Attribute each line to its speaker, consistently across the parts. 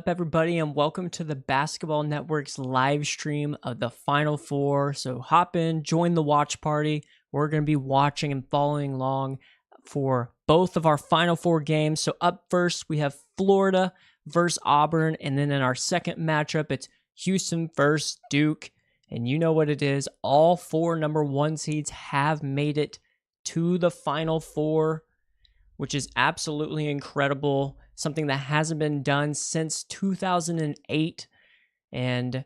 Speaker 1: everybody, and welcome to the Basketball Network's live stream of the Final Four. So hop in, join the watch party. We're going to be watching and following along for both of our Final Four games. So up first, we have Florida versus Auburn, and then in our second matchup, it's Houston versus Duke. And you know what it is. All four number one seeds have made it to the Final Four, which is absolutely incredible. Something that hasn't been done since 2008, and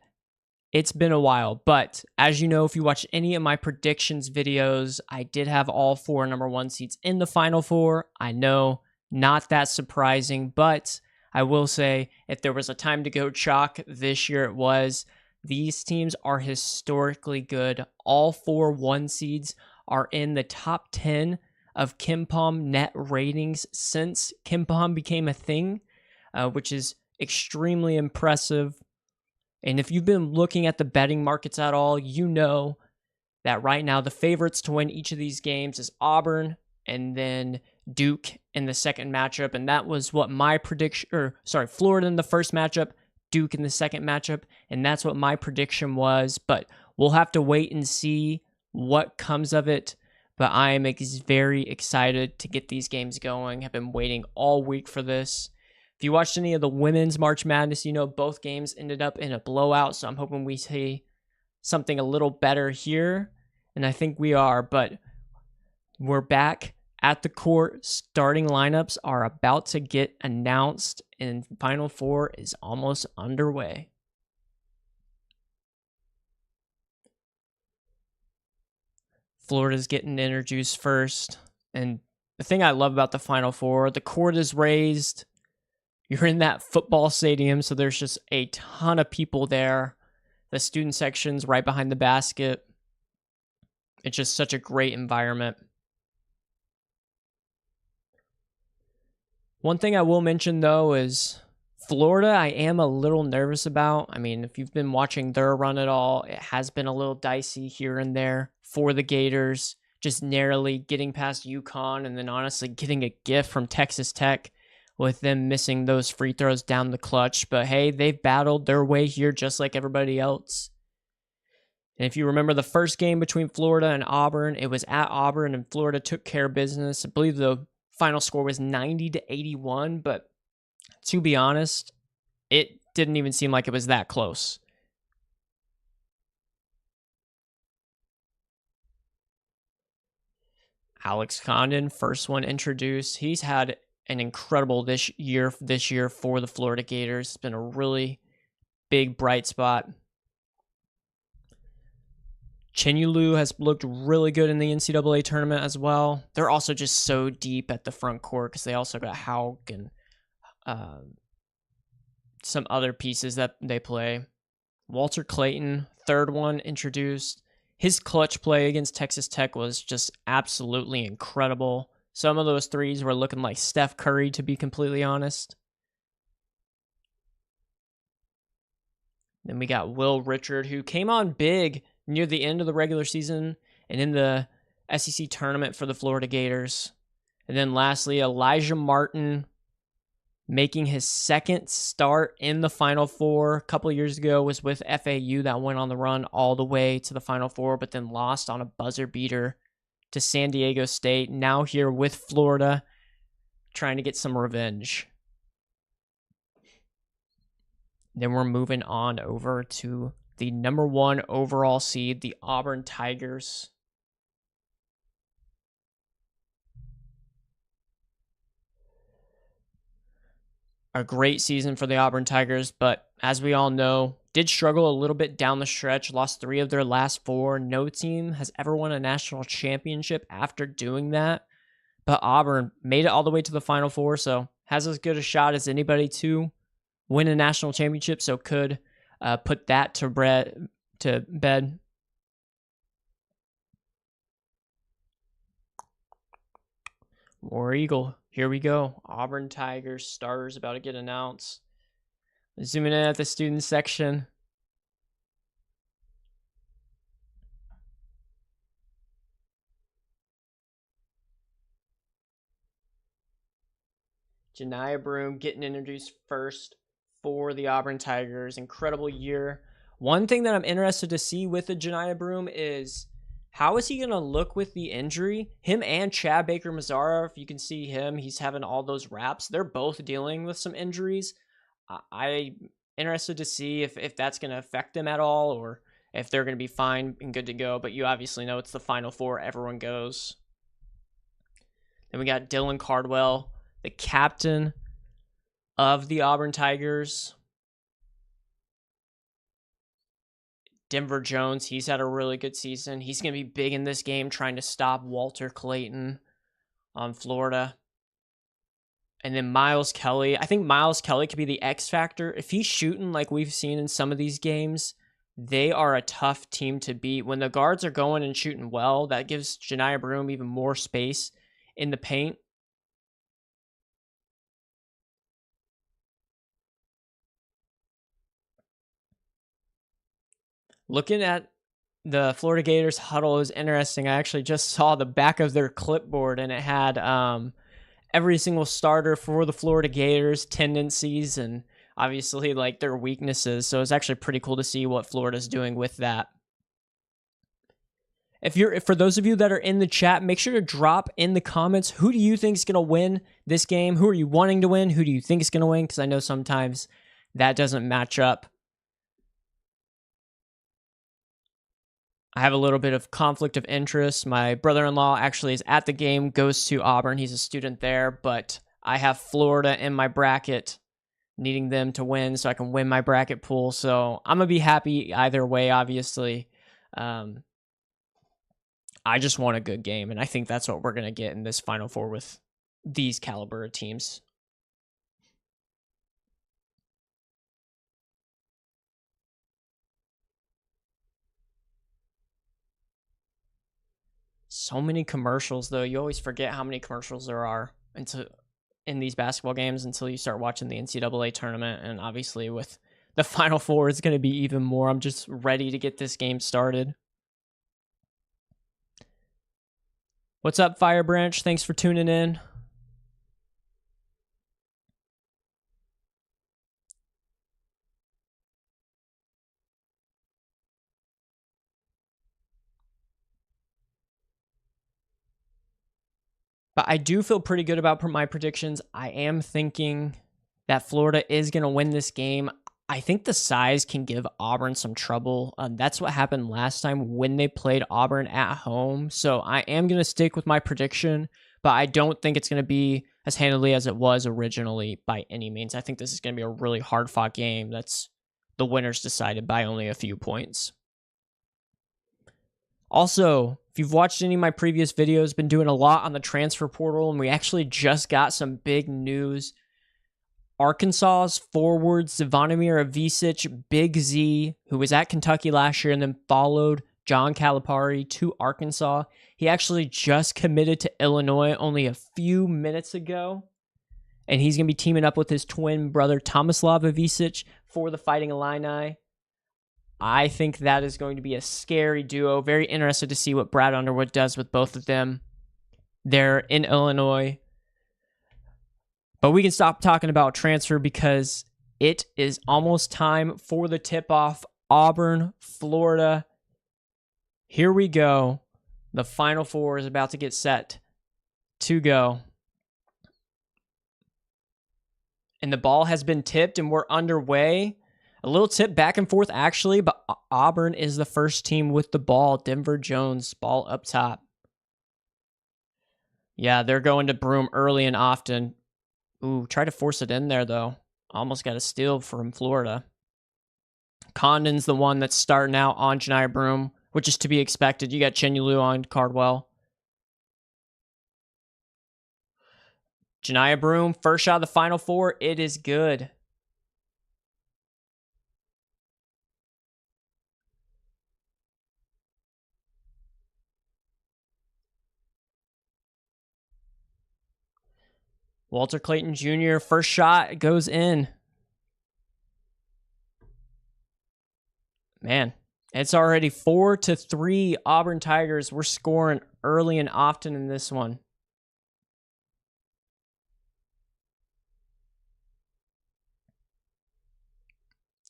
Speaker 1: it's been a while. But as you know, if you watch any of my predictions videos, I did have all four number one seeds in the Final Four. I know, not that surprising, but I will say if there was a time to go chalk this year, it was. These teams are historically good. All four one seeds are in the top 10 of KenPom net ratings since KenPom became a thing, which is extremely impressive. And if you've been looking at the betting markets at all, you know that right now the favorites to win each of these games is Auburn and then Duke in the second matchup. And that was what my prediction, Florida in the first matchup, Duke in the second matchup. And that's what my prediction was. But we'll have to wait and see what comes of it. But I am very excited to get these games going. I've been waiting all week for this. If you watched any of the women's March Madness, you know both games ended up in a blowout. So I'm hoping we see something a little better here. And I think we are. But we're back at the court. Starting lineups are about to get announced. And Final Four is almost underway. Florida's getting introduced first. And the thing I love about the Final Four, the court is raised. You're in that football stadium, so there's just a ton of people there. The student section's right behind the basket. It's just such a great environment. One thing I will mention, though, is Florida, I am a little nervous about. I mean, if you've been watching their run at all, it has been a little dicey here and there for the Gators, just narrowly getting past UConn and then honestly getting a gift from Texas Tech with them missing those free throws down the clutch. But hey, they've battled their way here just like everybody else. And if you remember the first game between Florida and Auburn, it was at Auburn and Florida took care of business. I believe the final score was 90-81, but to be honest, it didn't even seem like it was that close. Alex Condon, first one introduced. He's had an incredible this year for the Florida Gators. It's been a really big bright spot. Chenyulu has looked really good in the NCAA tournament as well. They're also just so deep at the front court because they also got Hauk and some other pieces that they play. Walter Clayton, third one introduced. His clutch play against Texas Tech was just absolutely incredible. Some of those threes were looking like Steph Curry, to be completely honest. Then we got Will Richard, who came on big near the end of the regular season and in the SEC tournament for the Florida Gators. And then lastly, Elijah Martin, making his second start in the Final Four. A couple of years ago was with FAU that went on the run all the way to the Final Four, but then lost on a buzzer beater to San Diego State. Now here with Florida, trying to get some revenge. Then we're moving on over to the number one overall seed, the Auburn Tigers. A great season for the Auburn Tigers, but as we all know, did struggle a little bit down the stretch, lost 3 of their last 4. No team has ever won a national championship after doing that, but Auburn made it all the way to the Final Four, so has as good a shot as anybody to win a national championship, so could put that to bed. War Eagle. Here we go. Auburn Tigers starters about to get announced. Zooming in at the student section. Janiah Broom getting introduced first for the Auburn Tigers. Incredible year. One thing that I'm interested to see with the Janiah Broome is how is he going to look with the injury? Him and Chad Baker-Mazara, if you can see him, he's having all those reps. They're both dealing with some injuries. I'm interested to see if that's going to affect them at all or if they're going to be fine and good to go. But you obviously know it's the Final Four. Everyone goes. Then we got Dylan Cardwell, the captain of the Auburn Tigers. Denver Jones, he's had a really good season. He's going to be big in this game trying to stop Walter Clayton on Florida. And then Miles Kelly. I think Miles Kelly could be the X factor. If he's shooting like we've seen in some of these games, they are a tough team to beat. When the guards are going and shooting well, that gives Janiah Broome even more space in the paint. Looking at the Florida Gators huddle is interesting. I actually just saw the back of their clipboard, and it had every single starter for the Florida Gators, tendencies, and obviously like their weaknesses. So it's actually pretty cool to see what Florida's doing with that. For those of you that are in the chat, make sure to drop in the comments, who do you think is going to win this game? Who are you wanting to win? Who do you think is going to win? Because I know sometimes that doesn't match up. I have a little bit of conflict of interest. My brother-in-law actually is at the game, goes to Auburn. He's a student there, but I have Florida in my bracket, needing them to win so I can win my bracket pool. So I'm going to be happy either way, obviously. I just want a good game, and I think that's what we're going to get in this Final Four with these caliber of teams. So many commercials, though. You always forget how many commercials there are in these basketball games until you start watching the NCAA tournament, and obviously with the Final Four, it's going to be even more. I'm just ready to get this game started. What's up, Firebranch? Thanks for tuning in. But I do feel pretty good about my predictions. I am thinking that Florida is going to win this game. I think the size can give Auburn some trouble. That's what happened last time when they played Auburn at home. So I am going to stick with my prediction, but I don't think it's going to be as handily as it was originally by any means. I think this is going to be a really hard-fought game that's the winner's decided by only a few points. Also, if you've watched any of my previous videos, been doing a lot on the transfer portal, and we actually just got some big news. Arkansas's forward Zvonimir Avicic, Big Z, who was at Kentucky last year and then followed John Calipari to Arkansas. He actually just committed to Illinois only a few minutes ago, and he's going to be teaming up with his twin brother Tomislav Avicic for the Fighting Illini. I think that is going to be a scary duo. Very interested to see what Brad Underwood does with both of them. They're in Illinois. But we can stop talking about transfer because it is almost time for the tip-off. Auburn, Florida. Here we go. The Final Four is about to get set to go. And the ball has been tipped and we're underway. A little tip back and forth, actually, but Auburn is the first team with the ball. Denver Jones, ball up top. Yeah, they're going to Broome early and often. Ooh, try to force it in there, though. Almost got a steal from Florida. Condon's the one that's starting out on Janiah Broome, which is to be expected. You got Chenyulu on Cardwell. Janiah Broome, first shot of the Final Four. It is good. Walter Clayton Jr., first shot goes in. Man, it's already 4-3 Auburn Tigers. We're scoring early and often in this one.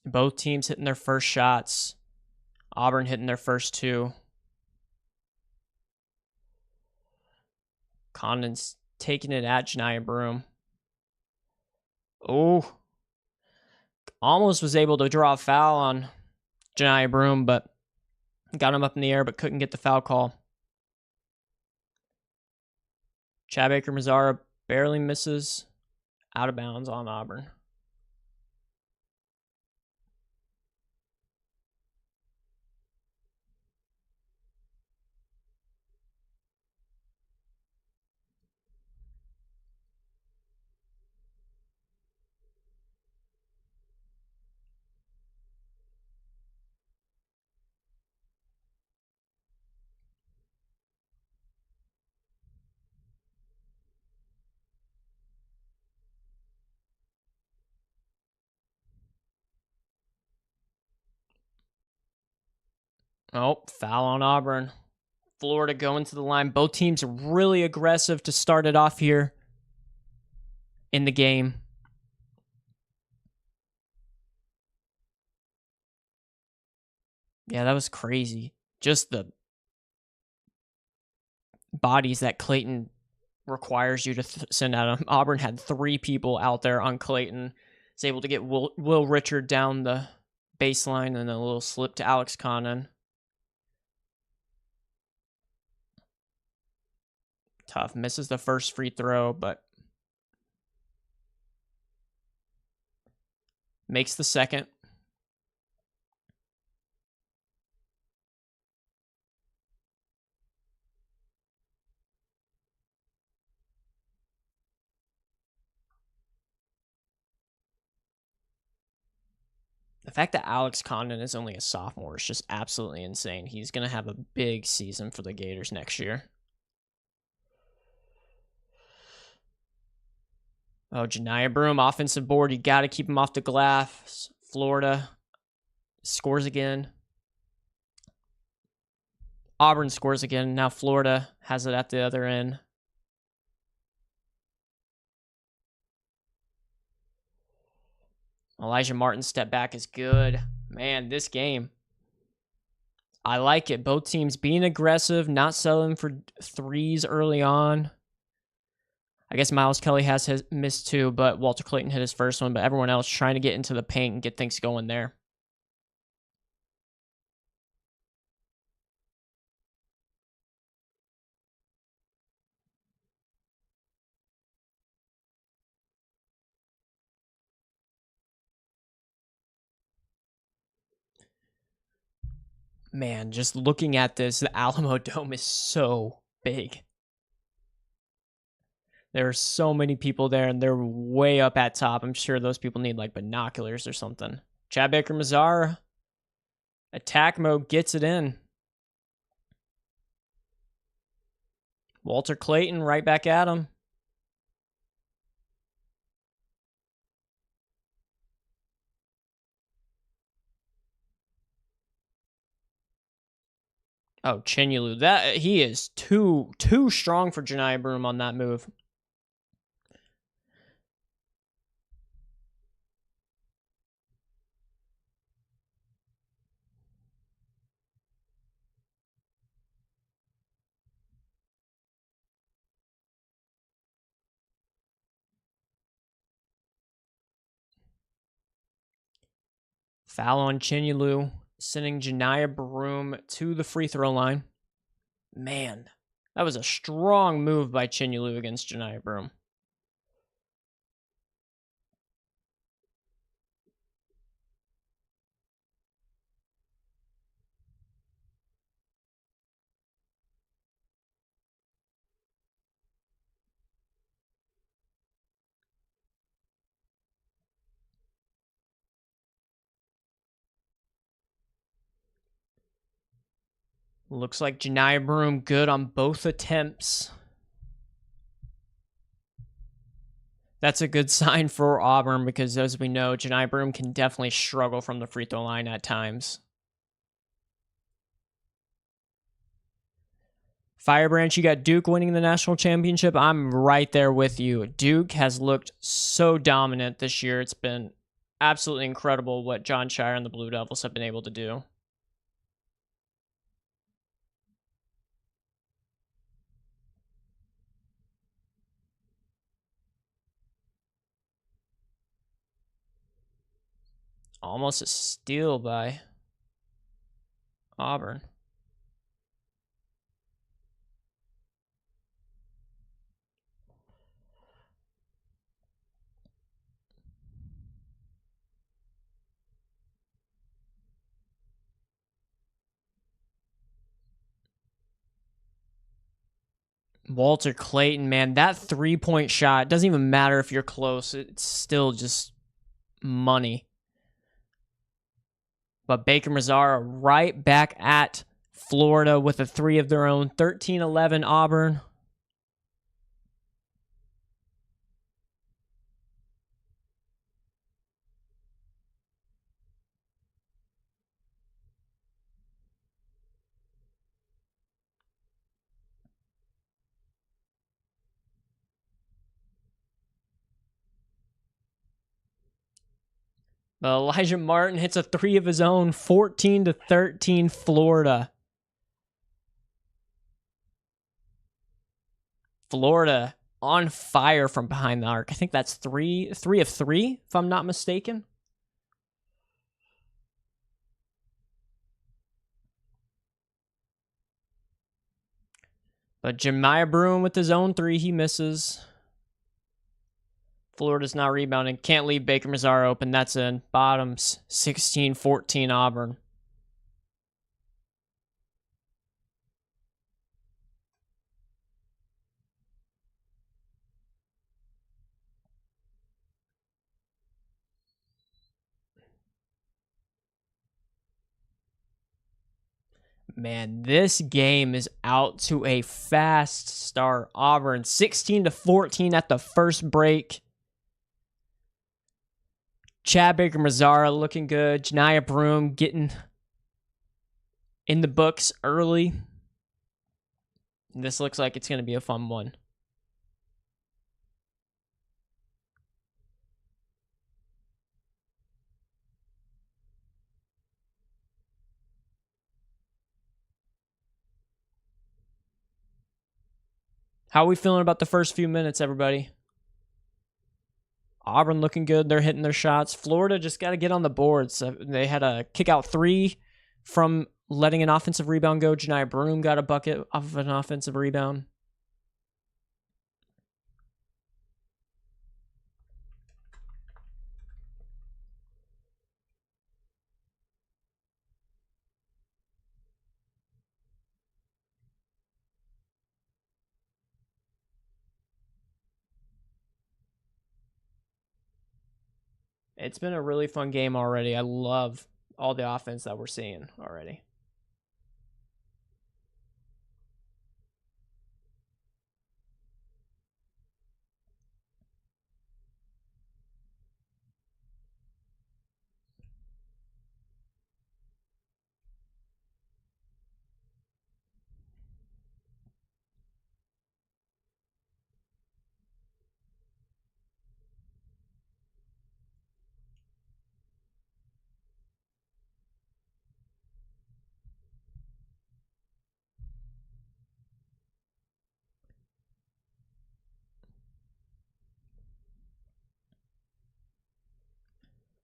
Speaker 1: Both teams hitting their first shots. Auburn hitting their first two. Condon's taking it at Janiah Broome. Oh, almost was able to draw a foul on Janiah Broome, but got him up in the air, but couldn't get the foul call. Chad Baker-Mazara barely misses, out of bounds on Auburn. Oh, foul on Auburn. Florida going to the line. Both teams really aggressive to start it off here in the game. Yeah, that was crazy. Just the bodies that Clayton requires you to send out. Auburn had 3 people out there on Clayton. Is able to get Will Richard down the baseline and a little slip to Alex Condon. Tough. Misses the first free throw, but makes the second. The fact that Alex Condon is only a sophomore is just absolutely insane. He's going to have a big season for the Gators next year. Oh, Janiah Broome, offensive board. You got to keep him off the glass. Florida scores again. Auburn scores again. Now Florida has it at the other end. Elijah Martin's step back is good. Man, this game, I like it. Both teams being aggressive, not settling for threes early on. I guess Miles Kelly has missed 2, but Walter Clayton hit his first one, but everyone else trying to get into the paint and get things going there. Man, just looking at this, the Alamo Dome is so big. There are so many people there, and they're way up at top. I'm sure those people need like binoculars or something. Chad Baker-Mazara, attack mode, gets it in. Walter Clayton right back at him. Oh, Chinyelu, that he is too strong for Janiah Broome on that move. Foul on Chinyelu, sending Janiah Broome to the free throw line. Man, that was a strong move by Chinyelu against Janiah Broome. Looks like Janiah Broome good on both attempts. That's a good sign for Auburn because, as we know, Janiah Broome can definitely struggle from the free throw line at times. Firebranch, you got Duke winning the national championship. I'm right there with you. Duke has looked so dominant this year. It's been Absolutely incredible what John Shire and the Blue Devils have been able to do. Almost a steal by Auburn. Walter Clayton, man, that 3-point shot doesn't even matter if you're close. It's still just money. But Baker Mazzara right back at Florida with a 3 of their own. 13-11 Auburn. But Elijah Martin hits a 3 of his own. 14-13 Florida. Florida on fire from behind the arc. I think that's 3 of 3, if I'm not mistaken. But Jemiah Broom with his own 3, he misses. Florida's not rebounding. Can't leave Baker Mazzara open. That's in. Bottoms, 16-14 Auburn. Man, this game is out to a fast start. Auburn 16-14 at the first break. Chad Baker Mazzara looking good. Jemiah Broom getting in the books early. This looks like it's going to be a fun one. How are we feeling about the first few minutes, everybody? Auburn looking good. They're hitting their shots. Florida just got to get on the boards. They had a kick out 3 from letting an offensive rebound go. Jemiah Broom got a bucket off of an offensive rebound. It's been a really fun game already. I love all the offense that we're seeing already.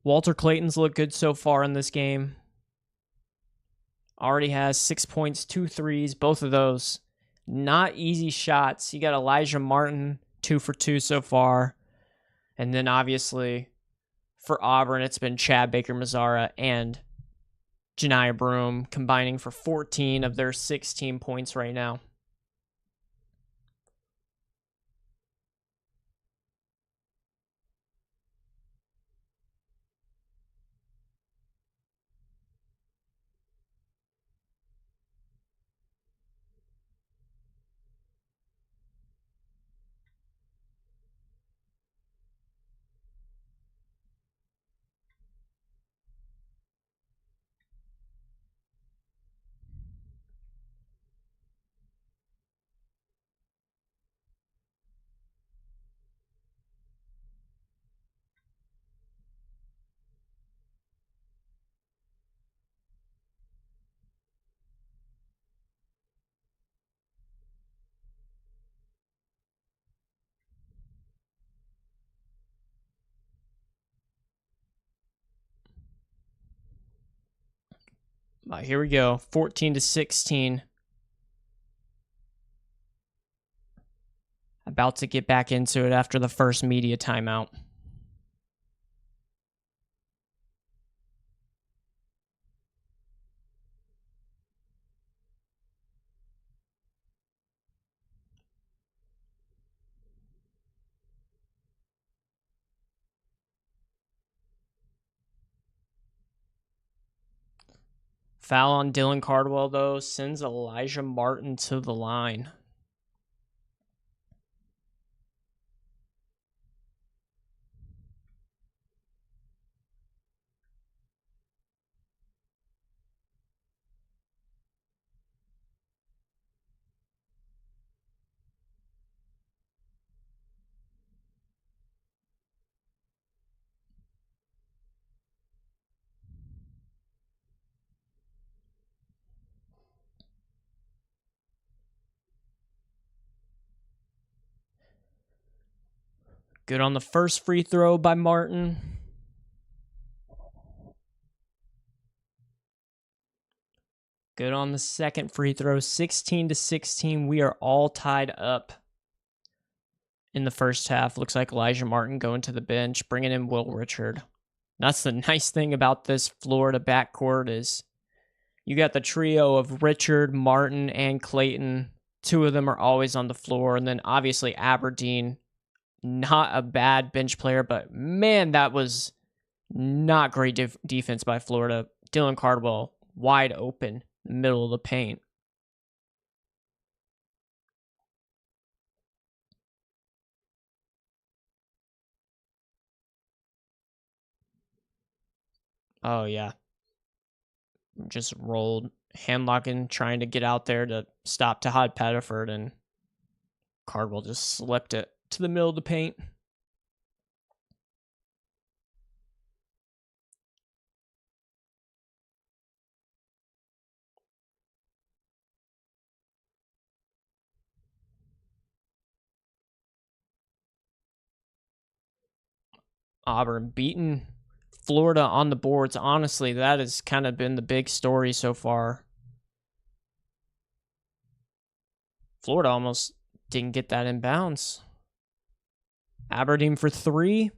Speaker 1: Walter Clayton's looked good so far in this game. Already has 6 points, 2 threes, both of those. Not easy shots. You got Elijah Martin, 2 for 2 so far. And then obviously for Auburn, it's been Chad Baker Mazzara and Jemiah Broom combining for 14 of their 16 points right now. Here we go. 14-16. About to get back into it after the first media timeout. Foul on Dylan Cardwell, though, sends Elijah Martin to the line. Good on the first free throw by Martin. Good on the second free throw. 16-16. We are all tied up in the first half. Looks like Elijah Martin going to the bench, bringing in Will Richard. That's the nice thing about this Florida backcourt is you got the trio of Richard, Martin, and Clayton. Two of them are always on the floor. And then obviously Aberdeen, not a bad bench player, but man, that was not great defense by Florida. Dylan Cardwell wide open, middle of the paint. Oh, yeah. Just rolled. Handlocking, trying to get out there to stop Tahad Pettiford, and Cardwell just slipped it to the middle of the paint. Auburn beating Florida on the boards. Honestly, that has kind of been the big story so far. Florida almost didn't get that in bounds. Aberdeen for three.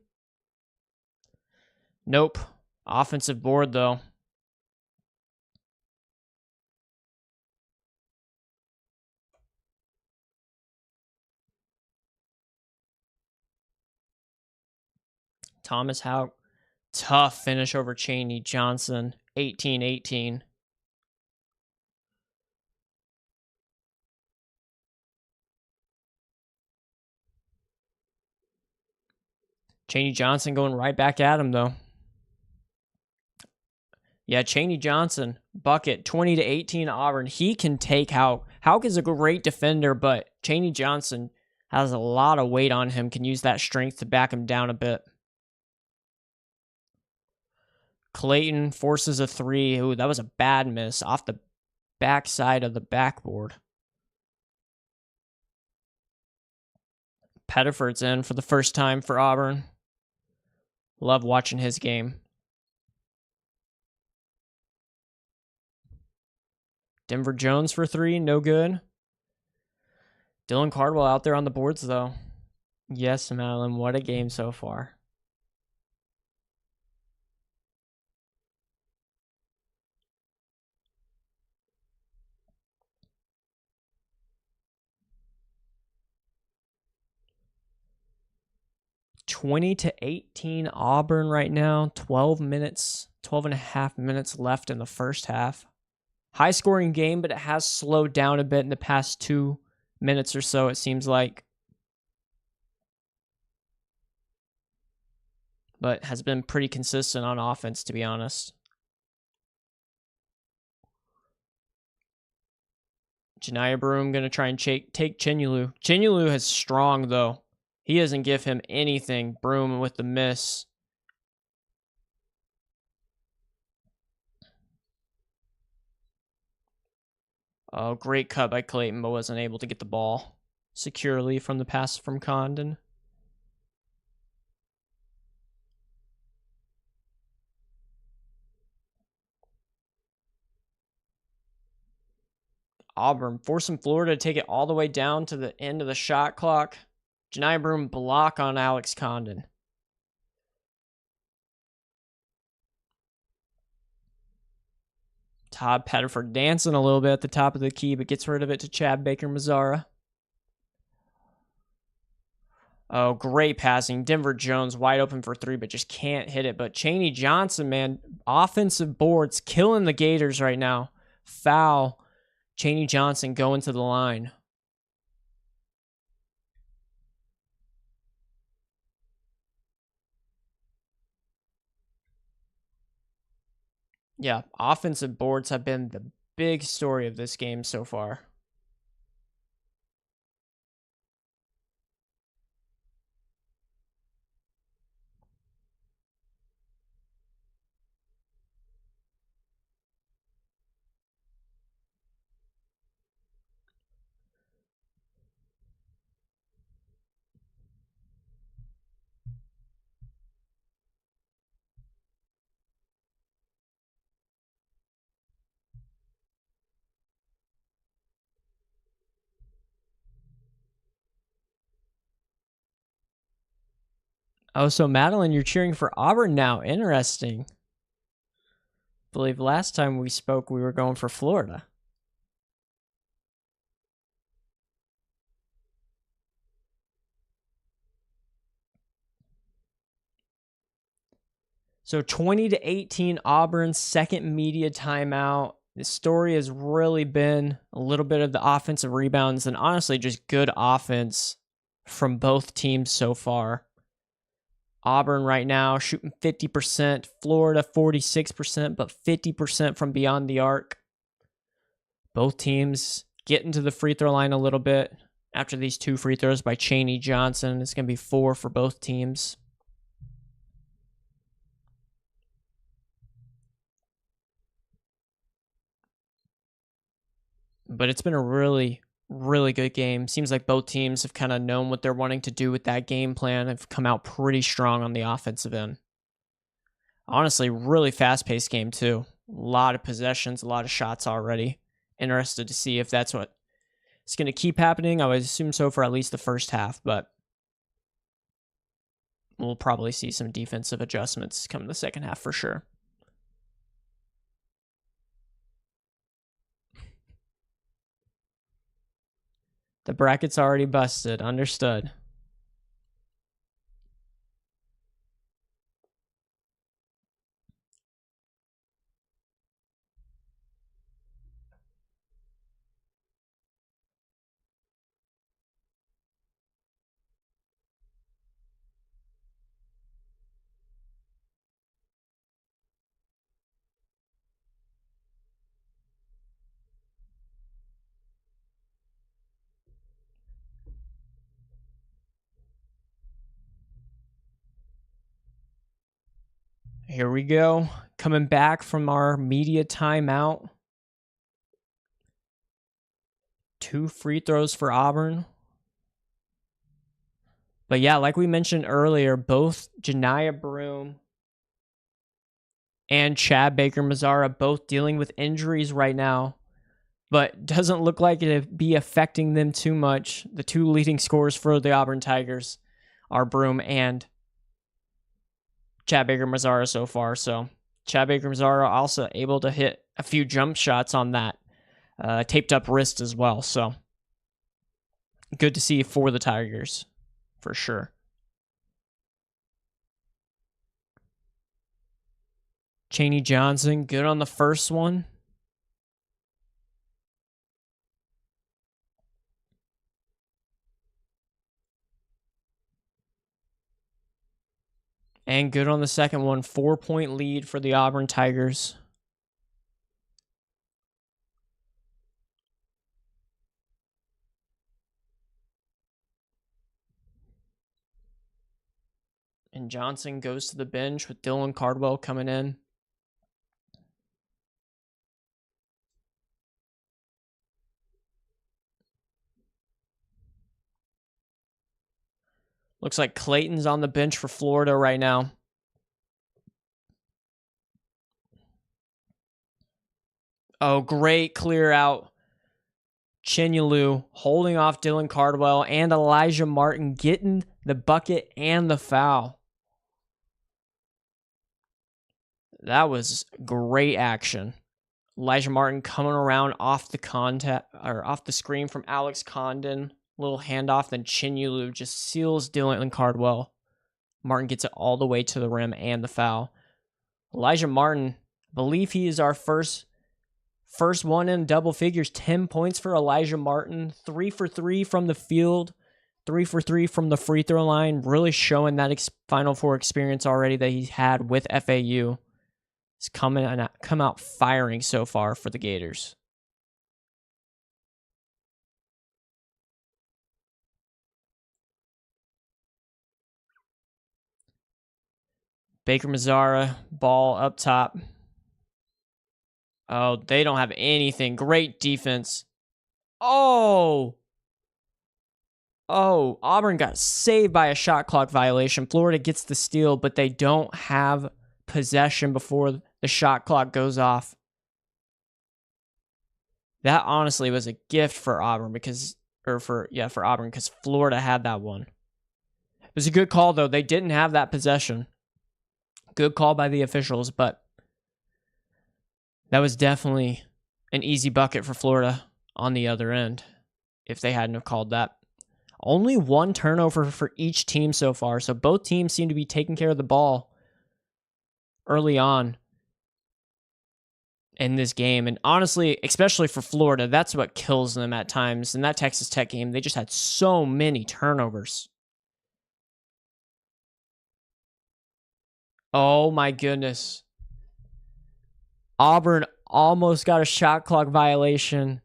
Speaker 1: Nope. Offensive board, though. Thomas Houck. Tough finish over Cheney Johnson. 18-18. Cheney Johnson going right back at him, though. Yeah, Cheney Johnson, bucket, 20-18 Auburn. He can take Houck. Houck is a great defender, but Cheney Johnson has a lot of weight on him, can use that strength to back him down a bit. Clayton forces a three. Ooh, that was a bad miss off the backside of the backboard. Pettiford's in for the first time for Auburn. Love watching his game. Denver Jones for three, no good. Dylan Cardwell out there on the boards, though. Yes, Madeline, what a game so far. (20-18) Auburn right now. 12 and a half minutes left in the first half. High scoring game, but it has slowed down a bit in the past 2 minutes or so, it seems like. But has been pretty consistent on offense, to be honest. Janiyah Broome going to try and take Chinyelu. Chinyelu is strong, though. He doesn't give him anything. Broome with the miss. Oh, great cut by Clayton, but wasn't able to get the ball securely from the pass from Condon. Auburn forcing Florida to take it all the way down to the end of the shot clock. Janiah Broome block on Alex Condon. Todd Pettiford dancing a little bit at the top of the key, but gets rid of it to Chad Baker-Mazara. Oh, great passing. Denver Jones wide open for three, but just can't hit it. But Chaney Johnson, man, offensive boards killing the Gators right now. Foul. Chaney Johnson going to the line. Yeah, offensive boards have been the big story of this game so far. Oh, so Madeline, you're cheering for Auburn now. Interesting. I believe last time we spoke, we were going for Florida. So 20-18 Auburn, second media timeout. The story has really been a little bit of the offensive rebounds and honestly just good offense from both teams so far. Auburn right now shooting 50%, Florida 46%, but 50% from beyond the arc. Both teams getting to the free throw line a little bit after these two free throws by Chaney Johnson. It's going to be 4 for both teams. But it's been a really, really good game. Seems like both teams have kind of known what they're wanting to do with that game plan. Have come out pretty strong on the offensive end. Honestly, really fast-paced game too. A lot of possessions, a lot of shots already. Interested to see if that's what it's going to keep happening. I would assume so for at least the first half, but we'll probably see some defensive adjustments come in the second half for sure. The bracket's already busted. Understood. Here we go. Coming back from our media timeout. 2 free throws for Auburn. But yeah, like we mentioned earlier, both Janiah Broome and Chad Baker-Mazara both dealing with injuries right now, but doesn't look like it'd be affecting them too much. The 2 leading scorers for the Auburn Tigers are Broome and Chad Baker-Mazara so far. So Chad Baker-Mazara also able to hit a few jump shots on that taped up wrist as well. So good to see for the Tigers for sure. Chaney Johnson, good on the first one. And good on the second one. 4-point lead for the Auburn Tigers. And Johnson goes to the bench with Dylan Cardwell coming in. Looks like Clayton's on the bench for Florida right now. Oh, great clear out Chinyalu holding off Dylan Cardwell and Elijah Martin getting the bucket and the foul. That was great action. Elijah Martin coming around off the screen from Alex Condon. Little handoff, then Chinyalu just seals Dylan Cardwell. Martin gets it all the way to the rim and the foul. Elijah Martin, I believe he is our first one in double figures. 10 points for Elijah Martin. 3 for 3 from the field. 3 for 3 from the free throw line. Really showing that Final Four experience already that he's had with FAU. He's come out firing so far for the Gators. Baker Mazzara, ball up top. Oh, they don't have anything. Great defense. Oh, Auburn got saved by a shot clock violation. Florida gets the steal, but they don't have possession before the shot clock goes off. That honestly was a gift for Auburn because Florida had that one. It was a good call, though. They didn't have that possession. Good call by the officials, but that was definitely an easy bucket for Florida on the other end if they hadn't have called that. Only one turnover for each team so far, so both teams seem to be taking care of the ball early on in this game. And honestly, especially for Florida, that's what kills them at times. In that Texas Tech game, they just had so many turnovers. Oh my goodness. Auburn almost got a shot clock violation.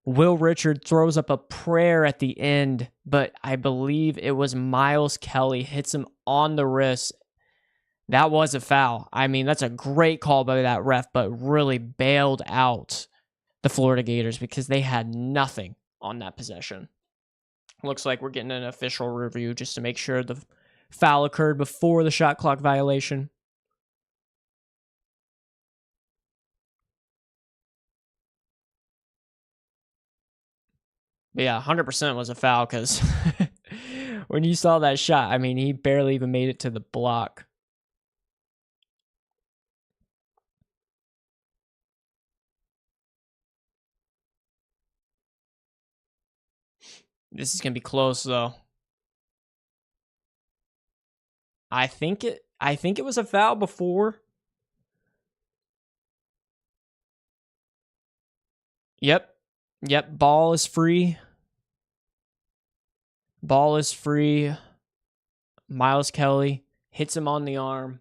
Speaker 1: Will Richard throws up a prayer at the end, but I believe it was Miles Kelly hits him on the wrist. That was a foul. I mean, that's a great call by that ref, but really bailed out the Florida Gators because they had nothing on that possession. Looks like we're getting an official review just to make sure the foul occurred before the shot clock violation. But yeah, 100% was a foul because when you saw that shot, I mean, he barely even made it to the block. This is going to be close, though. I think it was a foul before. Yep, ball is free. Miles Kelly hits him on the arm.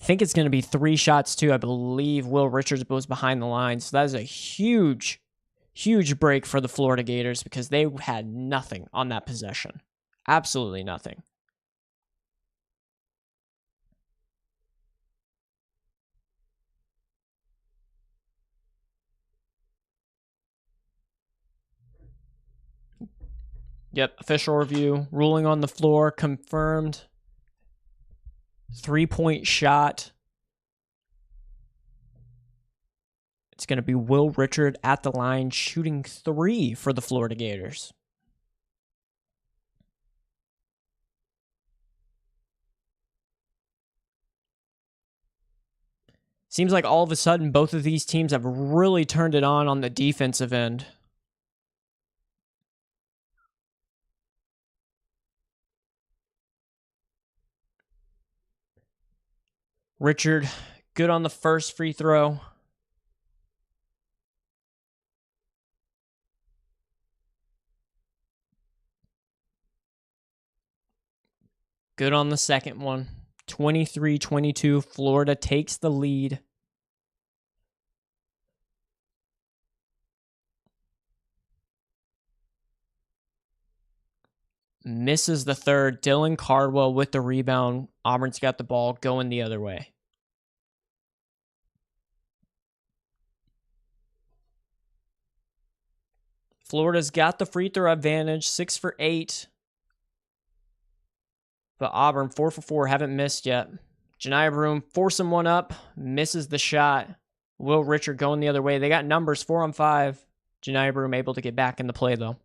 Speaker 1: I think it's going to be 3 shots, too. I believe Will Richards was behind the line. So that is a huge break for the Florida Gators because they had nothing on that possession. Absolutely nothing. Yep, official review. Ruling on the floor, confirmed. 3-point shot. It's going to be Will Richard at the line shooting 3 for the Florida Gators. Seems like all of a sudden both of these teams have really turned it on the defensive end. Richard, good on the first free throw. Good on the second one. 23-22. Florida takes the lead. Misses the third. Dylan Cardwell with the rebound. Auburn's got the ball going the other way. Florida's got the free throw advantage. 6 for 8. But Auburn, 4 for 4, haven't missed yet. Janiah Broom forcing one up, misses the shot. Will Richard going the other way. They got numbers 4 on 5. Janiah Broom able to get back in the play, though.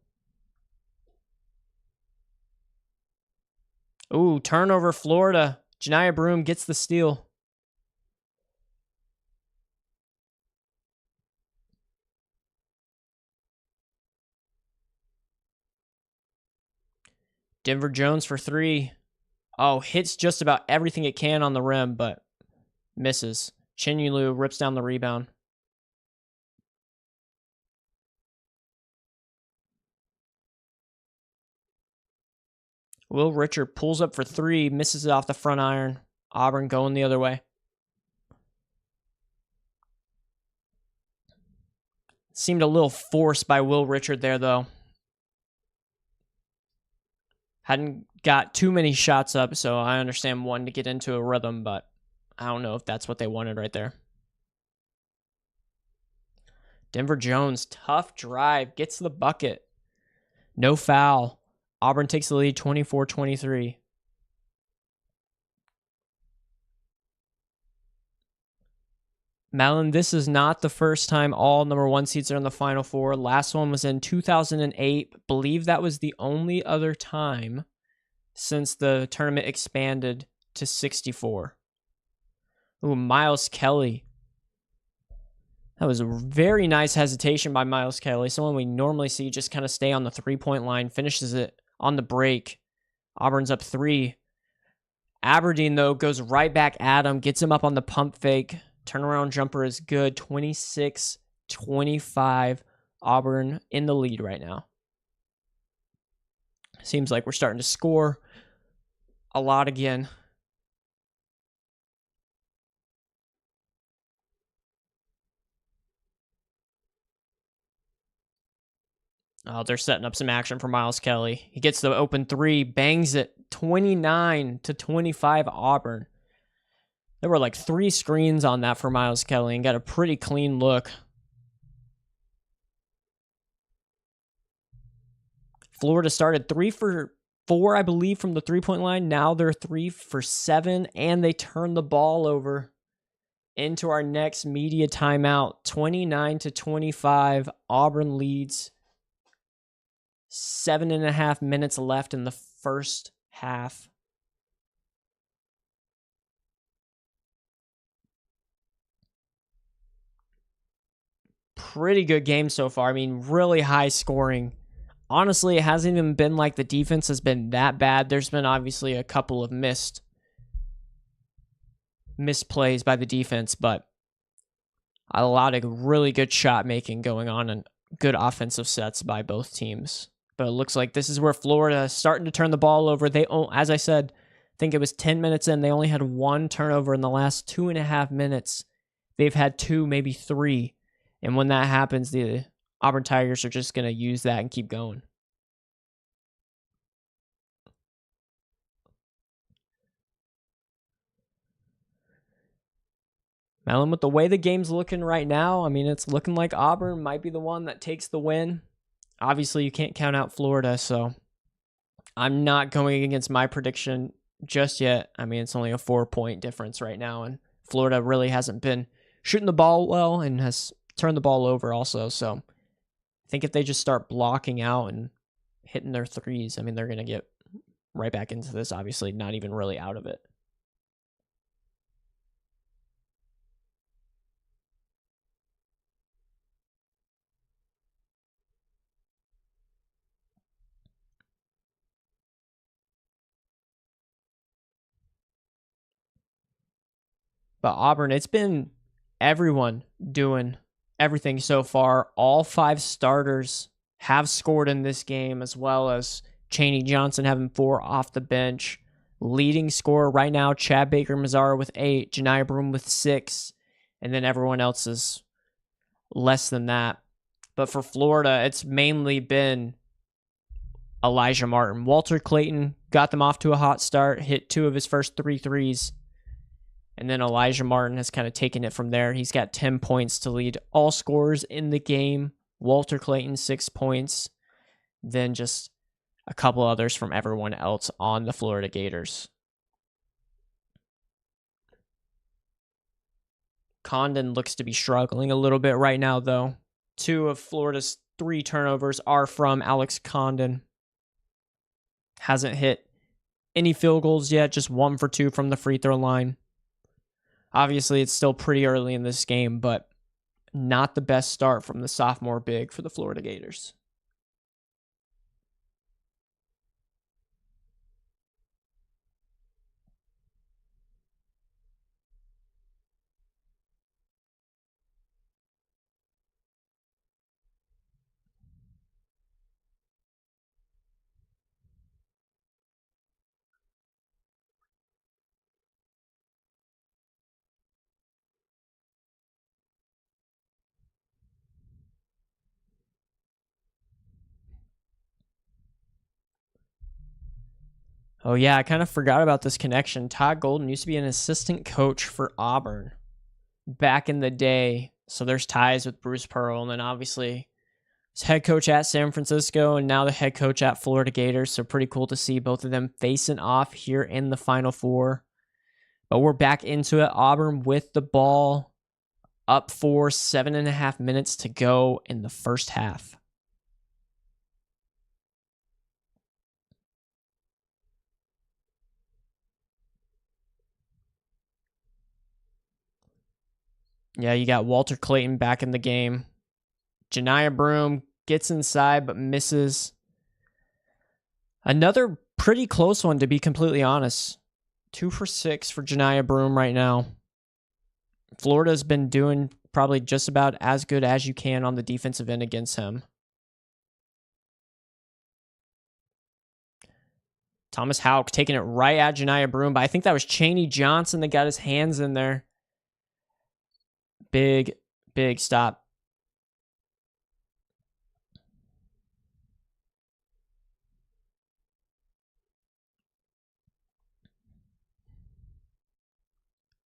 Speaker 1: Ooh, turnover, Florida. Janiah Broom gets the steal. Denver Jones for 3. Oh, hits just about everything it can on the rim, but misses. Chinyulu rips down the rebound. Will Richard pulls up for 3, misses it off the front iron. Auburn going the other way. Seemed a little forced by Will Richard there, though. Hadn't got too many shots up, so I understand wanting to get into a rhythm, but I don't know if that's what they wanted right there. Denver Jones, tough drive, gets the bucket. No foul. Auburn takes the lead 24-23. Malin, this is not the first time all number 1 seeds are in the Final Four. Last one was in 2008. Believe that was the only other time since the tournament expanded to 64. Ooh, Miles Kelly. That was a very nice hesitation by Miles Kelly. Someone we normally see just kind of stay on the 3-point line, finishes it on the break. Auburn's up 3. Aberdeen, though, goes right back at him, gets him up on the pump fake. Turnaround jumper is good. 26-25. Auburn in the lead right now. Seems like we're starting to score a lot again. Oh, they're setting up some action for Miles Kelly. He gets the open 3, bangs it. 29-25 Auburn. There were like 3 screens on that for Miles Kelly and got a pretty clean look. Florida started 3 for 4, I believe, from the 3-point line. Now they're 3 for 7, and they turn the ball over into our next media timeout. 29-25. Auburn leads. 7.5 minutes left in the first half. Pretty good game so far. I mean, really high scoring. Honestly, it hasn't even been like the defense has been that bad. There's been obviously a couple of missed plays by the defense, but a lot of really good shot making going on and good offensive sets by both teams. But it looks like this is where Florida is starting to turn the ball over. They, as I said, I think it was 10 minutes in. They only had 1 turnover in the last 2.5 minutes. They've had 2, maybe 3. And when that happens, the Auburn Tigers are just going to use that and keep going. Melon, with the way the game's looking right now, I mean, it's looking like Auburn might be the one that takes the win. Obviously, you can't count out Florida, so I'm not going against my prediction just yet. I mean, it's only a 4-point difference right now, and Florida really hasn't been shooting the ball well and has turned the ball over also. So I think if they just start blocking out and hitting their threes, I mean, they're going to get right back into this, obviously, not even really out of it. But Auburn, it's been everyone doing everything so far. All 5 starters have scored in this game, as well as Chaney Johnson having 4 off the bench. Leading scorer right now, Chad Baker-Mazara with 8, Janiah Broom with 6, and then everyone else is less than that. But for Florida, it's mainly been Elijah Martin. Walter Clayton got them off to a hot start, hit 2 of his first 3 threes. And then Elijah Martin has kind of taken it from there. He's got 10 points to lead all scorers in the game. Walter Clayton, 6 points. Then just a couple others from everyone else on the Florida Gators. Condon looks to be struggling a little bit right now, though. 2 of Florida's 3 turnovers are from Alex Condon. Hasn't hit any field goals yet, just 1 for 2 from the free throw line. Obviously, it's still pretty early in this game, but not the best start from the sophomore big for the Florida Gators. Oh, yeah, I kind of forgot about this connection. Todd Golden used to be an assistant coach for Auburn back in the day. So there's ties with Bruce Pearl. And then obviously he's head coach at San Francisco and now the head coach at Florida Gators. So pretty cool to see both of them facing off here in the Final Four. But we're back into it. Auburn with the ball, up for 7.5 minutes to go in the first half. Yeah, you got Walter Clayton back in the game. Janiah Broome gets inside but misses. Another pretty close one, to be completely honest. 2 for 6 for Janiah Broome right now. Florida's been doing probably just about as good as you can on the defensive end against him. Thomas Houck taking it right at Janiah Broome, but I think that was Chaney Johnson that got his hands in there. Big stop.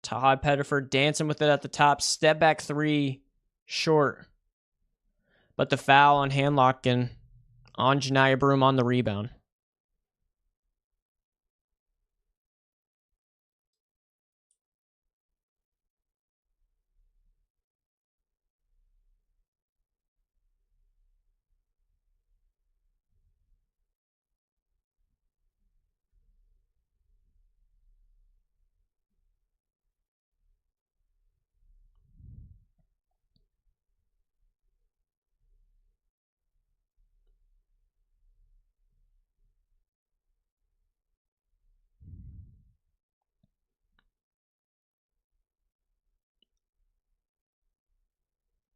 Speaker 1: Todd Pettiford dancing with it at the top. Step back 3, short. But the foul on Handlock on Janiah Broome on the rebound.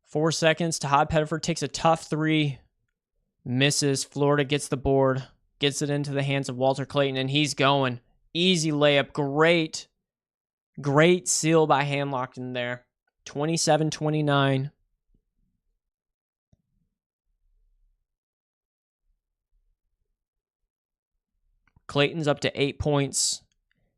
Speaker 1: Four seconds. Todd Pettiford takes a tough 3. Misses. Florida gets the board. Gets it into the hands of Walter Clayton, and he's going. Easy layup. Great seal by Handlock in there. 27-29. Clayton's up to 8 points.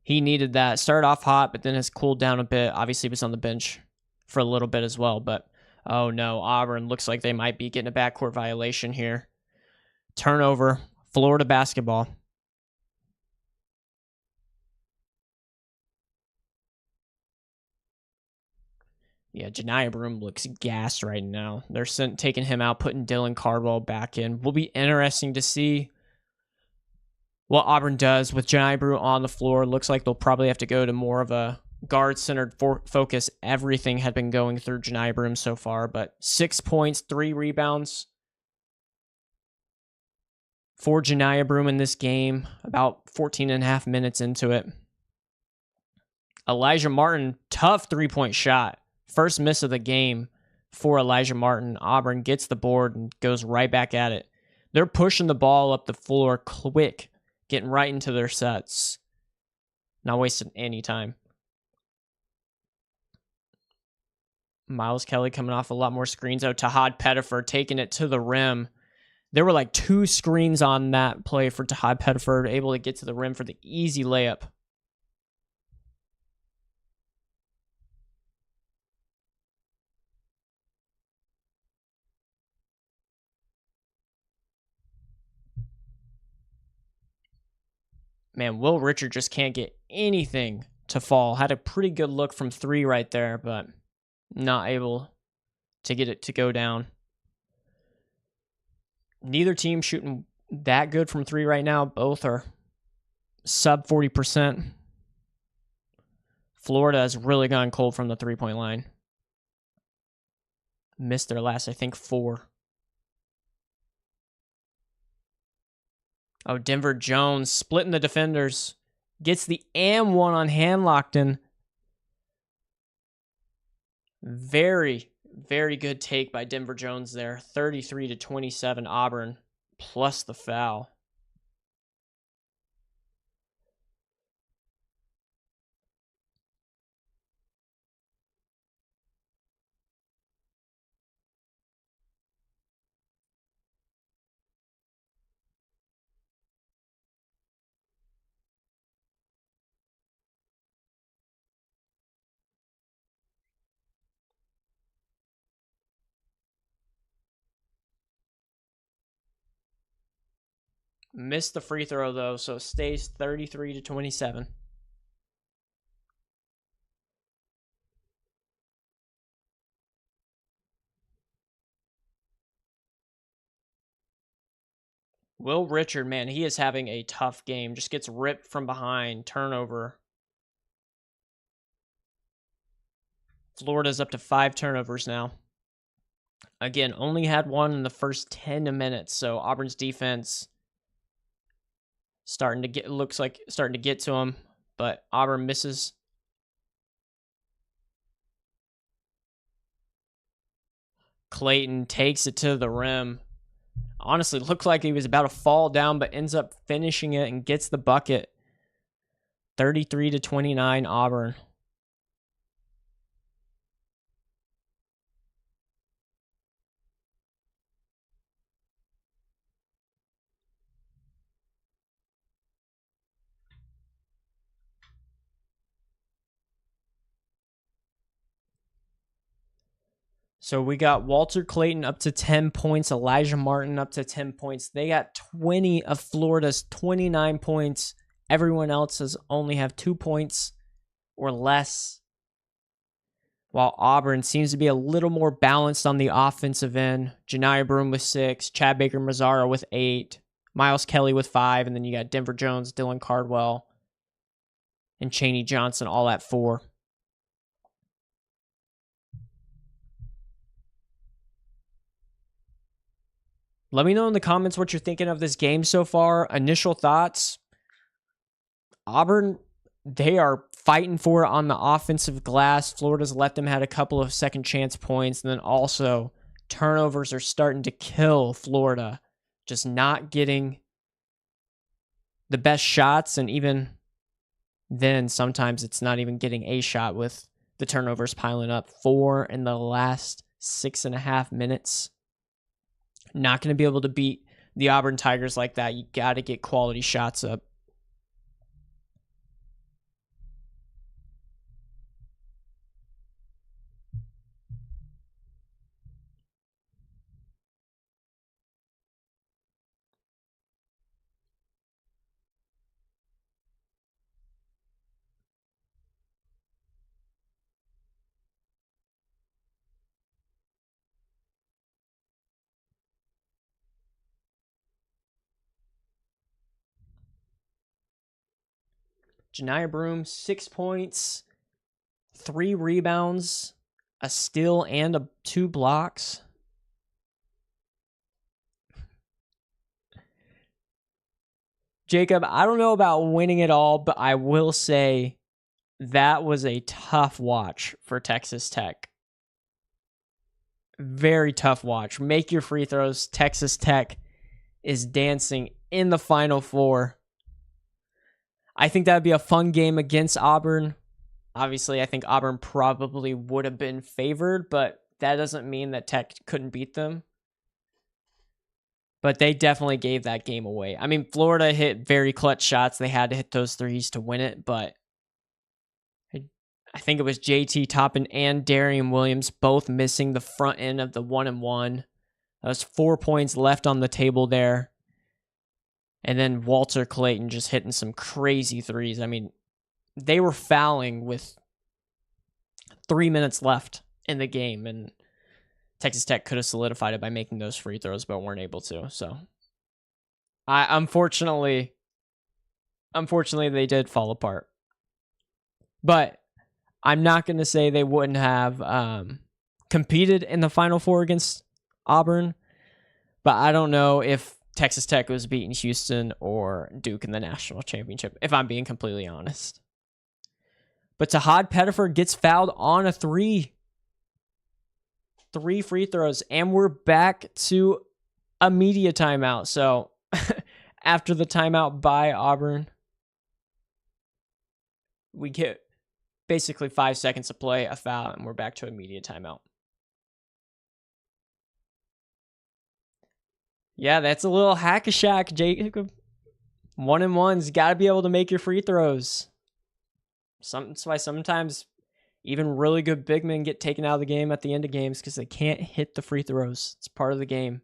Speaker 1: He needed that. Started off hot, but then has cooled down a bit. Obviously, he was on the bench for a little bit as well, but oh no, Auburn looks like they might be getting a backcourt violation here. Turnover, Florida basketball. Yeah, Janiah Broome looks gassed right now. They're taking him out, putting Dylan Cardwell back in. Will be interesting to see what Auburn does with Janiah Broome on the floor. Looks like they'll probably have to go to more of a guard-centered focus. Everything had been going through Janiah Broome so far, but 6 points, 3 rebounds for Janiah Broome in this game, about 14.5 minutes into it. Elijah Martin, tough 3-point shot. First miss of the game for Elijah Martin. Auburn gets the board and goes right back at it. They're pushing the ball up the floor quick, getting right into their sets. Not wasting any time. Miles Kelly coming off a lot more screens. Oh, Todd Pettiford taking it to the rim. There were like 2 screens on that play for Todd Pettiford, able to get to the rim for the easy layup. Man, Will Richard just can't get anything to fall. Had a pretty good look from 3 right there, but not able to get it to go down. Neither team shooting that good from three right now. Both are sub 40%. Florida has really gone cold from the three-point line. Missed their last, I think, 4. Oh, Denver Jones splitting the defenders. Gets the and one on hand locked in. Very, very good take by Denver Jones there. 33-27 Auburn, plus the foul. Missed the free throw, though, so it stays 33-27. Will Richard, man, he is having a tough game. Just gets ripped from behind, turnover. Florida's up to 5 turnovers now. Again, only had one in the first 10 minutes, so Auburn's defense looks like starting to get to him, but Auburn misses. Clayton takes it to the rim. Honestly, looked like he was about to fall down, but ends up finishing it and gets the bucket. 33-29 Auburn. So we got Walter Clayton up to 10 points, Elijah Martin up to 10 points. They got 20 of Florida's 29 points. Everyone else has only have 2 points or less. While Auburn seems to be a little more balanced on the offensive end. Janiah Broome with 6, Chad Baker-Mazara with 8, Miles Kelly with 5, and then you got Denver Jones, Dylan Cardwell, and Chaney Johnson all at 4. Let me know in the comments what you're thinking of this game so far. Initial thoughts. Auburn, they are fighting for it on the offensive glass. Florida's let them had a couple of second chance points. And then also turnovers are starting to kill Florida. Just not getting the best shots. And even then, sometimes it's not even getting a shot with the turnovers piling up. 4 in the last 6.5 minutes. Not going to be able to beat the Auburn Tigers like that. You got to get quality shots up. Janiah Broome, 6 points, 3 rebounds, a steal, and 2 blocks. Jacob, I don't know about winning it all, but I will say that was a tough watch for Texas Tech. Very tough watch. Make your free throws. Texas Tech is dancing in the Final Four. I think that would be a fun game against Auburn. Obviously, I think Auburn probably would have been favored, but that doesn't mean that Tech couldn't beat them. But they definitely gave that game away. I mean, Florida hit very clutch shots. They had to hit those threes to win it, but I think it was JT Toppin and Darian Williams both missing the front end of the 1-and-1. That was 4 points left on the table there. And then Walter Clayton just hitting some crazy threes. I mean, they were fouling with 3 minutes left in the game, and Texas Tech could have solidified it by making those free throws, but weren't able to. So, unfortunately, they did fall apart. But I'm not going to say they wouldn't have competed in the Final Four against Auburn. But I don't know if Texas Tech was beating Houston or Duke in the national championship, if I'm being completely honest. But Tahad Pettiford gets fouled on a 3. 3 free throws, and we're back to a media timeout. So after the timeout by Auburn, we get basically 5 seconds to play, a foul, and we're back to a media timeout. Yeah, that's a little hack-a-shack, Jacob. 1-and-1's got to be able to make your free throws. That's why sometimes even really good big men get taken out of the game at the end of games because they can't hit the free throws. It's part of the game.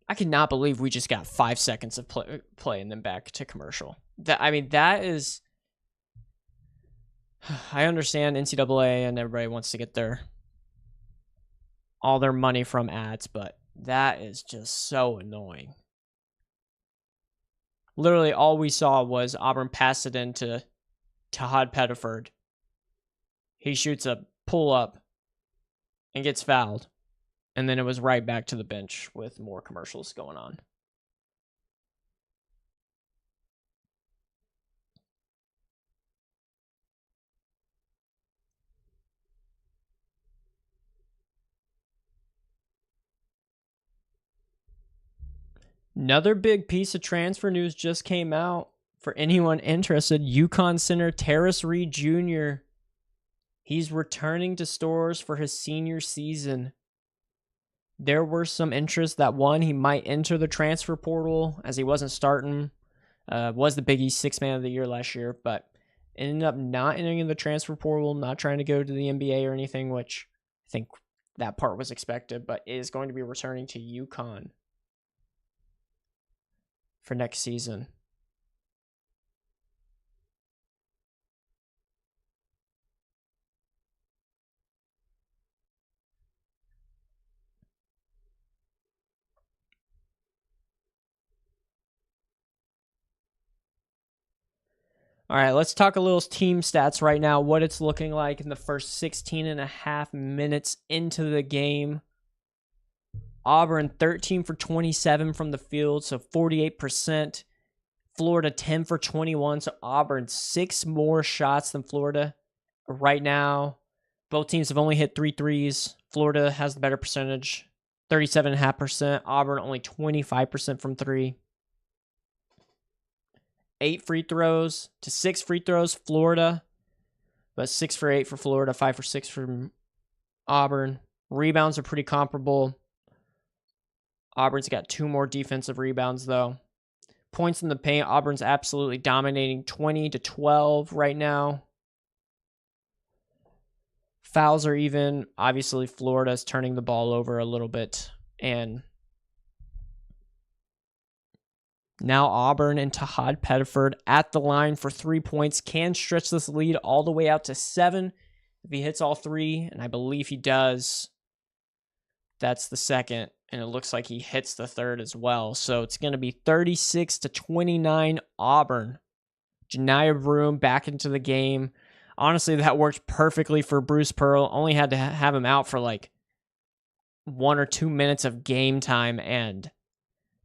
Speaker 1: I cannot believe we just got 5 seconds of play and then back to commercial. That is... I understand NCAA and everybody wants to get all their money from ads, but that is just so annoying. Literally, all we saw was Auburn pass it into Tahad Pettiford. He shoots a pull-up and gets fouled. And then it was right back to the bench with more commercials going on. Another big piece of transfer news just came out. For anyone interested, UConn center Terrace Reed Jr. He's returning to Stores for his senior season. There were some interest that he might enter the transfer portal as he wasn't starting. Was the Big East 6th Man of the Year last year, but ended up not entering the transfer portal, not trying to go to the NBA or anything, which I think that part was expected, but is going to be returning to UConn for next season. All right, let's talk a little team stats right now, what it's looking like in the first 16 and a half minutes into the game. Auburn 13 for 27 from the field, so 48%. Florida 10 for 21, so Auburn 6 more shots than Florida. Right now, both teams have only hit 3 threes. Florida has the better percentage, 37.5%. Auburn only 25% from 3. 8 free throws to 6 free throws, Florida. But 6 for 8 for Florida, 5 for 6 from Auburn. Rebounds are pretty comparable. Auburn's got 2 more defensive rebounds, though. Points in the paint, Auburn's absolutely dominating, 20-12 right now. Fouls are even. Obviously, Florida's turning the ball over a little bit. And now Auburn and Tahad Pettiford at the line for 3 points can stretch this lead all the way out to 7 if he hits all 3, and I believe he does. That's the second, and it looks like he hits the third as well. So it's going to be 36-29 Auburn. Janiah Broome back into the game. Honestly, that worked perfectly for Bruce Pearl. Only had to have him out for like 1 or 2 minutes of game time, and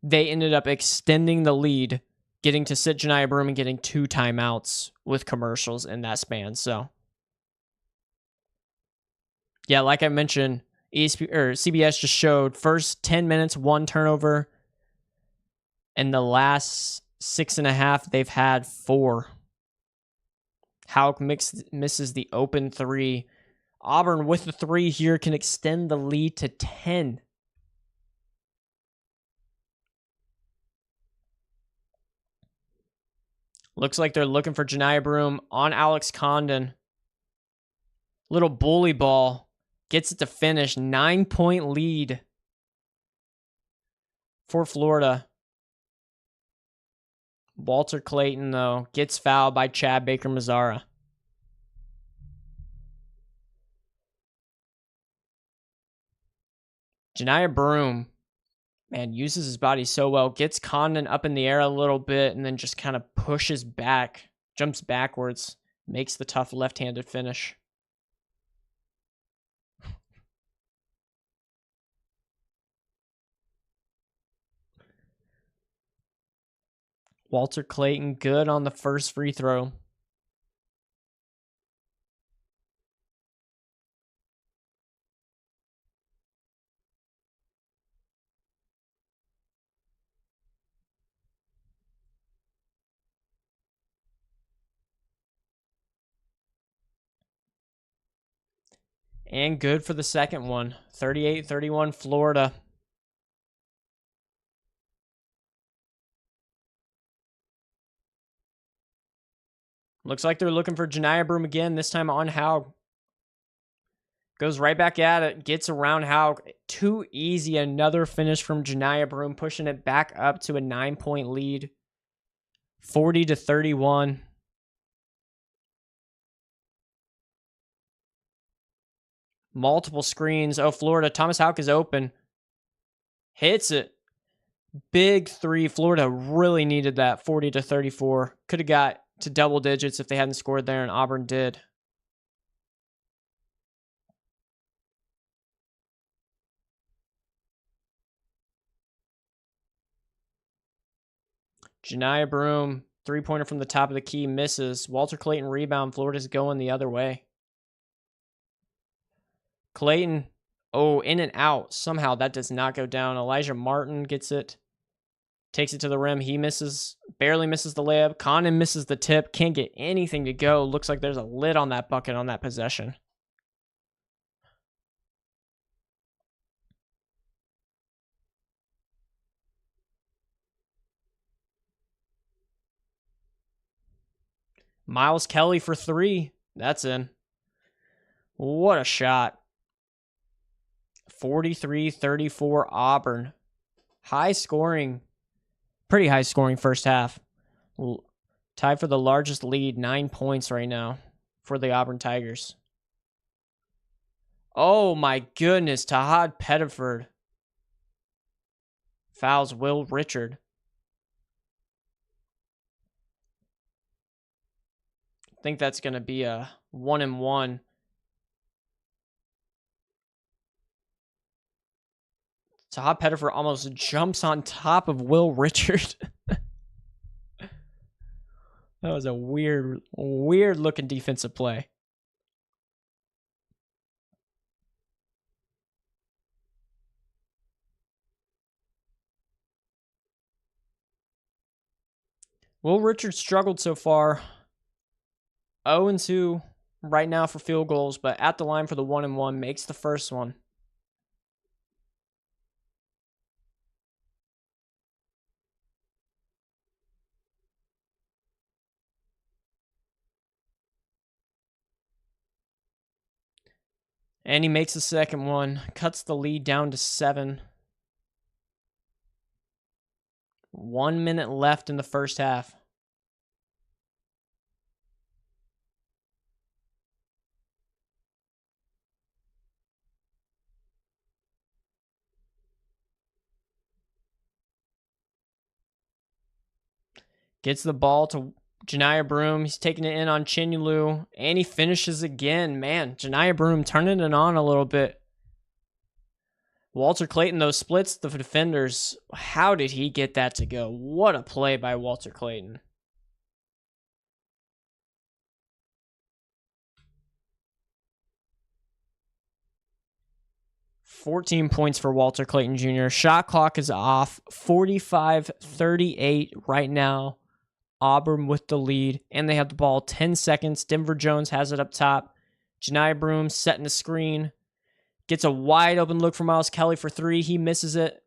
Speaker 1: they ended up extending the lead, getting to sit Janiah Broome and getting 2 timeouts with commercials in that span. So, yeah, like I mentioned, CBS just showed first 10 minutes, 1 turnover. And the last 6.5, they've had 4. Houck misses the open 3. Auburn with the 3 here can extend the lead to 10. Looks like they're looking for Janiah Broome on Alex Condon. Little bully ball gets it to finish. 9-point lead for Florida. Walter Clayton, though, gets fouled by Chad Baker-Mazara. Janiah Broome, man, uses his body so well. Gets Condon up in the air a little bit and then just kind of pushes back, jumps backwards, makes the tough left-handed finish. Walter Clayton good on the first free throw. And good for the second one. 38-31 Florida. Looks like they're looking for Janiah Broome again, this time on Haug. Goes right back at it, gets around Haug. Too easy, another finish from Janiah Broome, pushing it back up to a 9-point lead. 40-31. Multiple screens. Oh, Florida. Thomas Haug is open. Hits it. Big three. Florida really needed that. 40-34. Could have got to double digits if they hadn't scored there, and Auburn did. Janiah Broome, three-pointer from the top of the key, misses. Walter Clayton rebound. Florida's going the other way. Clayton, in and out. Somehow that does not go down. Elijah Martin gets it. Takes it to the rim. He misses, barely misses the layup. Condon misses the tip. Can't get anything to go. Looks like there's a lid on that bucket on that possession. Miles Kelly for three. That's in. What a shot. 43-34 Auburn. High scoring. Pretty high scoring first half. Tied for the largest lead, 9 points right now for the Auburn Tigers. Oh my goodness, Tahad Pettiford fouls Will Richard. I think that's going to be a 1-and-1. Tahad Pettiford almost jumps on top of Will Richard. That was a weird looking defensive play. Will Richard struggled so far. 0-2 right now for field goals, but at the line for the 1-and-1, makes the first one. And he makes the second one. Cuts the lead down to 7. 1 minute left in the first half. Gets the ball to Janiah Broome. He's taking it in on Chinulu, and he finishes again. Man, Janiah Broome turning it on a little bit. Walter Clayton, though, splits the defenders. How did he get that to go? What a play by Walter Clayton. $14 points for Walter Clayton Jr. Shot clock is off. 45-38 right now. Auburn with the lead, and they have the ball 10 seconds. Denver Jones has it up top. Janiah Broome setting the screen. Gets a wide open look for Miles Kelly for three. He misses it.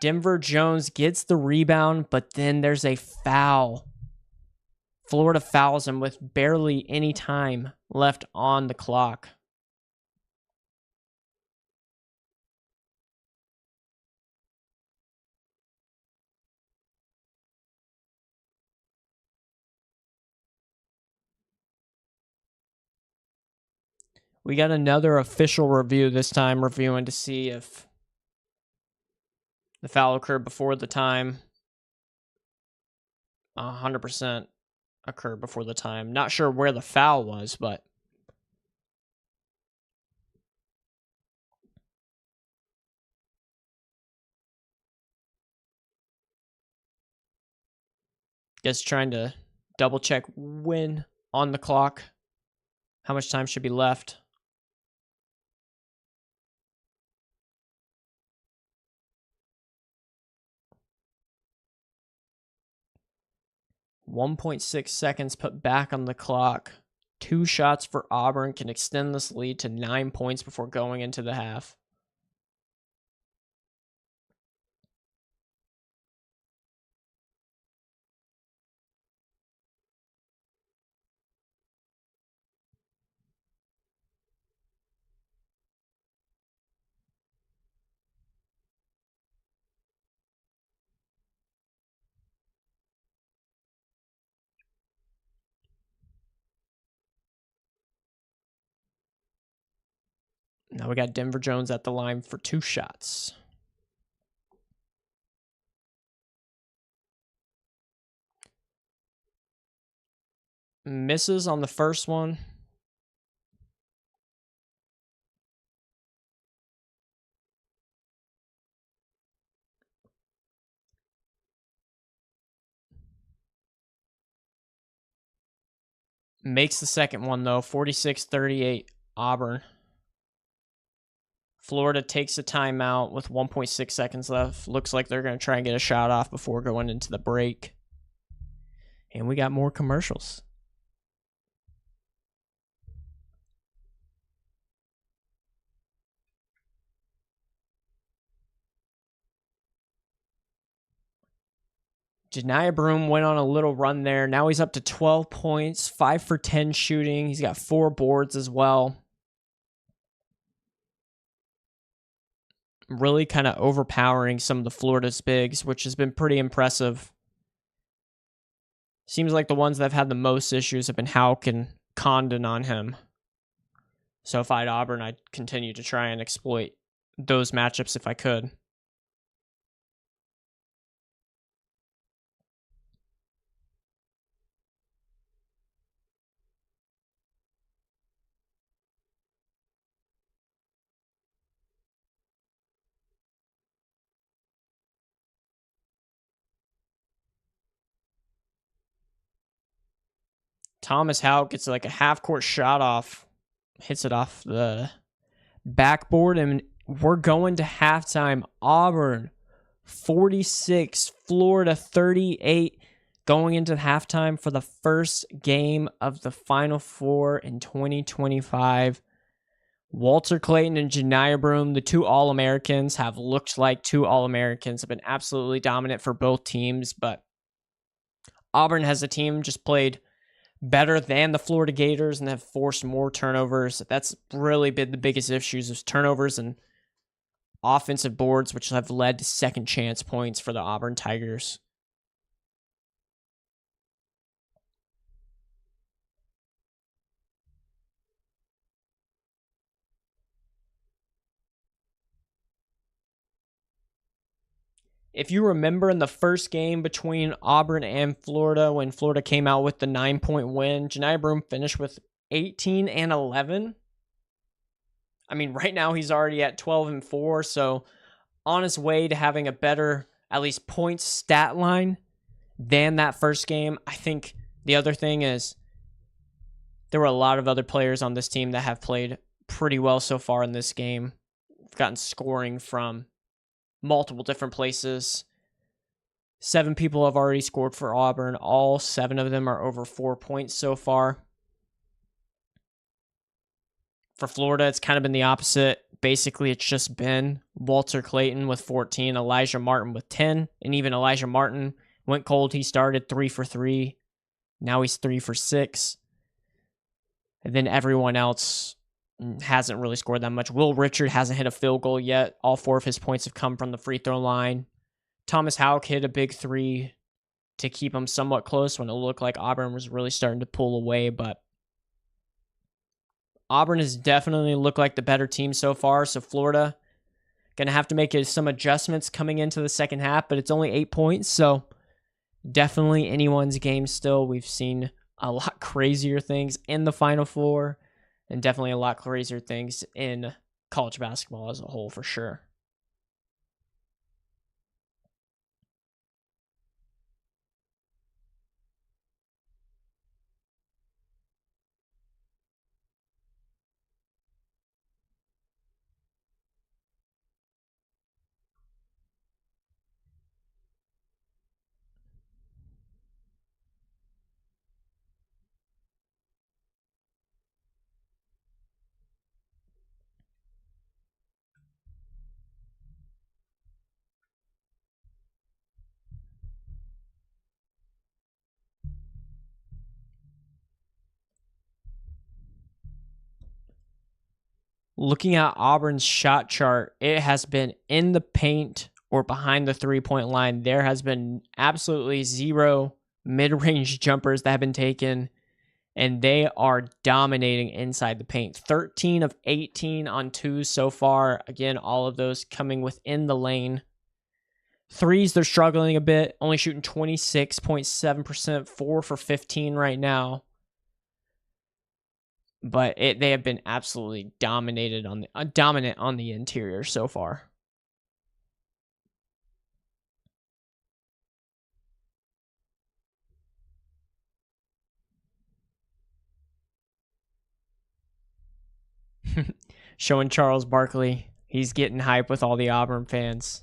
Speaker 1: Denver Jones gets the rebound, but then there's a foul. Florida fouls him with barely any time left on the clock. We got another official review this time, reviewing to see if the foul occurred before the time. 100% occurred before the time. Not sure where the foul was, but guess trying to double check when on the clock, how much time should be left. .6 seconds put back on the clock. 2 shots for Auburn can extend this lead to 9 points before going into the half. Now we got Denver Jones at the line for 2 shots. Misses on the first one. Makes the second one, though. 46-38, Auburn. Florida takes a timeout with 1.6 seconds left. Looks like they're going to try and get a shot off before going into the break. And we got more commercials. Janiah Broome went on a little run there. Now he's up to 12 points, 5 for 10 shooting. He's got 4 boards as well. Really kind of overpowering some of the Florida's bigs, which has been pretty impressive. Seems like the ones that have had the most issues have been Houck and Condon on him. So if I had Auburn, I'd continue to try and exploit those matchups if I could. Thomas Houck gets like a half-court shot off, hits it off the backboard, and we're going to halftime. Auburn 46, Florida 38, going into halftime for the first game of the Final Four in 2025. Walter Clayton and Janiah Broome, the 2 All-Americans, have looked like 2 All-Americans, have been absolutely dominant for both teams, but Auburn has a team just played better than the Florida Gators and have forced more turnovers. That's really been the biggest issues, is turnovers and offensive boards, which have led to second chance points for the Auburn Tigers. If you remember in the first game between Auburn and Florida, when Florida came out with the 9-point win, Janiah Broome finished with 18 and 11. I mean, right now he's already at 12 and 4, so on his way to having a better, at least points stat line than that first game. I think the other thing is there were a lot of other players on this team that have played pretty well so far in this game. We've gotten scoring from multiple different places. 7 people have already scored for Auburn. All 7 of them are over 4 points so far. For Florida, it's kind of been the opposite. Basically, it's just been Walter Clayton with 14, Elijah Martin with 10, and even Elijah Martin went cold. He started 3 for 3 Now he's 3 for 6. And then everyone else hasn't really scored that much. Will Richard hasn't hit a field goal yet. All 4 of his points have come from the free throw line. Thomas Houck hit a big 3 to keep him somewhat close when it looked like Auburn was really starting to pull away. But Auburn has definitely looked like the better team so far. So Florida going to have to make some adjustments coming into the second half, but it's only 8 points. So definitely anyone's game still. We've seen a lot crazier things in the Final Four and definitely a lot crazier things in college basketball as a whole for sure. Looking at Auburn's shot chart, it has been in the paint or behind the 3-point line. There has been absolutely 0 mid-range jumpers that have been taken, and they are dominating inside the paint. 13 of 18 on 2s so far. Again, all of those coming within the lane. Threes, they're struggling a bit, only shooting 26.7%, 4 for 15 right now. But they have been absolutely dominant on the interior so far. Showing Charles Barkley, he's getting hype with all the Auburn fans.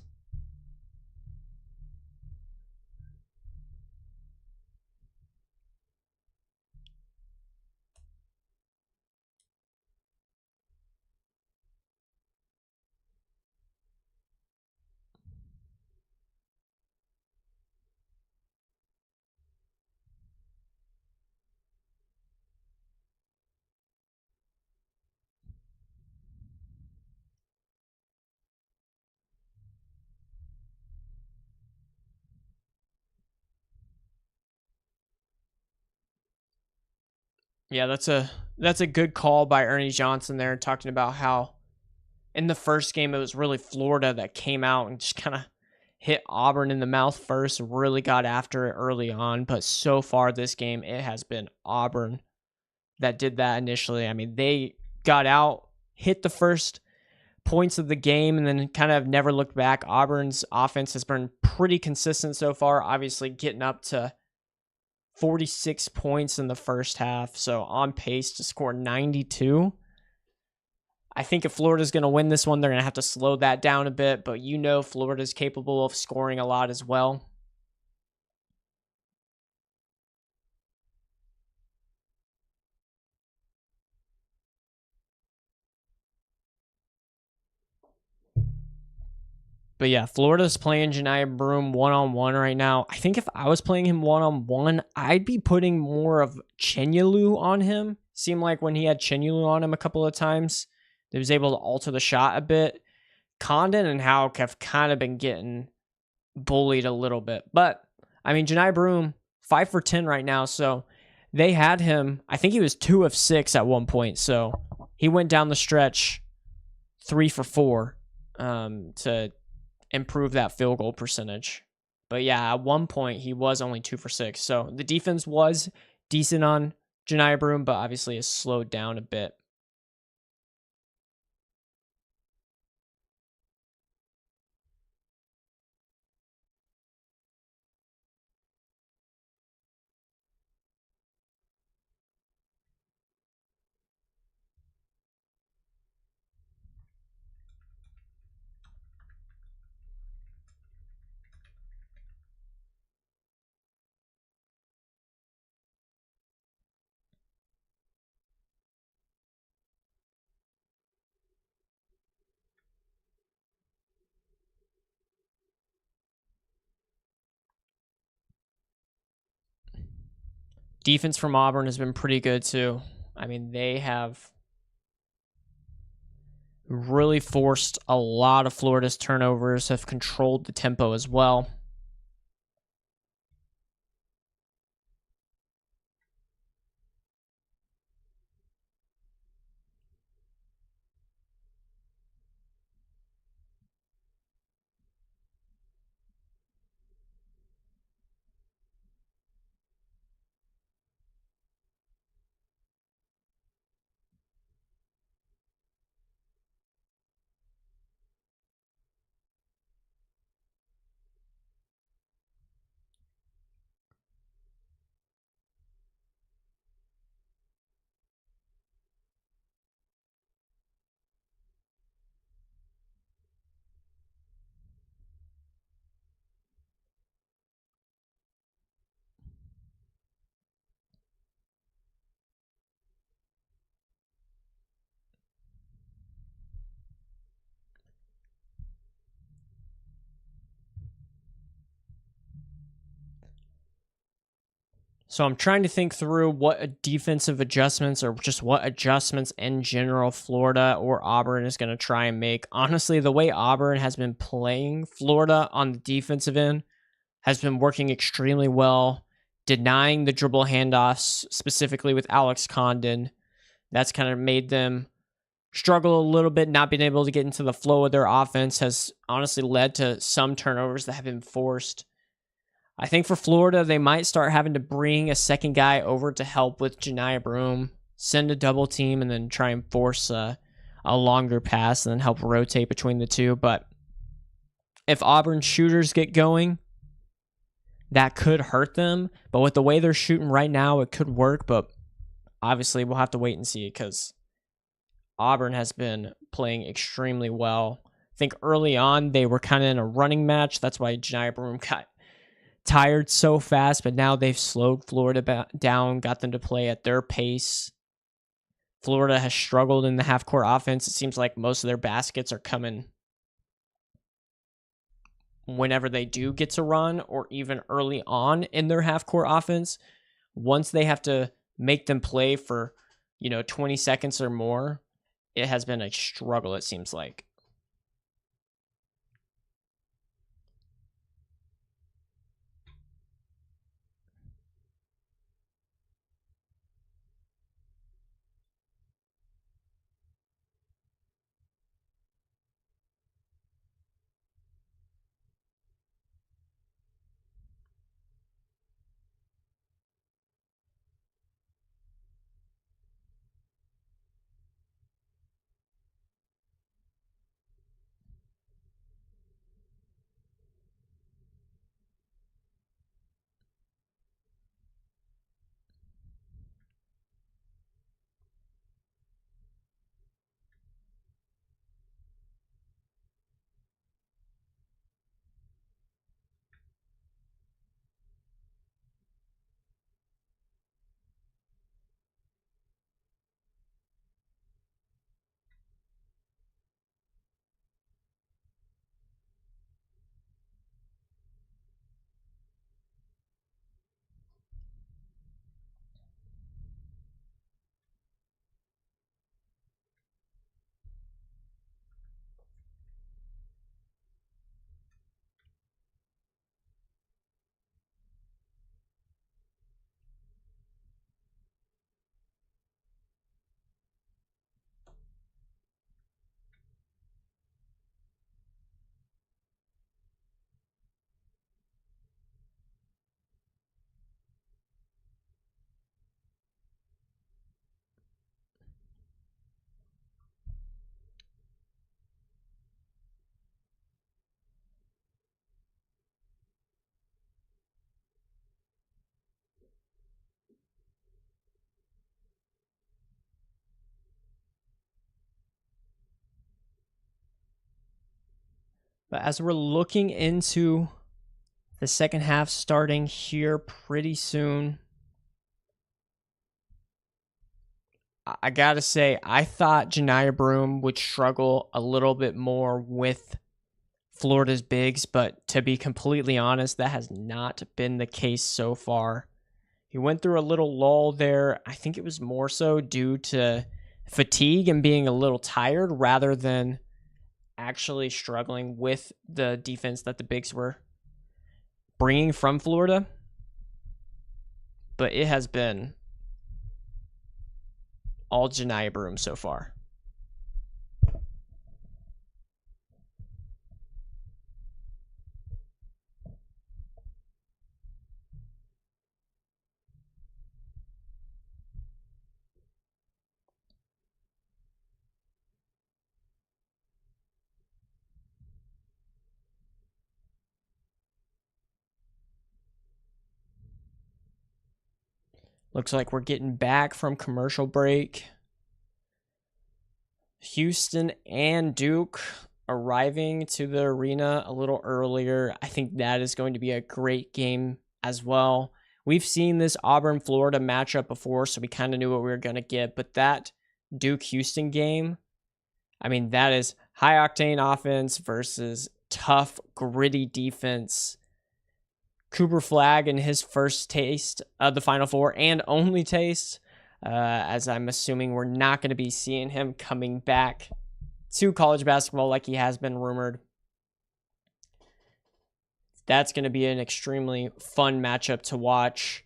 Speaker 1: Yeah, that's a good call by Ernie Johnson there, talking about how in the first game it was really Florida that came out and just kind of hit Auburn in the mouth first, really got after it early on. But so far this game, it has been Auburn that did that initially. I mean, they got out, hit the first points of the game, and then kind of never looked back. Auburn's offense has been pretty consistent so far, obviously getting up to 46 points in the first half, so on pace to score 92. I think if Florida's going to win this one, they're going to have to slow that down a bit, but you know Florida's capable of scoring a lot as well. But yeah, Florida's playing Janiyah Broome one-on-one right now. I think if I was playing him one-on-one, I'd be putting more of Chenyelu on him. Seemed like when he had Chenyelu on him a couple of times, he was able to alter the shot a bit. Condon and Houck have kind of been getting bullied a little bit. But, I mean, Janiyah Broome, 5 for 10 right now. So they had him, I think he was 2 of 6 at one point. So he went down the stretch 3 for 4 to improve that field goal percentage. But yeah, at one point he was only 2 for 6. So the defense was decent on Janiyah Broome, but obviously has slowed down a bit. Defense from Auburn has been pretty good too. I mean, they have really forced a lot of Florida's turnovers, have controlled the tempo as well. So I'm trying to think through what defensive adjustments or just what adjustments in general Florida or Auburn is going to try and make. Honestly, the way Auburn has been playing Florida on the defensive end has been working extremely well, denying the dribble handoffs, specifically with Alex Condon. That's kind of made them struggle a little bit. Not being able to get into the flow of their offense has honestly led to some turnovers that have been forced. I think for Florida, they might start having to bring a second guy over to help with Janiah Broome, send a double team, and then try and force a longer pass and then help rotate between the two. But if Auburn shooters get going, that could hurt them. But with the way they're shooting right now, it could work. But obviously, we'll have to wait and see because Auburn has been playing extremely well. I think early on, they were kind of in a running match. That's why Janiah Broome got tired so fast, but now they've slowed Florida down, got them to play at their pace. Florida has struggled in the half-court offense. It seems like most of their baskets are coming whenever they do get to run or even early on in their half-court offense. Once they have to make them play for, 20 seconds or more, it has been a struggle, it seems like. But as we're looking into the second half starting here pretty soon, I gotta say, I thought Janiah Broome would struggle a little bit more with Florida's bigs, but to be completely honest, that has not been the case so far. He went through a little lull there. I think it was more so due to fatigue and being a little tired rather than actually struggling with the defense that the Bigs were bringing from Florida. But it has been all Janiyah Broome so far. Looks like we're getting back from commercial break. Houston and Duke arriving to the arena a little earlier. I think that is going to be a great game as well. We've seen this Auburn-Florida matchup before, so we kind of knew what we were going to get. But that Duke-Houston game, I mean, that is high-octane offense versus tough, gritty defense. Cooper Flagg in his first taste of the Final Four and only taste, as I'm assuming we're not going to be seeing him coming back to college basketball like he has been rumored. That's going to be an extremely fun matchup to watch.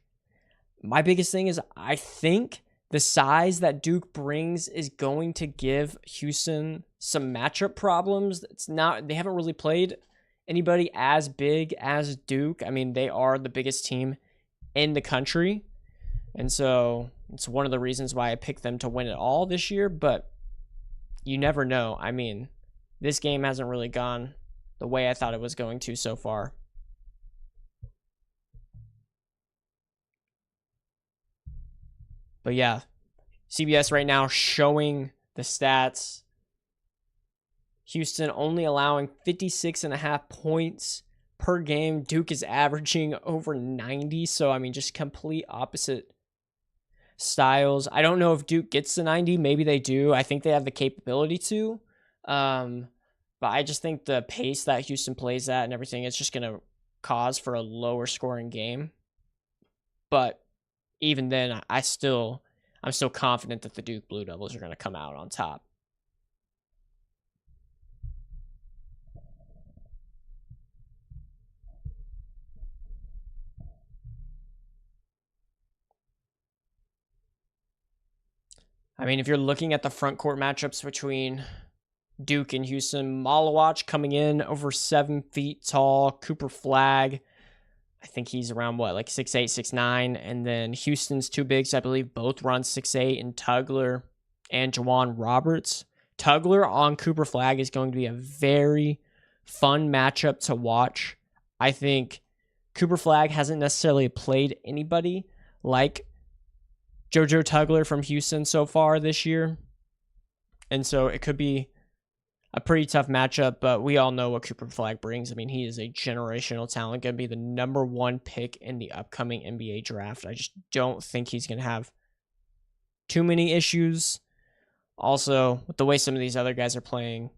Speaker 1: My biggest thing is I think the size that Duke brings is going to give Houston some matchup problems. They haven't really played anybody as big as Duke. I mean, they are the biggest team in the country. And so it's one of the reasons why I picked them to win it all this year. But you never know. I mean, this game hasn't really gone the way I thought it was going to so far. But yeah, CBS right now showing the stats. Houston only allowing 56.5 points per game. Duke is averaging over 90. So, I mean, just complete opposite styles. I don't know if Duke gets to 90. Maybe they do. I think they have the capability to. But I just think the pace that Houston plays at and everything is just going to cause for a lower scoring game. But even then, I'm still confident that the Duke Blue Devils are going to come out on top. I mean, if you're looking at the front court matchups between Duke and Houston, Malawach coming in over 7 feet tall. Cooper Flagg, I think he's around like 6'8", 6'9". And then Houston's two bigs, I believe, both run 6'8", and Tugler and Juwan Roberts. Tugler on Cooper Flagg is going to be a very fun matchup to watch. I think Cooper Flagg hasn't necessarily played anybody like JoJo Tugler from Houston so far this year. And so it could be a pretty tough matchup, but we all know what Cooper Flagg brings. I mean, he is a generational talent, going to be the number 1 pick in the upcoming NBA draft. I just don't think he's going to have too many issues. Also, with the way some of these other guys are playing,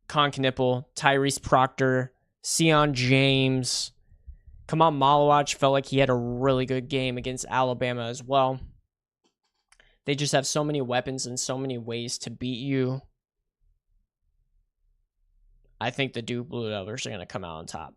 Speaker 1: Con Knipple, Tyrese Proctor, Sion James, Kamal Malawach felt like he had a really good game against Alabama as well. They just have so many weapons and so many ways to beat you. I think the Duke Blue Devils are going to come out on top.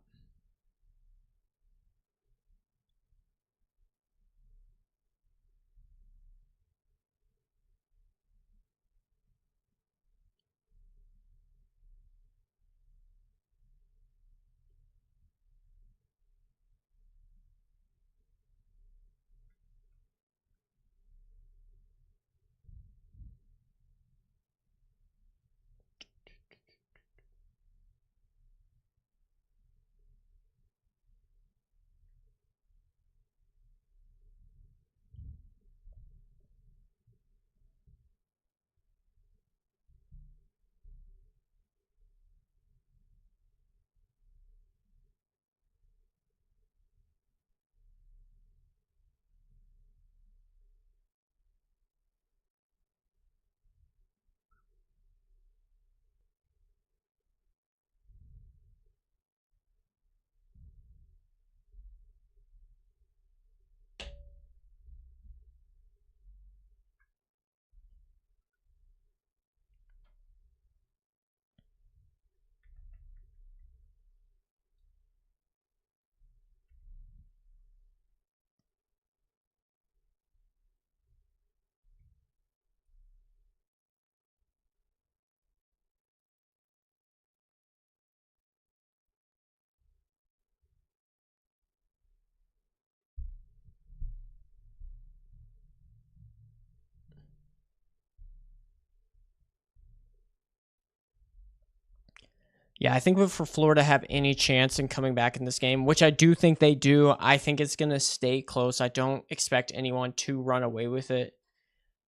Speaker 1: Yeah, I think for Florida to have any chance in coming back in this game, which I do think they do, I think it's going to stay close. I don't expect anyone to run away with it.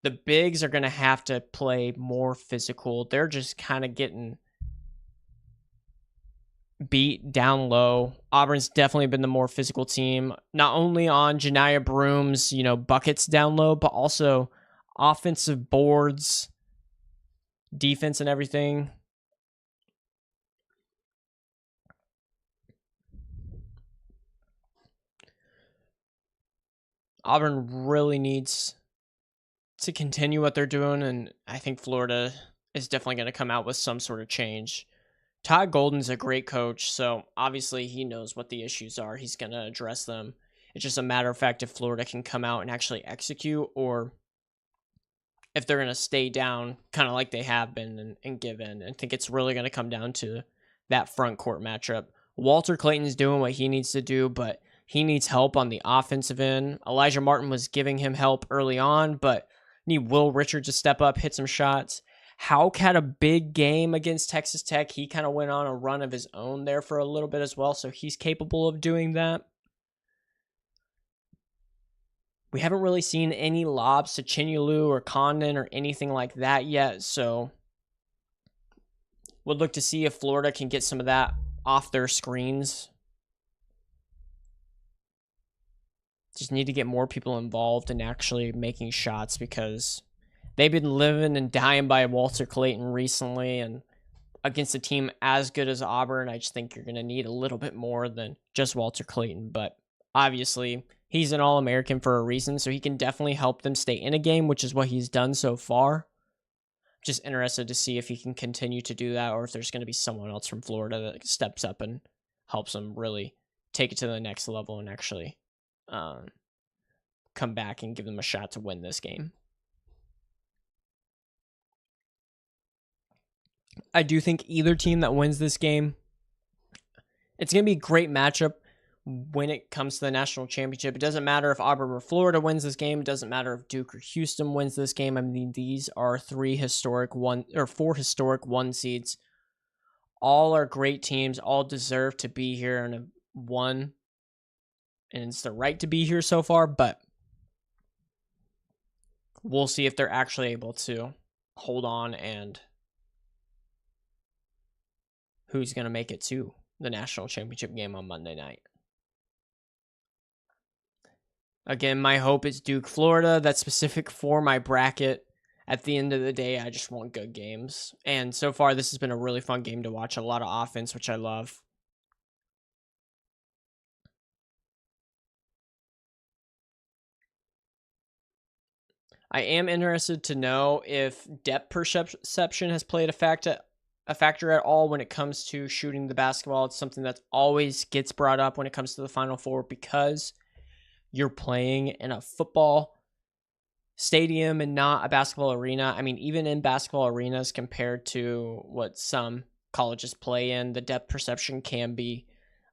Speaker 1: The bigs are going to have to play more physical. They're just kind of getting beat down low. Auburn's definitely been the more physical team, not only on Janiah Broom's, buckets down low, but also offensive boards, defense and everything. Auburn really needs to continue what they're doing, and I think Florida is definitely going to come out with some sort of change. Todd Golden's a great coach, so obviously he knows what the issues are. He's going to address them. It's just a matter of fact if Florida can come out and actually execute, or if they're going to stay down kind of like they have been and give in. I think it's really going to come down to that front court matchup. Walter Clayton's doing what he needs to do, but he needs help on the offensive end. Elijah Martin was giving him help early on, but need Will Richards to step up, hit some shots. Houck had a big game against Texas Tech. He kind of went on a run of his own there for a little bit as well, so he's capable of doing that. We haven't really seen any lobs to Chinyalu or Condon or anything like that yet, so we'll look to see if Florida can get some of that off their screens. Just need to get more people involved in actually making shots, because they've been living and dying by Walter Clayton recently, and against a team as good as Auburn, I just think you're going to need a little bit more than just Walter Clayton. But obviously, he's an All-American for a reason, so he can definitely help them stay in a game, which is what he's done so far. Just interested to see if he can continue to do that, or if there's going to be someone else from Florida that steps up and helps them really take it to the next level and actually come back and give them a shot to win this game. I do think either team that wins this game, it's going to be a great matchup when it comes to the national championship. It doesn't matter if Auburn or Florida wins this game. It doesn't matter if Duke or Houston wins this game. I mean, these are four historic one seeds. All are great teams. All deserve to be here and have won. And it's the right to be here so far, but we'll see if they're actually able to hold on and who's going to make it to the national championship game on Monday night. Again, my hope is Duke, Florida. That's specific for my bracket. At the end of the day, I just want good games. And so far, this has been a really fun game to watch. A lot of offense, which I love. I am interested to know if depth perception has played a factor at all when it comes to shooting the basketball. It's something that always gets brought up when it comes to the Final Four, because you're playing in a football stadium and not a basketball arena. I mean, even in basketball arenas compared to what some colleges play in, the depth perception can be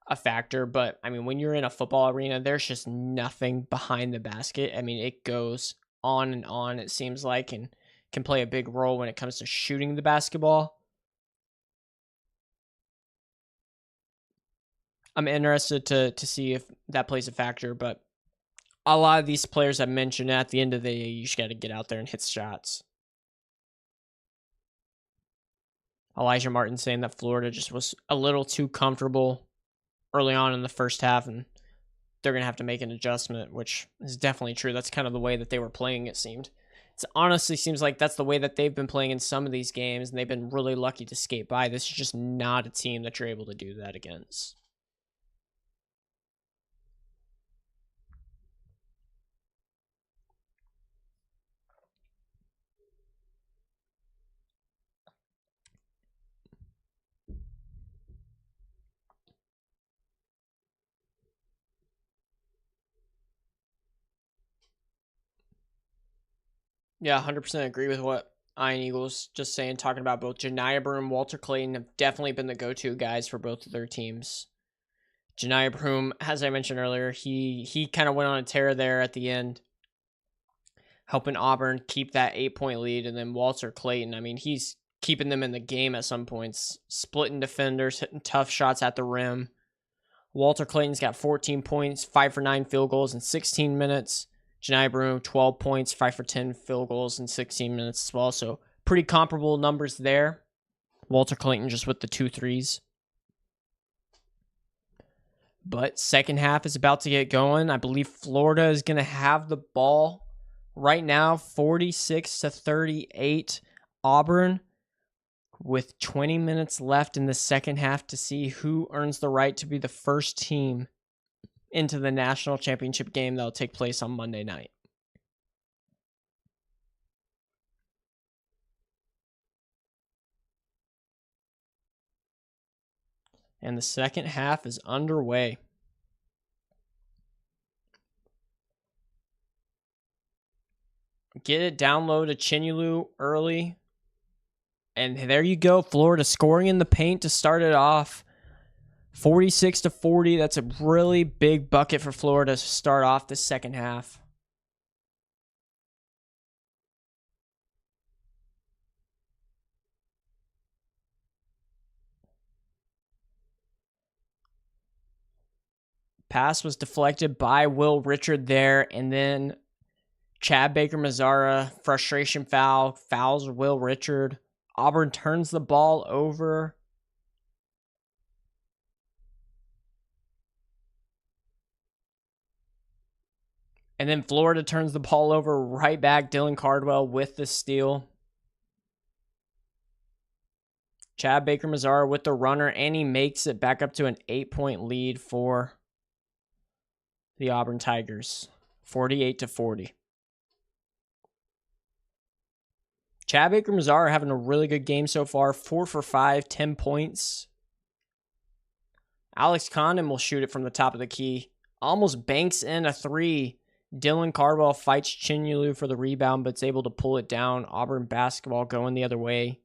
Speaker 1: a factor. But I mean, when you're in a football arena, there's just nothing behind the basket. I mean, it goes on and on, it seems like, and can play a big role when it comes to shooting the basketball. I'm interested to see if that plays a factor, but a lot of these players I mentioned, at the end of the day, you just got to get out there and hit shots. Elijah Martin saying that Florida just was a little too comfortable early on in the first half, and they're going to have to make an adjustment, which is definitely true. That's kind of the way that they were playing, it seemed. It honestly seems like that's the way that they've been playing in some of these games, and they've been really lucky to skate by. This is just not a team that you're able to do that against. Yeah, 100% agree with what Iron Eagles just saying, talking about both Janiah Broom, Walter Clayton have definitely been the go-to guys for both of their teams. Janiah Broom, as I mentioned earlier, he kind of went on a tear there at the end, helping Auburn keep that 8-point lead. And then Walter Clayton, I mean, he's keeping them in the game at some points. Splitting defenders, hitting tough shots at the rim. Walter Clayton's got 14 points, 5 for 9 field goals in 16 minutes. Janai Broom, 12 points, 5 for 10 field goals in 16 minutes as well. So pretty comparable numbers there. Walter Clayton just with the 2 threes. But second half is about to get going. I believe Florida is going to have the ball right now, 46-38. Auburn with 20 minutes left in the second half to see who earns the right to be the first team into the national championship game that will take place on Monday night. And the second half is underway. Get it down low to Chinulu early. And there you go, Florida scoring in the paint to start it off. 46-40. That's a really big bucket for Florida to start off the second half. Pass was deflected by Will Richard there, and then Chad Baker-Mazara, frustration foul, fouls Will Richard. Auburn turns the ball over. And then Florida turns the ball over right back. Dylan Cardwell with the steal. Chad Baker-Mazara with the runner, and he makes it back up to an 8-point lead for the Auburn Tigers, 48-40. Chad Baker-Mazara having a really good game so far, 4 for 5, 10 points. Alex Condon will shoot it from the top of the key. Almost banks in a 3. Dylan Cardwell fights Chinulu for the rebound, but is able to pull it down. Auburn basketball going the other way.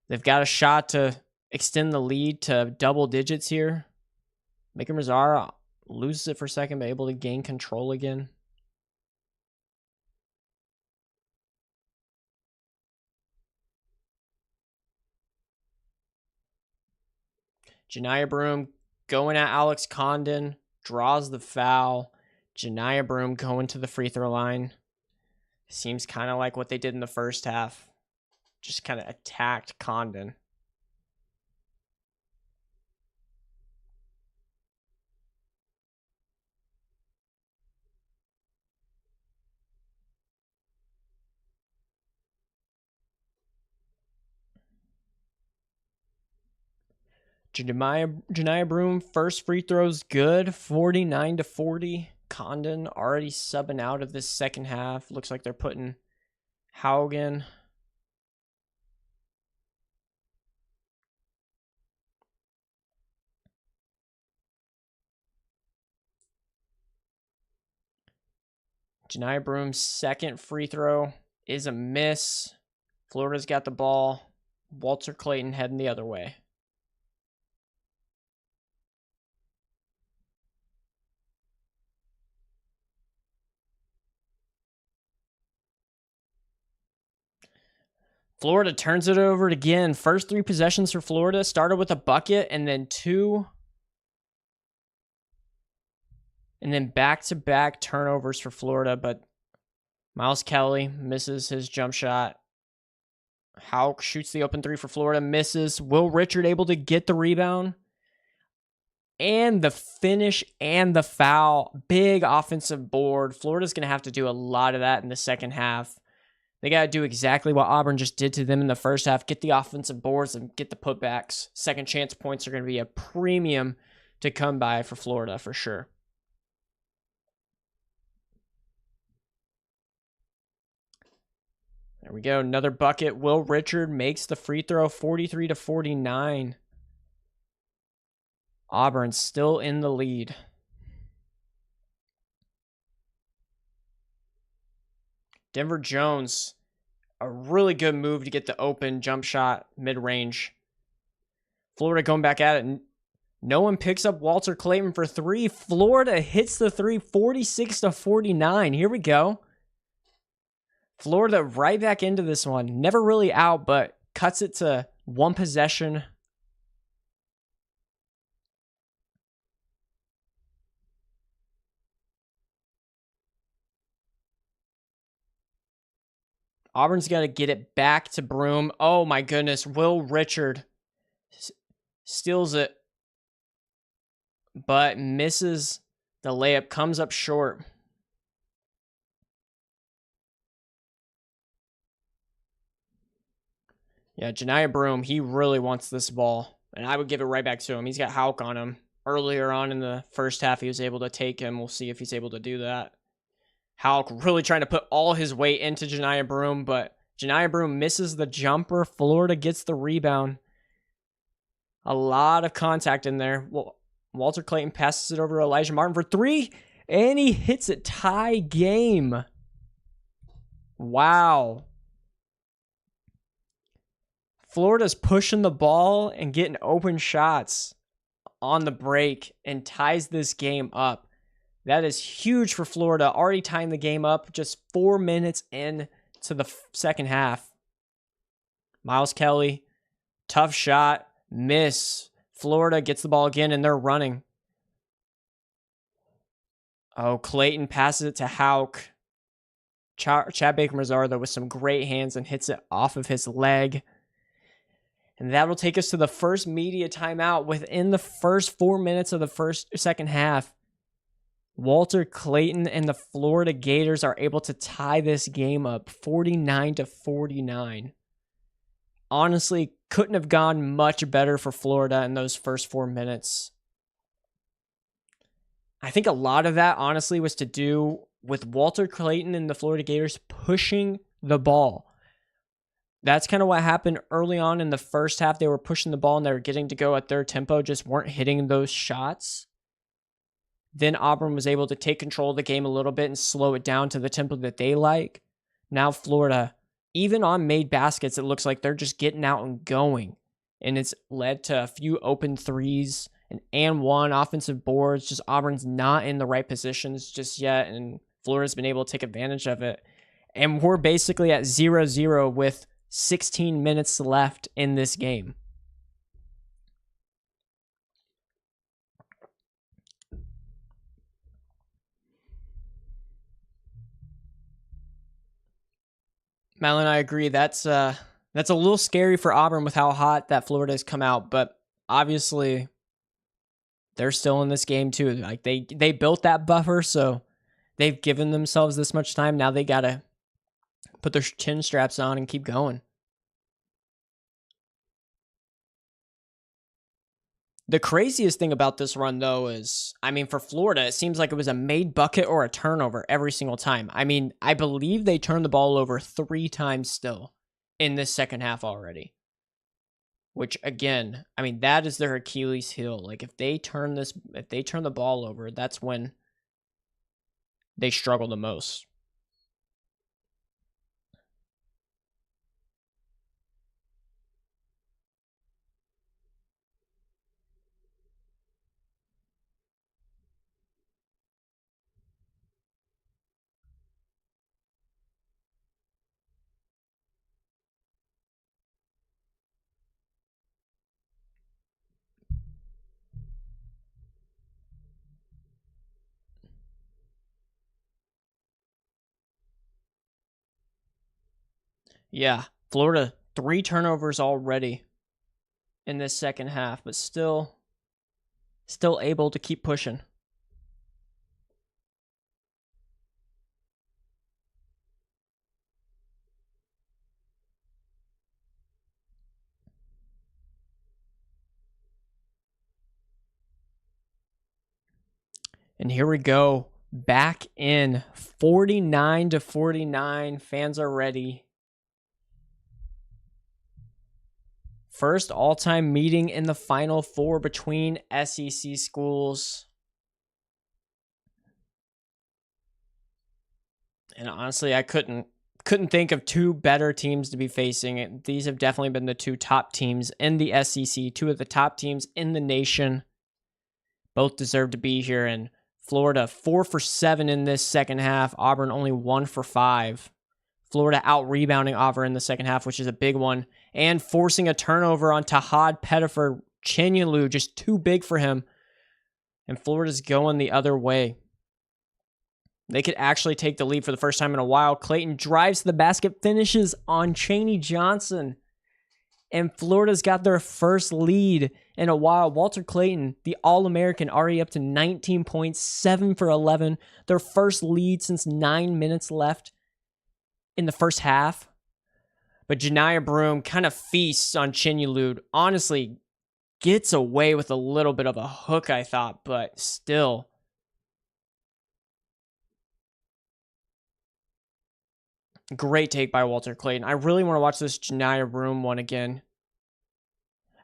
Speaker 1: They've got a shot to extend the lead to double digits here. Baker-Mazara loses it for a second, but able to gain control again. Janiyah Broom going at Alex Condon, draws the foul. Janiyah Broom going to the free throw line. Seems kind of like what they did in the first half. Just kind of attacked Condon. Janiyah Broom, first free throw's good, 49-40. Condon already subbing out of this second half. Looks like they're putting Haugen. Janiyah Broom's second free throw is a miss. Florida's got the ball. Walter Clayton heading the other way. Florida turns it over again. First 3 possessions for Florida. Started with a bucket and then 2. And then back-to-back turnovers for Florida. But Miles Kelly misses his jump shot. Hauk shoots the open 3 for Florida. Misses. Will Richard able to get the rebound. And the finish and the foul. Big offensive board. Florida's going to have to do a lot of that in the second half. They got to do exactly what Auburn just did to them in the first half. Get the offensive boards and get the putbacks. Second chance points are going to be a premium to come by for Florida for sure. There we go. Another bucket. Will Richard makes the free throw, 43-49. Auburn still in the lead. Denver Jones, a really good move to get the open jump shot mid-range. Florida going back at it. No one picks up Walter Clayton for 3. Florida hits the 3, 46-49. Here we go. Florida right back into this one. Never really out, but cuts it to one possession. Auburn's got to get it back to Broome. Oh my goodness. Will Richard steals it, but misses the layup, comes up short. Yeah, Janiah Broome, he really wants this ball, and I would give it right back to him. He's got Hauk on him. Earlier on in the first half, he was able to take him. We'll see if he's able to do that. Hauk really trying to put all his weight into Janiah Broome, but Janiah Broome misses the jumper. Florida gets the rebound. A lot of contact in there. Well, Walter Clayton passes it over to Elijah Martin for three, and he hits it. Tie game. Wow. Florida's pushing the ball and getting open shots on the break and ties this game up. That is huge for Florida. Already tying the game up just 4 minutes into the second half. Miles Kelly, tough shot, miss. Florida gets the ball again, and they're running. Oh, Clayton passes it to Hauk. Chad Baker-Mazar, though, with some great hands and hits it off of his leg. And that'll take us to the first media timeout within the first 4 minutes of the second half. Walter Clayton and the Florida Gators are able to tie this game up 49-49. Honestly, couldn't have gone much better for Florida in those first 4 minutes. I think a lot of that, honestly, was to do with Walter Clayton and the Florida Gators pushing the ball. That's kind of what happened early on in the first half. They were pushing the ball and they were getting to go at their tempo, just weren't hitting those shots. Then Auburn was able to take control of the game a little bit and slow it down to the tempo that they like. Now Florida, even on made baskets, it looks like they're just getting out and going. And it's led to a few open threes and one offensive boards. Just Auburn's not in the right positions just yet, and Florida's been able to take advantage of it. And we're basically at 0-0 with 16 minutes left in this game. Madeline, I agree. That's a little scary for Auburn with how hot that Florida has come out, but obviously they're still in this game too. Like they built that buffer, so they've given themselves this much time. Now they gotta put their chin straps on and keep going. The craziest thing about this run, though, is, I mean, for Florida, it seems like it was a made bucket or a turnover every single time. I mean, I believe they turned the ball over 3 times still in this second half already. Which, again, I mean, that is their Achilles heel. Like, if they turn the ball over, that's when they struggle the most. Yeah, Florida, 3 turnovers already in this second half, but still able to keep pushing. And here we go, back in 49-49. Fans are ready. First all-time meeting in the Final Four between SEC schools. And honestly, I couldn't think of 2 better teams to be facing. These have definitely been the 2 top teams in the SEC, 2 of the top teams in the nation. Both deserve to be here. And Florida 4 for 7 in this second half. Auburn only 1 for 5. Florida out-rebounding Auburn in the second half, which is a big one. and forcing a turnover on Tahad Pettifer. Chinyalu just too big for him. And Florida's going the other way. They could actually take the lead for the first time in a while. Clayton drives to the basket, finishes on Chaney Johnson. And Florida's got their first lead in a while. Walter Clayton, the All-American, already up to 19 points, 7 for 11. Their first lead since 9 minutes left in the first half. But Janiah Broome kind of feasts on Chinyalu. Honestly, gets away with a little bit of a hook, I thought, but still. Great take by Walter Clayton. I really want to watch this Janiah Broome one again.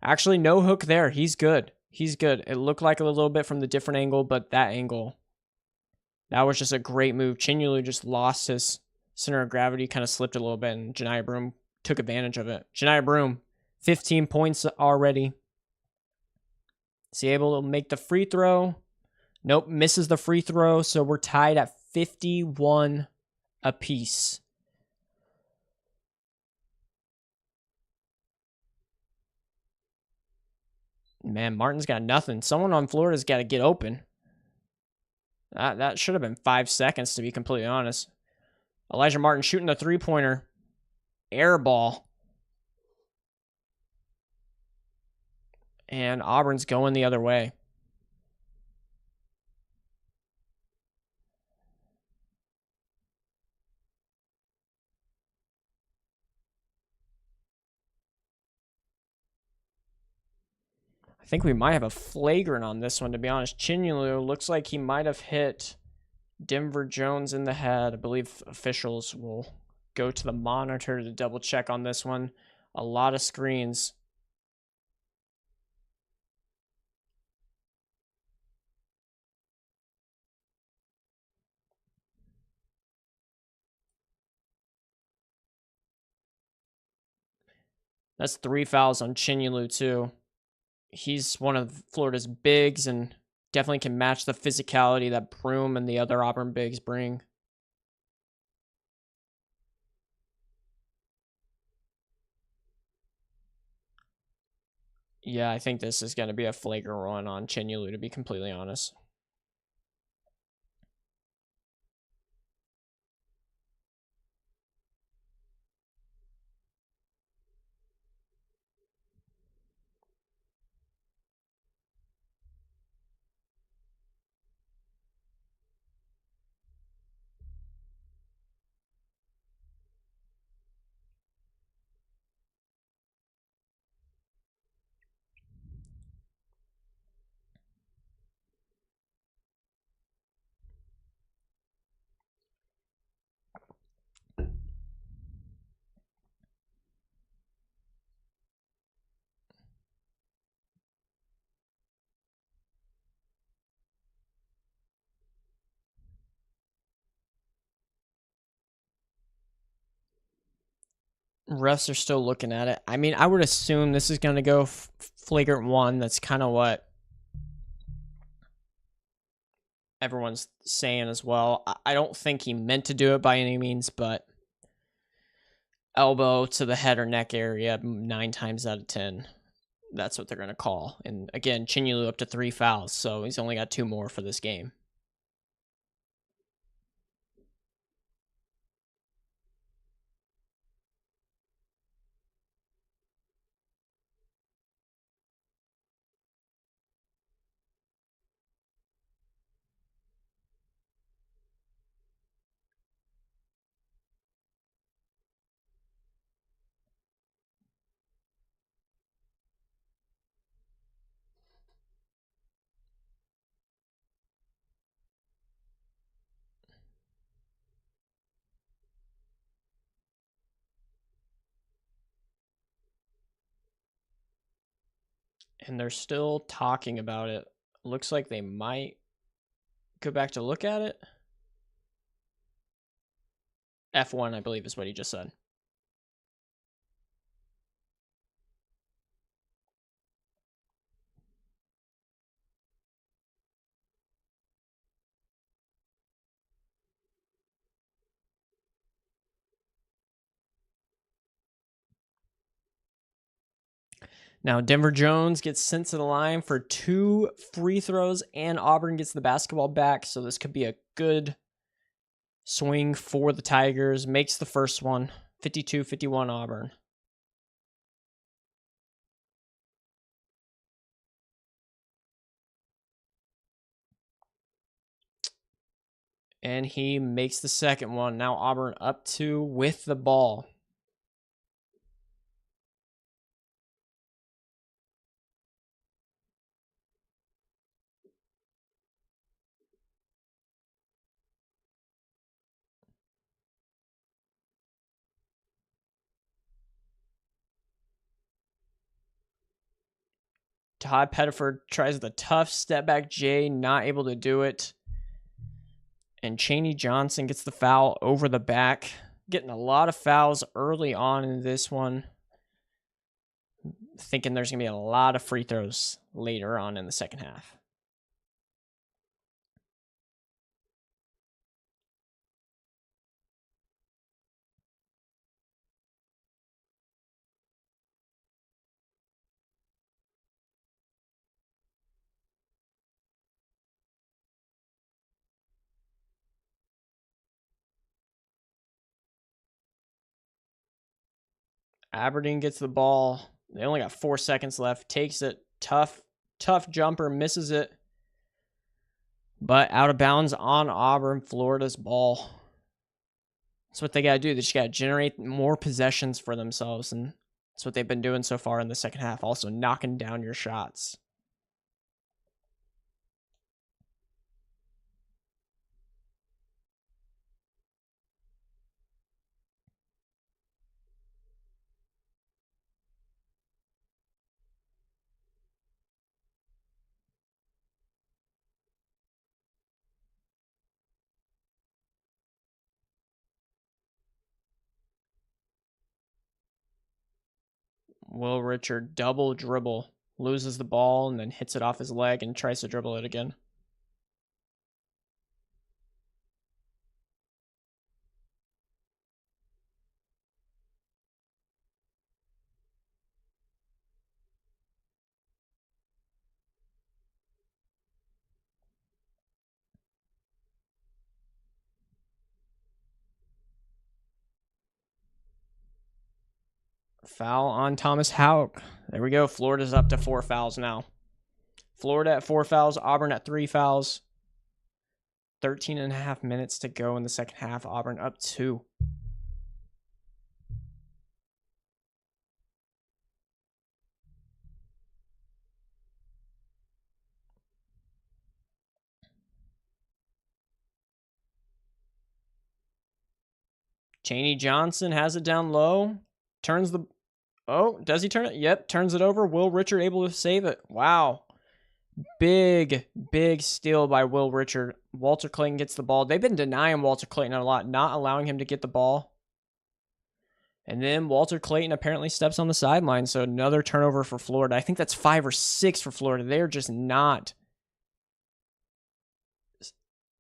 Speaker 1: Actually, no hook there. He's good. He's good. It looked like a little bit from the different angle, but that angle, that was just a great move. Chinyalu just lost his center of gravity, kind of slipped a little bit, and Janiah Broome took advantage of it. Janiah Broome, 15 points already. Is he able to make the free throw? Nope, misses the free throw, so we're tied at 51 apiece. Man, Martin's got nothing. Someone on Florida's got to get open. That should have been 5 seconds, to be completely honest. Elijah Martin shooting the three-pointer. Air ball. And Auburn's going the other way. I think we might have a flagrant on this one, to be honest. Chinyalu looks like he might have hit Denver Jones in the head. I believe officials will go to the monitor to double check on this one. A lot of screens. That's 3 fouls on Chinyalu too. He's one of Florida's bigs and definitely can match the physicality that Broome and the other Auburn bigs bring. Yeah, I think this is going to be a flagrant one on Chinyalu, to be completely honest. Refs are still looking at it. I mean, I would assume this is going to go flagrant one. That's kind of what everyone's saying as well. I don't think he meant to do it by any means, but elbow to the head or neck area 9 times out of 10. That's what they're going to call. And again, Chinyalu up to 3 fouls, so he's only got 2 more for this game. And they're still talking about it. Looks like they might go back to look at it. F1, I believe, is what he just said. Now, Denver Jones gets sent to the line for 2 free throws, and Auburn gets the basketball back. So this could be a good swing for the Tigers. Makes the first one, 52-51 Auburn. And he makes the second one. Now Auburn up 2 with the ball. Todd Pettiford tries the tough step back J, not able to do it. And Chaney Johnson gets the foul over the back. Getting a lot of fouls early on in this one. Thinking there's going to be a lot of free throws later on in the second half. Aberdeen gets the ball. They only got 4 seconds left. Takes it. Tough jumper. Misses it. But out of bounds on Auburn. Florida's ball. That's what they got to do. They just got to generate more possessions for themselves. And that's what they've been doing so far in the second half. Also knocking down your shots. Will Richard double dribble. Loses the ball and then hits it off his leg and tries to dribble it again. Foul on Thomas Houck. There we go. Florida's up to 4 fouls now. Florida at 4 fouls. Auburn at 3 fouls. 13 and a half minutes to go in the second half. Auburn up 2. Chaney Johnson has it down low. Turns the... Oh, does he turn it? Yep, turns it over. Will Richard able to save it. Wow. Big steal by Will Richard. Walter Clayton gets the ball. They've been denying Walter Clayton a lot, not allowing him to get the ball. And then Walter Clayton apparently steps on the sideline, so another turnover for Florida. I think that's 5 or 6 for Florida. They're just not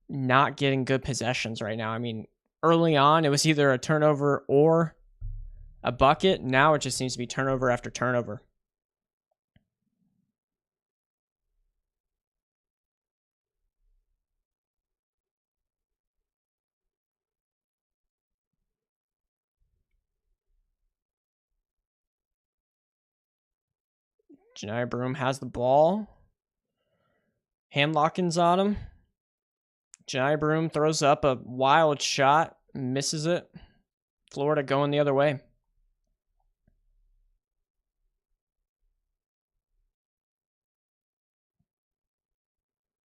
Speaker 1: getting good possessions right now. I mean, early on, it was either a turnover or a bucket. Now it just seems to be turnover after turnover. Janai Broom has the ball. Hand-locking's on him. Janai Broom throws up a wild shot. Misses it. Florida going the other way.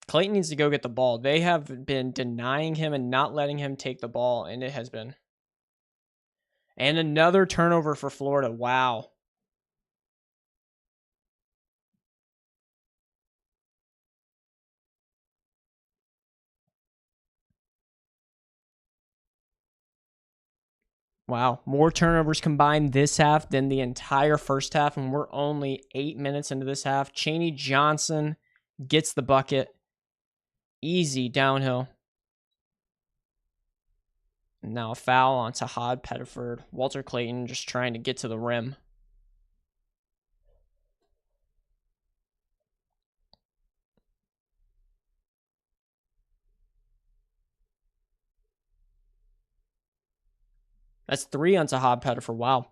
Speaker 1: Clayton needs to go get the ball. They have been denying him and not letting him take the ball, and it has been. And another turnover for Florida. Wow. Wow. More turnovers combined this half than the entire first half, and we're only 8 minutes into this half. Chaney Johnson gets the bucket. Easy downhill. Now a foul on Todd Pettiford. Walter Clayton just trying to get to the rim. That's 3 ncaabb Pettifer. Wow.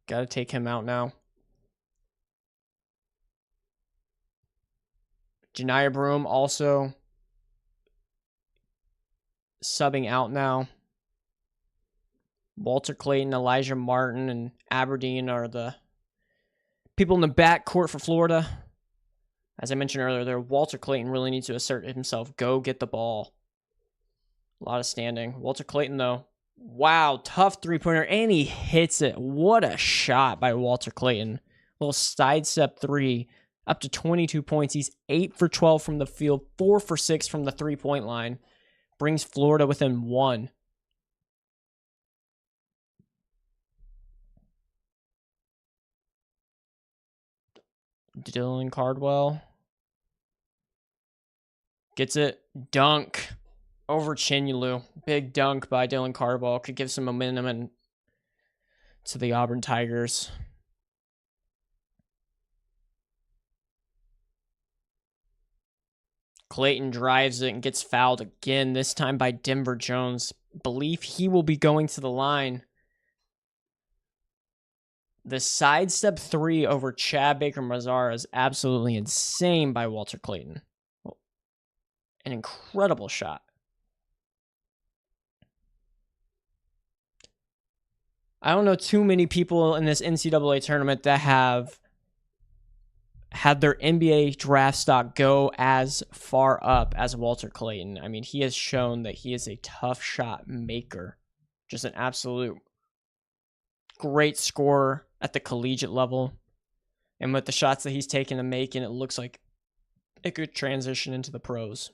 Speaker 1: Got to take him out now. Janiah Broom also subbing out now. Walter Clayton, Elijah Martin, and Aberdeen are the people in the backcourt for Florida. As I mentioned earlier, there Walter Clayton really needs to assert himself. Go get the ball. A lot of standing. Walter Clayton, though. Wow, tough three-pointer, and he hits it. What a shot by Walter Clayton. Little sidestep three, up to 22 points. He's 8 for 12 from the field, 4 for 6 from the three-point line. Brings Florida within 1. Dylan Cardwell gets it. Dunk over Chinyalu. Big dunk by Dylan Cardwell. Could give some momentum to the Auburn Tigers. Clayton drives it and gets fouled again, this time by Denver Jones. Believe he will be going to the line. The sidestep three over Chad Baker-Mazara is absolutely insane by Walter Clayton. An incredible shot. I don't know too many people in this NCAA tournament that have had their NBA draft stock go as far up as Walter Clayton. I mean, he has shown that he is a tough shot maker. Just an absolute great scorer at the collegiate level. And with the shots that he's taken and making, it looks like a good transition into the pros.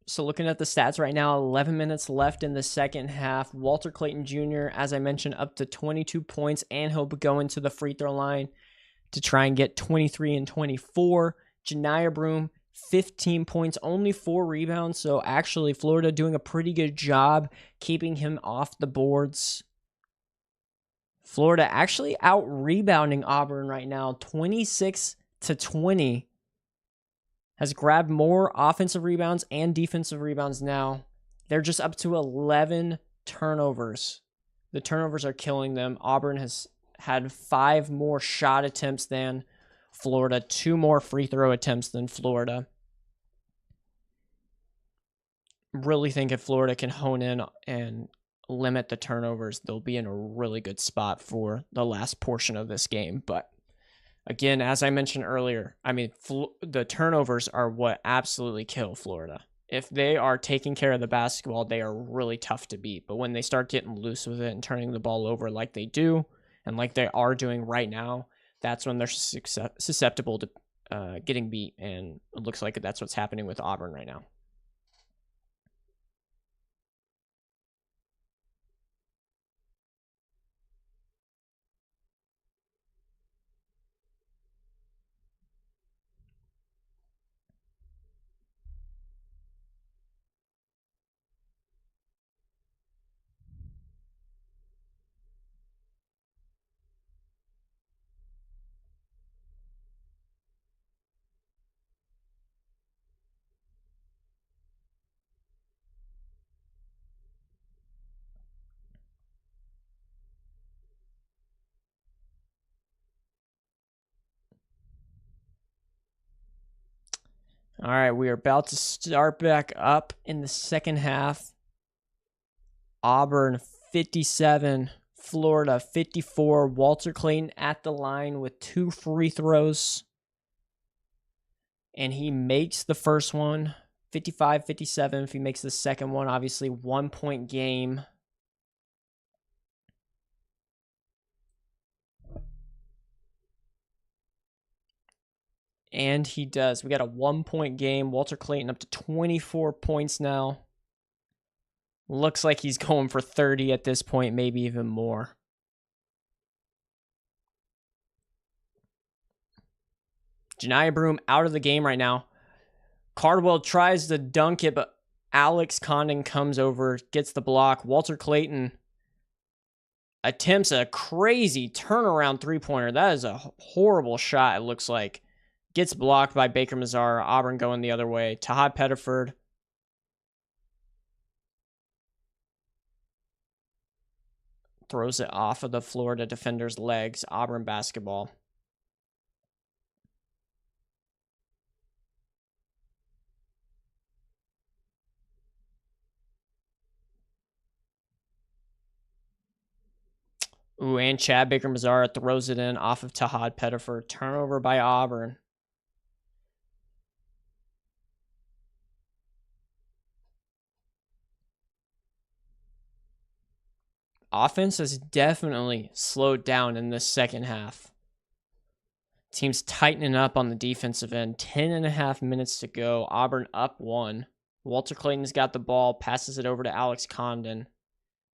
Speaker 1: So looking at the stats right now, 11 minutes left in the second half. Walter Clayton Jr., as I mentioned, up to 22 points, and he'll be going to the free throw line to try and get 23 and 24. Janiah Broom, 15 points, only 4 rebounds. So actually, Florida doing a pretty good job keeping him off the boards. Florida actually out-rebounding Auburn right now, 26-20. Has grabbed more offensive rebounds and defensive rebounds now. They're just up to 11 turnovers. The turnovers are killing them. Auburn has had 5 more shot attempts than Florida, 2 more free throw attempts than Florida. Really think if Florida can hone in and limit the turnovers, they'll be in a really good spot for the last portion of this game. But again, as I mentioned earlier, I mean, the turnovers are what absolutely kill Florida. If they are taking care of the basketball, they are really tough to beat. But when they start getting loose with it and turning the ball over like they do, and like they are doing right now, that's when they're susceptible to getting beat. And it looks like that's what's happening with Auburn right now. All right, we are about to start back up in the second half. Auburn 57, Florida 54. Walter Clayton at the line with 2 free throws. And he makes the first one, 55-57. If he makes the second one, obviously 1-point game. And he does. We got a 1-point game. Walter Clayton up to 24 points now. Looks like he's going for 30 at this point, maybe even more. Janiyah Broome out of the game right now. Cardwell tries to dunk it, but Alex Condon comes over, gets the block. Walter Clayton attempts a crazy turnaround three-pointer. That is a horrible shot, it looks like. Gets blocked by Baker Mazara. Auburn going the other way. Tahad Pettiford. Throws it off of the Florida defender's legs. Auburn basketball. Ooh, and Chad Baker Mazara throws it in off of Tahad Pettiford. Turnover by Auburn. Offense has definitely slowed down in this second half. Team's tightening up on the defensive end. 10.5 minutes to go. Auburn up 1. Walter Clayton's got the ball, passes it over to Alex Condon,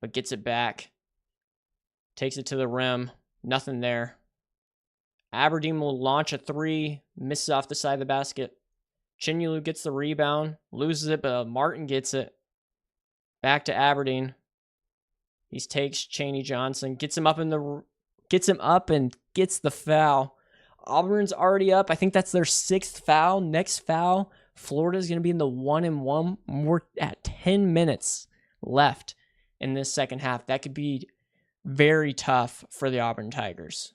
Speaker 1: but gets it back. Takes it to the rim. Nothing there. Aberdeen will launch a 3. Misses off the side of the basket. Chinulu gets the rebound. Loses it, but Martin gets it. Back to Aberdeen. He takes Chaney Johnson. Gets him up and gets the foul. Auburn's already up. I think that's their 6th foul. Next foul, Florida's going to be in the 1-1. We're at 10 minutes left in this second half. That could be very tough for the Auburn Tigers.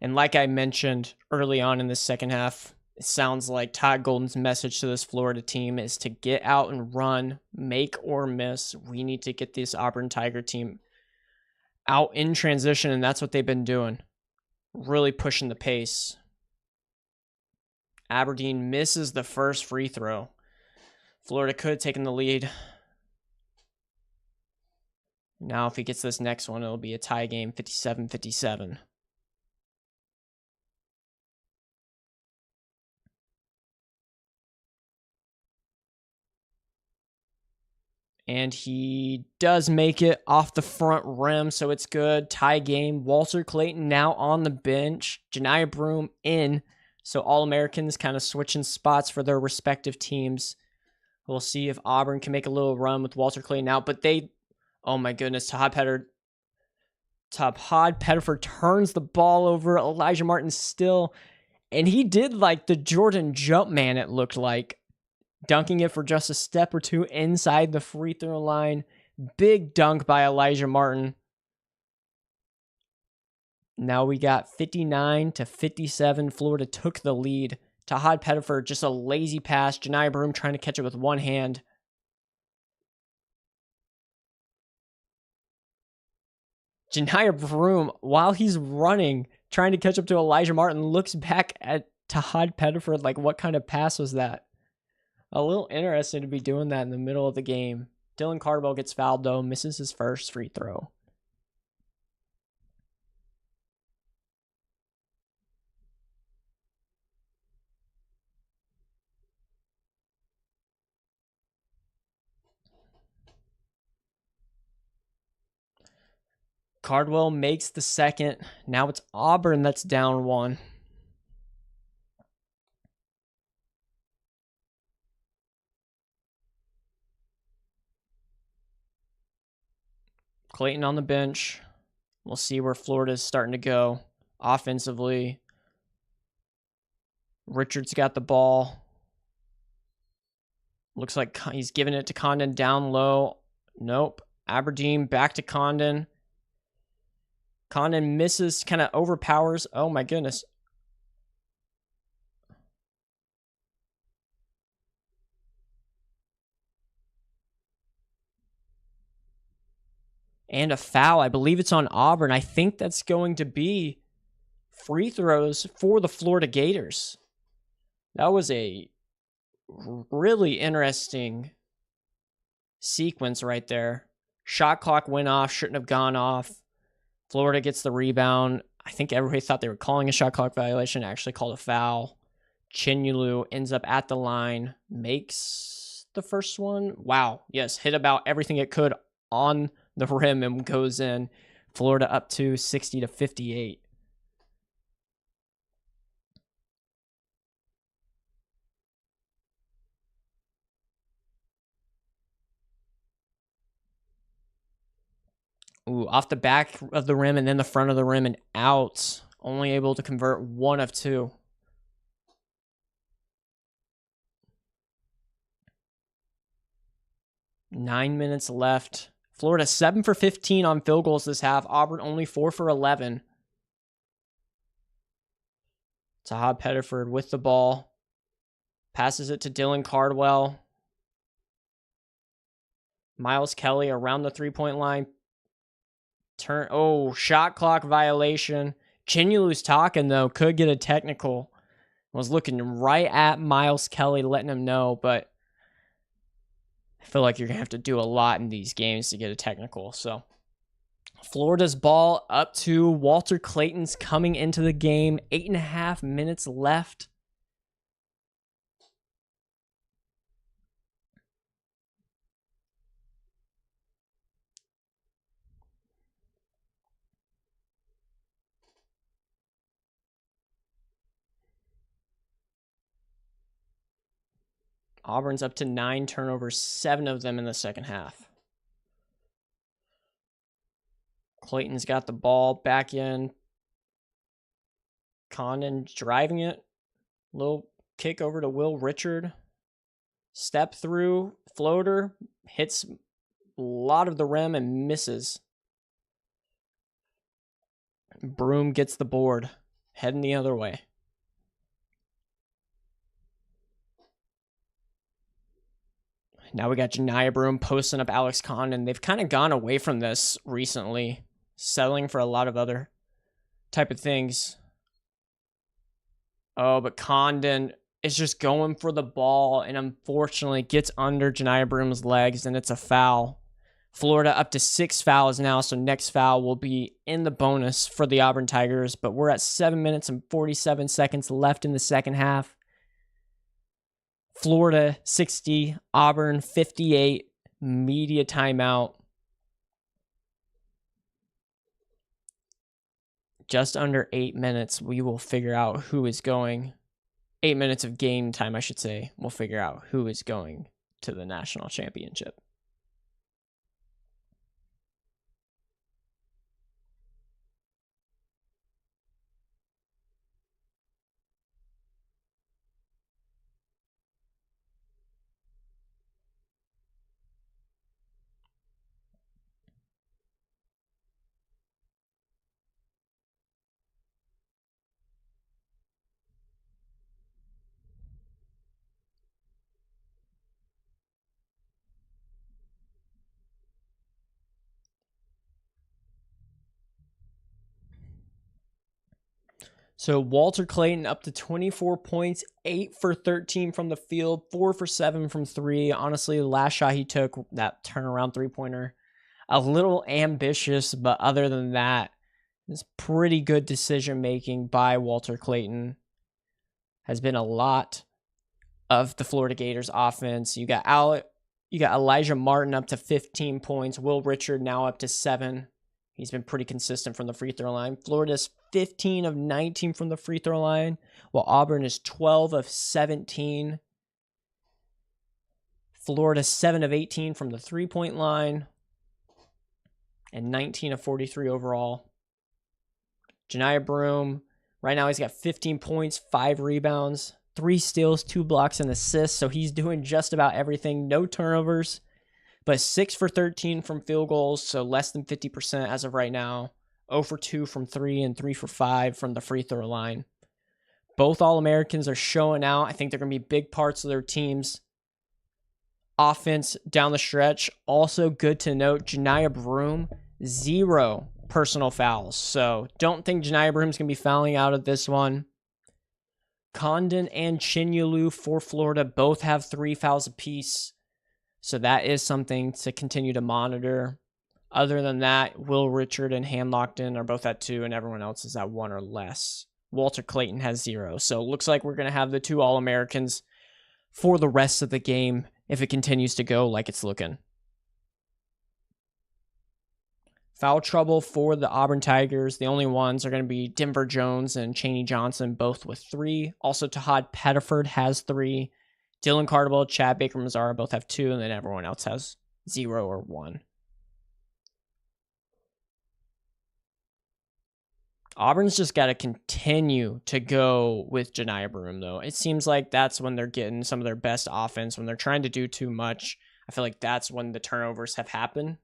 Speaker 1: And like I mentioned early on in this second half, it sounds like Todd Golden's message to this Florida team is to get out and run, make or miss. We need to get this Auburn Tiger team out in transition, and that's what they've been doing. Really pushing the pace. Aberdeen misses the first free throw. Florida could have taken the lead. Now if he gets this next one, it'll be a tie game, 57-57. And he does make it off the front rim, so it's good. Tie game. Walter Clayton now on the bench. Janiyah Broome in. So All-Americans kind of switching spots for their respective teams. We'll see if Auburn can make a little run with Walter Clayton out. But oh my goodness, Tahad Pettiford turns the ball over. Elijah Martin still. And he did like the Jordan Jumpman, it looked like. Dunking it for just a step or two inside the free throw line. Big dunk by Elijah Martin. Now we got 59-57. Florida took the lead. Tahad Pettiford, just a lazy pass. Janiyah Broome trying to catch it with one hand. Janiyah Broome, while he's running, trying to catch up to Elijah Martin, looks back at Tahad Pettiford like, what kind of pass was that? A little interesting to be doing that in the middle of the game. Dylan Cardwell gets fouled, though. Misses his first free throw. Cardwell makes the second. Now it's Auburn that's down 1. Clayton on the bench. We'll see where Florida's starting to go offensively. Richards got the ball. Looks like he's giving it to Condon down low. Nope. Aberdeen back to Condon. Condon misses, kind of overpowers. Oh my goodness. And a foul. I believe it's on Auburn. I think that's going to be free throws for the Florida Gators. That was a really interesting sequence right there. Shot clock went off, shouldn't have gone off. Florida gets the rebound. I think everybody thought they were calling a shot clock violation, actually called a foul. Chinyulu ends up at the line, makes the first one. Wow, yes, hit about everything it could on the rim and goes in. Florida up to 60-58. Ooh, off the back of the rim and then the front of the rim and out. Only able to convert 1 of 2. Nine minutes left. Florida 7 for 15 on field goals this half. Auburn only 4 for 11. Tahad Pettiford with the ball. Passes it to Dylan Cardwell. Miles Kelly around the three-point line. Shot clock violation. Chinyulu's talking, though. Could get a technical. Was looking right at Miles Kelly, letting him know, but I feel like you're going to have to do a lot in these games to get a technical. So Florida's ball up to Walter Clayton's coming into the game. 8.5 minutes left. Auburn's up to 9 turnovers, 7 of them in the second half. Clayton's got the ball back in. Condon driving it. Little kick over to Will Richard. Step through, floater, hits a lot of the rim and misses. Broom gets the board, heading the other way. Now we got Janiah Broom posting up Alex Condon. They've kind of gone away from this recently, settling for a lot of other type of things. Oh, but Condon is just going for the ball and unfortunately gets under Janiah Broom's legs and it's a foul. Florida up to 6 fouls now, so next foul will be in the bonus for the Auburn Tigers, but we're at 7 minutes and 47 seconds left in the second half. Florida 60, Auburn 58, media timeout. Just under 8 minutes, we will figure out who is going. 8 minutes of game time, I should say. We'll figure out who is going to the national championship. So Walter Clayton up to 24 points, 8 for 13 from the field, 4 for 7 from 3. Honestly, the last shot he took, that turnaround three-pointer, a little ambitious, but other than that, it's pretty good decision-making by Walter Clayton. Has been a lot of the Florida Gators offense. You got Elijah Martin up to 15 points, Will Richard now up to 7. He's been pretty consistent from the free throw line. Florida's 15 of 19 from the free throw line, while Auburn is 12 of 17. Florida 7 of 18 from the three-point line, and 19 of 43 overall. Janiah Broom, right now he's got 15 points, 5 rebounds, 3 steals, 2 blocks, and assists, so he's doing just about everything. No turnovers. But 6 for 13 from field goals, so less than 50% as of right now. 0 for 2 from 3 and 3 for 5 from the free throw line. Both All-Americans are showing out. I think they're going to be big parts of their team's offense down the stretch. Also good to note, Janiah Broom, 0 personal fouls. So don't think Janiah Broom's going to be fouling out of this one. Condon and Chinyulu for Florida both have 3 fouls apiece. So that is something to continue to monitor. Other than that, Will Richard and Han Lockton are both at 2, and everyone else is at 1 or less. Walter Clayton has 0. So it looks like we're going to have the 2 All-Americans for the rest of the game if it continues to go like it's looking. Foul trouble for the Auburn Tigers. The only ones are going to be Denver Jones and Chaney Johnson, both with 3. Also, Tahad Pettiford has 3. Dylan Cardwell, Chad Baker-Mazara both have 2, and then everyone else has 0 or 1. Auburn's just got to continue to go with Janiah Broome, though. It seems like that's when they're getting some of their best offense. When they're trying to do too much, I feel like that's when the turnovers have happened.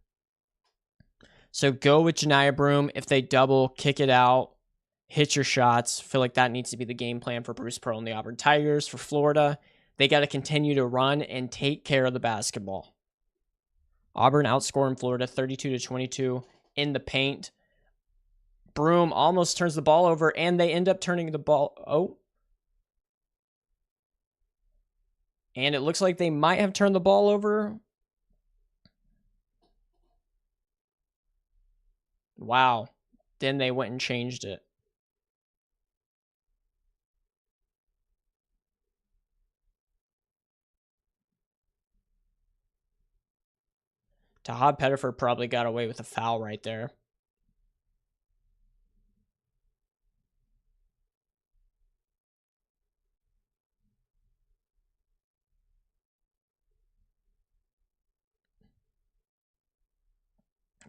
Speaker 1: So go with Janiah Broome. If they double, kick it out, hit your shots. I feel like that needs to be the game plan for Bruce Pearl and the Auburn Tigers. For Florida, they got to continue to run and take care of the basketball. Auburn outscoring Florida 32-22 in the paint. Broome almost turns the ball over, and they end up turning the ball. Oh. And it looks like they might have turned the ball over. Wow. Then they went and changed it. Tahad Pettiford probably got away with a foul right there.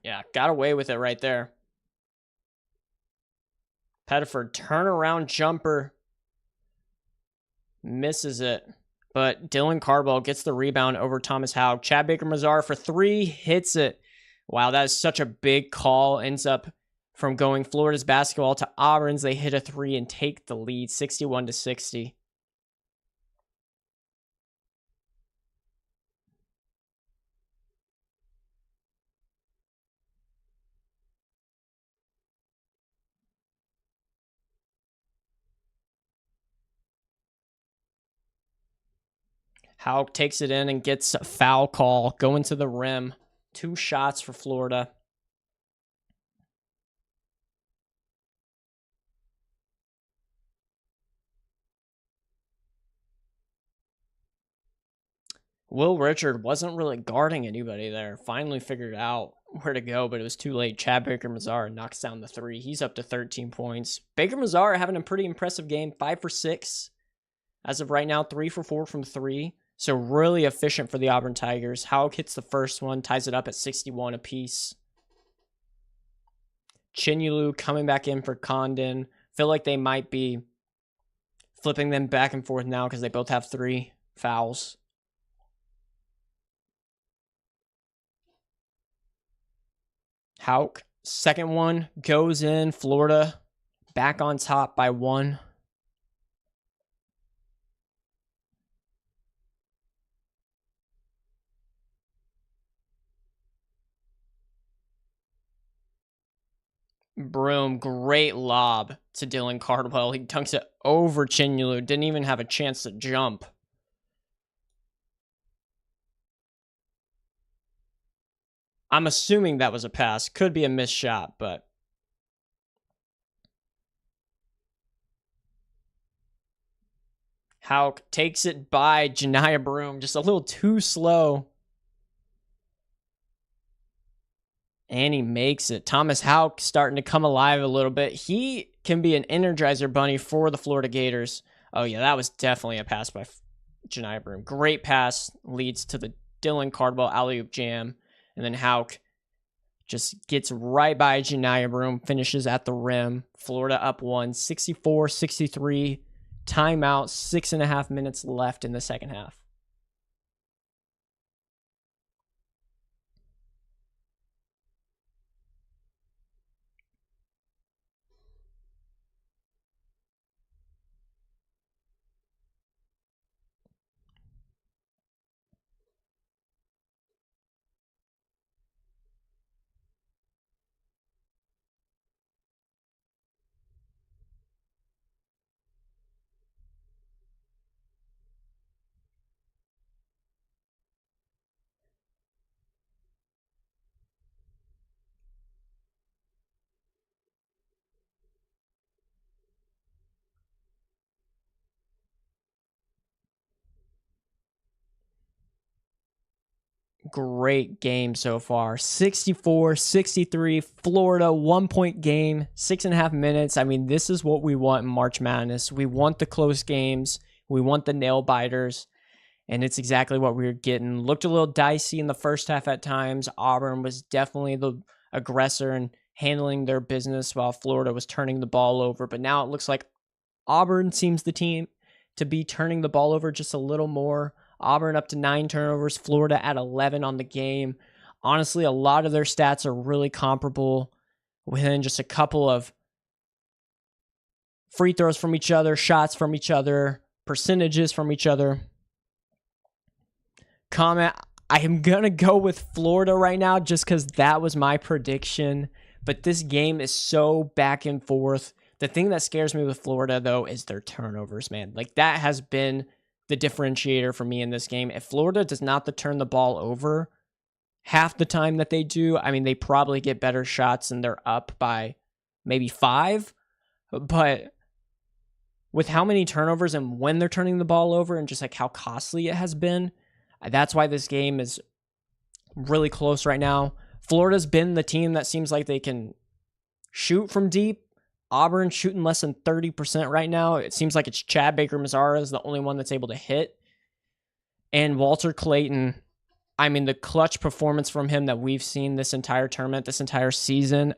Speaker 1: Yeah, got away with it right there. Pettiford turnaround jumper. Misses it. But Dylan Cardwell gets the rebound over Thomas Haug. Chad Baker-Mazara for 3, hits it. Wow, that is such a big call. Ends up from going Florida's basketball to Auburn's. They hit a 3 and take the lead, 61-60. Haug takes it in and gets a foul call, going to the rim. 2 shots for Florida. Will Richard wasn't really guarding anybody there. Finally figured out where to go, but it was too late. Chad Baker-Mazara knocks down the 3. He's up to 13 points. Baker-Mazara having a pretty impressive game. 5 for 6. As of right now, 3 for 4 from 3. So really efficient for the Auburn Tigers. Haug hits the first one, ties it up at 61 apiece. Chinyulu coming back in for Condon. Feel like they might be flipping them back and forth now because they both have 3 fouls. Haug, second one, goes in. Florida back on top by 1. Broome, great lob to Dylan Cardwell. He dunks it over Chinyulu. Didn't even have a chance to jump. I'm assuming that was a pass. Could be a missed shot, but Haug takes it by Janiah Broome. Just a little too slow. And he makes it. Thomas Haug starting to come alive a little bit. He can be an energizer bunny for the Florida Gators. Oh, yeah, that was definitely a pass by Janiah Broome. Great pass leads to the Dylan Cardwell alley-oop jam. And then Haug just gets right by Janiah Broome, finishes at the rim. Florida up 1, 64-63. Timeout, 6.5 minutes left in the second half. great game so far. 64-63, Florida, 1-point game, 6.5 minutes. I mean, this is what we want in March Madness. We want the close games. We want the nail biters. And it's exactly what we were getting. Looked a little dicey in the first half at times. Auburn was definitely the aggressor and handling their business while Florida was turning the ball over. But now it looks like Auburn seems the team to be turning the ball over just a little more. Auburn up to 9 turnovers, Florida at 11 on the game. Honestly, a lot of their stats are really comparable within just a couple of free throws from each other, shots from each other, percentages from each other. Comment, I am going to go with Florida right now just because that was my prediction. But this game is so back and forth. The thing that scares me with Florida, though, is their turnovers, man. Like, that has been the differentiator for me in this game. If Florida does not turn the ball over half the time that they do, I mean, they probably get better shots and they're up by maybe 5. But with how many turnovers and when they're turning the ball over and just like how costly it has been, that's why this game is really close right now. Florida's been the team that seems like they can shoot from deep. Auburn shooting less than 30% right now. It seems like it's Chad Baker-Mazara is the only one that's able to hit. And Walter Clayton, I mean, the clutch performance from him that we've seen this entire tournament, this entire season,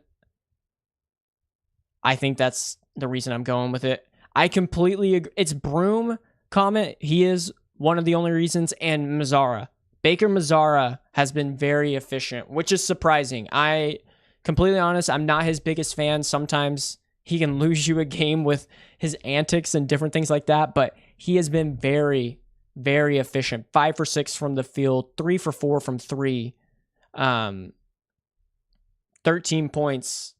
Speaker 1: I think that's the reason I'm going with it. I completely agree. It's Broom comment. He is one of the only reasons, and Mazara. Baker-Mazara has been very efficient, which is surprising. I, completely honest, I'm not his biggest fan. Sometimes he can lose you a game with his antics and different things like that, but he has been very, very efficient. 5 for 6 from the field, 3 for 4 from 3. 13 points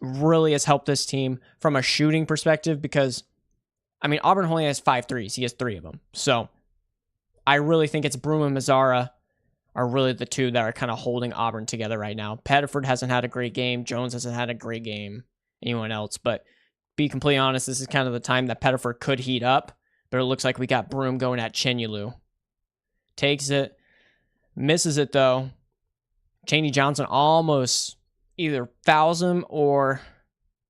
Speaker 1: really has helped this team from a shooting perspective because, I mean, Auburn only has 5 threes. He has 3 of them. So I really think it's Broom and Mazara are really the two that are kind of holding Auburn together right now. Pettiford hasn't had a great game. Jones hasn't had a great game. Anyone else. But be completely honest, this is kind of the time that Pettiford could heat up. But it looks like we got Broom going at Chenyulu. Takes it. Misses it, though. Chaney Johnson almost either fouls him or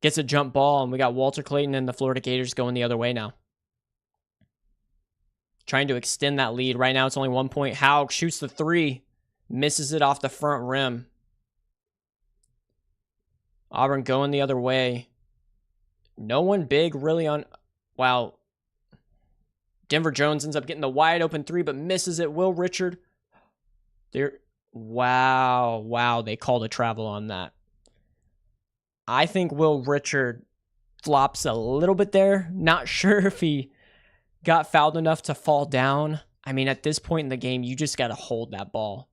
Speaker 1: gets a jump ball, and we got Walter Clayton and the Florida Gators going the other way now. Trying to extend that lead. Right now it's only 1 point. Haug shoots the 3. Misses it off the front rim. Auburn going the other way. No one big really on... Wow. Denver Jones ends up getting the wide open 3, but misses it. Will Richard. Wow. They called a travel on that. I think Will Richard flops a little bit there. Not sure if he got fouled enough to fall down. I mean, at this point in the game, you just got to hold that ball.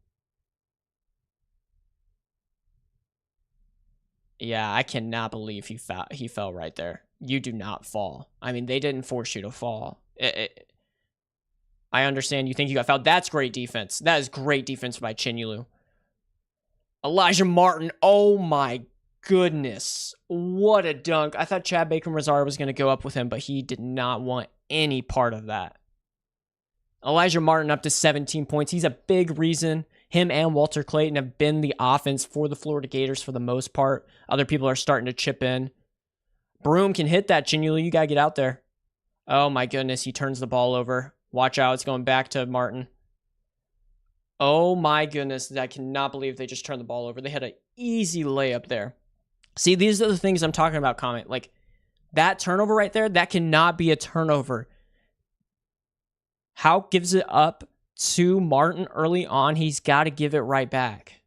Speaker 1: Yeah, I cannot believe he fell right there. You do not fall. I mean, they didn't force you to fall. I understand you think you got fouled. That's great defense. That is great defense by Chenyulu. Elijah Martin. Oh my goodness. What a dunk. I thought Chad Baker-Mazara was going to go up with him, but he did not want any part of that. Elijah Martin up to 17 points. He's a big reason. Him and Walter Clayton have been the offense for the Florida Gators for the most part. Other people are starting to chip in. Broom can hit that, Chenyulu. You got to get out there. Oh my goodness. He turns the ball over. Watch out. It's going back to Martin. Oh my goodness. I cannot believe they just turned the ball over. They had an easy layup there. See, these are the things I'm talking about, comment. Like, that turnover right there, that cannot be a turnover. Haug gives it up to Martin early on. He's got to give it right back.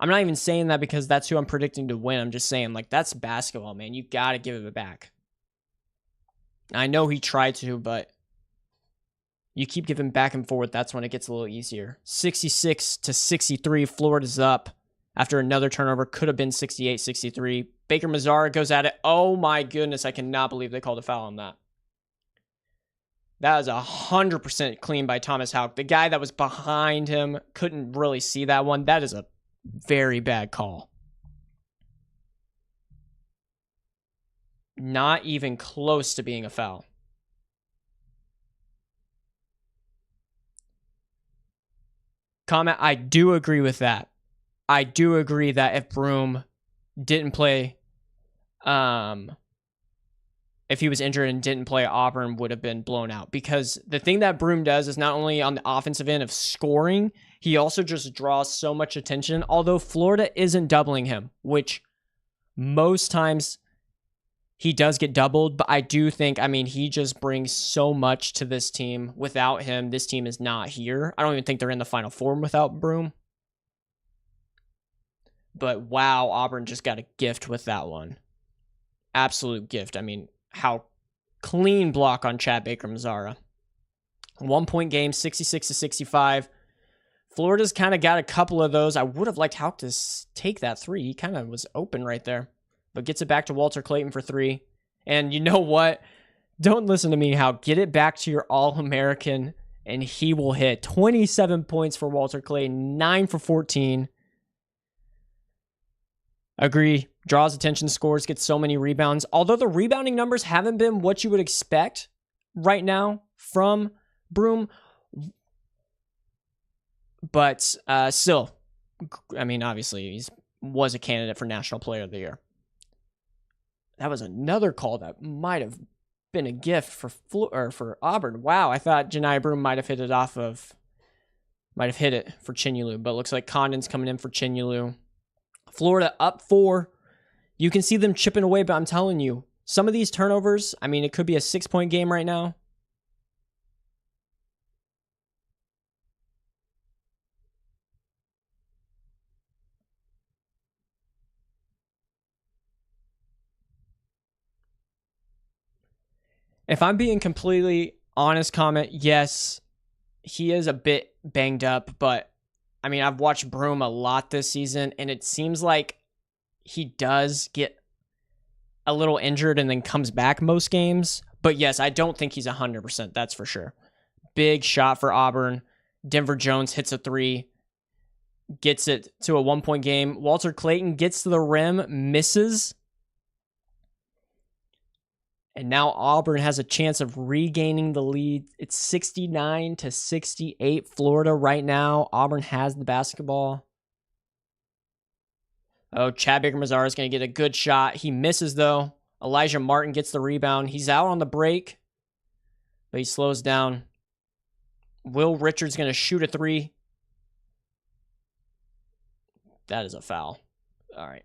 Speaker 1: I'm not even saying that because that's who I'm predicting to win. I'm just saying, like, that's basketball, man. You got to give it back. I know he tried to, but you keep giving back and forth, that's when it gets a little easier. 66-63, Florida's up after another turnover. Could have been 68-63. Baker-Mazara goes at it. Oh my goodness, I cannot believe they called a foul on that. That is 100% clean by Thomas Haug. The guy that was behind him couldn't really see that one. That is a very bad call. Not even close to being a foul. – Comment, I do agree with that. I do agree that if Broom didn't play, if he was injured and didn't play, Auburn would have been blown out. Because the thing that Broom does is not only on the offensive end of scoring, he also just draws so much attention. Although Florida isn't doubling him, which most times he does get doubled. But I do think, I mean, he just brings so much to this team. Without him, this team is not here. I don't even think they're in the Final Four without Broom. But wow, Auburn just got a gift with that one. Absolute gift. I mean, how clean block on Chad Baker-Mazara. 1 point game, 66 to 65. Florida's kind of got a couple of those. I would have liked Houck to take that three. He kind of was open right there, but gets it back to Walter Clayton for three. And you know what? Don't listen to me, Houck. Get it back to your All-American, and he will hit 27 points for Walter Clayton, 9 for 14. Agree. Draws attention, scores, gets so many rebounds. Although the rebounding numbers haven't been what you would expect right now from Broom. But still, I mean, obviously, he was a candidate for National Player of the Year. That was another call that might have been a gift for Auburn. Wow, I thought Janiyah Broom might have hit it for Chinyelu, but it looks like Condon's coming in for Chinyelu. Florida up 4. You can see them chipping away, but I'm telling you, some of these turnovers, I mean, it could be a 6-point game right now. If I'm being completely honest, Comment, yes, he is a bit banged up, but I mean, I've watched Broom a lot this season, and it seems like he does get a little injured and then comes back most games. But yes, I don't think he's 100%. That's for sure. Big shot for Auburn. Denver Jones hits a three, gets it to a 1-point game. Walter Clayton gets to the rim, misses. And now Auburn has a chance of regaining the lead. It's 69 to 68 Florida right now. Auburn has the basketball. Oh, Chad Baker-Mazara is going to get a good shot. He misses, though. Elijah Martin gets the rebound. He's out on the break, but he slows down. Will Richards going to shoot a three. That is a foul. All right.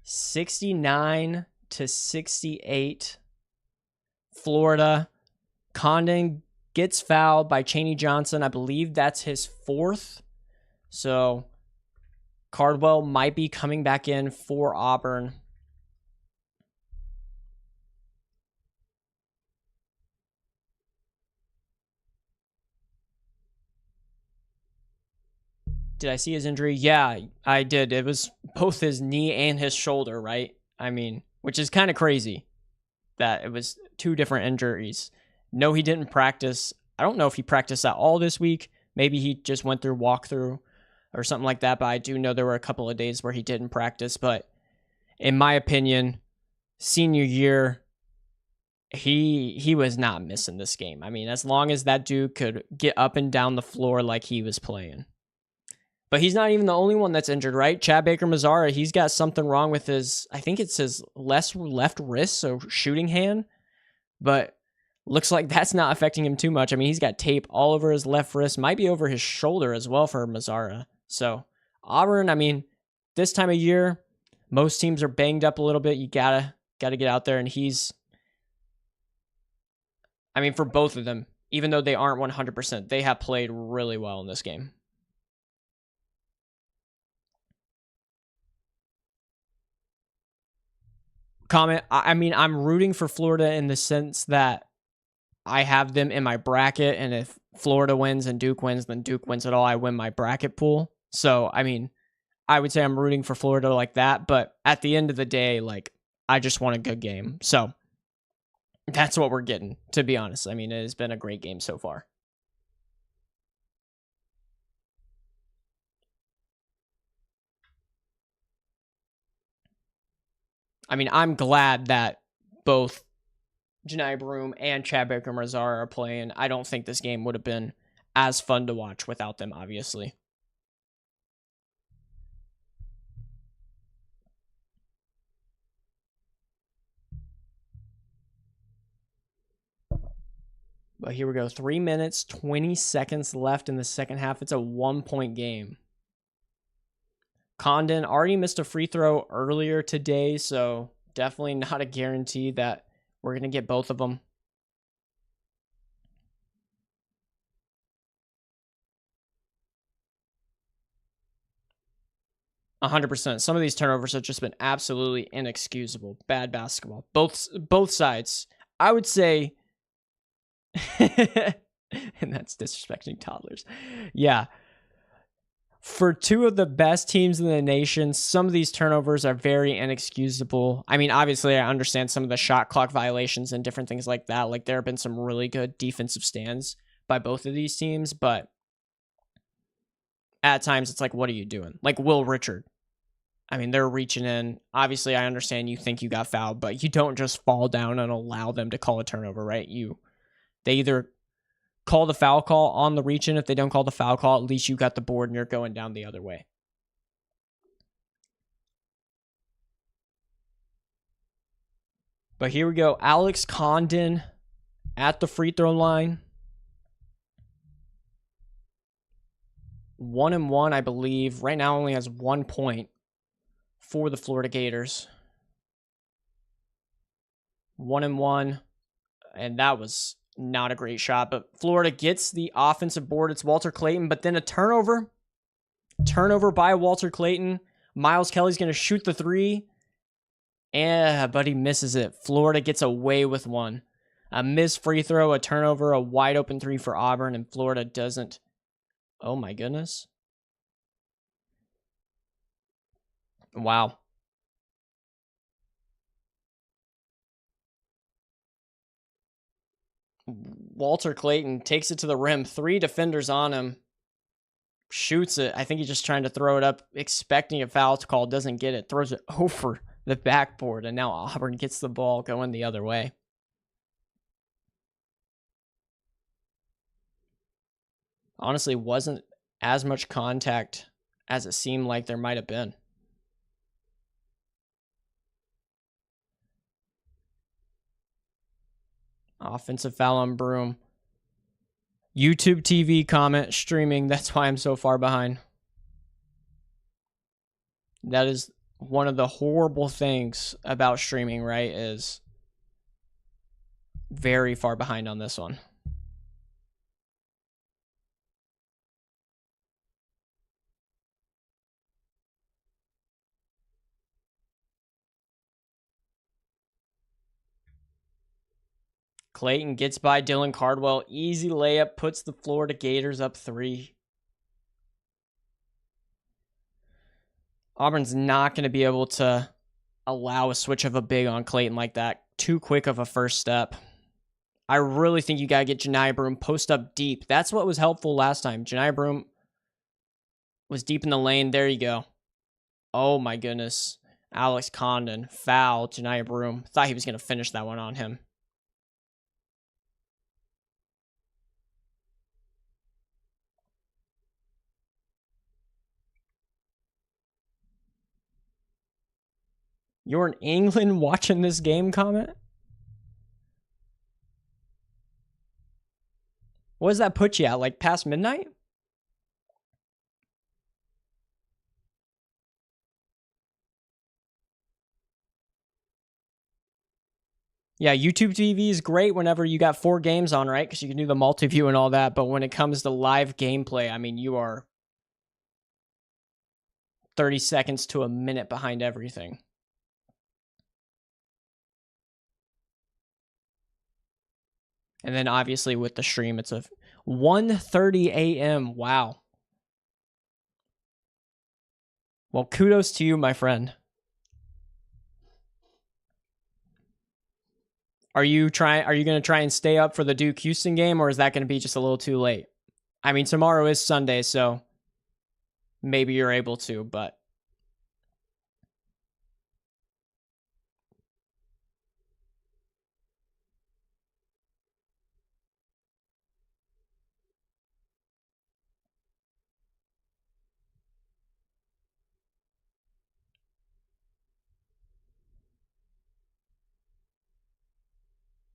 Speaker 1: $69 to 68 Florida. Condon gets fouled by Chaney Johnson. I believe that's his 4th. So Cardwell might be coming back in for Auburn. Did I see his injury? Yeah, I did. It was both his knee and his shoulder, right? I mean, which is kind of crazy that it was 2 different injuries. No, he didn't practice. I don't know if he practiced at all this week. Maybe he just went through walkthrough or something like that, but I do know there were a couple of days where he didn't practice. But in my opinion, senior year, he was not missing this game. I mean, as long as that dude could get up and down the floor like he was playing. But he's not even the only one that's injured, right? Chad Baker-Mazara, he's got something wrong with his, I think it's his left wrist, so shooting hand. But looks like that's not affecting him too much. I mean, he's got tape all over his left wrist, might be over his shoulder as well for Mazara. So Auburn, I mean, this time of year, most teams are banged up a little bit. You gotta get out there, and he's, I mean, for both of them, even though they aren't 100%, they have played really well in this game. Comment, I mean, I'm rooting for Florida in the sense that I have them in my bracket, and if Florida wins and Duke wins, then Duke wins it all. I win my bracket pool. So, I mean, I would say I'm rooting for Florida like that, but at the end of the day, like, I just want a good game. So, that's what we're getting, to be honest. I mean, it has been a great game so far. I mean, I'm glad that both Janai Broom and Chad Baker Mazar are playing. I don't think this game would have been as fun to watch without them, obviously. But here we go. 3 minutes, 20 seconds left in the second half. It's a 1-point game. Condon already missed a free throw earlier today, so definitely not a guarantee that we're going to get both of them. %. Some of these turnovers have just been absolutely inexcusable. Bad basketball. Both sides. I would say, and that's disrespecting toddlers. Yeah. For two of the best teams in the nation, some of these turnovers are very inexcusable. I mean, obviously, I understand some of the shot clock violations and different things like that. Like, there have been some really good defensive stands by both of these teams, but at times it's like, what are you doing? Like Will Richard. I mean, they're reaching in. Obviously, I understand you think you got fouled, but you don't just fall down and allow them to call a turnover, right? They either call the foul call on the reach in. If they don't call the foul call, at least you got the board and you're going down the other way. But here we go. Alex Condon at the free throw line. 1-1, I believe. Right now only has 1 point for the Florida Gators. 1-1. And that was not a great shot. But Florida gets the offensive board. It's Walter Clayton. But then a turnover. Turnover by Walter Clayton. Miles Kelly's going to shoot the three. But he misses it. Florida gets away with one. A missed free throw, a turnover, a wide open three for Auburn, and Florida doesn't. Oh my goodness. Wow. Walter Clayton takes it to the rim. 3 defenders on him. Shoots it. I think he's just trying to throw it up, expecting a foul call. Doesn't get it. Throws it over the backboard, and now Auburn gets the ball going the other way. Honestly, wasn't as much contact as it seemed like there might have been. Offensive foul on Broom. YouTube TV comment streaming. That's why I'm so far behind. That is one of the horrible things about streaming, right? Is very far behind on this one. Clayton gets by Dylan Cardwell. Easy layup. Puts the Florida Gators up 3. Auburn's not going to be able to allow a switch of a big on Clayton like that. Too quick of a first step. I really think you got to get Janai Broom post up deep. That's what was helpful last time. Janai Broom was deep in the lane. There you go. Oh my goodness. Alex Condon. Foul. Janai Broom. Thought he was going to finish that one on him. You're in England watching this game, comment? What does that put you at? Like past midnight? Yeah, YouTube TV is great whenever you got 4 games on, right? Because you can do the multi-view and all that. But when it comes to live gameplay, I mean, you are 30 seconds to a minute behind everything. And then obviously with the stream, it's a 1:30 a.m. Wow. Well, kudos to you, my friend. Are you going to try and stay up for the Duke Houston game, or is that going to be just a little too late? I mean, tomorrow is Sunday, so maybe you're able to, but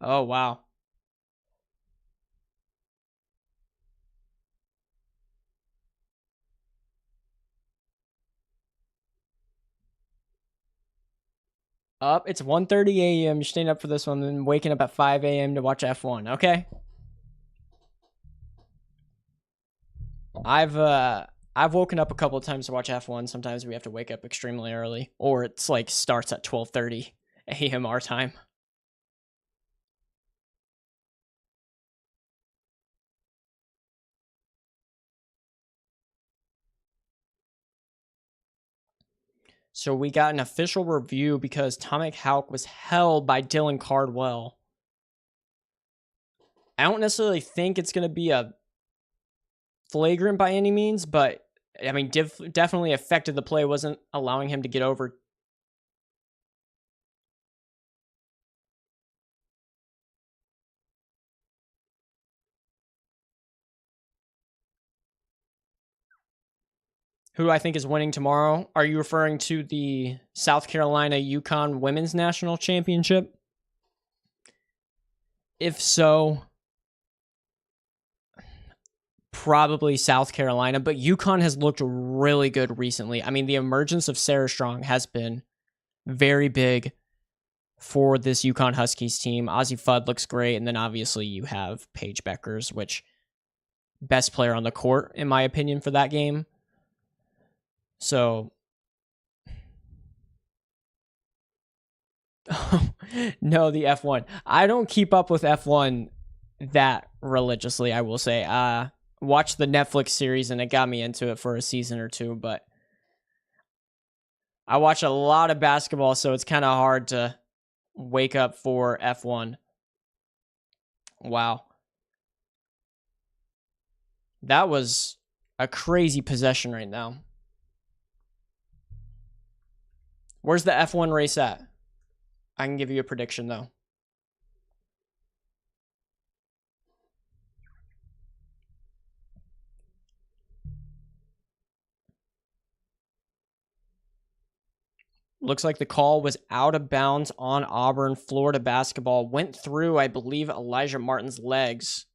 Speaker 1: Oh, wow. Up, it's 1:30 a.m. You're staying up for this one, then waking up at 5 a.m. to watch F1. Okay. I've woken up a couple of times to watch F1. Sometimes we have to wake up extremely early, or it's like starts at 12:30 a.m. our time. So we got an official review because Tomic Hauk was held by Dylan Cardwell. I don't necessarily think it's going to be a flagrant by any means, but I mean, definitely affected the play. Wasn't allowing him to get over. Who I think is winning tomorrow? Are you referring to the South Carolina UConn Women's National Championship? If so, probably South Carolina, but UConn has looked really good recently. I mean, the emergence of Sarah Strong has been very big for this UConn Huskies team. Ozzie Fudd looks great, and then obviously you have Paige Beckers, which best player on the court, in my opinion, for that game. So, no, the F1. I don't keep up with F1 that religiously, I will say. Watched the Netflix series, and it got me into it for a season or two, but I watch a lot of basketball, so it's kind of hard to wake up for F1. Wow. That was a crazy possession right now. Where's the F1 race at? I can give you a prediction, though. Looks like the call was out of bounds on Auburn. Florida basketball went through, I believe, Elijah Martin's legs.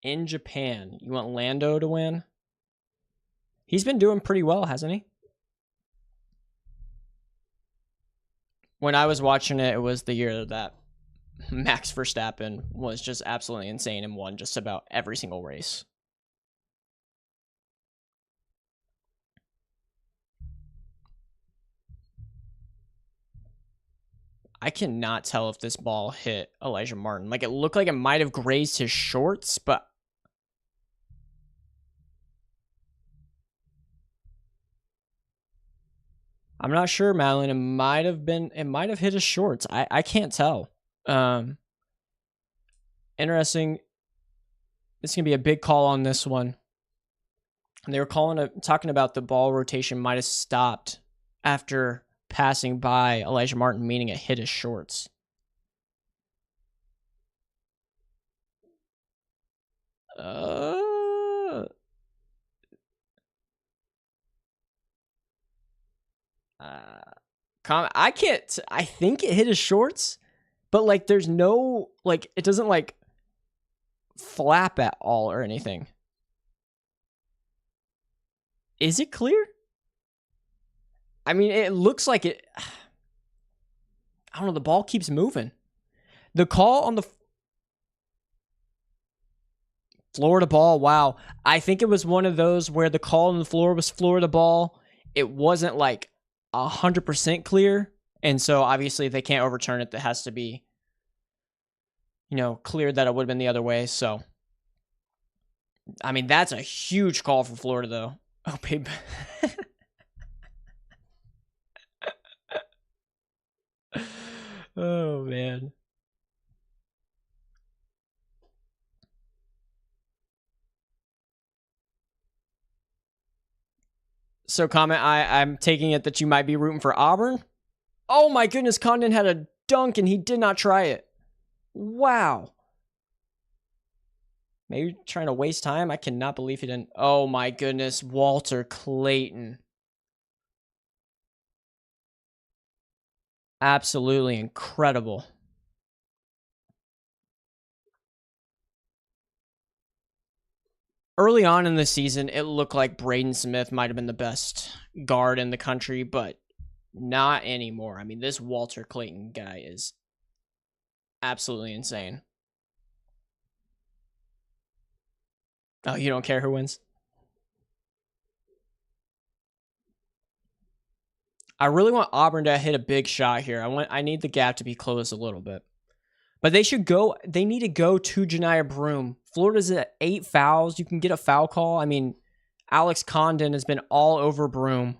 Speaker 1: In Japan. You want Lando to win? He's been doing pretty well, hasn't he? When I was watching it, it was the year that Max Verstappen was just absolutely insane and won just about every single race. I cannot tell if this ball hit Elijah Martin. Like, it looked like it might have grazed his shorts, but I'm not sure, Madeline. It might have hit his shorts. I can't tell. Interesting. It's gonna be a big call on this one. And they were talking about the ball rotation might have stopped after passing by Elijah Martin, meaning it hit his shorts. I can't. I think it hit his shorts, but like, there's no like, it doesn't like flap at all or anything. Is it clear? I mean, it looks like it. I don't know. The ball keeps moving. The call on the Florida ball. Wow. I think it was one of those where the call on the floor was Florida ball. It wasn't like 100% clear. And so obviously if they can't overturn it, that has to be, clear that it would have been the other way. So, I mean, that's a huge call for Florida, though. Oh, babe. Oh, man. So, comment, I'm taking it that you might be rooting for Auburn. Oh, my goodness. Condon had a dunk, and he did not try it. Wow. Maybe trying to waste time. I cannot believe he didn't. Oh my goodness, Walter Clayton. Absolutely incredible. Early on in the season, it looked like Braden Smith might have been the best guard in the country, but not anymore. I mean, this Walter Clayton guy is absolutely insane. Oh, you don't care who wins? I really want Auburn to hit a big shot here. I need the gap to be closed a little bit. But they need to go to Janiah Broome. Florida's at 8 fouls. You can get a foul call. I mean, Alex Condon has been all over Broome.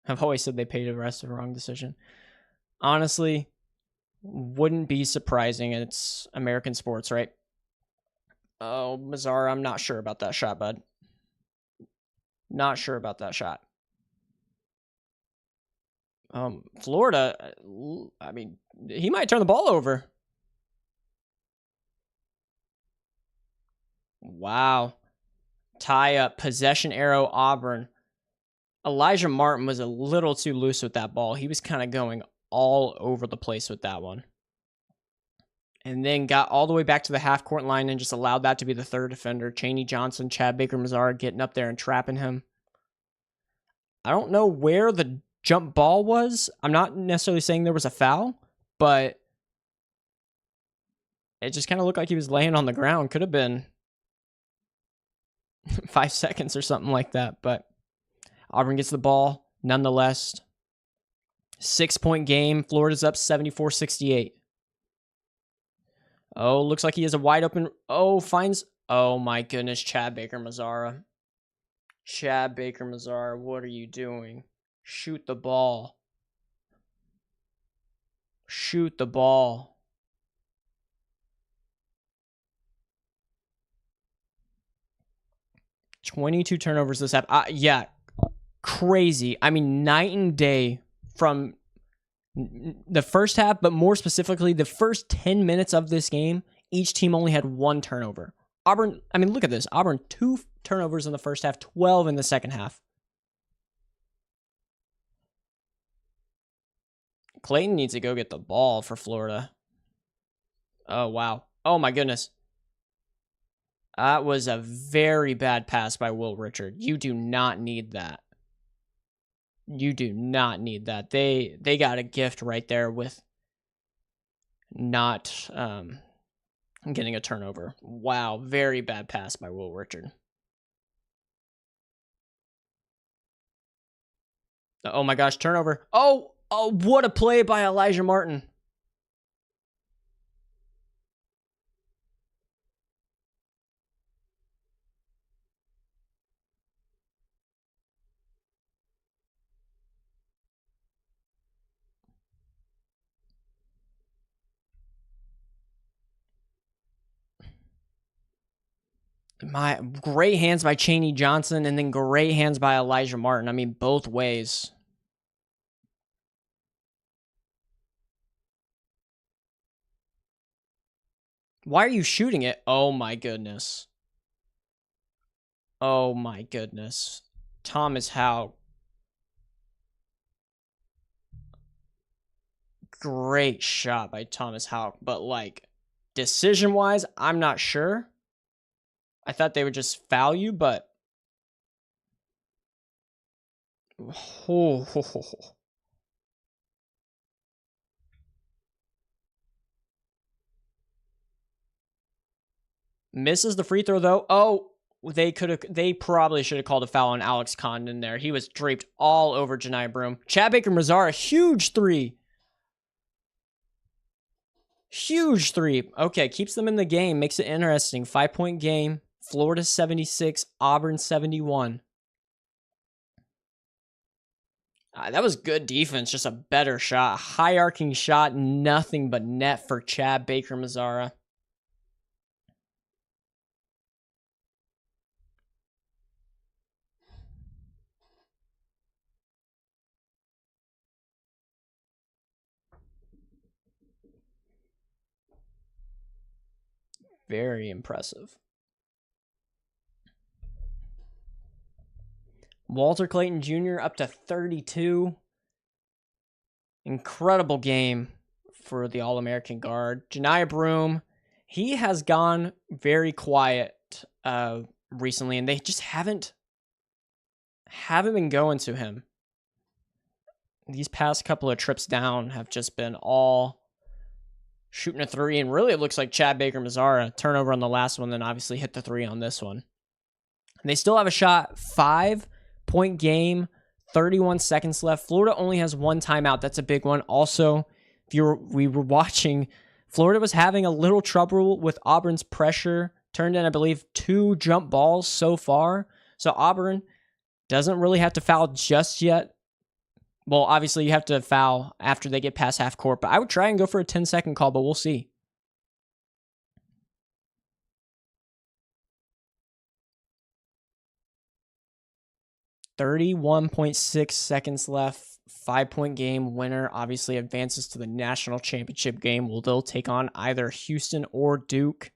Speaker 1: I've always said they paid the rest of the wrong decision. Honestly, wouldn't be surprising. It's American sports, right? Oh, Mazzara, I'm not sure about that shot, bud. Not sure about that shot. Florida, I mean, he might turn the ball over. Wow. Tie up, possession arrow, Auburn. Elijah Martin was a little too loose with that ball. He was kind of going all over the place with that one. And then got all the way back to the half-court line and just allowed that to be the third defender. Chaney Johnson, Chad Baker-Mazara getting up there and trapping him. I don't know where the jump ball was. I'm not necessarily saying there was a foul, but it just kind of looked like he was laying on the ground. Could have been 5 seconds or something like that, but Auburn gets the ball nonetheless. 6-point game. Florida's up 74-68. Oh, looks like he has a wide open. Oh, finds. Oh my goodness, Chad Baker-Mazara. Chad Baker-Mazara, what are you doing? Shoot the ball. Shoot the ball. $22 turnovers this half. Yeah, crazy. I mean, night and day from the first half, but more specifically, the first 10 minutes of this game, each team only had 1 turnover. Auburn, I mean, look at this. Auburn, 2 turnovers in the first half, 12 in the second half. Clayton needs to go get the ball for Florida. Oh, wow. Oh, my goodness. That was a very bad pass by Will Richard. You do not need that. You do not need that. They got a gift right there with not getting a turnover. Wow, very bad pass by Will Richard. Oh my gosh, turnover. Oh, what a play by Elijah Martin. My great hands by Chaney Johnson and then great hands by Elijah Martin. I mean, both ways. Why are you shooting it? Oh my goodness. Oh my goodness. Thomas Howe. Great shot by Thomas Howe. But like, decision-wise, I'm not sure. I thought they would just foul you, but misses the free throw though. Oh, they probably should have called a foul on Alex Condon there. He was draped all over Janiah Broome. Chad Baker-Mazara, huge three. Huge three. Okay, keeps them in the game, makes it interesting. 5-point game. Florida 76, Auburn 71. That was good defense, just a better shot. High arcing shot, nothing but net for Chad Baker-Mazara. Very impressive. Walter Clayton Jr. up to 32. Incredible game for the All-American guard. Janiah Broome, he has gone very quiet recently, and they just haven't been going to him. These past couple of trips down have just been all shooting a three, and really it looks like Chad Baker-Mazara turnover on the last one, then obviously hit the three on this one. And they still have a shot, 5-point game, 31 seconds left. Florida only has one timeout. That's a big one. Also, we were watching, Florida was having a little trouble with Auburn's pressure. Turned in, I believe, 2 jump balls so far. So Auburn doesn't really have to foul just yet. Well, obviously you have to foul after they get past half court, but I would try and go for a 10-second call, but we'll see. .6 seconds left. 5-point game. Winner obviously advances to the national championship game. Will they'll take on either Houston or Duke.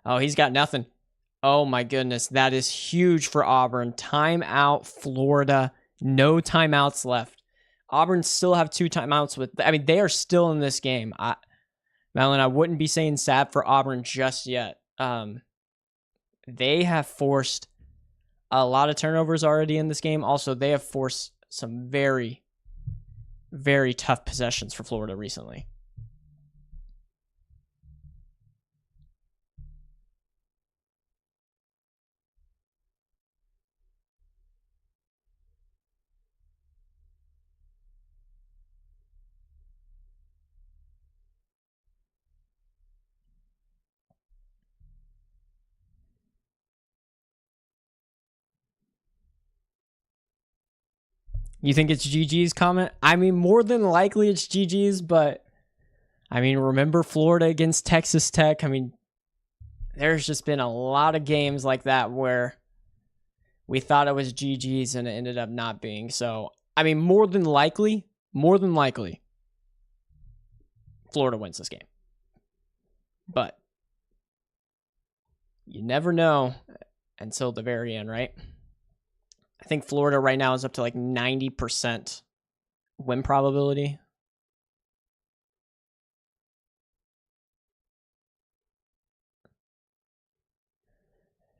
Speaker 1: Oh, he's got nothing. Oh my goodness. That is huge for Auburn. Timeout, Florida. No timeouts left. Auburn still have 2 timeouts they are still in this game. Madeline, I wouldn't be saying sad for Auburn just yet. They have forced a lot of turnovers already in this game. Also, they have forced some very, very tough possessions for Florida recently. You think it's GG's comment? I mean, more than likely it's GG's, but I mean, remember Florida against Texas Tech? I mean, there's just been a lot of games like that where we thought it was GG's and it ended up not being. So, I mean, more than likely, Florida wins this game. But you never know until the very end, right? I think Florida right now is up to like 90% win probability.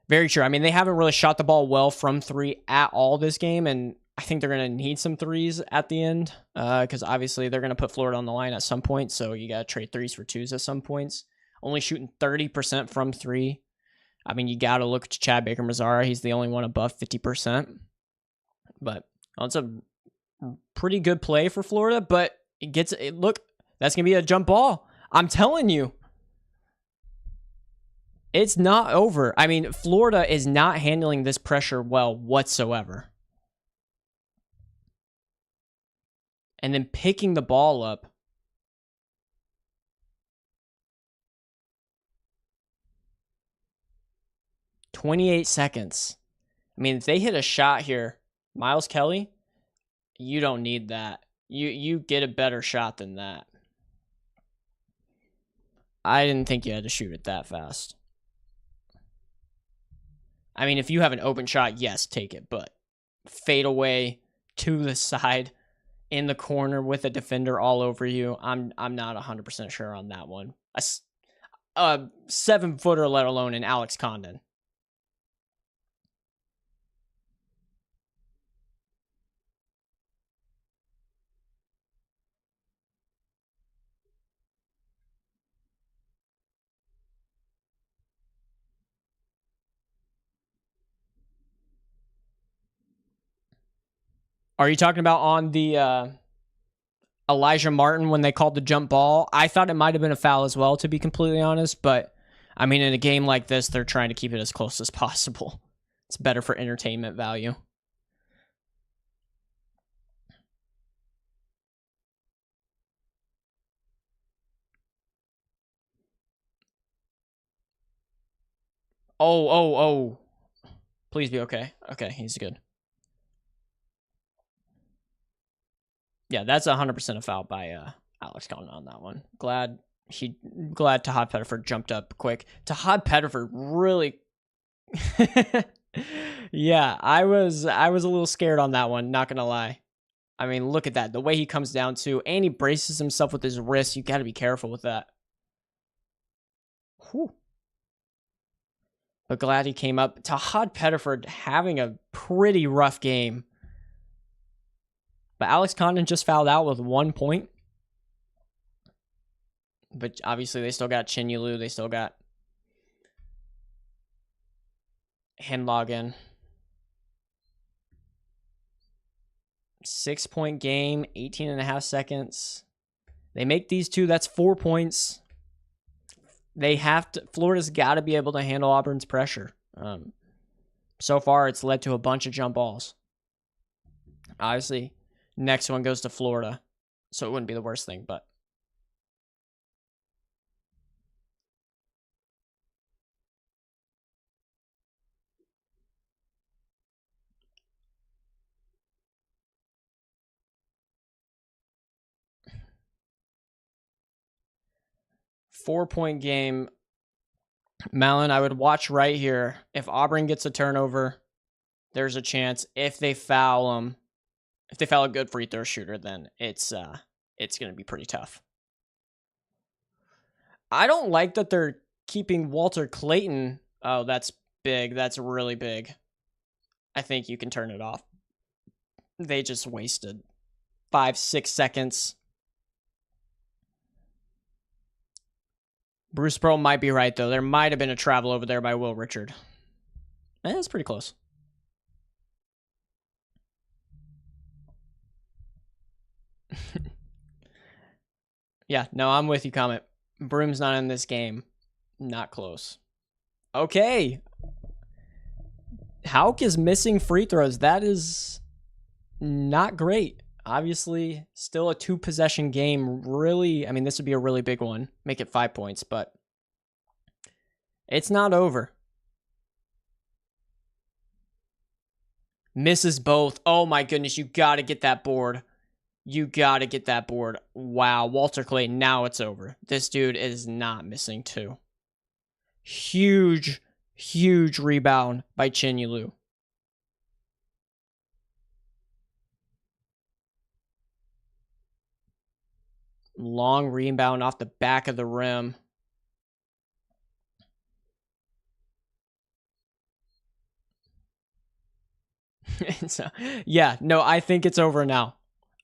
Speaker 1: Very true. I mean, they haven't really shot the ball well from 3 at all this game, and I think they're going to need some threes at the end because obviously they're going to put Florida on the line at some point, so you got to trade 3s for 2s at some points. Only shooting 30% from 3. I mean, you got to look to Chad Baker-Mazara. He's the only one above 50%. But it's a pretty good play for Florida, but look, that's going to be a jump ball. I'm telling you. It's not over. I mean, Florida is not handling this pressure well whatsoever. And then picking the ball up. .28 seconds. I mean, if they hit a shot here, Miles Kelly, you don't need that. You get a better shot than that. I didn't think you had to shoot it that fast. I mean, if you have an open shot, yes, take it. But fade away to the side in the corner with a defender all over you, I'm not 100% sure on that one. A 7-footer, let alone an Alex Condon. Are you talking about on the Elijah Martin when they called the jump ball? I thought it might have been a foul as well, to be completely honest. But, I mean, in a game like this, they're trying to keep it as close as possible. It's better for entertainment value. Oh. Please be okay. Okay, he's good. Yeah, that's 100% a foul by Alex Condon on that one. Glad Tahad Pettiford jumped up quick. Tahad Pettiford really yeah, I was a little scared on that one, not gonna lie. I mean, look at that. The way he comes down to, and he braces himself with his wrist. You got to be careful with that. Whew. But glad he came up. Tahad Pettiford having a pretty rough game. But Alex Condon just fouled out with 1 point. But obviously they still got Chinyulu. They still got Handlogan. 6-point game, 18.5 seconds. They make these two, that's 4 points. Florida's got to be able to handle Auburn's pressure. So far, it's led to a bunch of jump balls. Obviously, next one goes to Florida, so it wouldn't be the worst thing, but. Four-point game. Malin, I would watch right here. If Auburn gets a turnover, there's a chance. If they foul them, if they foul a good free throw shooter, then it's going to be pretty tough. I don't like that they're keeping Walter Clayton. Oh, that's big. That's really big. I think you can turn it off. They just wasted 5-6 seconds. Bruce Pearl might be right, though. There might have been a travel over there by Will Richard. That's pretty close. Yeah, no, I'm with you, Comet. Broom's not in this game. Not close. Okay. Hauk is missing free throws. That is not great. Obviously, still a 2-possession game. Really, I mean, this would be a really big one. Make it 5 points, but it's not over. Misses both. Oh my goodness, you got to get that board. You got to get that board. Wow, Walter Clayton, now it's over. This dude is not missing two. Huge, huge rebound by Chinyulu. Long rebound off the back of the rim. So, yeah, no, I think it's over now.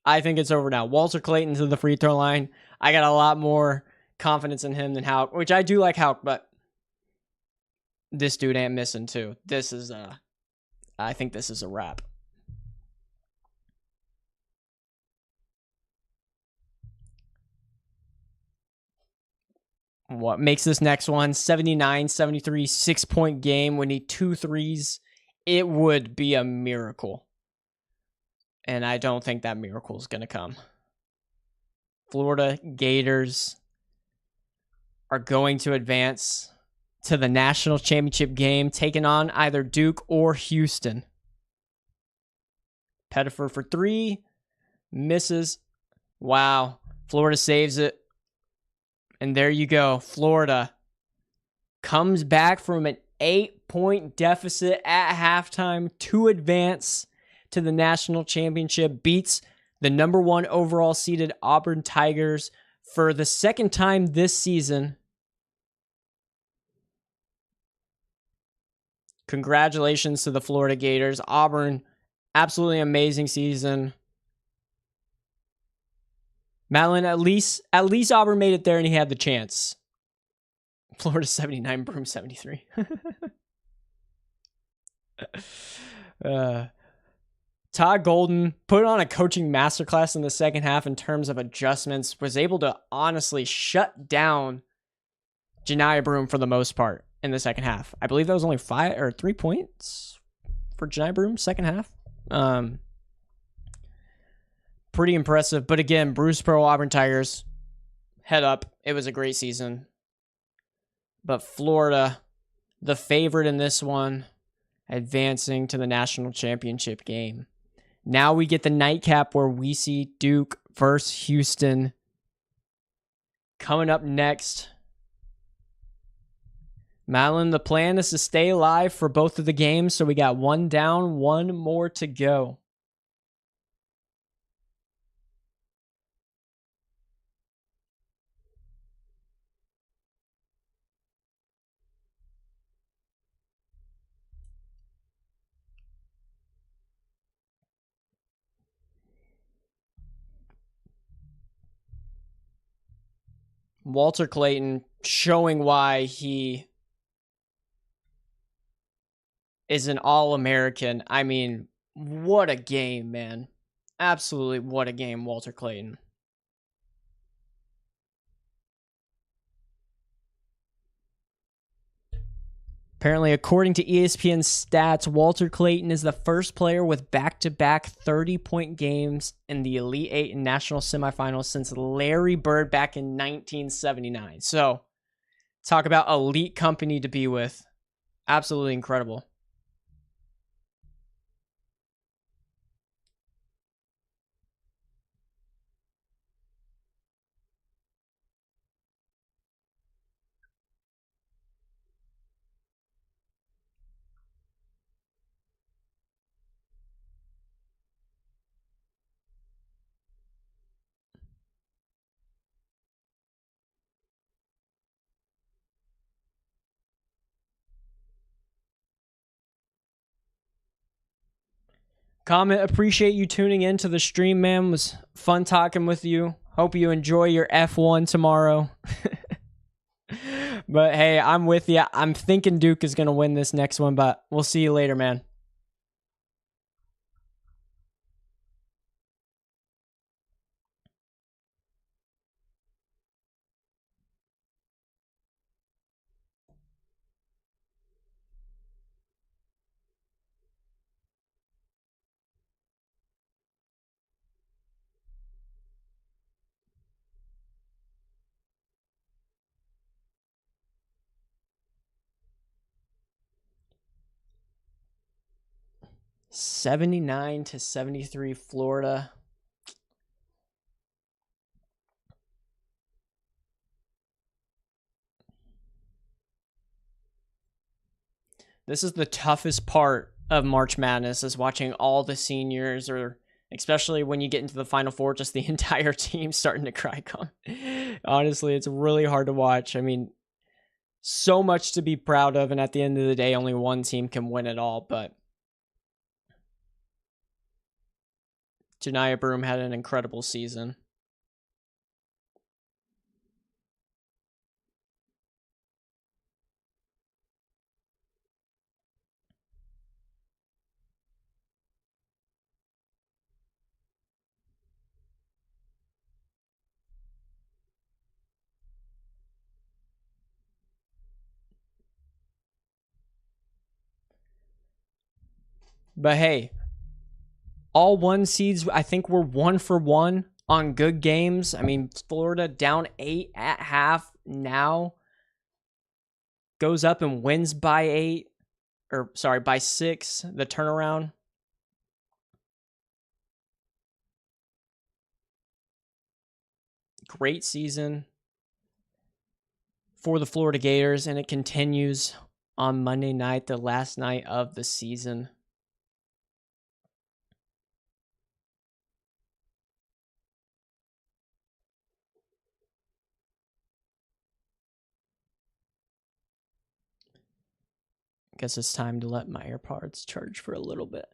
Speaker 1: Walter Clayton to the free throw line. I got a lot more confidence in him than Hauk, which I do like Hauk, but this dude ain't missing too. I think this is a wrap. What makes this next one 79-73 6-point game? We need 2 threes. It would be a miracle. And I don't think that miracle is going to come. Florida Gators are going to advance to the national championship game, taking on either Duke or Houston. Pettiford for 3. Misses. Wow. Florida saves it. And there you go. Florida comes back from an 8-point deficit at halftime to advance to the national championship. Beats the number 1 overall seeded Auburn Tigers for the second time this season. Congratulations to the Florida Gators. Auburn, absolutely amazing season. Madeline, at least Auburn made it there and he had the chance. Florida 79, Broom 73. Todd Golden put on a coaching masterclass in the second half in terms of adjustments, was able to honestly shut down Janiah Broom for the most part in the second half. I believe that was only 5 or 3 points for Janiah Broom second half. Pretty impressive. But again, Bruce Pearl, Auburn Tigers, head up. It was a great season. But Florida, the favorite in this one, advancing to the national championship game. Now we get the nightcap where we see Duke versus Houston. Coming up next, Madeline, the plan is to stay alive for both of the games, so we got one down, one more to go. Walter Clayton showing why he is an All-American. I mean, what a game, man. Absolutely what a game, Walter Clayton. Apparently, according to ESPN stats, Walter Clayton is the first player with back-to-back 30-point games in the Elite Eight and National Semifinals since Larry Bird back in 1979. So, talk about elite company to be with. Absolutely incredible. Comment, appreciate you tuning in to the stream, man. It was fun talking with you. Hope you enjoy your F1 tomorrow. But hey, I'm with you. I'm thinking Duke is going to win this next one, but we'll see you later, man. (79-73) Florida. This is the toughest part of March Madness, is watching all the seniors, or especially when you get into the Final Four, just the entire team starting to cry. Honestly, it's really hard to watch. I mean, so much to be proud of, and at the end of the day, only one team can win it all, but Janiyah Broome had an incredible season. But hey, all one seeds, I think we're 1-for-1 on good games. I mean, Florida down 8 at half now goes up and wins by 6, the turnaround. Great season for the Florida Gators, and it continues on Monday night, the last night of the season. Guess it's time to let my AirPods charge for a little bit.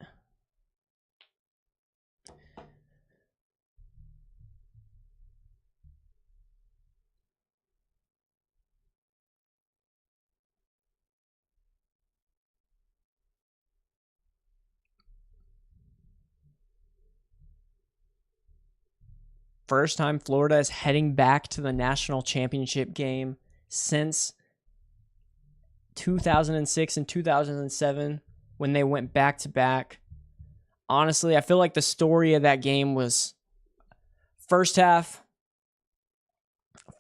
Speaker 1: First time Florida is heading back to the national championship game since 2006 and 2007 when they went back to back. Honestly, I feel like the story of that game was first half,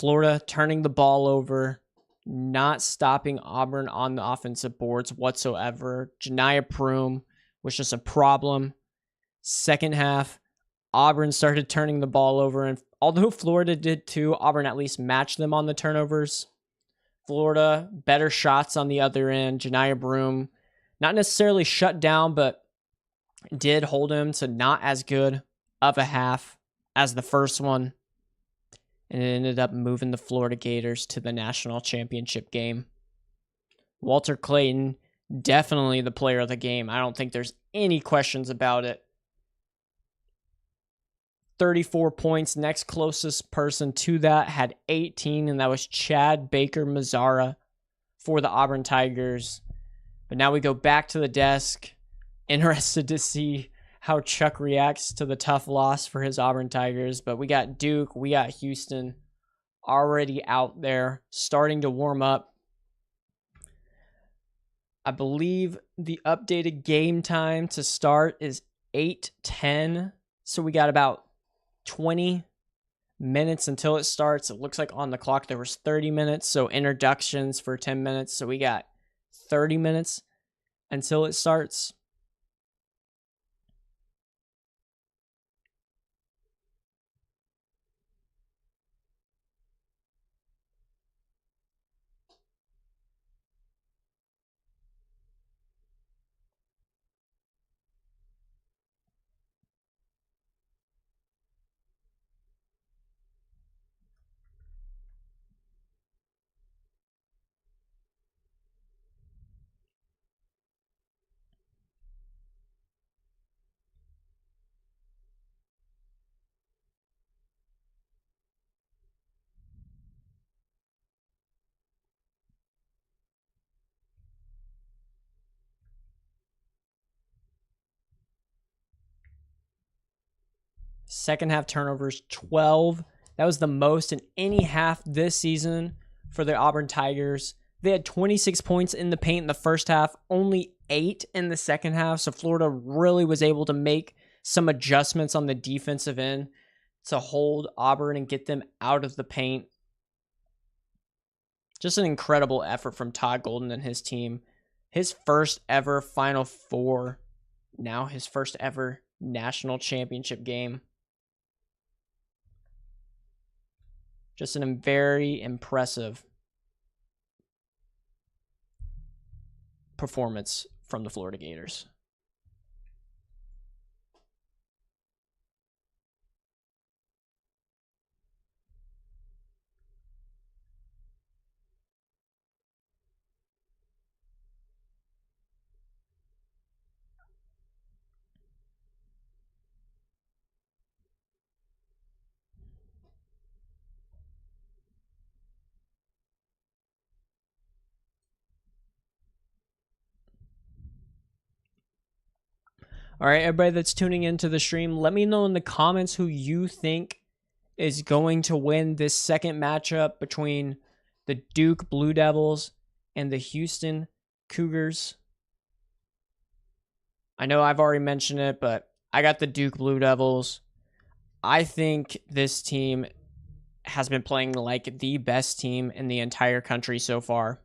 Speaker 1: Florida turning the ball over, not stopping Auburn on the offensive boards whatsoever. Janiah Broom was just a problem. Second half, Auburn started turning the ball over, and although Florida did too, Auburn at least matched them on the turnovers. Florida, better shots on the other end. Janiah Broom, not necessarily shut down, but did hold him to not as good of a half as the first one. And it ended up moving the Florida Gators to the national championship game. Walter Clayton, definitely the player of the game. I don't think there's any questions about it. 34 points. Next closest person to that had 18, and that was Chad Baker-Mazara for the Auburn Tigers. But now we go back to the desk. Interested to see how Chuck reacts to the tough loss for his Auburn Tigers. But we got Duke, we got Houston already out there, starting to warm up. I believe the updated game time to start is 8:10. So we got about 20 minutes until it starts. It looks like on the clock there was 30 minutes, so introductions for 10 minutes. So we got 30 minutes until it starts. Second half turnovers, 12. That was the most in any half this season for the Auburn Tigers. They had 26 points in the paint in the first half, only 8 in the second half. So Florida really was able to make some adjustments on the defensive end to hold Auburn and get them out of the paint. Just an incredible effort from Todd Golden and his team. His first ever Final Four, now his first ever national championship game. Just a very impressive performance from the Florida Gators. All right, everybody that's tuning into the stream, let me know in the comments who you think is going to win this second matchup between the Duke Blue Devils and the Houston Cougars. I know I've already mentioned it, but I got the Duke Blue Devils. I think this team has been playing like the best team in the entire country so far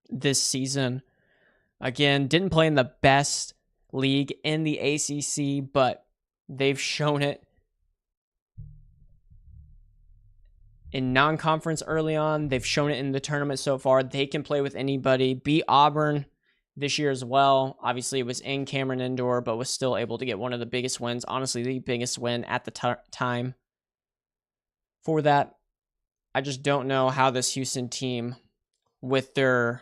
Speaker 1: this season. Again, didn't play in the best league in the ACC, but they've shown it in non-conference early on. They've shown it in the tournament so far. They can play with anybody. Beat Auburn this year as well. Obviously, it was in Cameron Indoor, but was still able to get one of the biggest wins. Honestly, the biggest win at the time for that. I just don't know how this Houston team, with their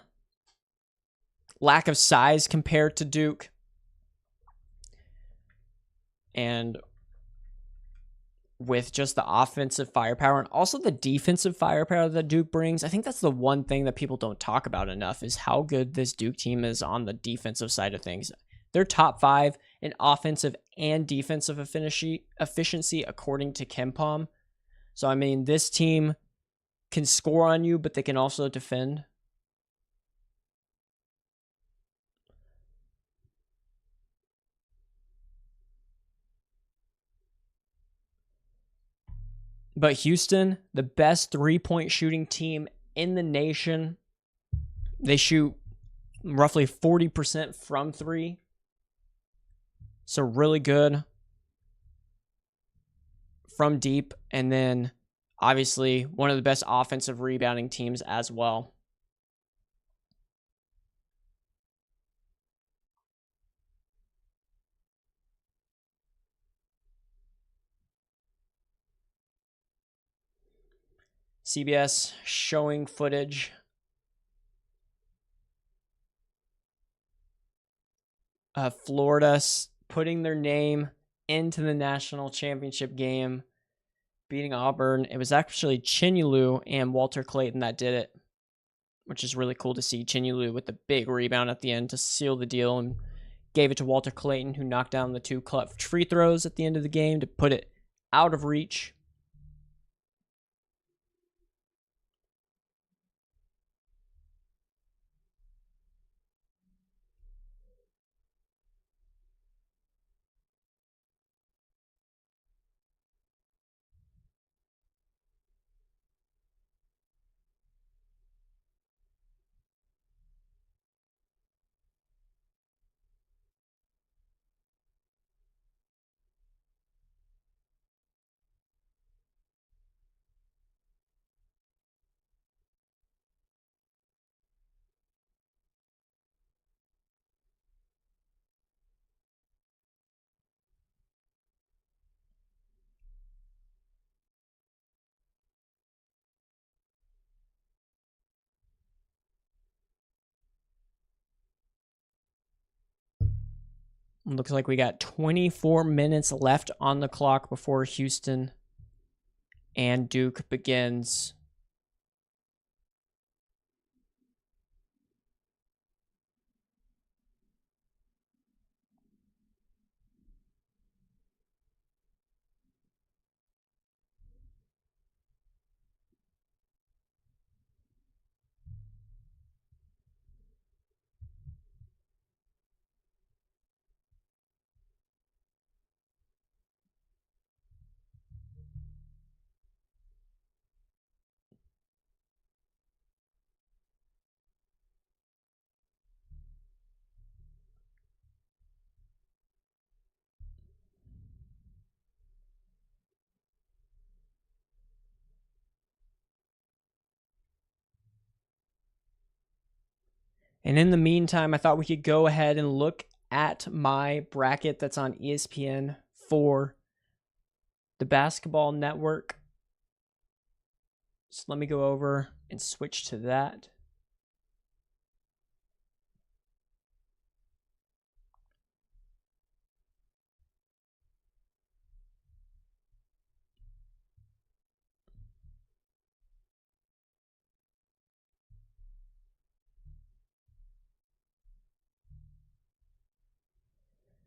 Speaker 1: lack of size compared to Duke, and with just the offensive firepower and also the defensive firepower that Duke brings, I think that's the one thing that people don't talk about enough is how good this Duke team is on the defensive side of things. They're top 5 in offensive and defensive efficiency according to KenPom. So, I mean, this team can score on you, but they can also defend. But Houston, the best three-point shooting team in the nation. They shoot roughly 40% from three. So really good from deep. And then obviously one of the best offensive rebounding teams as well. CBS showing footage of Florida putting their name into the national championship game, beating Auburn. It was actually Chinulu and Walter Clayton that did it, which is really cool to see. Chinulu with the big rebound at the end to seal the deal and gave it to Walter Clayton, who knocked down the 2 clutch free throws at the end of the game to put it out of reach. Looks like we got 24 minutes left on the clock before Houston and Duke begins. And in the meantime, I thought we could go ahead and look at my bracket that's on ESPN for the basketball network. So let me go over and switch to that.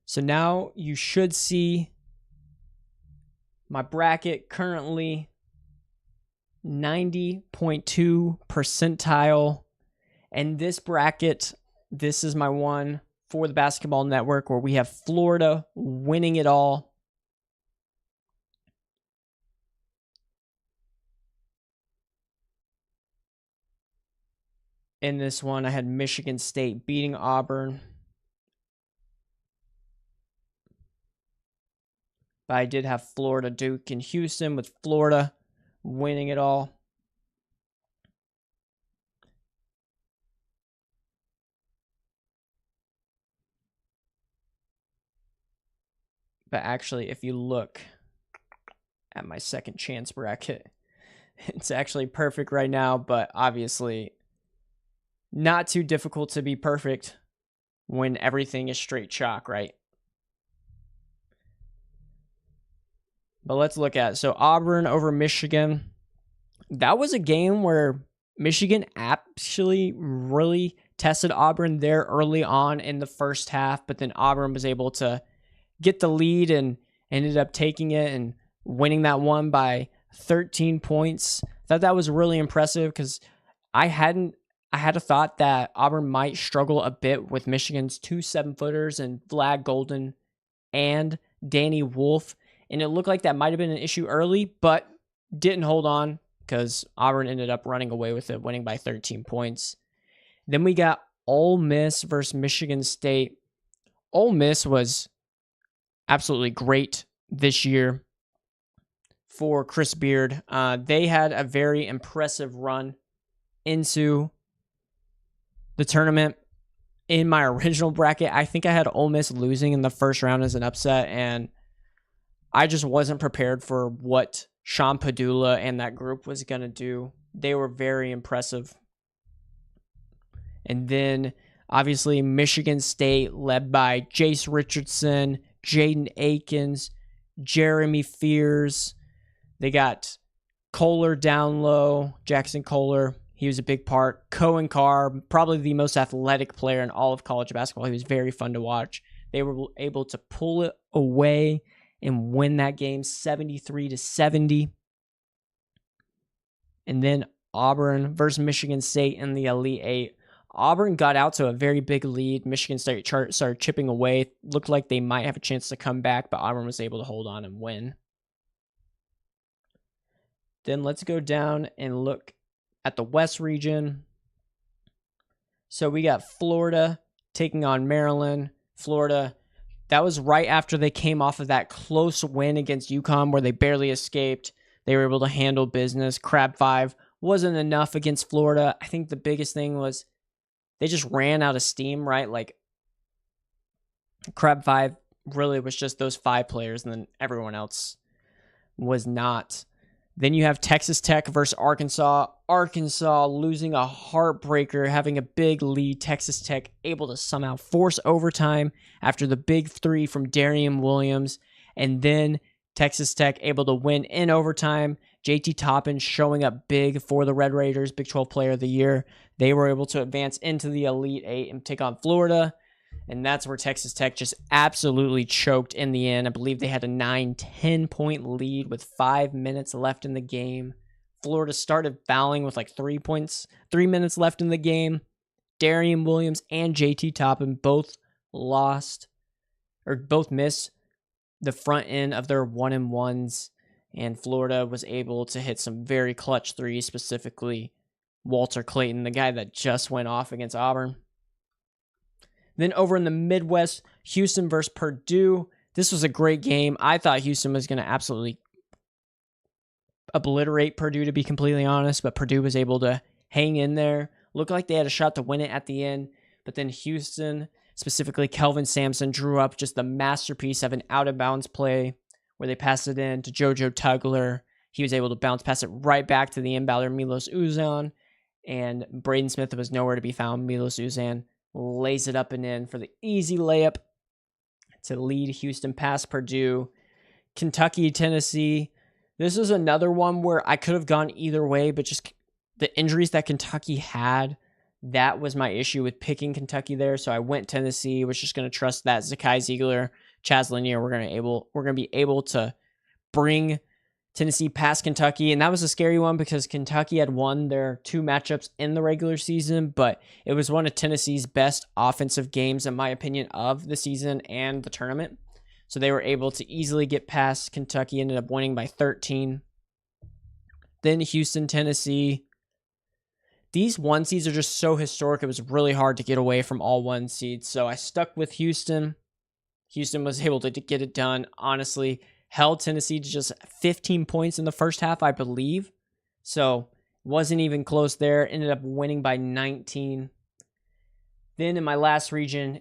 Speaker 1: So now you should see my bracket currently 90.2 percentile. And this bracket, this is my one for the basketball network where we have Florida winning it all. In this one, I had Michigan State beating Auburn. But I did have Florida, Duke, and Houston, with Florida winning it all. But actually, if you look at my second chance bracket, it's actually perfect right now, but obviously not too difficult to be perfect when everything is straight chalk, right? But let's look at it. So Auburn over Michigan. That was a game where Michigan actually really tested Auburn there early on in the first half, but then Auburn was able to get the lead and ended up taking it and winning that one by 13 points. I thought that was really impressive because I had a thought that Auburn might struggle a bit with Michigan's 2 7-footers and Vlad Golden and Danny Wolf. And it looked like that might have been an issue early, but didn't hold on, because Auburn ended up running away with it, winning by 13 points. Then we got Ole Miss versus Michigan State. Ole Miss was absolutely great this year for Chris Beard. They had a very impressive run into the tournament. In my original bracket, I think I had Ole Miss losing in the first round as an upset, and I just wasn't prepared for what Sean Padula and that group was going to do. They were very impressive. And then, obviously, Michigan State, led by Jace Richardson, Jaden Akins, Jeremy Fears. They got Kohler down low, Jackson Kohler. He was a big part. Cohen Carr, probably the most athletic player in all of college basketball. He was very fun to watch. They were able to pull it away and win that game 73-70. And then Auburn versus Michigan State in the Elite Eight. Auburn got out to a very big lead. Michigan State started chipping away. Looked like they might have a chance to come back, but Auburn was able to hold on and win. Then let's go down and look at the West region. So we got Florida taking on Maryland. Florida, that was right after they came off of that close win against UConn where they barely escaped. They were able to handle business. Crab 5 wasn't enough against Florida. I think the biggest thing was they just ran out of steam, right? Like, Crab 5 really was just those 5 players, and then everyone else was not. Then you have Texas Tech versus Arkansas. Arkansas losing a heartbreaker, having a big lead. Texas Tech able to somehow force overtime after the big 3 from Darian Williams. And then Texas Tech able to win in overtime. JT Toppin showing up big for the Red Raiders, Big 12 Player of the Year. They were able to advance into the Elite Eight and take on Florida. And that's where Texas Tech just absolutely choked in the end. I believe they had a 9-10 point lead with 5 minutes left in the game. Florida started fouling with like 3 minutes left in the game. Darian Williams and JT Toppin both missed the front end of their 1-and-1s. And Florida was able to hit some very clutch threes, specifically Walter Clayton, the guy that just went off against Auburn. Then over in the Midwest, Houston versus Purdue. This was a great game. I thought Houston was going to absolutely obliterate Purdue, to be completely honest, but Purdue was able to hang in there. Looked like they had a shot to win it at the end, but then Houston, specifically Kelvin Sampson, drew up just the masterpiece of an out-of-bounds play where they passed it in to JoJo Tugler. He was able to bounce pass it right back to the inbounder, Milos Uzan, and Braden Smith was nowhere to be found. Milos Uzan lays it up and in for the easy layup to lead Houston past Purdue. Kentucky, Tennessee. This is another one where I could have gone either way, but just the injuries that Kentucky had, that was my issue with picking Kentucky there. So I went Tennessee, was just going to trust that Zakai Ziegler, Chaz Lanier, we're going to be able to bring Tennessee past Kentucky. And that was a scary one because Kentucky had won their 2 matchups in the regular season, but it was one of Tennessee's best offensive games, in my opinion, of the season and the tournament. So they were able to easily get past Kentucky, ended up winning by 13. Then Houston, Tennessee. These 1 seeds are just so historic. It was really hard to get away from all 1 seeds. So I stuck with Houston. Houston was able to get it done. Honestly, held Tennessee to just 15 points in the first half, I believe. So wasn't even close there. Ended up winning by 19. Then in my last region,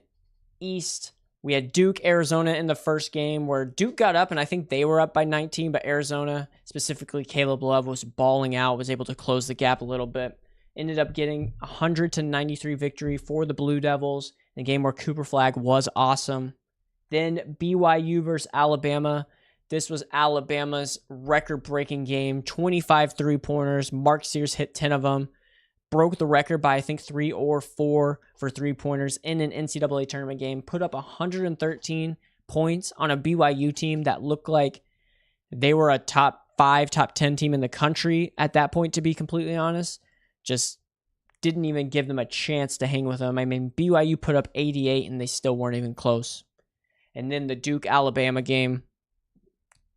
Speaker 1: East, we had Duke, Arizona in the first game where Duke got up, and I think they were up by 19, but Arizona, specifically Caleb Love, was balling out, was able to close the gap a little bit. Ended up getting a 100-93 victory for the Blue Devils in a game where Cooper Flagg was awesome. Then BYU versus Alabama. This was Alabama's record-breaking game. 25 three-pointers. Mark Sears hit 10 of them. Broke the record by, I think, 3 or 4 for three-pointers in an NCAA tournament game. Put up 113 points on a BYU team that looked like they were a top 5, top 10 team in the country at that point, to be completely honest. Just didn't even give them a chance to hang with them. I mean, BYU put up 88, and they still weren't even close. And then the Duke-Alabama game.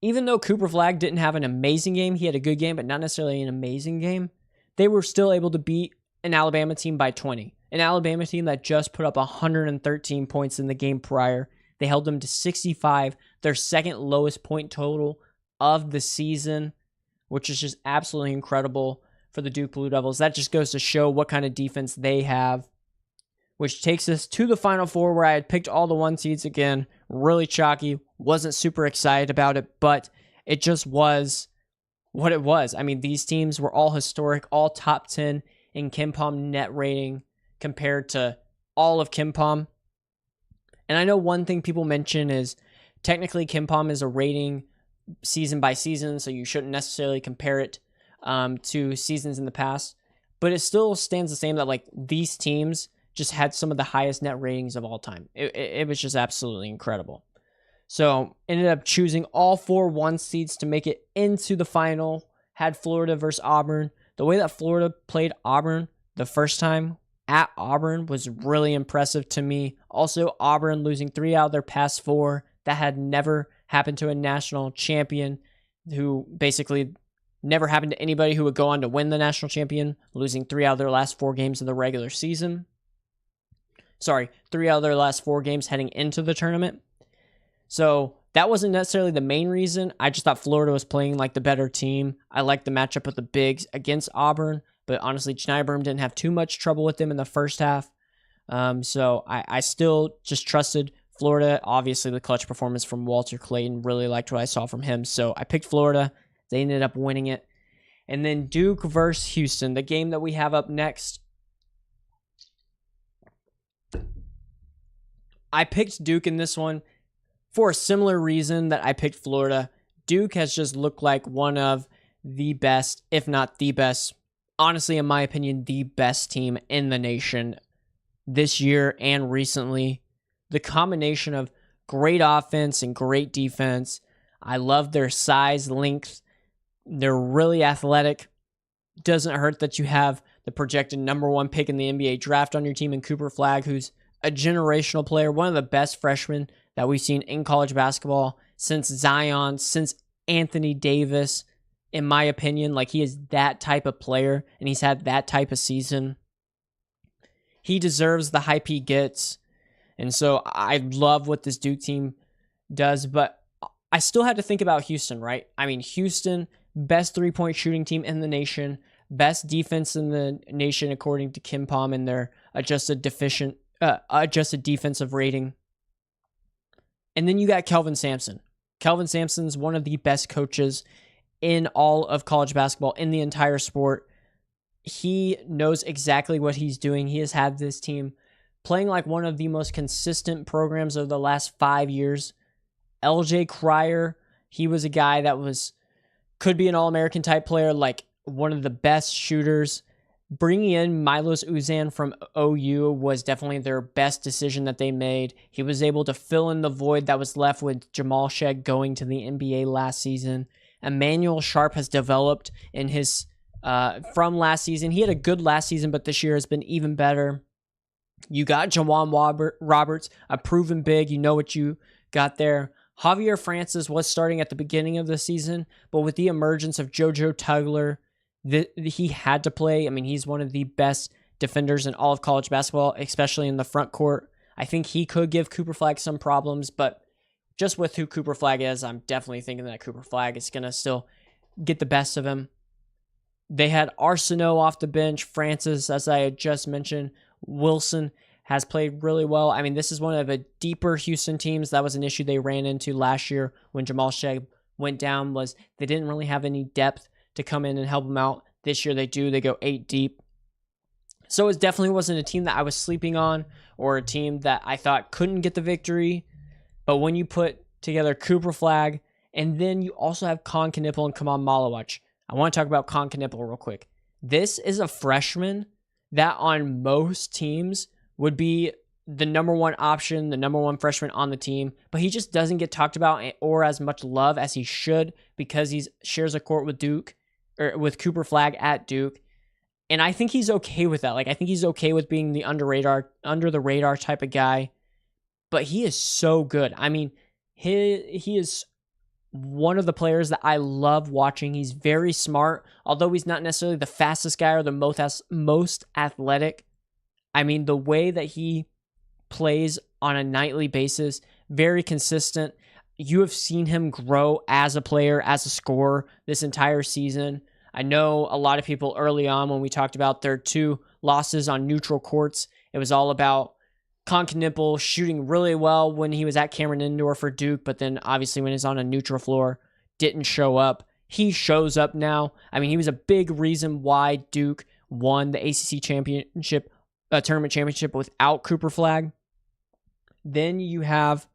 Speaker 1: even though Cooper Flagg didn't have an amazing game, he had a good game, but not necessarily an amazing game, they were still able to beat an Alabama team by 20. An Alabama team that just put up 113 points in the game prior. They held them to 65, their second lowest point total of the season, which is just absolutely incredible for the Duke Blue Devils. That just goes to show what kind of defense they have, which takes us to the Final Four, where I had picked all the 1 seeds again. Really chalky. Wasn't super excited about it, but it just was what it was. I mean, these teams were all historic, all top 10 in KenPom net rating compared to all of KenPom. And I know one thing people mention is technically KenPom is a rating season by season, so you shouldn't necessarily compare it to seasons in the past. But it still stands the same that like these teams just had some of the highest net ratings of all time. It was just absolutely incredible. So ended up choosing all 4 1 seeds to make it into the final. Had Florida versus Auburn. The way that Florida played Auburn the first time at Auburn was really impressive to me. Also, Auburn losing 3 out of their past 4. That had never happened to a national champion, who basically never happened to anybody who would go on to win the national champion, losing 3 out of their last 4 games of the regular season. 3 out of their last 4 games heading into the tournament. So that wasn't necessarily the main reason. I just thought Florida was playing like the better team. I liked the matchup with the bigs against Auburn, but honestly, Schneiderberm didn't have too much trouble with them in the first half. So I still just trusted Florida. Obviously, the clutch performance from Walter Clayton, really liked what I saw from him. So I picked Florida. They ended up winning it. And then Duke versus Houston, the game that we have up next. I picked Duke in this one for a similar reason that I picked Florida. Duke has just looked like one of the best, if not the best, honestly, in my opinion, the best team in the nation this year and recently. The combination of great offense and great defense. I love their size, length. They're really athletic. Doesn't hurt that you have the projected number 1 pick in the NBA draft on your team in Cooper Flagg, who's a generational player, one of the best freshmen that we've seen in college basketball since Zion, since Anthony Davis, in my opinion. Like, he is that type of player, and he's had that type of season. He deserves the hype he gets, and so I love what this Duke team does, but I still had to think about Houston, right? I mean, Houston, best 3-point shooting team in the nation, best defense in the nation according to KenPom in their adjusted defensive rating. And then you got Kelvin Sampson. Kelvin Sampson's one of the best coaches in all of college basketball, in the entire sport. He knows exactly what he's doing. He has had this team playing like one of the most consistent programs of the last 5 years. LJ Cryer, he was a guy that could be an All-American type player, like one of the best shooters. Bringing in Milos Uzan from OU was definitely their best decision that they made. He was able to fill in the void that was left with Jamal Sheck going to the NBA last season. Emmanuel Sharp has developed in his from last season. He had a good last season, but this year has been even better. You got Jawan Roberts, a proven big. You know what you got there. Javier Francis was starting at the beginning of the season, but with the emergence of JoJo Tugler, he had to play. I mean, he's one of the best defenders in all of college basketball, especially in the front court. I think he could give Cooper Flagg some problems, but just with who Cooper Flagg is, I'm definitely thinking that Cooper Flagg is going to still get the best of him. They had Arsenault off the bench, Francis, as I had just mentioned. Wilson has played really well. I mean, this is one of the deeper Houston teams. That was an issue they ran into last year when Jamal Sheck went down, was they didn't really have any depth to come in and help them out. This year they do. They go 8 deep. So it definitely wasn't a team that I was sleeping on or a team that I thought couldn't get the victory. But when you put together Cooper Flagg, and then you also have Kon Knipple and Kaman Malawach. I want to talk about Kon Knipple real quick. This is a freshman that on most teams would be the number 1 option, the number 1 freshman on the team, but he just doesn't get talked about or as much love as he should because he shares a court with Duke, or with Cooper Flagg at Duke. And I think he's okay with that. Like, I think he's okay with being the under the radar type of guy, but he is so good. I mean, he is one of the players that I love watching. He's very smart, although he's not necessarily the fastest guy or the most athletic. I mean, the way that he plays on a nightly basis, very consistent. You have seen him grow as a player, as a scorer this entire season. I know a lot of people early on when we talked about their 2 losses on neutral courts, it was all about Konkanippel shooting really well when he was at Cameron Indoor for Duke, but then obviously when he's on a neutral floor, didn't show up. He shows up now. I mean, he was a big reason why Duke won the ACC championship, tournament championship without Cooper Flagg. Then you have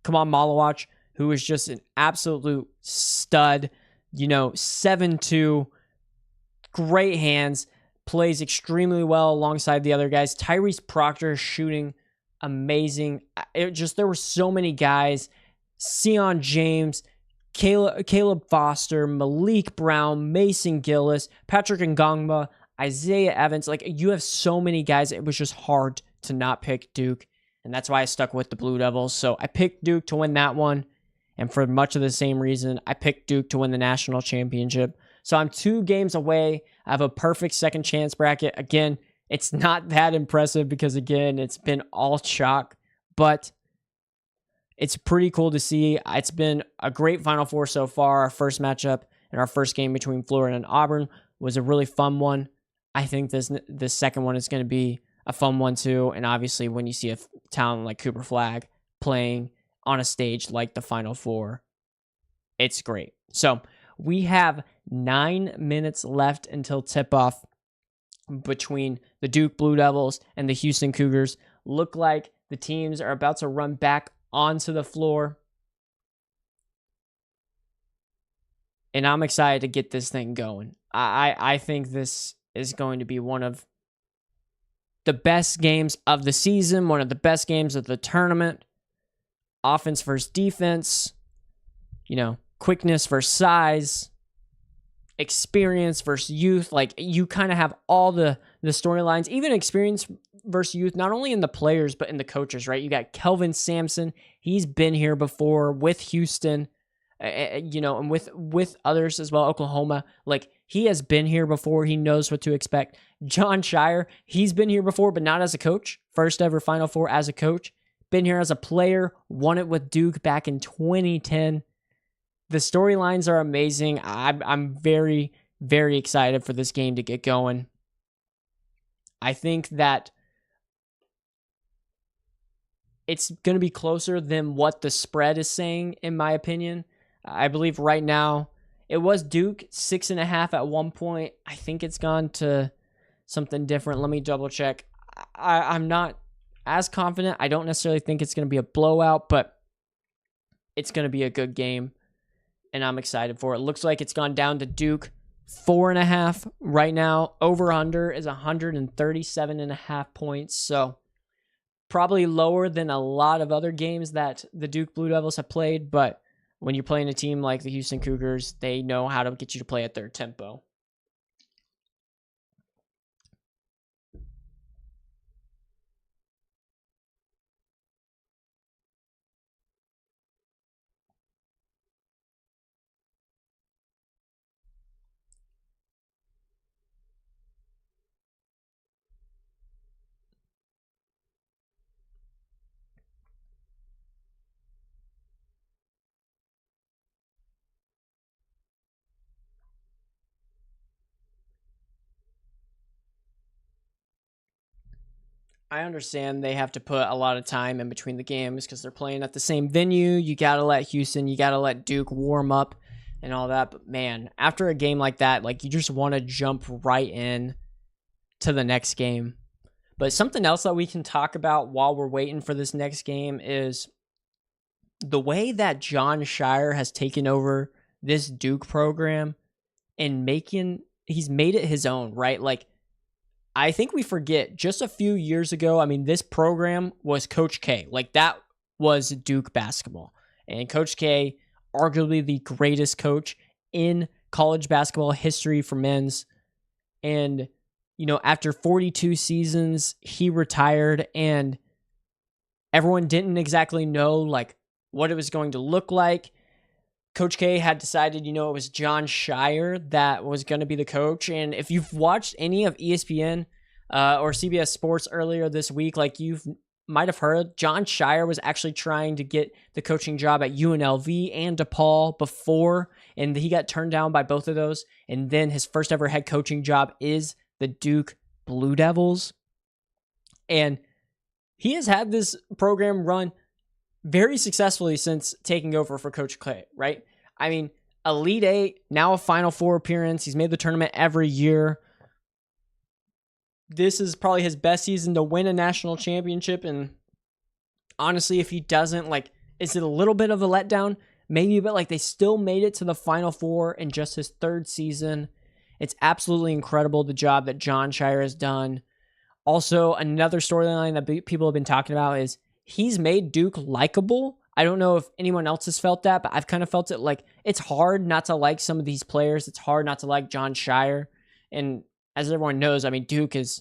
Speaker 1: Kaman Malawach, who is just an absolute stud. 7'2", great hands, plays extremely well alongside the other guys. Tyrese Proctor shooting amazing. There were so many guys. Sion James, Caleb Foster, Malik Brown, Mason Gillis, Patrick Ngongba, Isaiah Evans. You have so many guys. It was just hard to not pick Duke, and that's why I stuck with the Blue Devils. So I picked Duke to win that one, and for much of the same reason, I picked Duke to win the national championship. So I'm 2 games away. I have a perfect second chance bracket. Again, it's not that impressive because, again, it's been all chalk, but it's pretty cool to see. It's been a great Final Four so far. Our first matchup and our first game between Florida and Auburn was a really fun one. I think this second one is going to be a fun one too. And obviously, when you see a talent like Cooper Flagg playing on a stage like the Final Four, it's great. So we have 9 minutes left until tip-off between the Duke Blue Devils and the Houston Cougars. Look like the teams are about to run back onto the floor. And I'm excited to get this thing going. I think this is going to be one of the best games of the season, one of the best games of the tournament. Offense versus defense, quickness versus size, experience versus youth. You kind of have all the storylines, even experience versus youth, not only in the players, but in the coaches, right? You got Kelvin Sampson. He's been here before with Houston, and with others as well, Oklahoma. He has been here before. He knows what to expect. John Shire, he's been here before, but not as a coach. First ever Final Four as a coach. Been here as a player, won it with Duke back in 2010. The storylines are amazing. I'm very, very excited for this game to get going. I think that it's going to be closer than what the spread is saying, in my opinion. I believe right now it was Duke 6.5 at one point. I think it's gone to something different. Let me double check. I'm not as confident. I don't necessarily think it's going to be a blowout, but it's going to be a good game, and I'm excited for it. Looks like it's gone down to Duke 4.5 right now. Over-under is 137.5 points, so probably lower than a lot of other games that the Duke Blue Devils have played, but when you're playing a team like the Houston Cougars, they know how to get you to play at their tempo. I understand they have to put a lot of time in between the games because they're playing at the same venue. You got to let Houston, you got to let Duke warm up and all that. But man, after a game like that, you just want to jump right in to the next game. But something else that we can talk about while we're waiting for this next game is the way that John Shire has taken over this Duke program and he's made it his own, right? I think we forget just a few years ago, this program was Coach K. That was Duke basketball. And Coach K, arguably the greatest coach in college basketball history for men's. And, after 42 seasons, he retired, and everyone didn't exactly know, what it was going to look like. Coach K had decided, it was John Shire that was going to be the coach. And if you've watched any of ESPN or CBS Sports earlier this week, like you might have heard, John Shire was actually trying to get the coaching job at UNLV and DePaul before, and he got turned down by both of those. And then his first ever head coaching job is the Duke Blue Devils. And he has had this program run very successfully since taking over for Coach Clay, right? I mean, Elite Eight, now a Final Four appearance. He's made the tournament every year. This is probably his best season to win a national championship. And honestly, if he doesn't, is it a little bit of a letdown? Maybe, but they still made it to the Final Four in just his third season. It's absolutely incredible, the job that John Shire has done. Also, another storyline that people have been talking about is he's made Duke likable. I don't know if anyone else has felt that, but I've kind of felt it. It's hard not to like some of these players. It's hard not to like John Shire. And as everyone knows, I mean, Duke is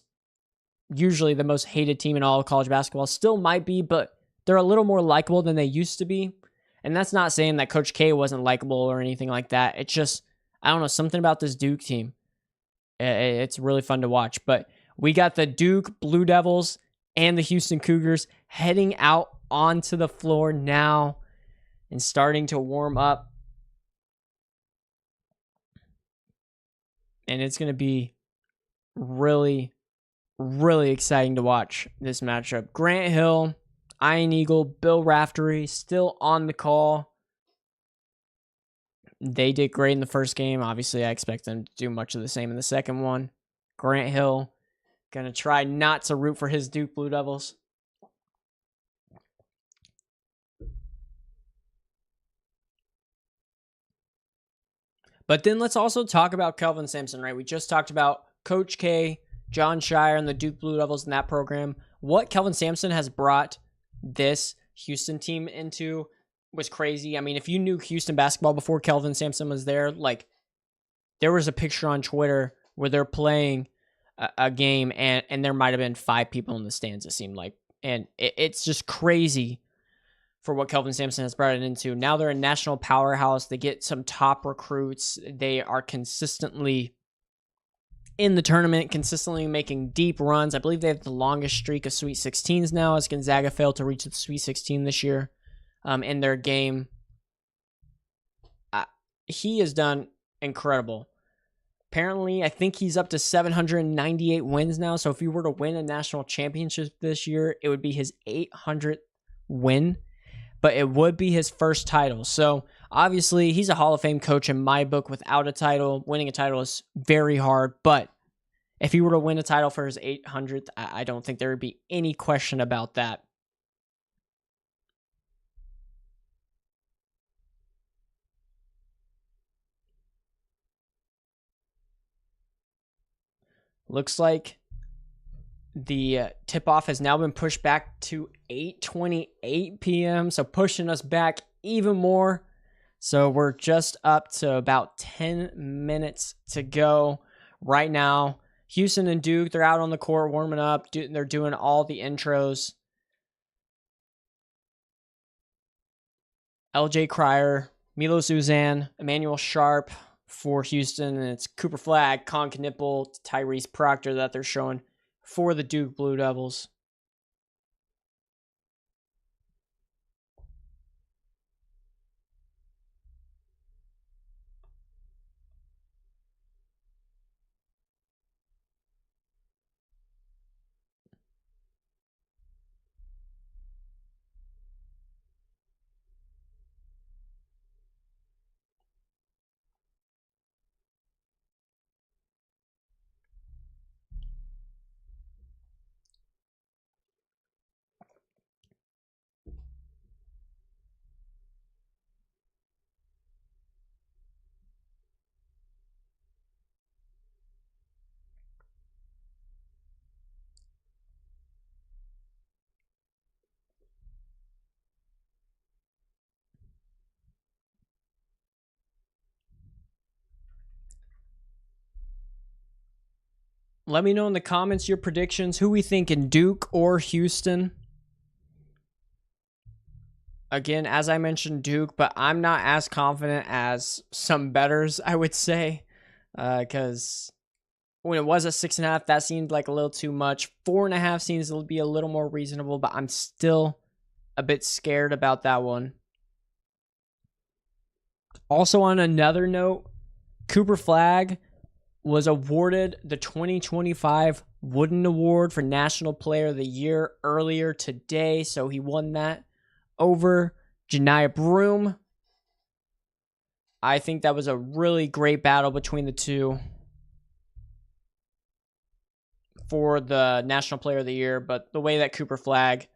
Speaker 1: usually the most hated team in all of college basketball. Still might be, but they're a little more likable than they used to be. And that's not saying that Coach K wasn't likable or anything like that. It's just, I don't know, something about this Duke team. It's really fun to watch. But we got the Duke Blue Devils and the Houston Cougars heading out onto the floor now and starting to warm up. And it's going to be really, really exciting to watch this matchup. Grant Hill, Iron Eagle, Bill Raftery still on the call. They did great in the first game. Obviously, I expect them to do much of the same in the second one. Grant Hill going to try not to root for his Duke Blue Devils. But then let's also talk about Kelvin Sampson, right? We just talked about Coach K, John Shire, and the Duke Blue Devils in that program. What Kelvin Sampson has brought this Houston team into was crazy. I mean, if you knew Houston basketball before Kelvin Sampson was there, there was a picture on Twitter where they're playing a game and there might have been 5 people in the stands, it seemed like. And it's just crazy for what Kelvin Sampson has brought it into. Now they're a national powerhouse. They get some top recruits. They are consistently in the tournament, consistently making deep runs. I believe they have the longest streak of Sweet 16s now, as Gonzaga failed to reach the Sweet 16 this year in their game. He has done incredible. Apparently, I think he's up to 798 wins now. So if he were to win a national championship this year, it would be his 800th win. But it would be his first title. So obviously, he's a Hall of Fame coach in my book without a title. Winning a title is very hard. But if he were to win a title for his 800th, I don't think there would be any question about that. Looks like the tip-off has now been pushed back to 8:28 p.m., so pushing us back even more. So we're just up to about 10 minutes to go right now. Houston and Duke, they're out on the court warming up. They're doing all the intros. LJ Cryer, Milos Uzan, Emmanuel Sharp for Houston, and it's Cooper Flagg, Con Knipple, Tyrese Proctor that they're showing for the Duke Blue Devils. Let me know in the comments your predictions, who we think in Duke or Houston. Again, as I mentioned, Duke, but I'm not as confident as some bettors, I would say, because when it was a 6.5, that seemed like a little too much. 4.5 seems to be a little more reasonable, but I'm still a bit scared about that one. Also, on another note, Cooper Flagg was awarded the 2025 Wooden Award for National Player of the Year earlier today, so he won that over Janiah Broom. I think that was a really great battle between the two for the National Player of the Year, but the way that Cooper Flagg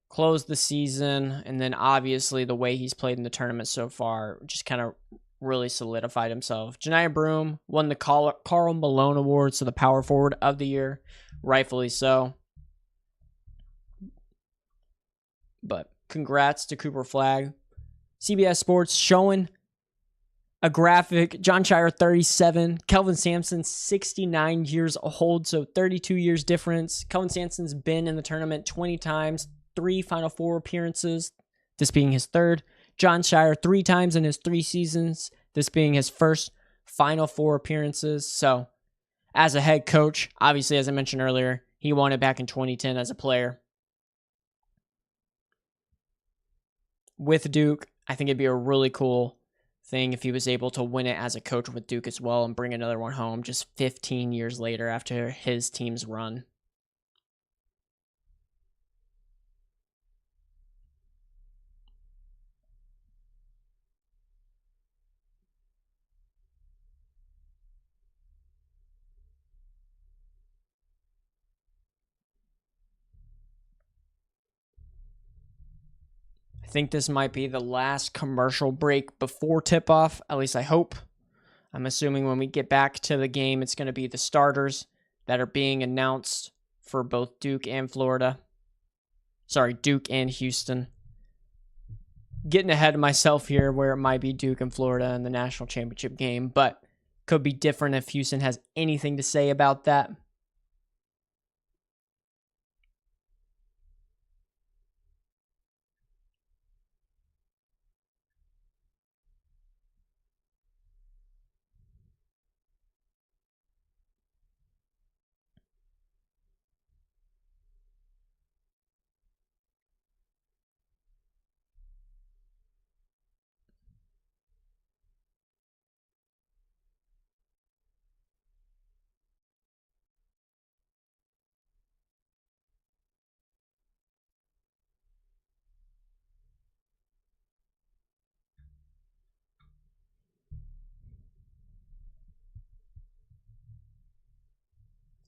Speaker 1: closed the season, and then obviously the way he's played in the tournament so far, just kind of really solidified himself. Janiah Broom won the Karl Malone Award, so the Power Forward of the Year, rightfully so. But congrats to Cooper Flagg. CBS Sports showing a graphic. John Shire, 37. Kelvin Sampson, 69 years old, so 32 years difference. Kelvin Sampson's been in the tournament 20 times, 3 Final Four appearances, this being his third. John Shire 3 times in his 3 seasons, this being his first Final Four appearances. So, as a head coach, obviously, as I mentioned earlier, he won it back in 2010 as a player. With Duke, I think it'd be a really cool thing if he was able to win it as a coach with Duke as well and bring another one home just 15 years later after his team's run. I think this might be the last commercial break before tip-off, at least I hope. I'm assuming when we get back to the game, it's going to be the starters that are being announced for both Duke and Florida. Sorry, Duke and Houston. Getting ahead of myself here where it might be Duke and Florida in the national championship game, but could be different if Houston has anything to say about that.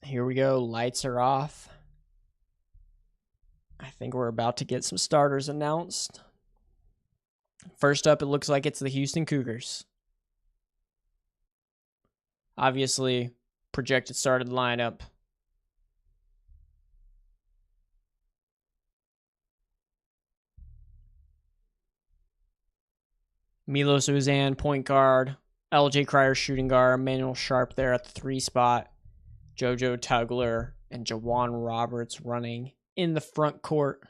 Speaker 1: Here we go. Lights are off. I think we're about to get some starters announced. First up, it looks like it's the Houston Cougars. Obviously, projected started lineup. Milos Uzan, point guard. LJ Cryer, shooting guard. Manuel Sharp there at the 3 spot. JoJo Tugler and Jawan Roberts running in the front court.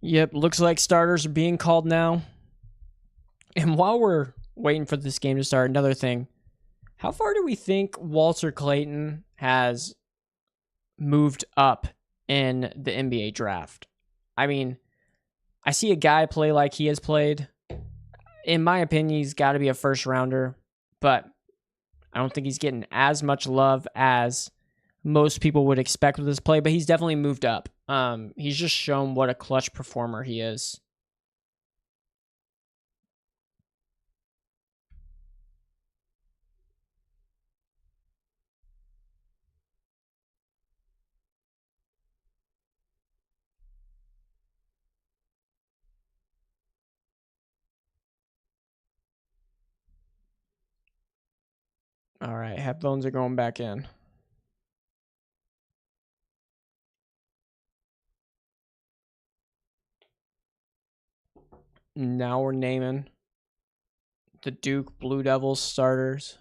Speaker 1: Yep, looks like starters are being called now. And while we're waiting for this game to start, another thing. How far do we think Walter Clayton has moved up in the NBA draft? I mean, I see a guy play like he has played. In my opinion, he's got to be a first rounder, but I don't think he's getting as much love as most people would expect with his play, but he's definitely moved up. He's just shown what a clutch performer he is. All right, headphones are going back in. Now we're naming the Duke Blue Devils starters.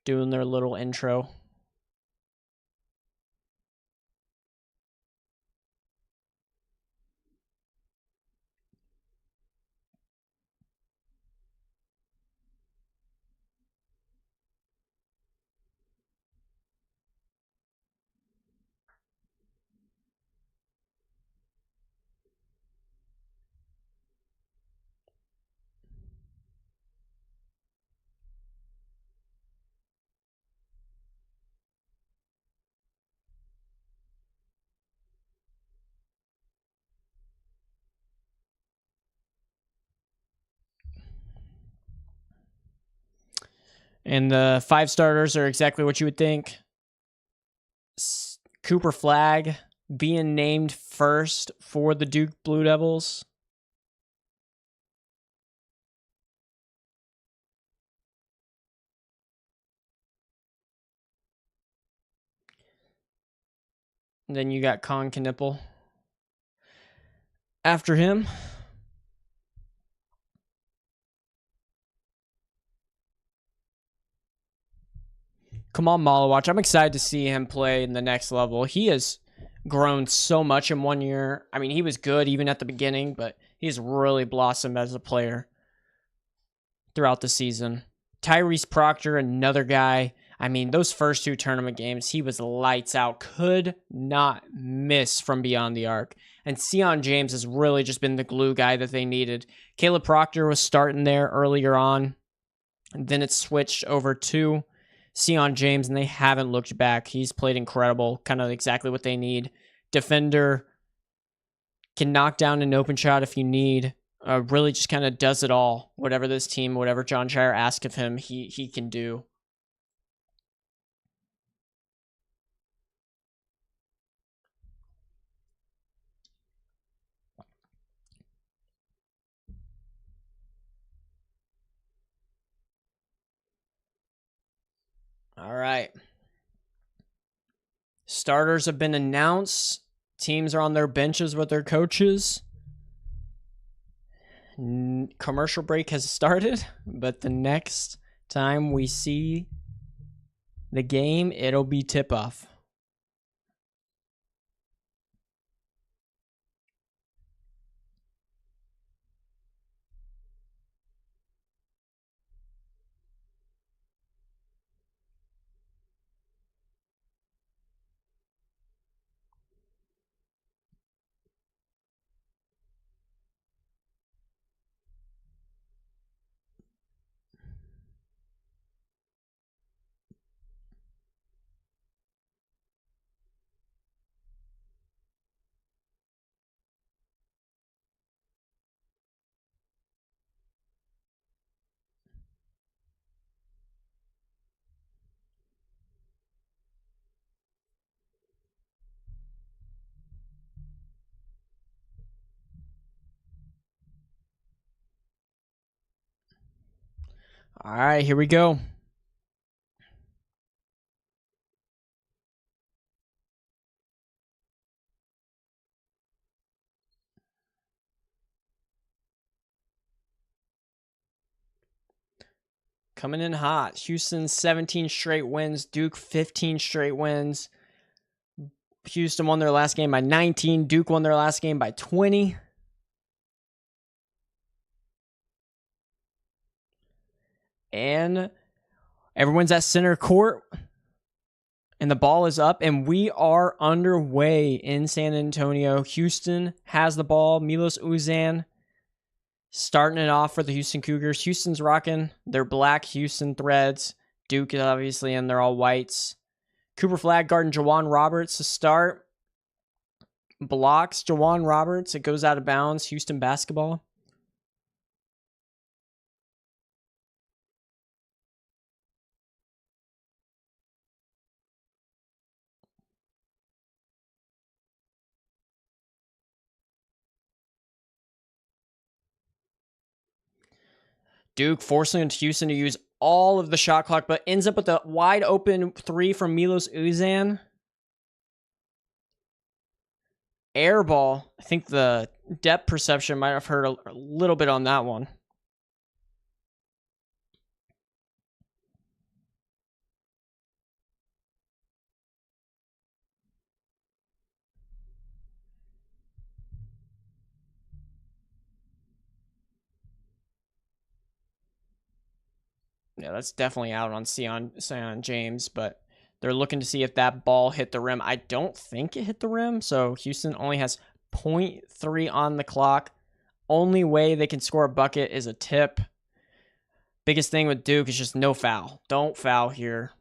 Speaker 1: Doing their little intro. And the 5 starters are exactly what you would think. Cooper Flagg being named first for the Duke Blue Devils. And then you got Con Knipple after him. Come on, Malawatch. I'm excited to see him play in the next level. He has grown so much in 1 year. I mean, he was good even at the beginning, but he's really blossomed as a player throughout the season. Tyrese Proctor, another guy. I mean, those first 2 tournament games, he was lights out. Could not miss from beyond the arc. And Sion James has really just been the glue guy that they needed. Caleb Proctor was starting there earlier on. And then it switched over to Sion James, and they haven't looked back. He's played incredible, kind of exactly what they need. Defender, can knock down an open shot if you need. Really just kind of does it all. Whatever this team, whatever John Shire asks of him, he can do. All right. Starters have been announced. Teams are on their benches with their coaches. Commercial break has started, but the next time we see the game, it'll be tip-off. All right, here we go. Coming in hot. Houston 17 straight wins. Duke 15 straight wins. Houston won their last game by 19. Duke won their last game by 20. And everyone's at center court. And the ball is up. And we are underway in San Antonio. Houston has the ball. Milos Uzan starting it off for the Houston Cougars. Houston's rocking their black Houston threads. Duke is obviously in. They're all whites. Cooper Flagg guarding Jawan Roberts to start. Blocks Jawan Roberts. It goes out of bounds. Houston basketball. Duke forcing Houston to use all of the shot clock, but ends up with a wide open 3 from Milos Uzan. Air ball. I think the depth perception might have hurt a little bit on that one. Yeah, that's definitely out on Sion James, but they're looking to see if that ball hit the rim. I don't think it hit the rim, so Houston only has 0.3 on the clock. Only way they can score a bucket is a tip. Biggest thing with Duke is just no foul. Don't foul here.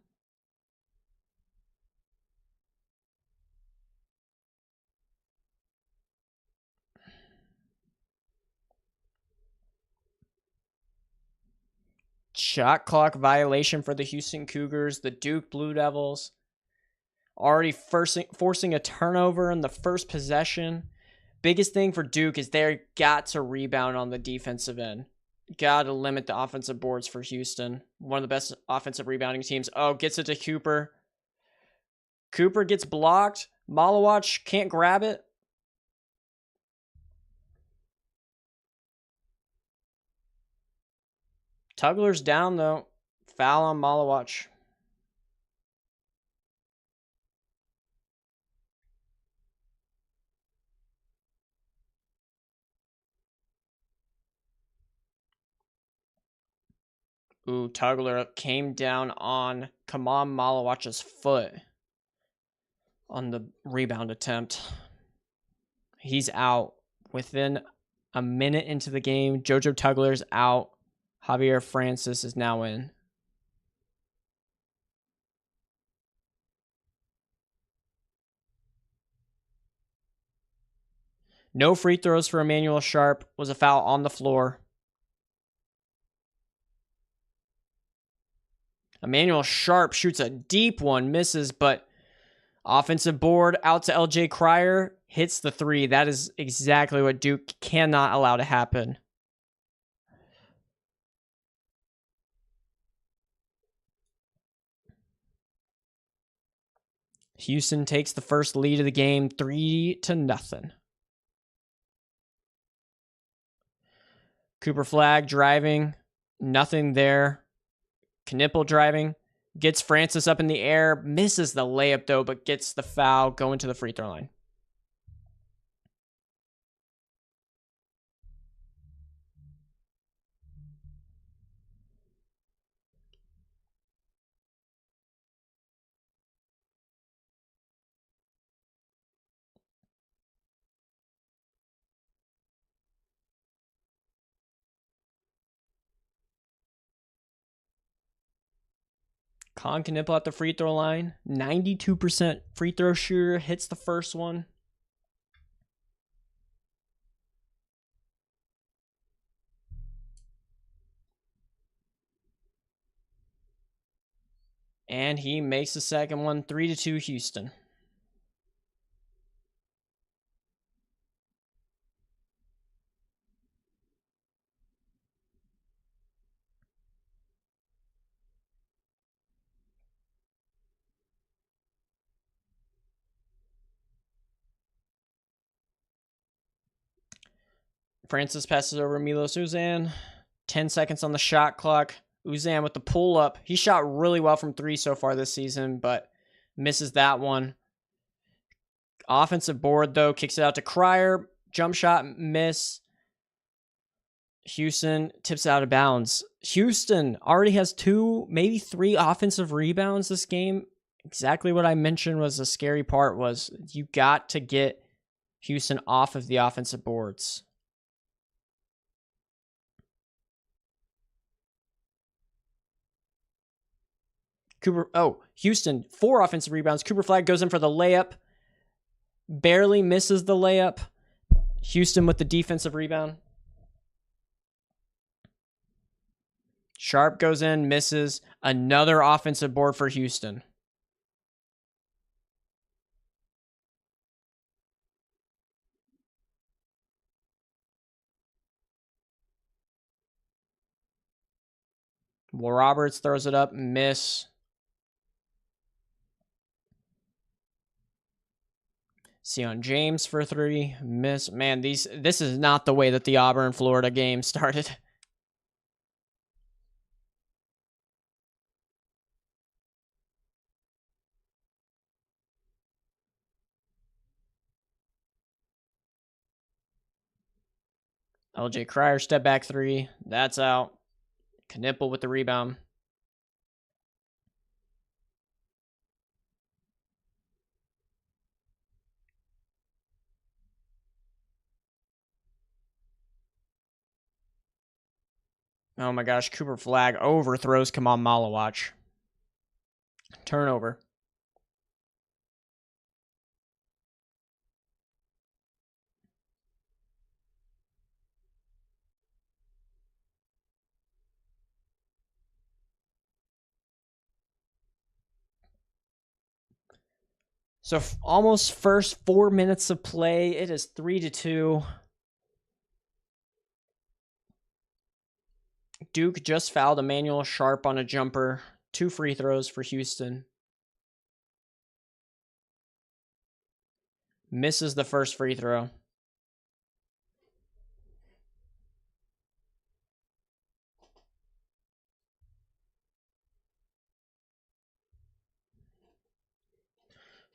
Speaker 1: Shot clock violation for the Houston Cougars. The Duke Blue Devils already forcing a turnover in the first possession. Biggest thing for Duke is they got to rebound on the defensive end. Got to limit the offensive boards for Houston. One of the best offensive rebounding teams. Oh, gets it to Cooper. Cooper gets blocked. Malawach can't grab it. Tugler's down, though. Foul on Malawach. Ooh, Tugler came down on Kamal Malawach's foot on the rebound attempt. He's out within a minute into the game. Jojo Tugler's out. Javier Francis is now in. No free throws for Emmanuel Sharp. Was a foul on the floor. Emmanuel Sharp shoots a deep one, misses, but offensive board out to LJ Cryer, hits the 3. That is exactly what Duke cannot allow to happen. Houston takes the first lead of the game, 3-0. Cooper Flag driving, nothing there. Knipple driving, gets Francis up in the air, misses the layup though, but gets the foul, going to the free throw line. Con Knipple at the free throw line, 92% free throw shooter, hits the first one. And he makes the second one, 3-2 Houston. Francis passes over Milos Uzan. 10 seconds on the shot clock. Uzan with the pull up. He shot really well from 3 so far this season, but misses that one. Offensive board, though, kicks it out to Cryer. Jump shot, miss. Houston tips out of bounds. Houston already has 2, maybe 3 offensive rebounds this game. Exactly what I mentioned was the scary part was you got to get Houston off of the offensive boards. Houston, 4 offensive rebounds. Cooper Flag goes in for the layup. Barely misses the layup. Houston with the defensive rebound. Sharp goes in, misses. Another offensive board for Houston. Will Roberts throws it up, miss. Sion James for 3, miss. Man, this is not the way that the Auburn Florida game started. LJ Cryer step back 3, that's out. Knipple with the rebound. Oh my gosh, Cooper Flag overthrows Kamal Malawach. Turnover. So almost first 4 minutes of play. It is 3-2. Duke just fouled Emmanuel Sharp on a jumper. 2 free throws for Houston. Misses the first free throw.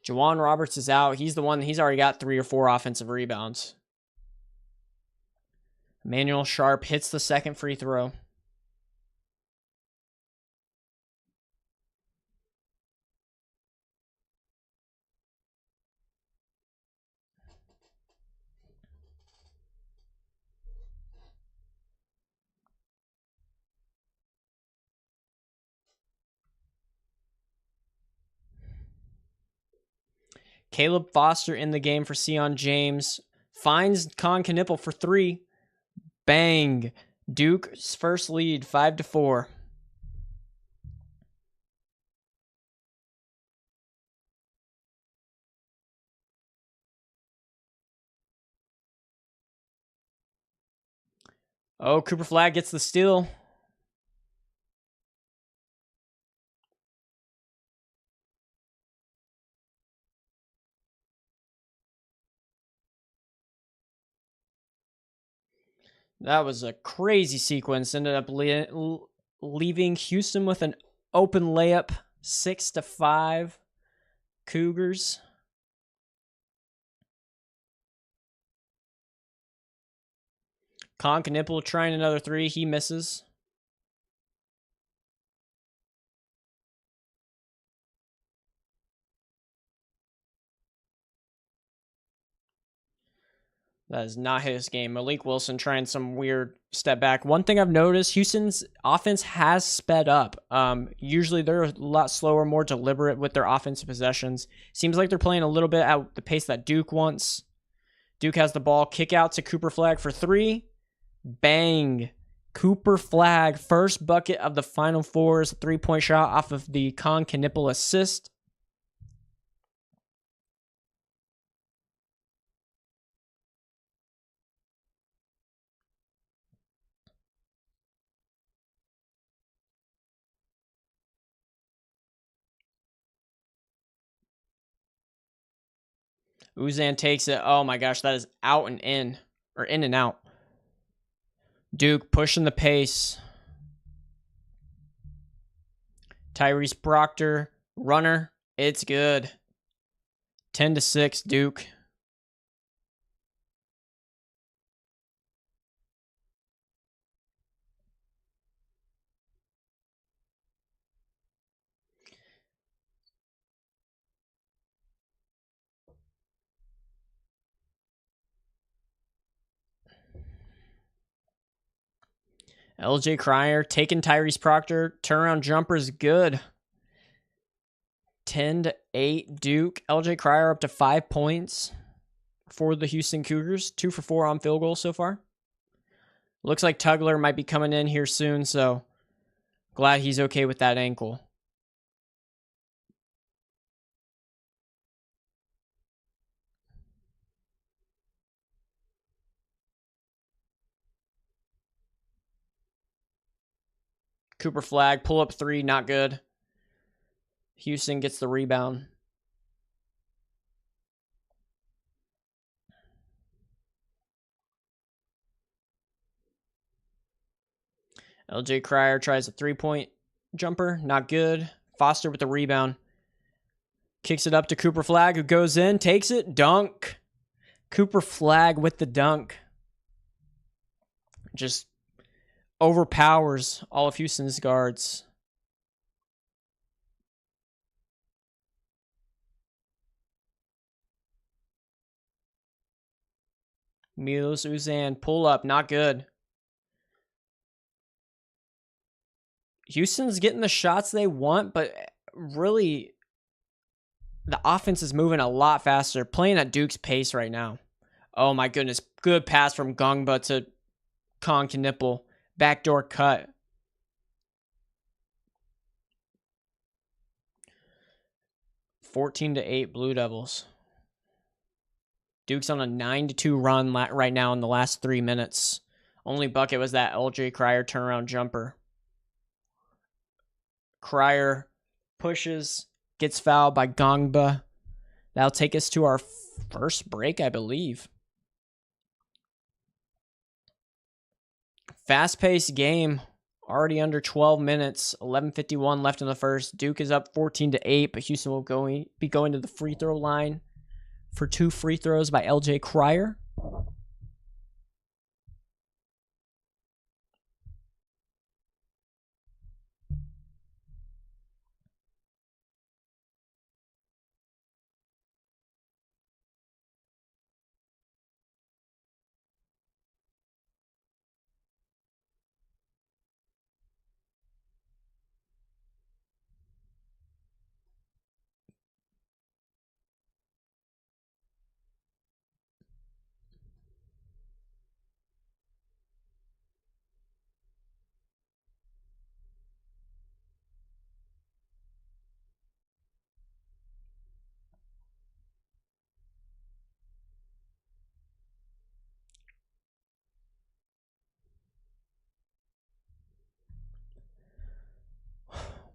Speaker 1: Juwan Roberts is out. He's already got 3 or 4 offensive rebounds. Emmanuel Sharp hits the second free throw. Caleb Foster in the game for Sion James. Finds Con Knipple for 3. Bang. Duke's first lead, 5-4. Oh, Cooper Flag gets the steal. That was a crazy sequence. Ended up leaving Houston with an open layup, 6-5. Cougars. Con Knipple trying another 3. He misses. That is not his game. Malik Wilson trying some weird step back. One thing I've noticed, Houston's offense has sped up. Usually they're a lot slower, more deliberate with their offensive possessions. Seems like they're playing a little bit at the pace that Duke wants. Duke has the ball. Kick out to Cooper Flag for 3. Bang. Cooper Flag, first bucket of the Final Four's 3-point shot off of the Con Knipple assist. Uzan takes it. Oh my gosh, that is out and in. Or in and out. Duke pushing the pace. Tyrese Proctor, runner. It's good. 10-6, Duke. LJ Cryer taking Tyrese Proctor. Turnaround jumper is good. 10-8 Duke. LJ Cryer up to 5 points for the Houston Cougars. 2 for 4 on field goals so far. Looks like Tugler might be coming in here soon, so glad he's okay with that ankle. Cooper Flag, pull up 3, not good. Houston gets the rebound. LJ Cryer tries a 3-point jumper, not good. Foster with the rebound. Kicks it up to Cooper Flag, who goes in, takes it, dunk. Cooper Flag with the dunk. Just overpowers all of Houston's guards. Milos Uzan, pull up, not good. Houston's getting the shots they want, but really the offense is moving a lot faster, playing at Duke's pace right now. Oh my goodness, good pass from Gongba to Kong Knipple. Backdoor cut. (14-8) Blue Devils. Duke's on a 9-2 run right now in the last 3 minutes. Only bucket was that LJ Cryer turnaround jumper. Cryer pushes, gets fouled by Gongba. That'll take us to our first break, I believe. Fast-paced game. Already under 12 minutes. 11:51 left in the first. Duke is up 14-8, but Houston will be going to the free throw line for 2 free throws by LJ Cryer.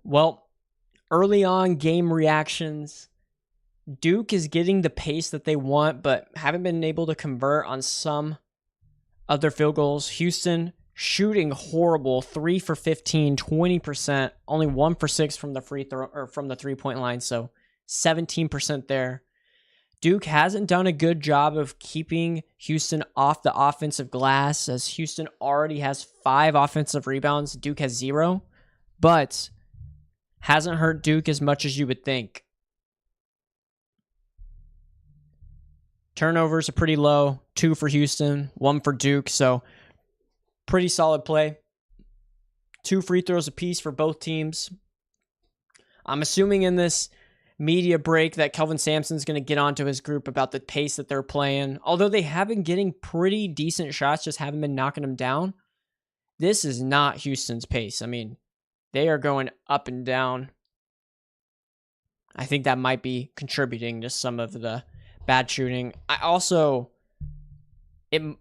Speaker 1: Well, early on game reactions. Duke is getting the pace that they want, but haven't been able to convert on some of their field goals. Houston shooting horrible, 3 for 15, 20%, only 1 for 6 from the free throw or from the 3-point line, so 17% there. Duke hasn't done a good job of keeping Houston off the offensive glass, as Houston already has 5 offensive rebounds. Duke has 0, but hasn't hurt Duke as much as you would think. Turnovers are pretty low, 2 for Houston, 1 for Duke, so pretty solid play. 2 free throws apiece for both teams. I'm assuming in this media break that Kelvin Sampson's going to get onto his group about the pace that they're playing. Although they have been getting pretty decent shots, just haven't been knocking them down. This is not Houston's pace. I mean, they are going up and down. I think that might be contributing to some of the bad shooting. The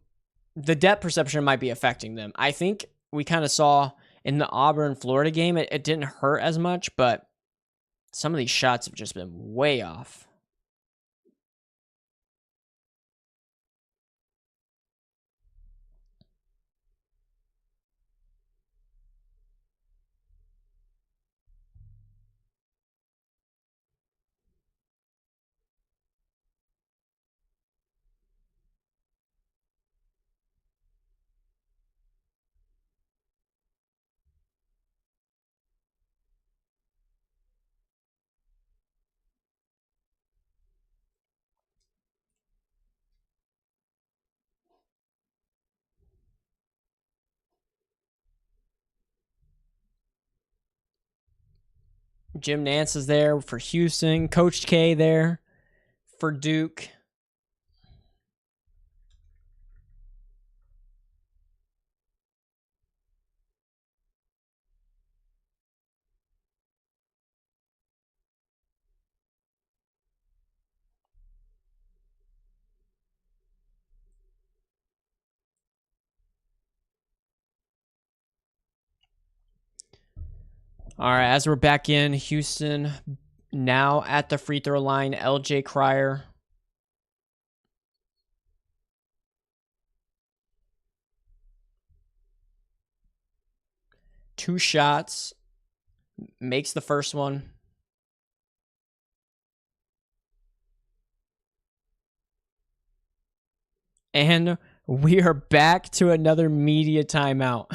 Speaker 1: depth perception might be affecting them. I think we kind of saw in the Auburn, Florida game, it didn't hurt as much, but some of these shots have just been way off. Jim Nance is there for Houston. Coach K there for Duke. All right, as we're back in, Houston now at the free throw line. LJ Cryer. Two shots. Makes the first one. And we are back to another media timeout.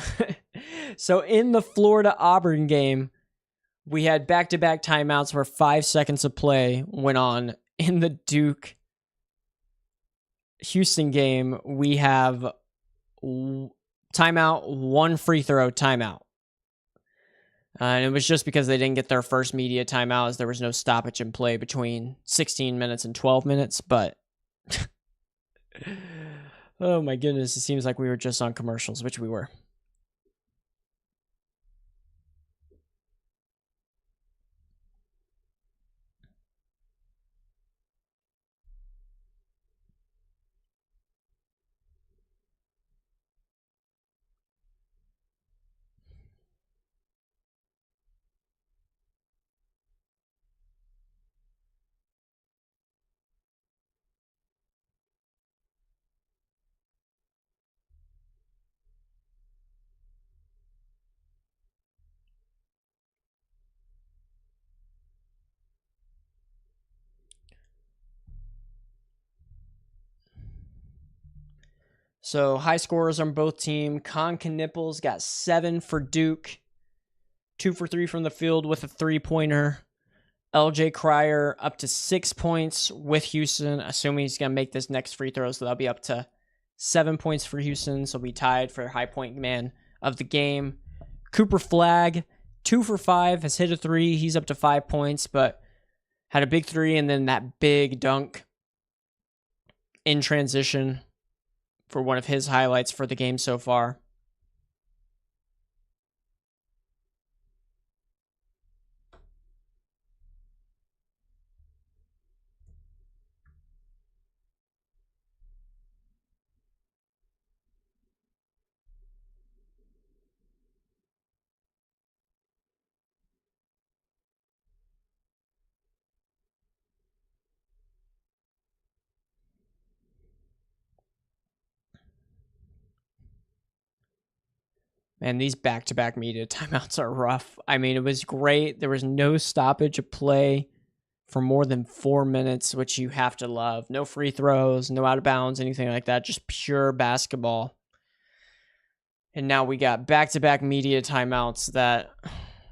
Speaker 1: So in the Florida Auburn game, we had back-to-back timeouts where 5 seconds of play went on. In the Duke Houston game, we have timeout, one free throw timeout. And it was just because they didn't get their first media timeout, as there was no stoppage in play between 16 minutes and 12 minutes. But oh my goodness, it seems like we were just on commercials, which we were. So high scorers on both teams. Con Knipples got 7 for Duke, 2 for 3 from the field with a 3-pointer. LJ Cryer up to 6 points with Houston, assuming he's going to make this next free throw, so that'll be up to 7 points for Houston, so we tied for high point man of the game. Cooper Flagg, 2 for 5, has hit a 3. He's up to 5 points, but had a big 3 and then that big dunk in transition for one of his highlights for the game so far. Man, these back-to-back media timeouts are rough. I mean, it was great. There was no stoppage of play for more than 4 minutes, which you have to love. No free throws, no out of bounds, anything like that. Just pure basketball. And now we got back-to-back media timeouts that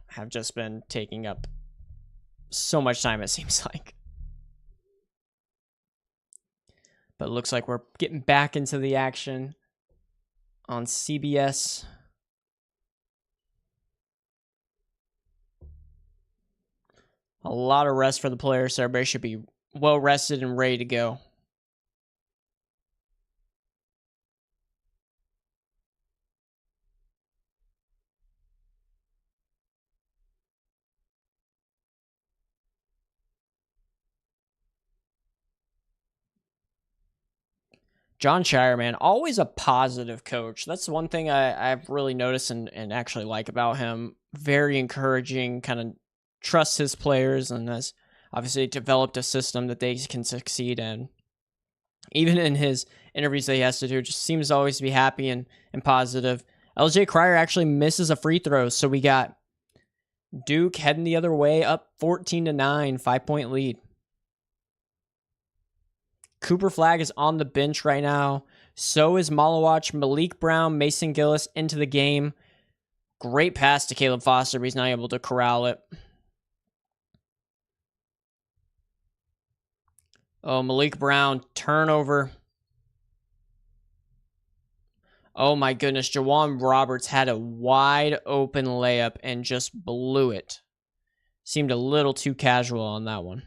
Speaker 1: have just been taking up so much time, it seems like. But it looks like we're getting back into the action on CBS. A lot of rest for the players, so everybody should be well rested and ready to go. John Shire, man, always a positive coach. That's one thing I've really noticed and actually like about him. Very encouraging, kind of trusts his players, and has obviously developed a system that they can succeed in. Even in his interviews that he has to do, just seems always to be happy and positive. LJ Cryer actually misses a free throw, so we got Duke heading the other way, up 14-9, 5-point lead. Cooper Flagg is on the bench right now. So is Malawach, Malik Brown, Mason Gillis into the game. Great pass to Caleb Foster, but he's not able to corral it. Oh, Malik Brown, turnover. Oh my goodness, Jawan Roberts had a wide open layup and just blew it. Seemed a little too casual on that one.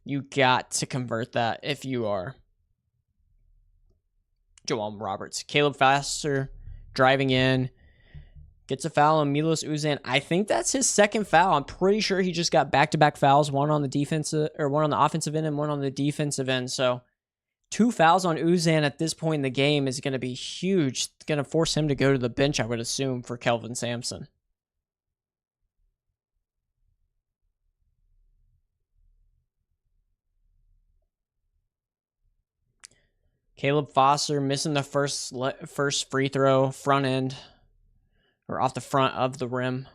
Speaker 1: You got to convert that if you are Jawan Roberts. Caleb Foster driving in. Gets a foul on Milos Uzan. I think that's his second foul. I'm pretty sure he just got back-to-back fouls, one on the defensive or one on the offensive end and one on the defensive end. So 2 fouls on Uzan at this point in the game is going to be huge. It's going to force him to go to the bench, I would assume, for Kelvin Sampson. Caleb Foster missing the first free throw, front end, or off the front of the rim.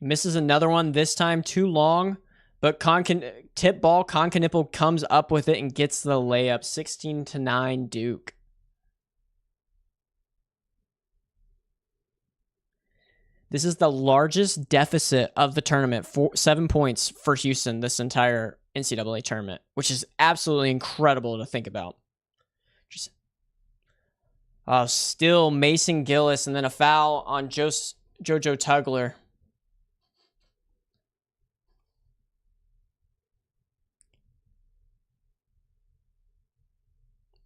Speaker 1: Misses another one, this time too long, but tip ball, Concanipple comes up with it and gets the layup. 16-9 Duke. This is the largest deficit of the tournament, 7 points for Houston this entire NCAA tournament, which is absolutely incredible to think about. Still Mason Gillis, and then a foul on JoJo Tugler.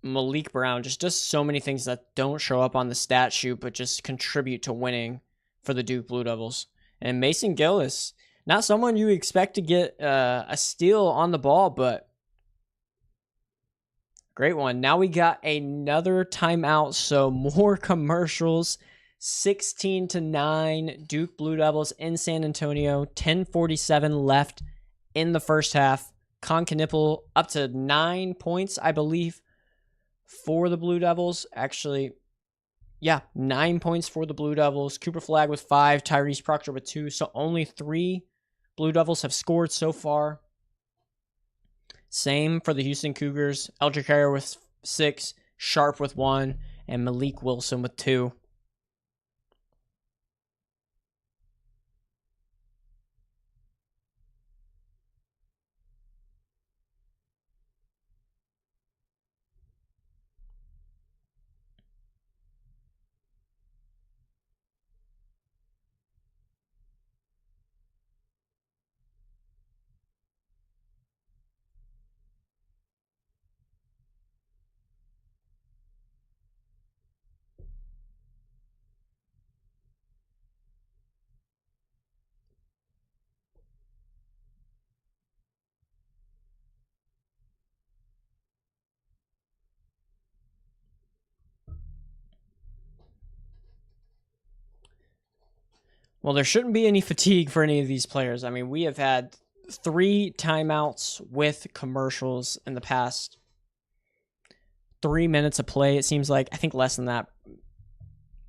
Speaker 1: Malik Brown just does so many things that don't show up on the stat sheet, but just contribute to winning for the Duke Blue Devils. And Mason Gillis, not someone you expect to get a steal on the ball, but great one. Now we got another timeout, so more commercials. 16-9 Duke Blue Devils in San Antonio. 10:47 left in the first half. Concanipple up to 9 points, I believe, for the Blue Devils. Actually, yeah, 9 points for the Blue Devils. Cooper Flagg with 5, Tyrese Proctor with 2. So only 3 Blue Devils have scored so far. Same for the Houston Cougars. Eldrick Harris with 6, Sharp with 1, and Malik Wilson with 2. Well, there shouldn't be any fatigue for any of these players. I mean, we have had 3 timeouts with commercials in the past 3 minutes of play, it seems like. I think less than that.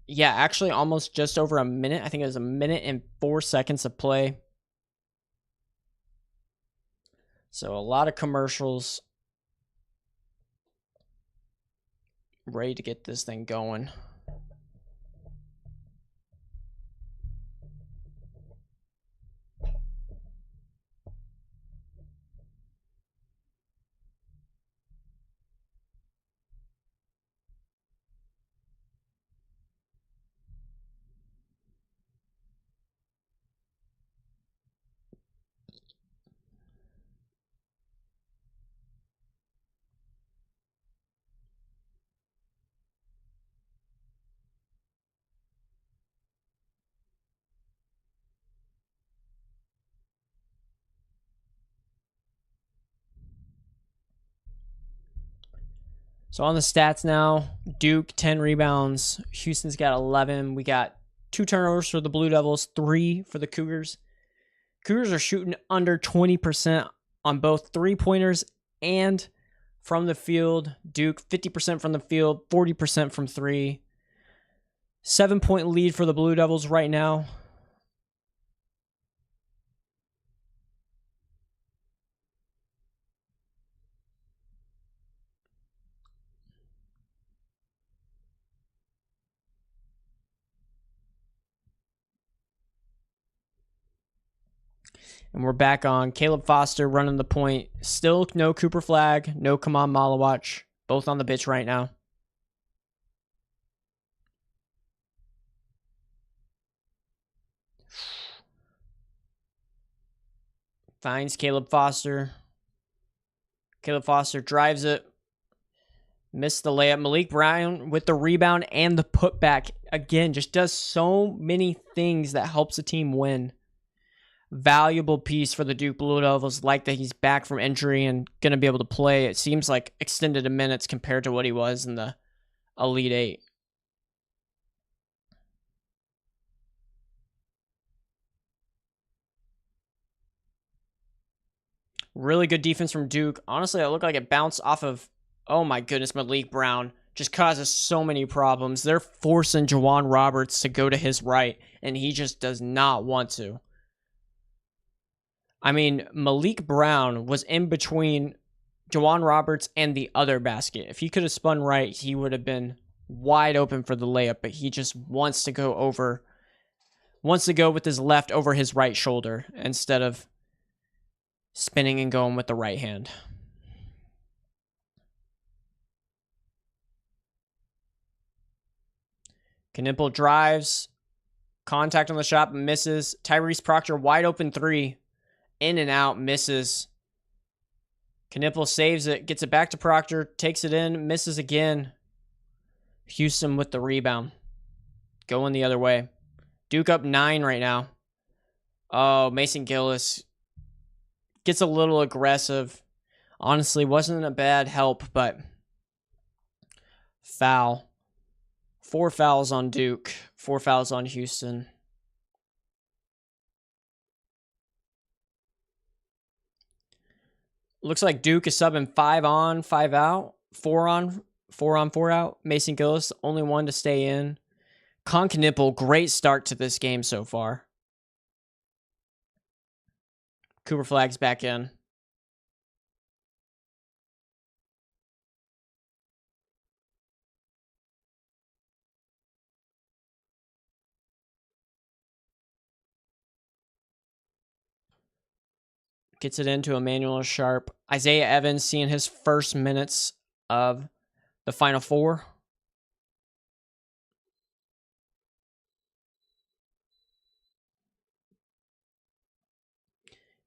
Speaker 1: Yeah, actually almost just over a minute. I think it was a minute and 4 seconds of play. So a lot of commercials. Ready to get this thing going. So on the stats now, Duke 10 rebounds, Houston's got 11. We got 2 turnovers for the Blue Devils, 3 for the Cougars. Cougars are shooting under 20% on both 3-pointers and from the field. Duke 50% from the field, 40% from 3. 7-point lead for the Blue Devils right now. And we're back on Caleb Foster running the point. Still no Cooper Flagg, no Kaman Malawach. Both on the bench right now. Finds Caleb Foster. Caleb Foster drives it. Missed the layup. Malik Brown with the rebound and the putback. Again, just does so many things that helps the team win. Valuable piece for the Duke Blue Devils. Like that he's back from injury and going to be able to play. It seems like extended minutes compared to what he was in the Elite Eight. Really good defense from Duke. Honestly, it looked like it bounced off of, oh my goodness, Malik Brown. Just causes so many problems. They're forcing Juwan Roberts to go to his right, and he just does not want to. I mean, Malik Brown was in between Juwan Roberts and the other basket. If he could have spun right, he would have been wide open for the layup, but he just wants to go with his left over his right shoulder instead of spinning and going with the right hand. Knipple drives. Contact on the shot, misses. Tyrese Proctor, wide open three. In and out, misses. Knipple saves it, gets it back to Proctor, takes it in, misses again. Houston with the rebound. Going the other way. Duke up 9 right now. Oh, Mason Gillis gets a little aggressive. Honestly, wasn't a bad help, but foul. 4 fouls on Duke. 4 fouls on Houston. Looks like Duke is subbing 5 on, 5 out. 4 on, 4 out. Mason Gillis, the only one to stay in. Con Knipple, great start to this game so far. Cooper Flagg's back in. Gets it into Emmanuel Sharp. Isaiah Evans seeing his first minutes of the Final Four.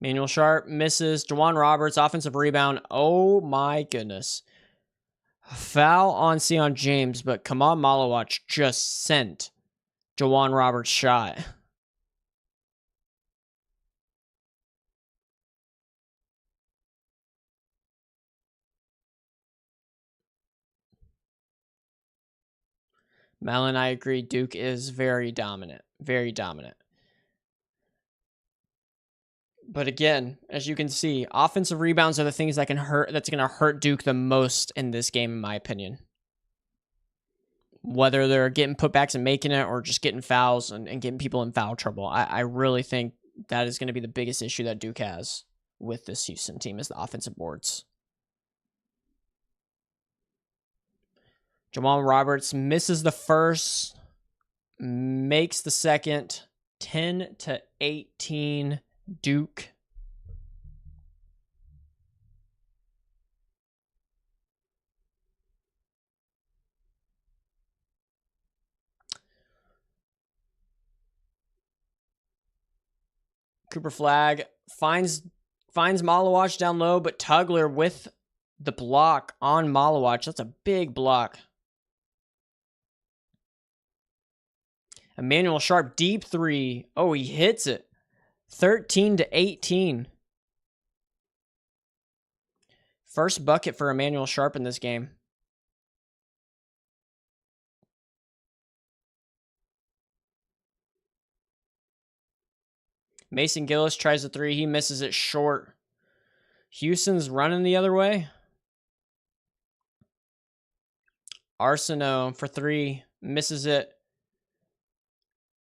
Speaker 1: Emmanuel Sharp misses. Juwan Roberts, offensive rebound. Oh my goodness. Foul on Sion James, but Kamal Malawach just sent Juwan Roberts' shot. Malin, I agree. Duke is very dominant. Very dominant. But again, as you can see, offensive rebounds are the things that can hurt. That's going to hurt Duke the most in this game, in my opinion. Whether they're getting putbacks and making it, or just getting fouls and getting people in foul trouble, I really think that is going to be the biggest issue that Duke has with this Houston team is the offensive boards. Jamal Roberts misses the first, makes the second. 10-18 Duke. Cooper Flagg finds Malawach down low, but Tugler with the block on Malawach. That's a big block. Emmanuel Sharp, deep three. Oh, he hits it. 13-18. First bucket for Emmanuel Sharp in this game. Mason Gillis tries the three. He misses it short. Houston's running the other way. Arsenault for three. Misses it.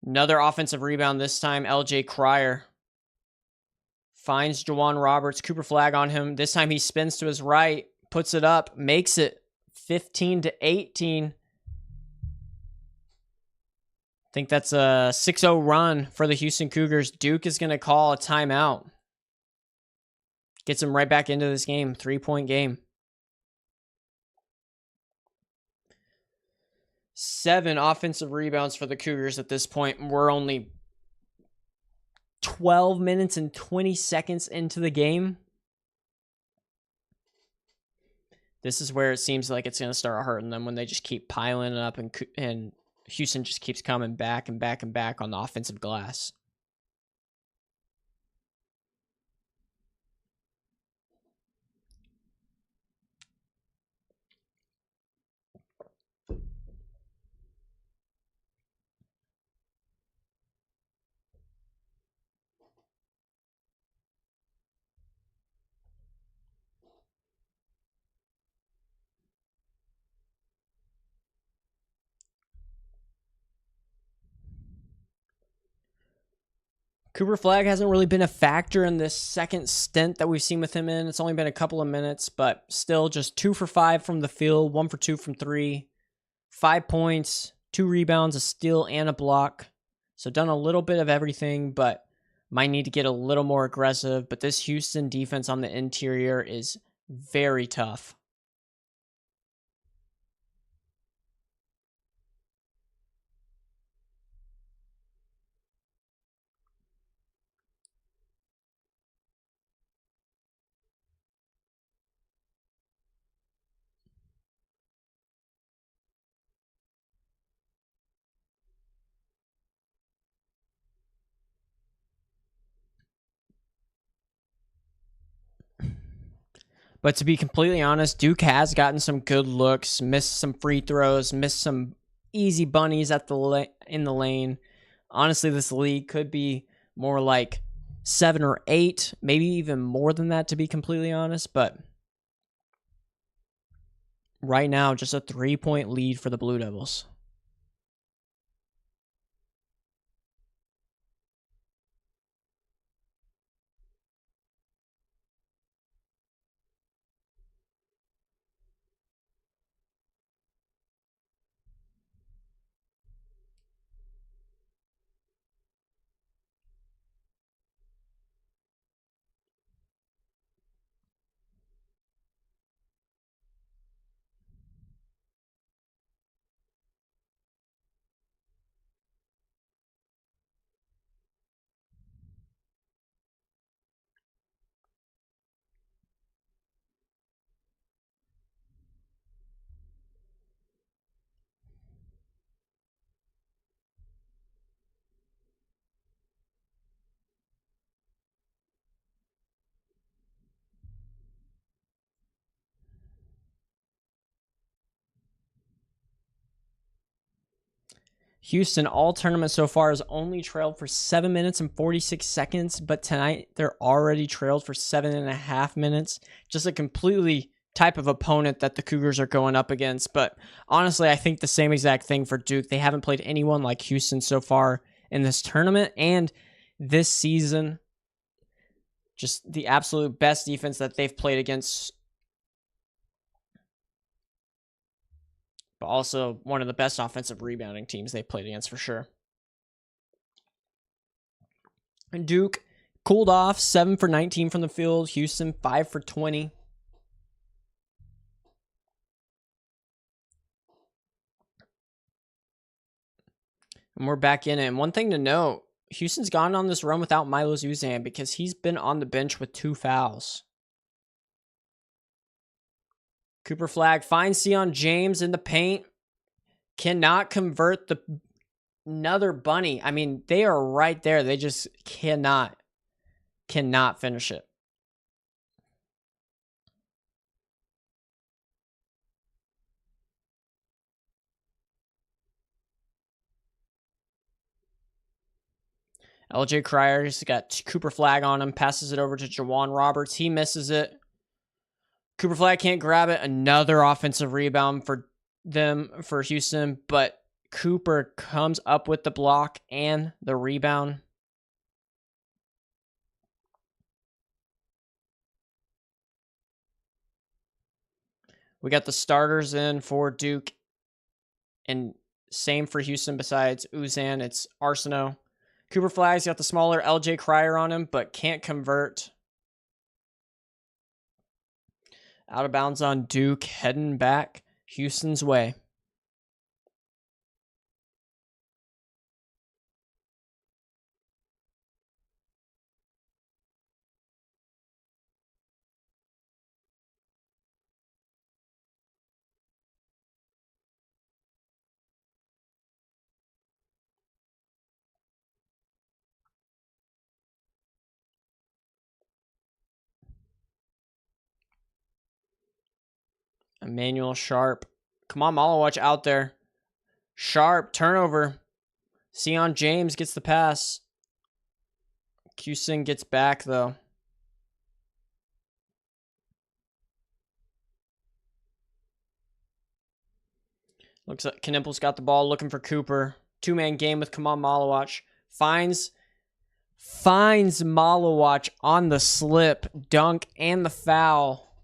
Speaker 1: Another offensive rebound this time. LJ Cryer finds Juwan Roberts. Cooper Flagg on him. This time he spins to his right. Puts it up. Makes it 15-18. I think that's a 6-0 run for the Houston Cougars. Duke is going to call a timeout. Gets him right back into this game. 3-point game. 7 offensive rebounds for the Cougars at this point. We're only 12 minutes and 20 seconds into the game. This is where it seems like it's going to start hurting them when they just keep piling it up, and Houston just keeps coming back and back and back on the offensive glass. Cooper Flagg hasn't really been a factor in this second stint that we've seen with him in. It's only been a couple of minutes, but still just 2 for 5 from the field, 1 for 2 from 3, 5 points, 2 rebounds, a steal, and a block. So done a little bit of everything, but might need to get a little more aggressive. But this Houston defense on the interior is very tough. But to be completely honest, Duke has gotten some good looks, missed some free throws, missed some easy bunnies at the in the lane. Honestly, this league could be more like 7 or 8, maybe even more than that, to be completely honest. But right now, just a 3-point lead for the Blue Devils. Houston, all tournament so far, has only trailed for 7 minutes and 46 seconds, but tonight they're already trailed for 7.5 minutes. Just a completely type of opponent that the Cougars are going up against. But honestly, I think the same exact thing for Duke. They haven't played anyone like Houston so far in this tournament and this season. Just the absolute best defense that they've played against, but also one of the best offensive rebounding teams they've played against for sure. And Duke cooled off, 7 for 19 from the field. Houston, 5 for 20. And we're back in it. And one thing to note, Houston's gone on this run without Milos Uzan because he's been on the bench with 2 fouls. Cooper Flagg finds Sion James in the paint. Cannot convert another bunny. I mean, they are right there. They just cannot finish it. LJ Cryer's got Cooper Flagg on him, passes it over to Jawan Roberts. He misses it. Cooper Flagg can't grab it. Another offensive rebound for Houston, but Cooper comes up with the block and the rebound. We got the starters in for Duke, and same for Houston besides Uzan. It's Arsenault. Cooper Flagg's got the smaller LJ Cryer on him, but can't convert. Out of bounds on Duke, heading back Houston's way. Emmanuel Sharp. Come on, Malawatch out there. Sharp, turnover. Sion James gets the pass. Houston gets back, though. Looks like Knippel's got the ball, looking for Cooper. Two-man game with Kamal Malawatch. Finds Malawatch on the slip, dunk, and the foul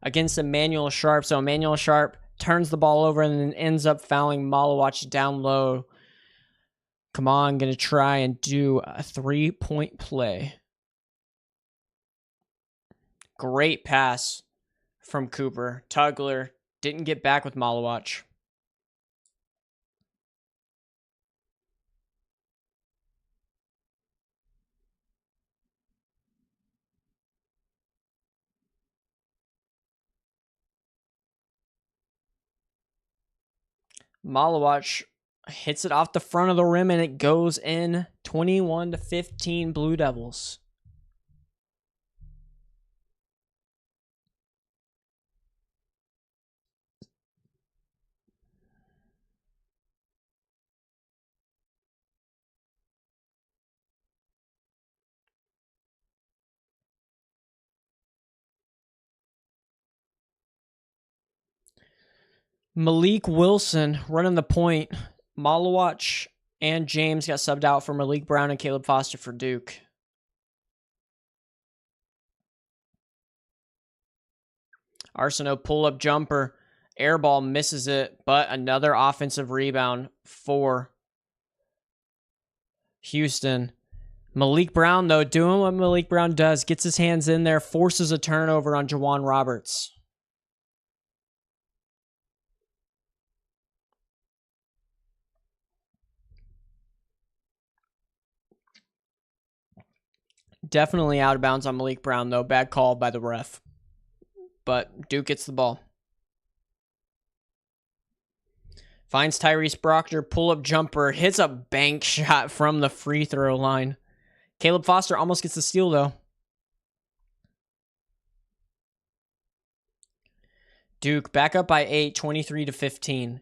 Speaker 1: against Emmanuel Sharp. So Emmanuel Sharp turns the ball over and then ends up fouling Malawatch down low. Come on, going to try and do a 3-point play. Great pass from Cooper. Tugler didn't get back with Malawatch. Malawatch hits it off the front of the rim and it goes in. 21-15 Blue Devils. Malik Wilson running the point. Malawatch and James got subbed out for Malik Brown and Caleb Foster for Duke. Arsenault pull-up jumper. Air ball misses it, but another offensive rebound for Houston. Malik Brown, though, doing what Malik Brown does, gets his hands in there, forces a turnover on Jawan Roberts. Definitely out of bounds on Malik Brown, though. Bad call by the ref. But Duke gets the ball. Finds Tyrese Proctor, pull-up jumper, hits a bank shot from the free throw line. Caleb Foster almost gets the steal, though. Duke back up by 8, 23-15.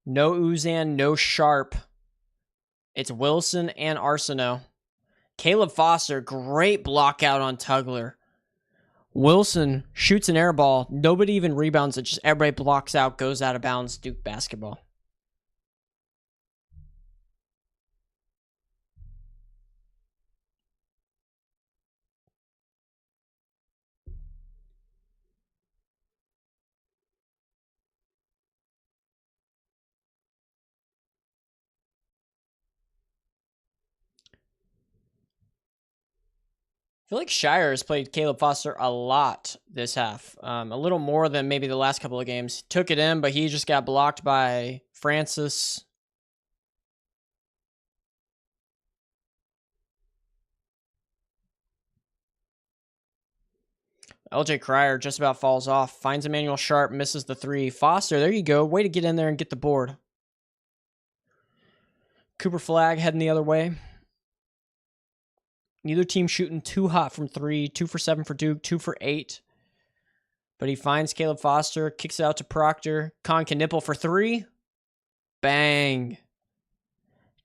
Speaker 1: No Uzan, no Sharp. It's Wilson and Arsenault. Caleb Foster, great block out on Tugler. Wilson shoots an air ball. Nobody even rebounds it. Just everybody blocks out, goes out of bounds. Duke basketball. I feel like Shire has played Caleb Foster a lot this half. A little more than maybe the last couple of games. Took it in, but he just got blocked by Francis. LJ Cryer just about falls off. Finds Emmanuel Sharp, misses the three. Foster, there you go. Way to get in there and get the board. Cooper Flag heading the other way. Neither team shooting too hot from three. 2 for 7 for Duke, 2 for 8. But he finds Caleb Foster, kicks it out to Proctor. Con can nipple for 3. Bang.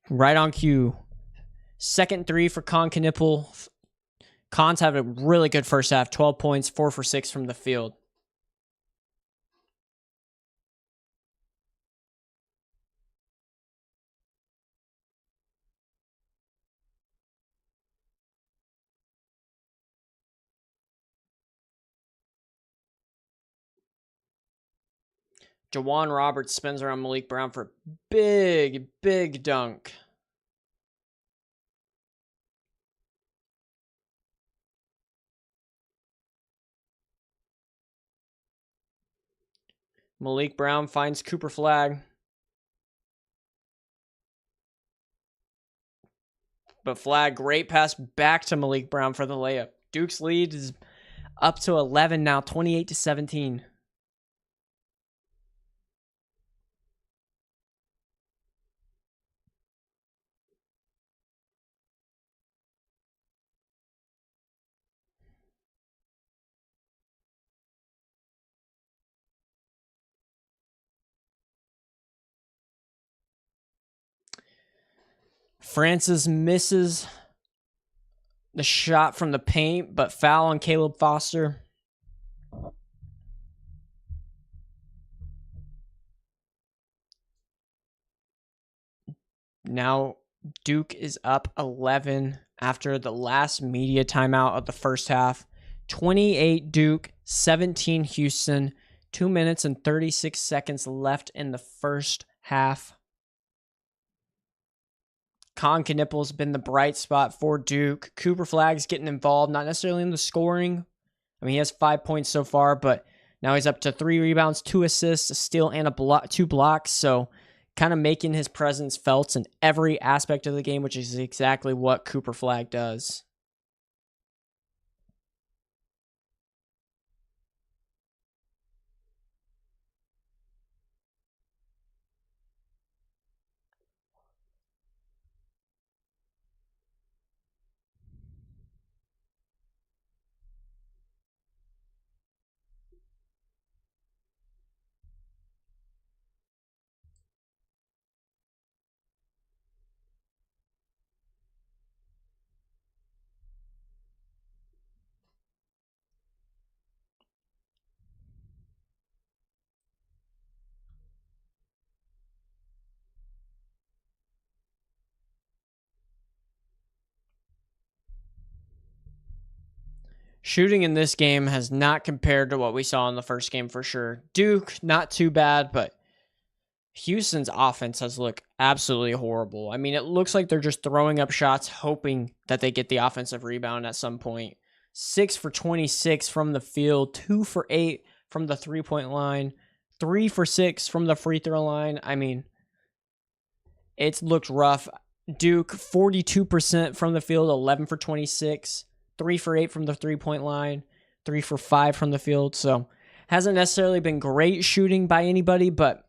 Speaker 1: Right on cue. Second 3 for Con Knipple. Con's having a really good first half. 12 points, 4 for 6 from the field. Jawan Roberts spins around Malik Brown for a big, big dunk. Malik Brown finds Cooper Flag. But Flag, great pass back to Malik Brown for the layup. Duke's lead is up to 11 now, 28-17. Francis misses the shot from the paint, but foul on Caleb Foster. Now Duke is up 11 after the last media timeout of the first half. 28 Duke, 17 Houston. 2 minutes and 36 seconds left in the first half. Con Knippel's been the bright spot for Duke. Cooper Flagg's getting involved, not necessarily in the scoring. I mean, he has 5 points so far, but now he's up to 3 rebounds, 2 assists, a steal, and 2 blocks. So kind of making his presence felt in every aspect of the game, which is exactly what Cooper Flagg does. Shooting in this game has not compared to what we saw in the first game for sure. Duke, not too bad, but Houston's offense has looked absolutely horrible. I mean, it looks like they're just throwing up shots, hoping that they get the offensive rebound at some point. 6 for 26 from the field, 2 for 8 from the three-point line, 3 for 6 from the free throw line. I mean, it's looked rough. Duke, 42% from the field, 11 for 26. 3 for 8 from the three-point line, 3 for 5 from the field. So hasn't necessarily been great shooting by anybody, but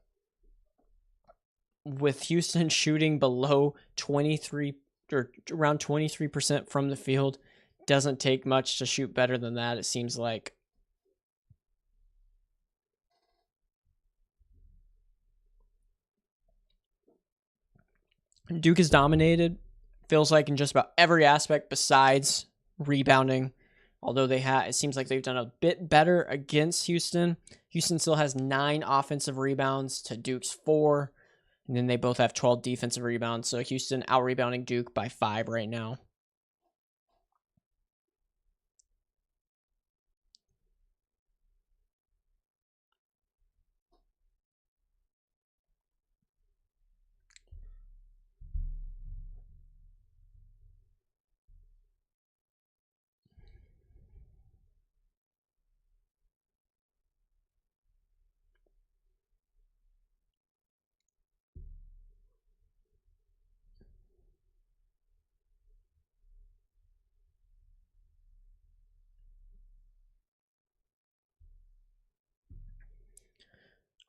Speaker 1: with Houston shooting below 23 or around 23% from the field, doesn't take much to shoot better than that, it seems like. Duke is dominated, feels like, in just about every aspect besides rebounding, although it seems like they've done a bit better against Houston. Houston still has 9 offensive rebounds to Duke's 4, and then they both have 12 defensive rebounds, so Houston out-rebounding Duke by 5 right now.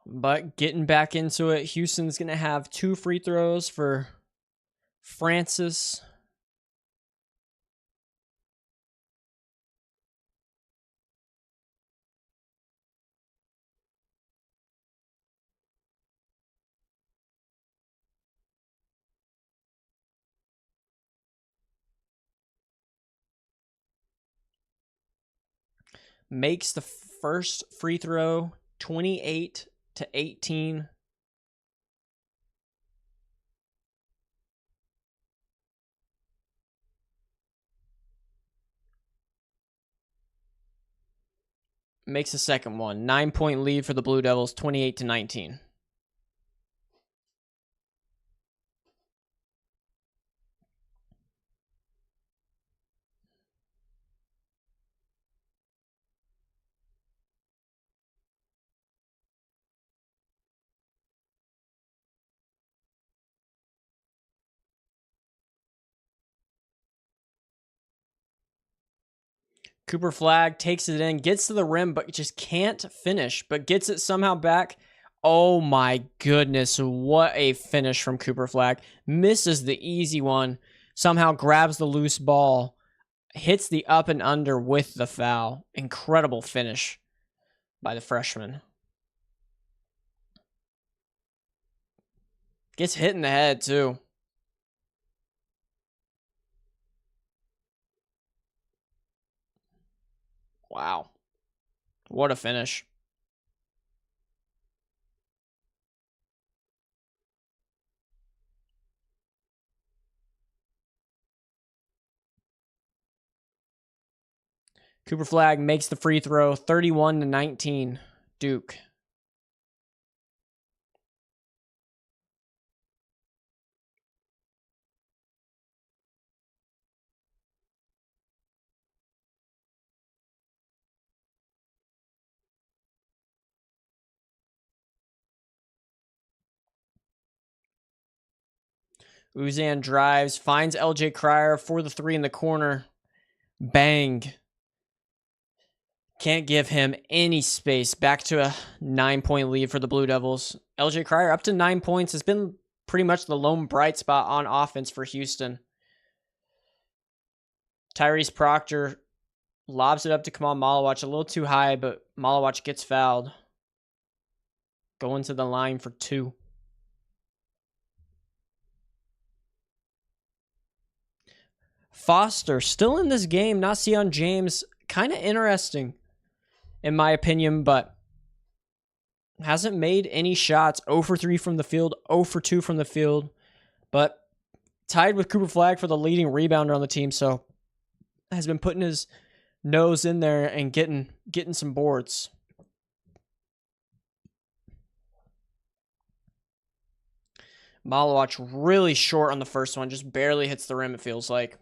Speaker 1: But getting back into it, Houston's going to have 2 free throws for Francis. Makes the first free throw, 28-18. Makes the second one. 9-point lead for the Blue Devils, 28-19. Cooper Flagg takes it in, gets to the rim, but just can't finish, but gets it somehow back. Oh my goodness, what a finish from Cooper Flagg. Misses the easy one, somehow grabs the loose ball, hits the up and under with the foul. Incredible finish by the freshman. Gets hit in the head too. Wow. What a finish. Cooper Flagg makes the free throw, 31-19, Duke. Uzan drives, finds LJ Cryer for the three in the corner. Bang. Can't give him any space. Back to a 9-point lead for the Blue Devils. LJ Cryer up to 9 points. Has been pretty much the lone bright spot on offense for Houston. Tyrese Proctor lobs it up to Kamal Malawach. A little too high, but Malawach gets fouled. Going to the line for 2. Foster still in this game. Not Sion James. Kind of interesting, in my opinion, but hasn't made any shots. 0 for 3 from the field, 0 for 2 from the field, but tied with Cooper Flagg for the leading rebounder on the team, so has been putting his nose in there and getting some boards. Malawach really short on the first one, just barely hits the rim, it feels like.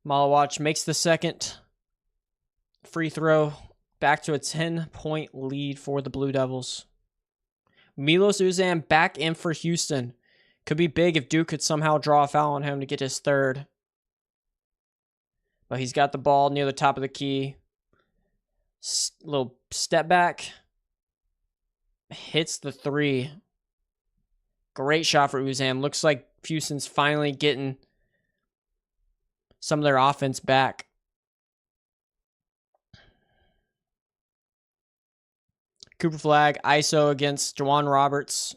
Speaker 1: Malawach makes the second free throw, back to a 10-point lead for the Blue Devils. Milos Uzan back in for Houston. Could be big if Duke could somehow draw a foul on him to get his third. But he's got the ball near the top of the key. Little step back. Hits the three. Great shot for Uzan. Looks like Houston's finally getting some of their offense back. Cooper Flagg, ISO against Juwan Roberts.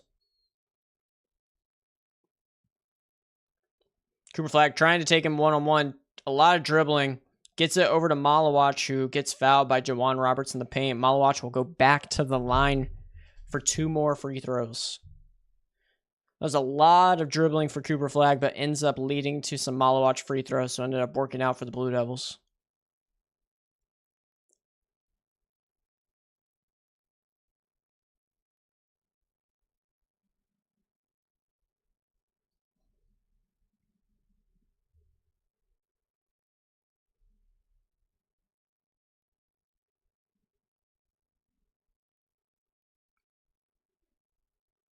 Speaker 1: Cooper Flagg trying to take him one-on-one. A lot of dribbling. Gets it over to Malawach, who gets fouled by Juwan Roberts in the paint. Malawach will go back to the line for 2 more free throws. That was a lot of dribbling for Cooper Flagg, but ends up leading to some Malawach free throws, so ended up working out for the Blue Devils.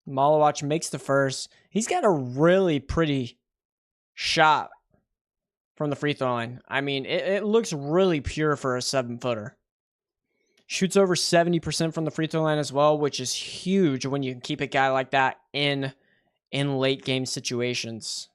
Speaker 1: Malawach makes the first. He's got a really pretty shot from the free throw line. I mean, it looks really pure for a 7-footer. Shoots over 70% from the free throw line as well, which is huge when you can keep a guy like that in late game situations.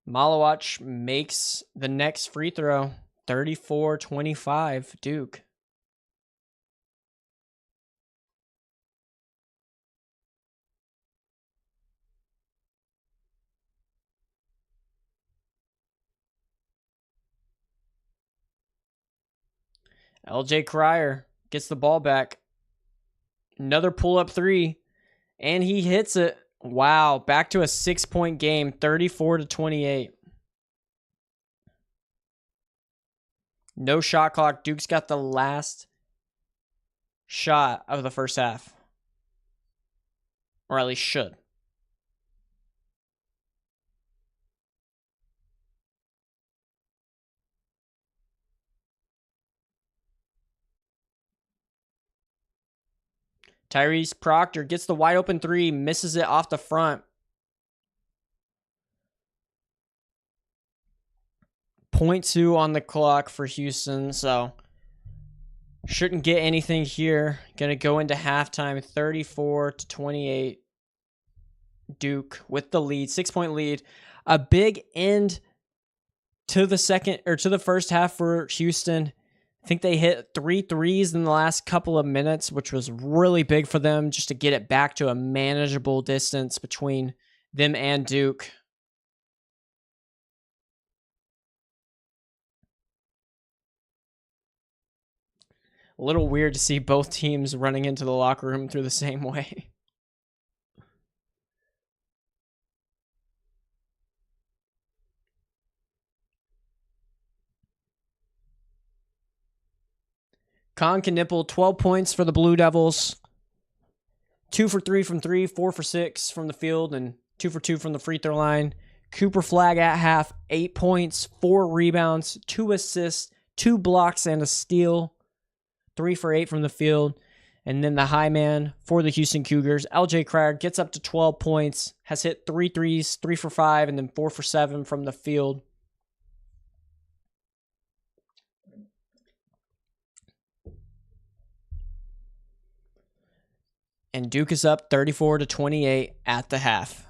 Speaker 1: Malawach makes the next free throw, 34-25, Duke. LJ Cryer gets the ball back. Another pull-up three, and he hits it. Wow, back to a 6-point game, 34-28. No shot clock. Duke's got the last shot of the first half. Or at least should. Tyrese Proctor gets the wide open three, misses it off the front. 0.2 on the clock for Houston, so shouldn't get anything here. Going to go into halftime 34-28. Duke with the lead, 6-point lead. A big end to the first half for Houston. I think they hit 3 threes in the last couple of minutes, which was really big for them just to get it back to a manageable distance between them and Duke. A little weird to see both teams running into the locker room through the same way. Con Knipple, 12 points for the Blue Devils. 2 for 3 from 3, 4 for 6 from the field, and 2 for 2 from the free throw line. Cooper Flagg at half, 8 points, 4 rebounds, 2 assists, 2 blocks, and a steal. 3 for 8 from the field. And then the high man for the Houston Cougars, LJ Cryer, gets up to 12 points, has hit 3 threes, 3 for 5, and then 4 for 7 from the field. And Duke is up 34-28 at the half.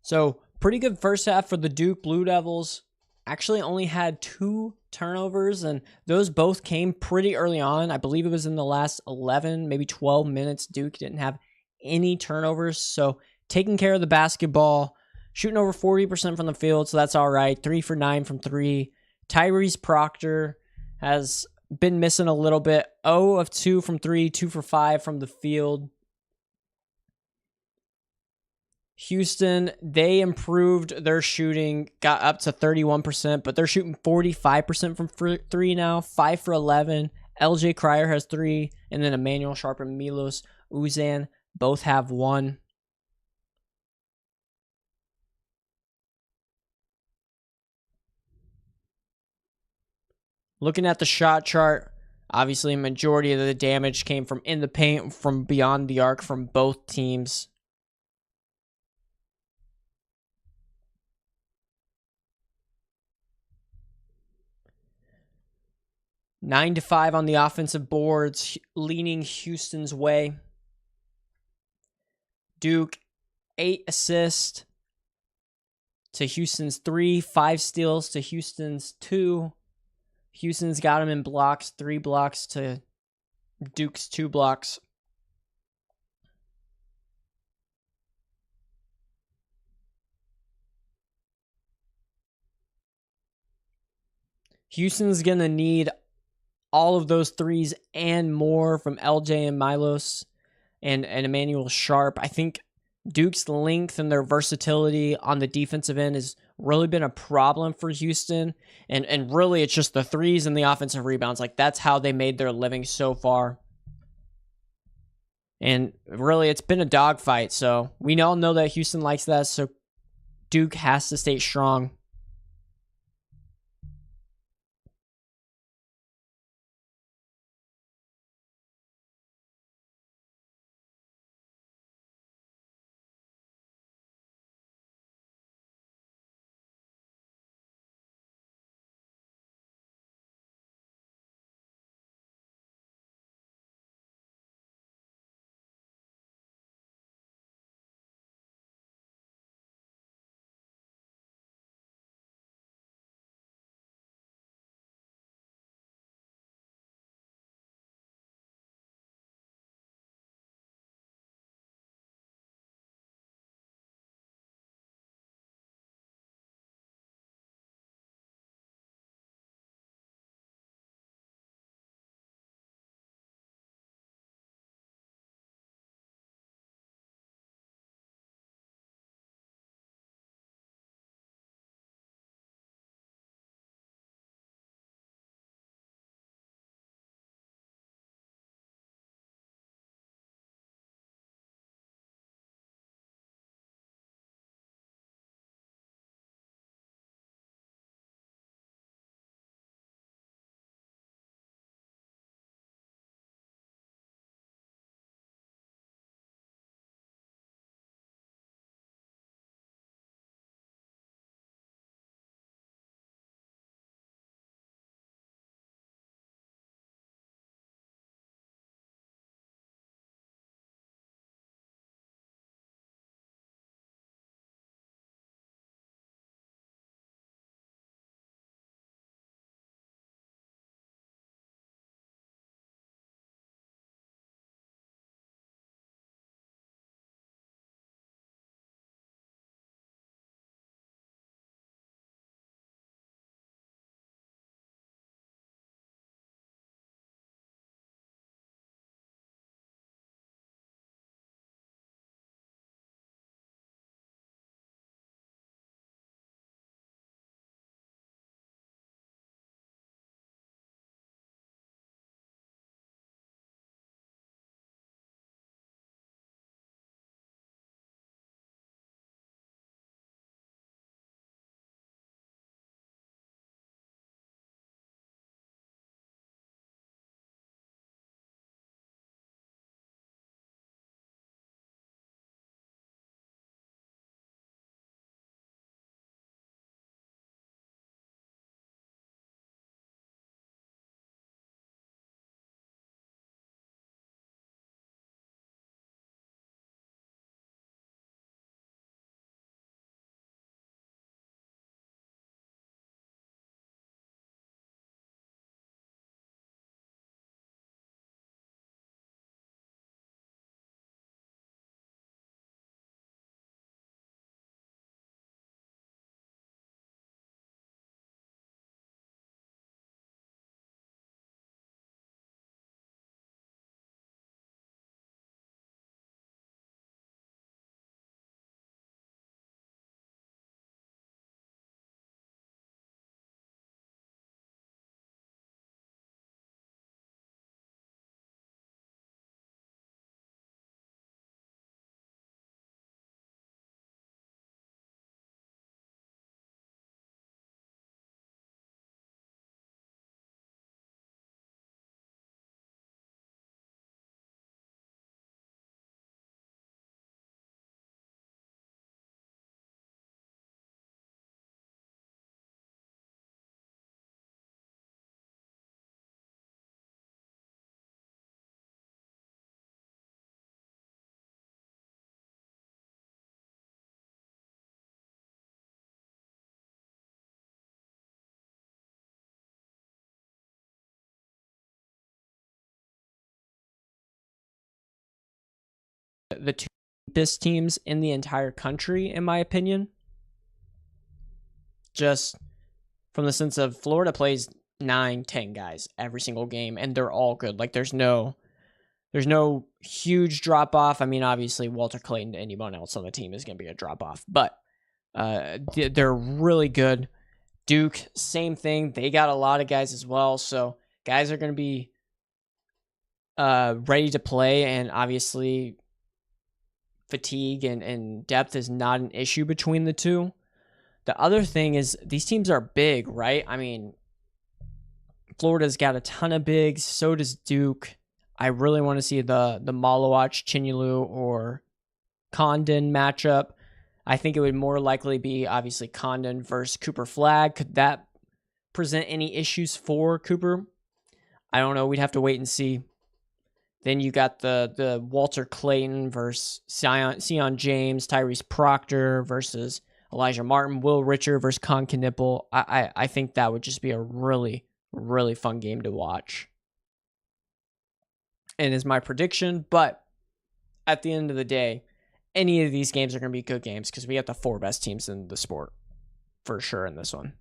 Speaker 1: So, pretty good first half for the Duke Blue Devils. Actually only had 2 turnovers, and those both came pretty early on. I believe it was in the last 11, maybe 12 minutes. Duke didn't have any turnovers, so taking care of the basketball, shooting over 40% from the field, so that's all right. 3 for 9 from 3. Tyrese Proctor has been missing a little bit. 0 of 2 from 3, 2 for 5 from the field. Houston, they improved their shooting, got up to 31%, but they're shooting 45% from 3 now, 5 for 11. LJ Cryer has 3, and then Emmanuel Sharp and Milos Uzan both have 1. Looking at the shot chart, obviously a majority of the damage came from in the paint, from beyond the arc from both teams. 9-5 on the offensive boards, leaning Houston's way. Duke, 8 assists to Houston's 3, 5 steals to Houston's 2. Houston's got him in blocks, 3 blocks to Duke's 2 blocks. Houston's going to need all of those threes and more from LJ and Milos and Emmanuel Sharp. I think Duke's length and their versatility on the defensive end has really been a problem for Houston. And really, it's just the threes and the offensive rebounds. Like, that's how they made their living so far. And really, it's been a dogfight. So we all know that Houston likes that. So Duke has to stay strong. the two best teams in the entire country, in my opinion. Just from the sense of Florida plays 9-10 guys every single game, and they're all good. Like there's no huge drop off. I mean, obviously Walter Clayton to anyone else on the team is going to be a drop off, but they're really good. Duke, same thing. They got a lot of guys as well, so guys are going to be ready to play, and obviously fatigue and depth is not an issue between the two. The other thing is these teams are big, right? I mean, Florida's got a ton of bigs, so does Duke. I really want to see the Malawach, Chinyelu, or Condon matchup. I think it would more likely be obviously Condon versus Cooper Flagg. Could that present any issues for Cooper? I don't know. We'd have to wait and see. Then you got the Walter Clayton versus Sion James, Tyrese Proctor versus Elijah Martin, Will Richard versus Con Knipple. I think that would just be a really, really fun game to watch. And is my prediction, but at the end of the day, any of these games are going to be good games because we got the 4 best teams in the sport for sure in this one.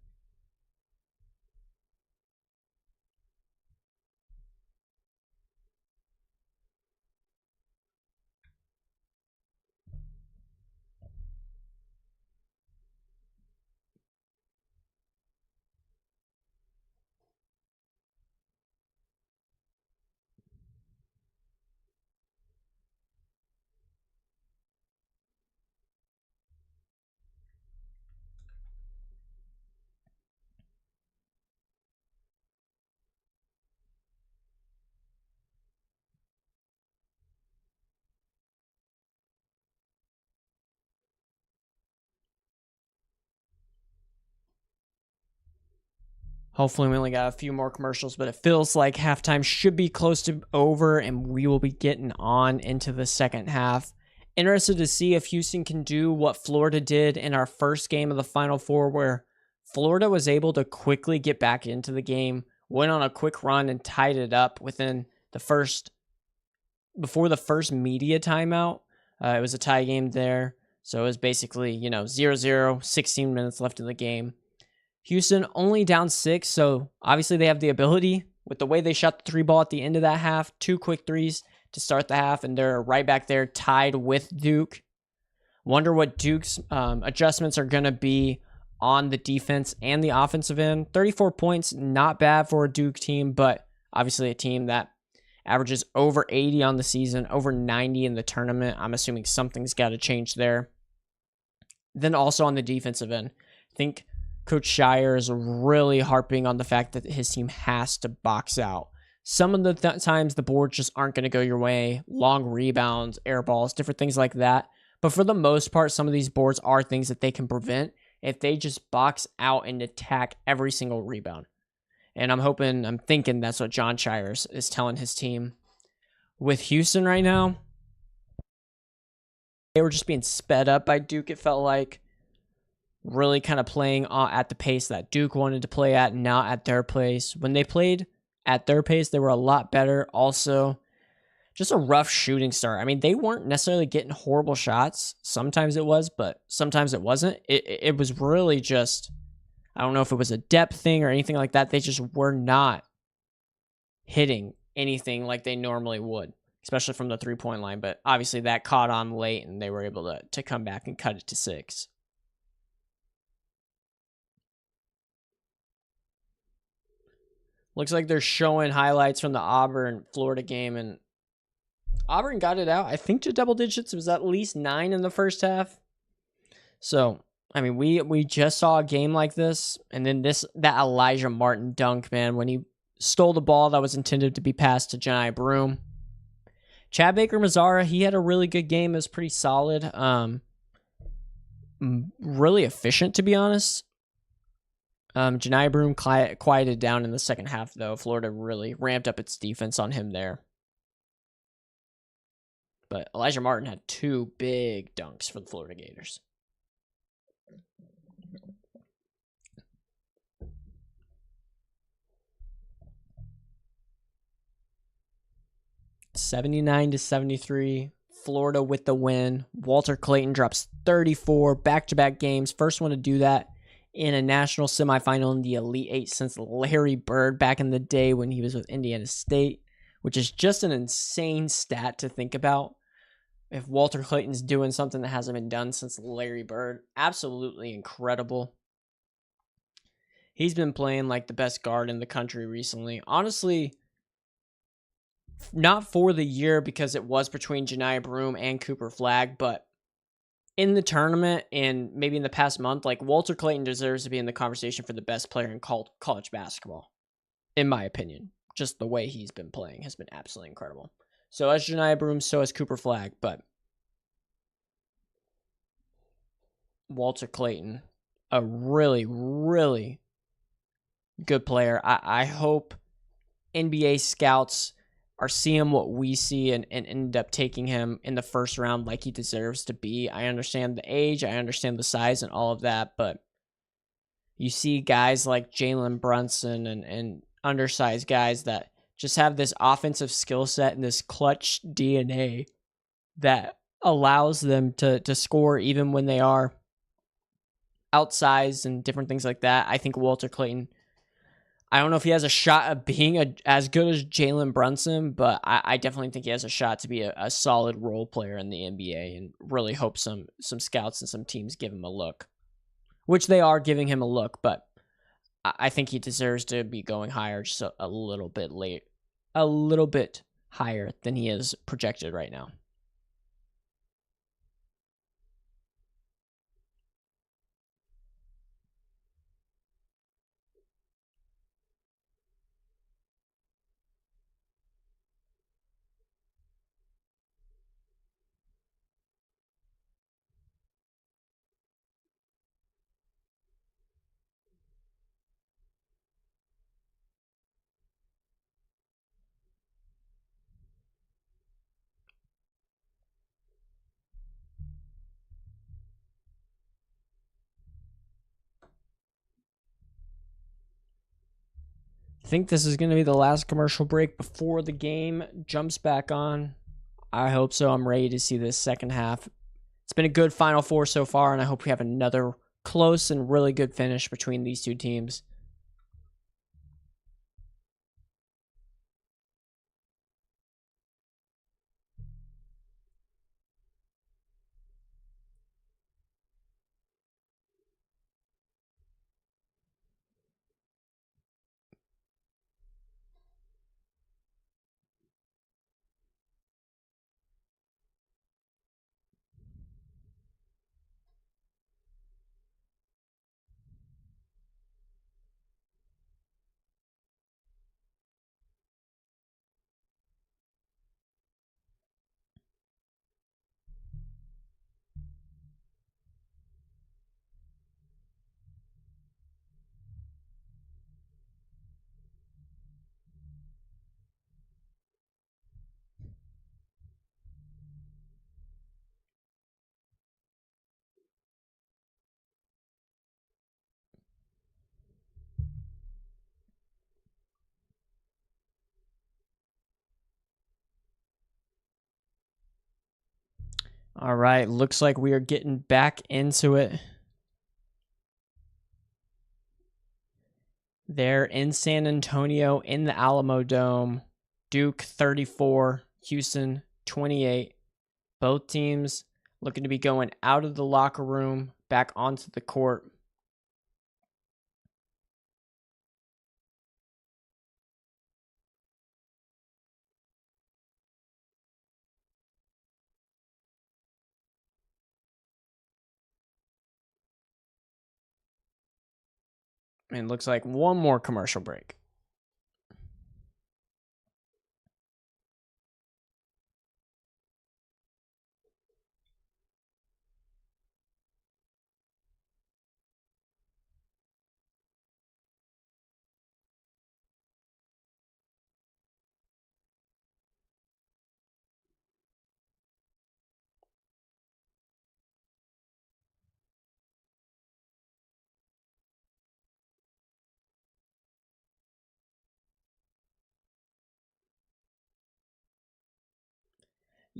Speaker 1: Hopefully we only got a few more commercials, but it feels like halftime should be close to over, and we will be getting on into the second half. Interested to see if Houston can do what Florida did in our first game of the Final Four, where Florida was able to quickly get back into the game, went on a quick run, and tied it up within before the first media timeout. It was a tie game there, so it was basically 0-0, 16 minutes left in the game. Houston only down 6, so obviously they have the ability with the way they shot the 3 ball at the end of that half, 2 quick threes to start the half, and they're right back there tied with Duke. Wonder what Duke's adjustments are going to be on the defense and the offensive end. 34 points, not bad for a Duke team, but obviously a team that averages over 80 on the season, over 90 in the tournament. I'm assuming something's got to change there. Then also on the defensive end, I think Coach Shire is really harping on the fact that his team has to box out. Some of the times the boards just aren't going to go your way. Long rebounds, air balls, different things like that. But for the most part, some of these boards are things that they can prevent if they just box out and attack every single rebound. And I'm thinking that's what John Shire is telling his team. With Houston right now, they were just being sped up by Duke, it felt like. Really kind of playing at the pace that Duke wanted to play at, not at their pace. When they played at their pace, they were a lot better. Also, just a rough shooting start. I mean, they weren't necessarily getting horrible shots. Sometimes it was, but sometimes it wasn't. It was really just, I don't know if it was a depth thing or anything like that. They just were not hitting anything like they normally would, especially from the 3-point line. But obviously that caught on late, and they were able to come back and cut it to 6. Looks like they're showing highlights from the Auburn Florida game, and Auburn got it out, I think, to double digits. It was at least 9 in the first half. So, I mean, we just saw a game like this, and then that Elijah Martin dunk, man, when he stole the ball that was intended to be passed to Jani Broom. Chad Baker-Mazara, he had a really good game. It was pretty solid. Really efficient, to be honest. Jani Broom quieted down in the second half, though. Florida really ramped up its defense on him there. But Elijah Martin had 2 big dunks for the Florida Gators. $79-73, Florida with the win. Walter Clayton drops 34 back-to-back games. First one to do that in a national semifinal in the Elite Eight since Larry Bird back in the day when he was with Indiana State, which is just an insane stat to think about. If Walter Clayton's doing something that hasn't been done since Larry Bird, absolutely incredible. He's been playing like the best guard in the country recently. Honestly, not for the year because it was between Janiah Broome and Cooper Flagg, but in the tournament and maybe in the past month, like Walter Clayton deserves to be in the conversation for the best player in college basketball, in my opinion. Just the way he's been playing has been absolutely incredible. So as Janiah Broome, so as Cooper Flagg, but Walter Clayton, a really, really good player. I hope NBA scouts are seeing what we see and end up taking him in the first round like he deserves to be. I understand the age, I understand the size and all of that, but you see guys like Jalen Brunson and undersized guys that just have this offensive skill set and this clutch DNA that allows them to score even when they are outsized and different things like that. I think Walter Clayton, I don't know if he has a shot of being as good as Jalen Brunson, but I definitely think he has a shot to be a solid role player in the NBA, and really hope some scouts and some teams give him a look, which they are giving him a look, but I think he deserves to be going higher, just a little bit a little bit higher than he is projected right now. I think this is going to be the last commercial break before the game jumps back on. I hope so. I'm ready to see this second half. It's been a good Final Four so far, and I hope we have another close and really good finish between these two teams. All right, looks like we are getting back into it. They're in San Antonio in the Alamo Dome. Duke 34, Houston 28. Both teams looking to be going out of the locker room, back onto the court. And looks like one more commercial break.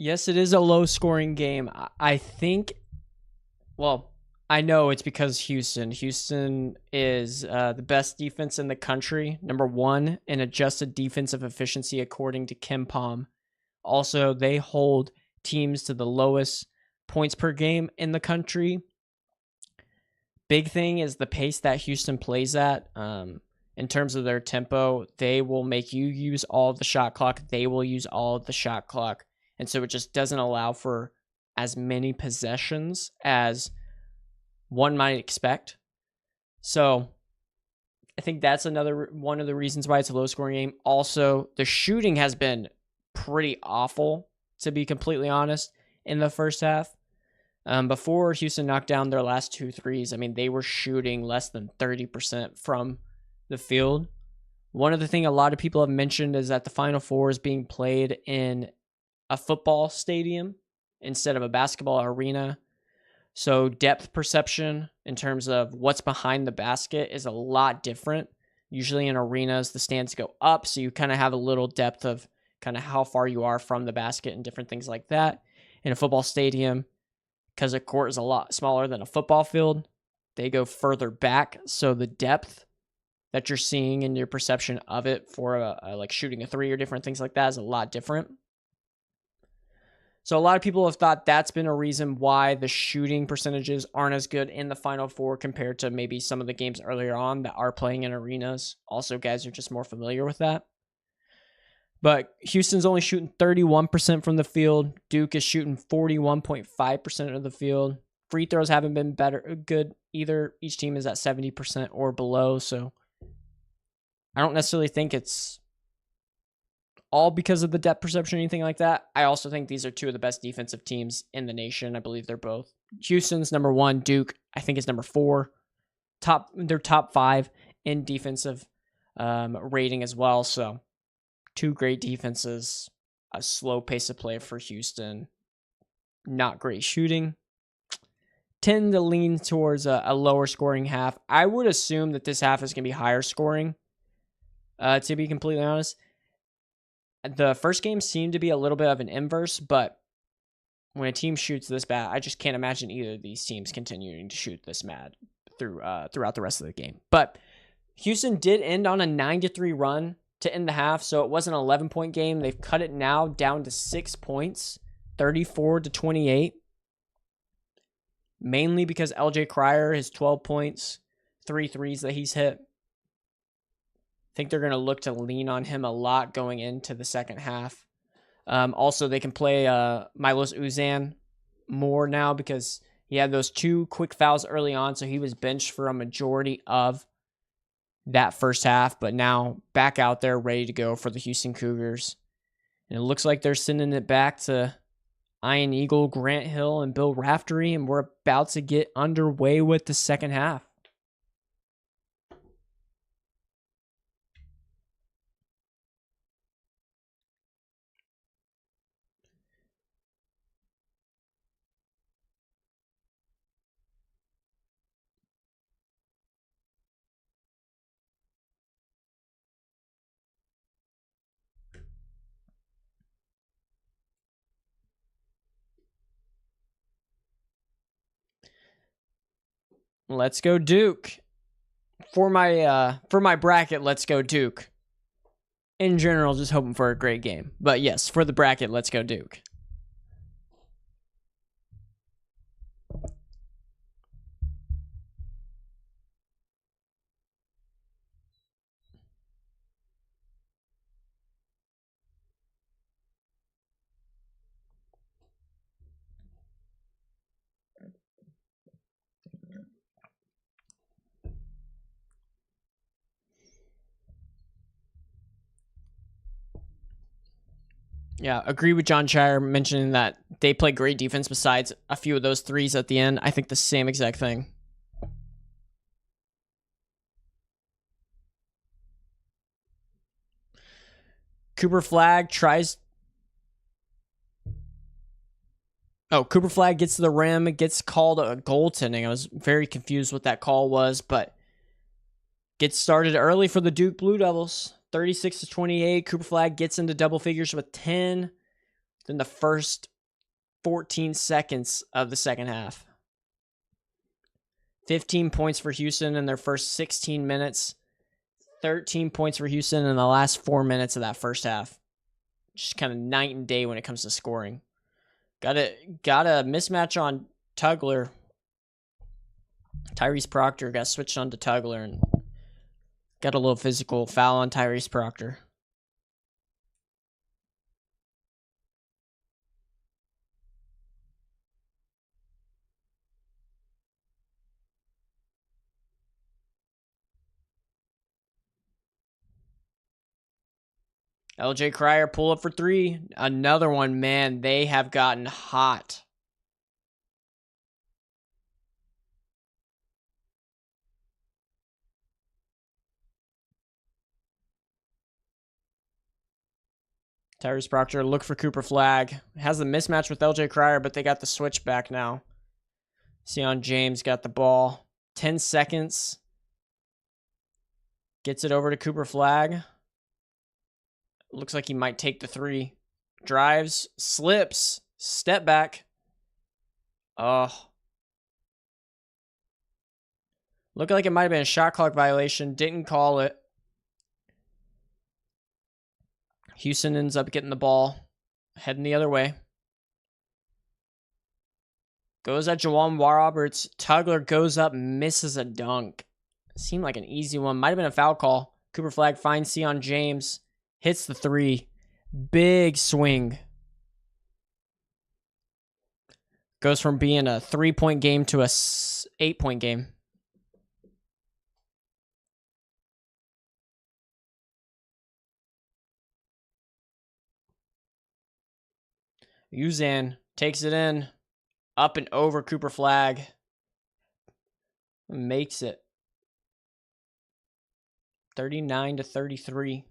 Speaker 1: Yes, it is a low-scoring game. I think, well, I know it's because Houston. Houston is the best defense in the country, number one in adjusted defensive efficiency according to KenPom. Also, they hold teams to the lowest points per game in the country. Big thing is the pace that Houston plays at. In terms of their tempo, they will make you use all of the shot clock. They will use all of the shot clock. And so it just doesn't allow for as many possessions as one might expect. So I think that's another one of the reasons why it's a low scoring game. Also, the shooting has been pretty awful, to be completely honest, in the first half. Before Houston knocked down their last 2 threes, I mean, they were shooting less than 30% from the field. One of the things a lot of people have mentioned is that the Final Four is being played in a football stadium instead of a basketball arena. So depth perception in terms of what's behind the basket is a lot different. Usually in arenas, the stands go up, so you kind of have a little depth of kind of how far you are from the basket and different things like that. In a football stadium, because a court is a lot smaller than a football field, they go further back. So the depth that you're seeing in your perception of it for like shooting a three or different things like that is a lot different. So a lot of people have thought that's been a reason why the shooting percentages aren't as good in the Final Four compared to maybe some of the games earlier on that are playing in arenas. Also, guys are just more familiar with that. But Houston's only shooting 31% from the field. Duke is shooting 41.5% of the field. Free throws haven't been good either. Each team is at 70% or below. So I don't necessarily think it's all because of the depth perception or anything like that. I also think these are two of the best defensive teams in the nation. I believe they're both. Houston's number 1. Duke, I think, is number 4. They're top 5 in defensive rating as well. So 2 great defenses, a slow pace of play for Houston, not great shooting. Tend to lean towards a lower scoring half. I would assume that this half is going to be higher scoring, to be completely honest. The first game seemed to be a little bit of an inverse, but when a team shoots this bad, I just can't imagine either of these teams continuing to shoot this mad throughout the rest of the game. But Houston did end on a 9-3 run to end the half, so it was an 11-point game. They've cut it now down to 6 points, 34-28, mainly because LJ Cryer has 12 points, 3 threes that he's hit. I think they're going to look to lean on him a lot going into the second half. Also, they can play Milos Uzan more now because he had those 2 quick fouls early on, so he was benched for a majority of that first half, but now back out there ready to go for the Houston Cougars. And it looks like they're sending it back to Ian Eagle, Grant Hill, and Bill Raftery, and we're about to get underway with the second half. Let's go Duke. For my bracket, let's go Duke. In general, just hoping for a great game. But yes, for the bracket, let's go Duke. Yeah, agree with John Shire mentioning that they play great defense besides a few of those threes at the end. I think the same exact thing. Cooper Flag Cooper Flag gets to the rim, gets called a goaltending. I was very confused what that call was, but gets started early for the Duke Blue Devils. 36-28. Cooper Flag gets into double figures with 10. than the first 14 seconds of the second half. 15 points for Houston in their first 16 minutes. 13 points for Houston in the last 4 minutes of that first half. Just kind of night and day when it comes to scoring. Got a mismatch on Tugler. Tyrese Proctor got switched on to Tugler and got a little physical foul on Tyrese Proctor. LJ Cryer pull up for three. Another one, man. They have gotten hot. Tyrese Proctor look for Cooper Flag. Has the mismatch with LJ Cryer, but they got the switch back now. Sion James got the ball. 10 seconds. Gets it over to Cooper Flag. Looks like he might take the three. Drives, slips, step back. Oh. Looked like it might have been a shot clock violation. Didn't call it. Houston ends up getting the ball. Heading the other way. Goes at Juwan Roberts. Tugler goes up, misses a dunk. Seemed like an easy one. Might have been a foul call. Cooper Flag finds Sion James. Hits the three. Big swing. Goes from being a 3-point game to a 8-point game. Uzan takes it in. Up and over Cooper Flag. Makes it 39-33.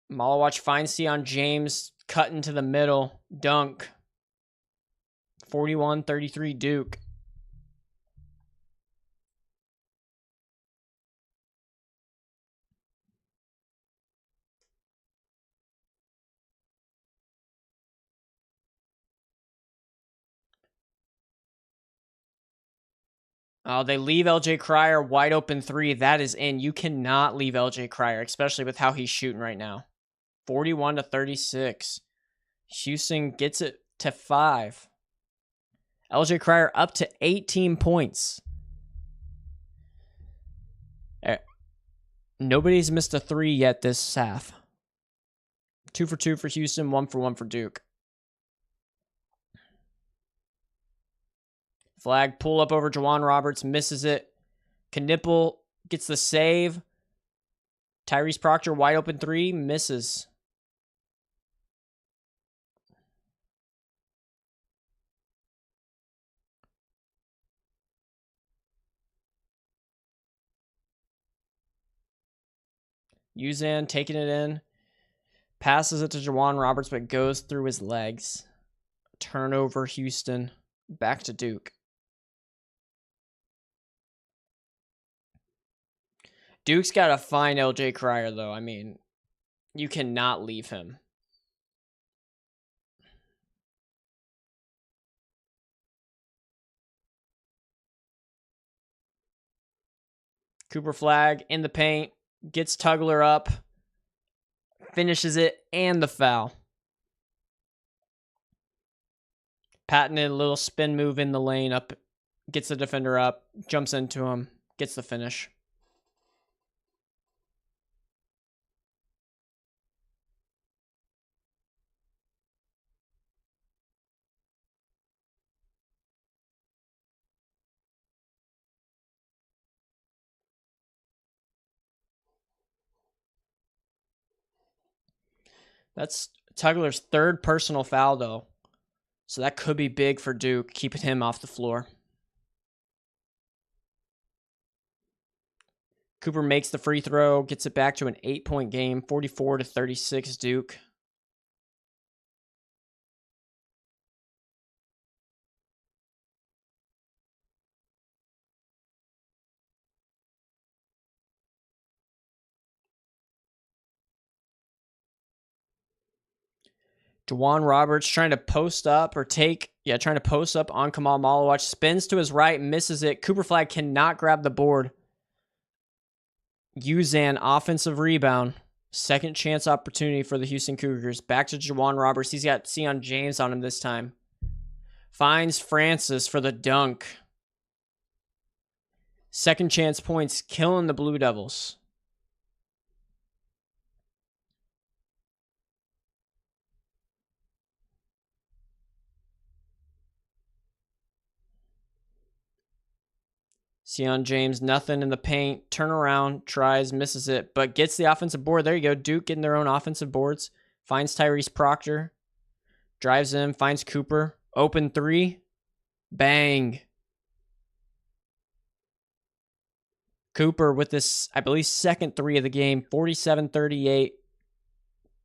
Speaker 1: Malawatch finds Sion James. Cut into the middle. Dunk. 41-33 Duke. Oh, they leave LJ Cryer wide open three. That is in. You cannot leave LJ Cryer, especially with how he's shooting right now. 41-36. Houston gets it to 5. LJ Cryer up to 18 points. Nobody's missed a three yet this half. 2 for 2 for Houston, 1 for 1 for Duke. Flag pull up over Juwan Roberts, misses it. Knipple gets the save. Tyrese Proctor wide open three, misses. Uzan taking it in. Passes it to Juwan Roberts, but goes through his legs. Turnover, Houston. Back to Duke. Duke's got to find LJ Cryer, though. I mean, you cannot leave him. Cooper Flag in the paint. Gets Tugler up. Finishes it, and the foul. Patented a little spin move in the lane. Up, gets the defender up. Jumps into him. Gets the finish. That's Tugler's third personal foul, though. So that could be big for Duke, keeping him off the floor. Cooper makes the free throw, gets it back to an 8-point game, 44-36 Duke. Juwan Roberts trying to post up or trying to post up on Kamal Malawach. Spins to his right, misses it. Cooper Flagg cannot grab the board. Uzan offensive rebound. Second chance opportunity for the Houston Cougars. Back to Juwan Roberts. He's got Sion James on him this time. Finds Francis for the dunk. Second chance points, killing the Blue Devils. Sion James, nothing in the paint. Turn around, tries, misses it, but gets the offensive board. There you go. Duke getting their own offensive boards. Finds Tyrese Proctor. Drives in, finds Cooper. Open three. Bang. Cooper with this, I believe, second three of the game. 47-38.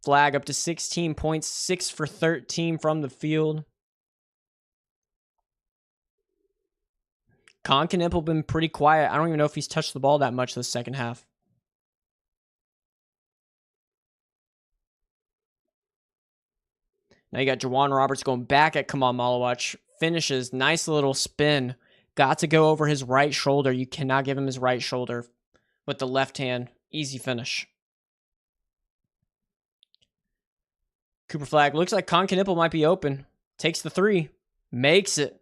Speaker 1: Flagg up to 16 points. 6 for 13 from the field. Knippel been pretty quiet. I don't even know if he's touched the ball that much this second half. Now you got Juwan Roberts going back at Kamal Malawach. Finishes. Nice little spin. Got to go over his right shoulder. You cannot give him his right shoulder with the left hand. Easy finish. Cooper Flagg looks like Knippel might be open. Takes the three. Makes it.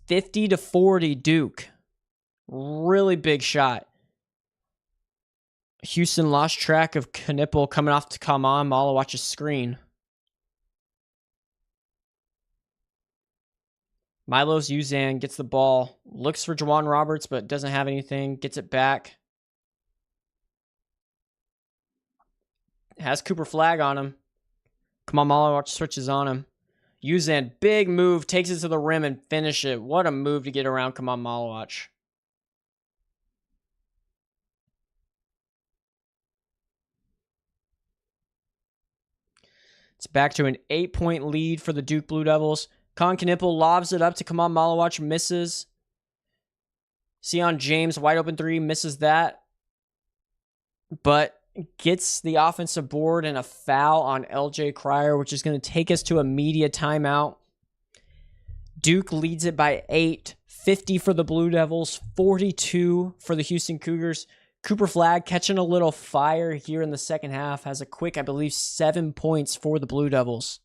Speaker 1: 50-40 Duke. Really big shot. Houston lost track of Knippel coming off to come on Malawach's screen. Milos Uzan gets the ball. Looks for Juwan Roberts, but doesn't have anything. Gets it back. Has Cooper Flagg on him. Kamal Malawach switches on him. Uzan, big move, takes it to the rim and finish it. What a move to get around Kamal Malawach. It's back to an 8-point lead for the Duke Blue Devils. Knippel lobs it up to Kamal Malawach, misses. Sion James, wide open three, misses that. But gets the offensive board and a foul on LJ Cryer, which is going to take us to a media timeout. Duke leads it by 8, 50 for the Blue Devils, 42 for the Houston Cougars. Cooper Flagg catching a little fire here in the second half, has a quick, I believe, 7 points for the Blue Devils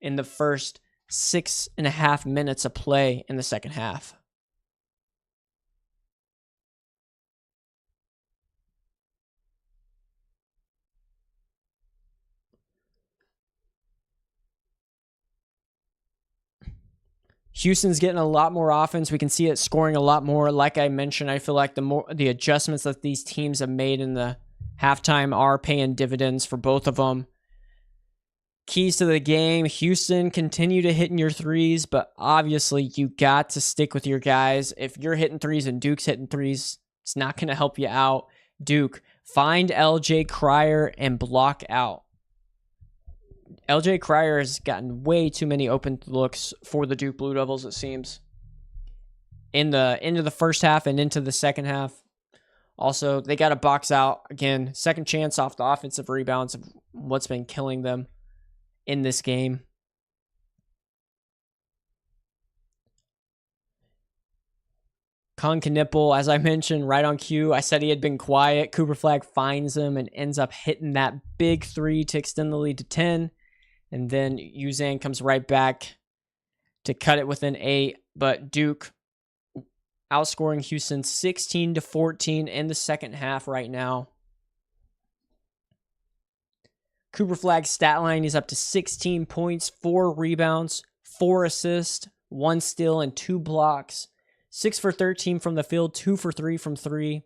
Speaker 1: in the first 6.5 minutes of play in the second half. Houston's getting a lot more offense. We can see it scoring a lot more. Like I mentioned, I feel like the adjustments that these teams have made in the halftime are paying dividends for both of them. Keys to the game, Houston, continue to hit in your threes, but obviously you got to stick with your guys. If you're hitting threes and Duke's hitting threes, it's not going to help you out. Duke, find LJ Cryer and block out. LJ Cryer has gotten way too many open looks for the Duke Blue Devils, it seems, into the first half and into the second half. Also, they got to box out. Again, second chance off the offensive rebounds of what's been killing them in this game. Knippel, as I mentioned, right on cue. I said he had been quiet. Cooper Flagg finds him and ends up hitting that big three to extend the lead to 10. And then Uzan comes right back to cut it within 8. But Duke outscoring Houston 16-14 in the second half right now. Cooper Flagg's stat line is up to 16 points, 4 rebounds, 4 assists, 1 steal, and 2 blocks. 6 for 13 from the field, 2 for 3 from 3.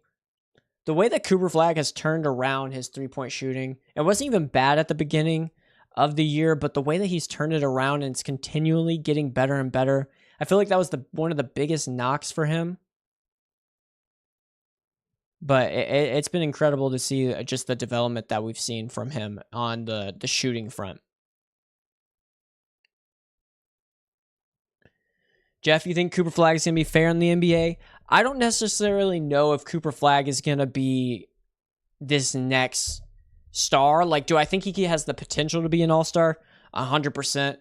Speaker 1: The way that Cooper Flagg has turned around his three-point shooting, it wasn't even bad at the beginning of the year, but the way that he's turned it around and it's continually getting better and better, I feel like that was one of the biggest knocks for him. But it's been incredible to see just the development that we've seen from him on the shooting front. Jeff, you think Cooper Flagg is going to be fair in the NBA? I don't necessarily know if Cooper Flagg is going to be this next star. Like, do I think he has the potential to be an all-star? 100%.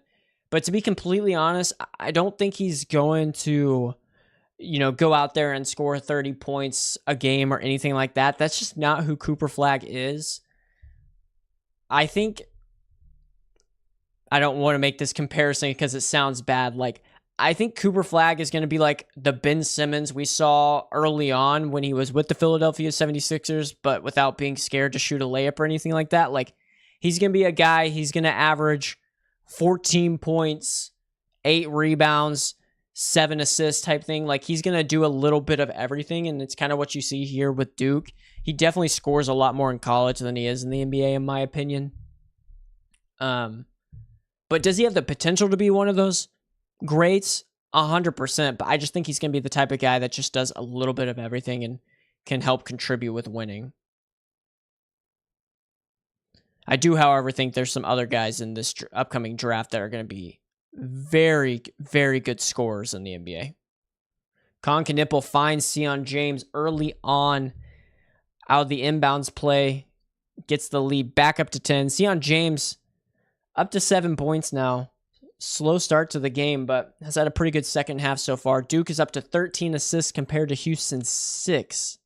Speaker 1: But to be completely honest, I don't think he's going to, go out there and score 30 points a game or anything like that. That's just not who Cooper Flagg is. I think I don't want to make this comparison because it sounds bad. Like, I think Cooper Flagg is going to be like the Ben Simmons we saw early on when he was with the Philadelphia 76ers, but without being scared to shoot a layup or anything like that. Like, he's going to be a guy, he's going to average 14 points, 8 rebounds, 7 assists type thing. Like, he's going to do a little bit of everything, and it's kind of what you see here with Duke. He definitely scores a lot more in college than he is in the NBA, in my opinion. But does he have the potential to be one of those greats? 100%. But I just think he's going to be the type of guy that just does a little bit of everything and can help contribute with winning. I do, however, think there's some other guys in this upcoming draft that are going to be very, very good scorers in the NBA. Knipple finds Sion James early on out of the inbounds play, gets the lead back up to 10. Sion James up to 7 points now. Slow start to the game, but has had a pretty good second half so far. Duke is up to 13 assists compared to Houston's 6.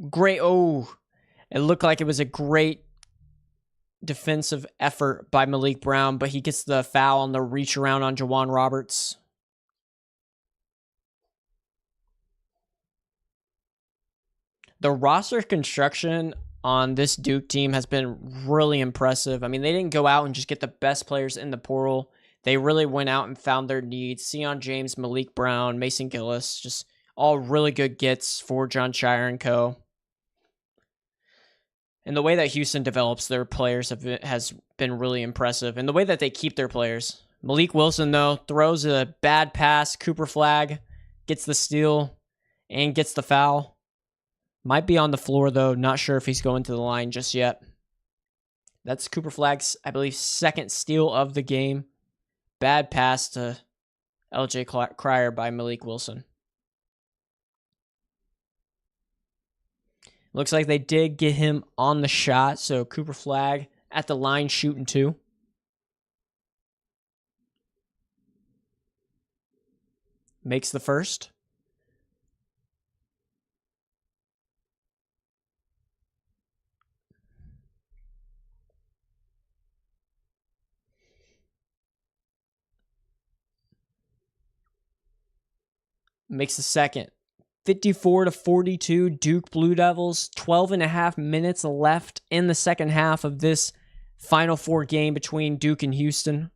Speaker 1: Great. Oh, it looked like it was a great defensive effort by Malik Brown, but he gets the foul on the reach around on Jawan Roberts. The roster construction on this Duke team has been really impressive. I mean, they didn't go out and just get the best players in the portal. They really went out and found their needs. Sion James, Malik Brown, Mason Gillis, just all really good gets for John Shire and co. And the way that Houston develops their players has been really impressive. And the way that they keep their players. Malik Wilson, though, throws a bad pass. Cooper Flagg gets the steal and gets the foul. Might be on the floor, though. Not sure if he's going to the line just yet. That's Cooper Flagg's, I believe, second steal of the game. Bad pass to LJ Cryer by Malik Wilson. Looks like they did get him on the shot, so Cooper Flagg at the line shooting 2. Makes the first. Makes the second. 54-42, Duke Blue Devils. 12 and a half minutes left in the second half of this Final Four game between Duke and Houston.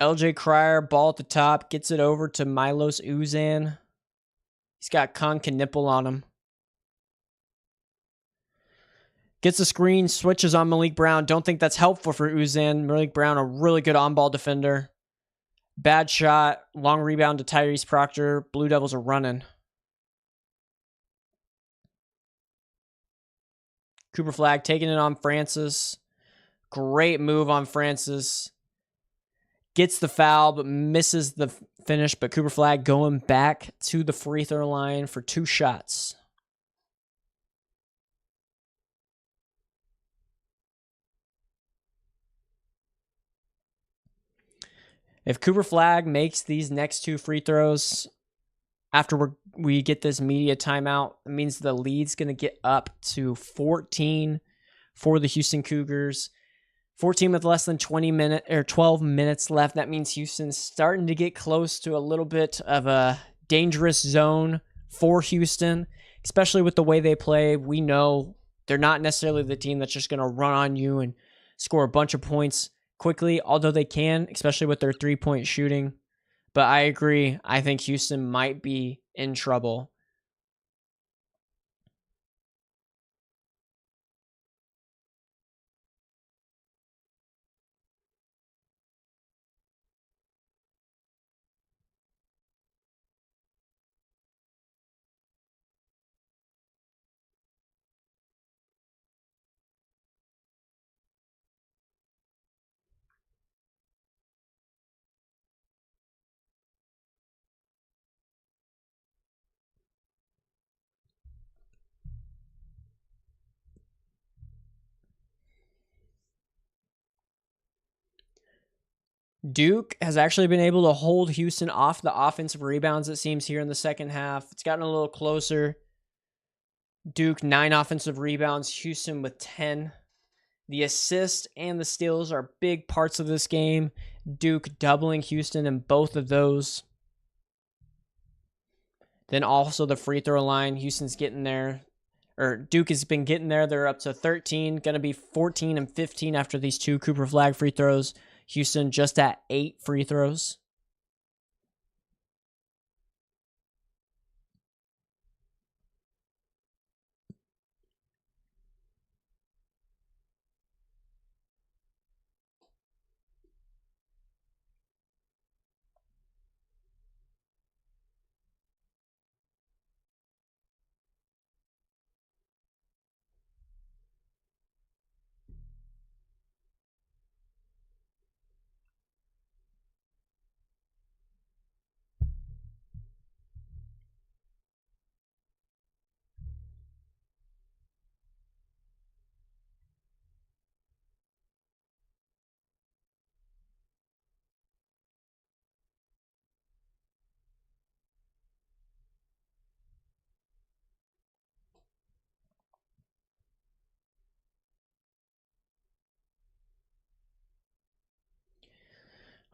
Speaker 1: LJ Cryer, ball at the top, gets it over to Milos Uzan. He's got Knipple on him. Gets a screen, switches on Malik Brown. Don't think that's helpful for Uzan. Malik Brown, a really good on-ball defender. Bad shot, long rebound to Tyrese Proctor. Blue Devils are running. Cooper Flagg taking it on Francis. Great move on Francis. Gets the foul, but misses the finish. But Cooper Flagg going back to the free throw line for 2 shots. If Cooper Flagg makes these next 2 free throws after we get this media timeout, it means the lead's going to get up to 14 for the Houston Cougars. 14 with less than 12 minutes left. That means Houston's starting to get close to a little bit of a dangerous zone for Houston, especially with the way they play. We know they're not necessarily the team that's just going to run on you and score a bunch of points quickly, although they can, especially with their 3-point shooting. But I agree. I think Houston might be in trouble. Duke has actually been able to hold Houston off the offensive rebounds, it seems, here in the second half. It's gotten a little closer. Duke, 9 offensive rebounds. Houston with 10. The assists and the steals are big parts of this game. Duke doubling Houston in both of those. Then also the free throw line. Houston's getting there. Or Duke has been getting there. They're up to 13. Going to be 14 and 15 after these 2 Cooper Flag free throws. Houston just at 8 free throws.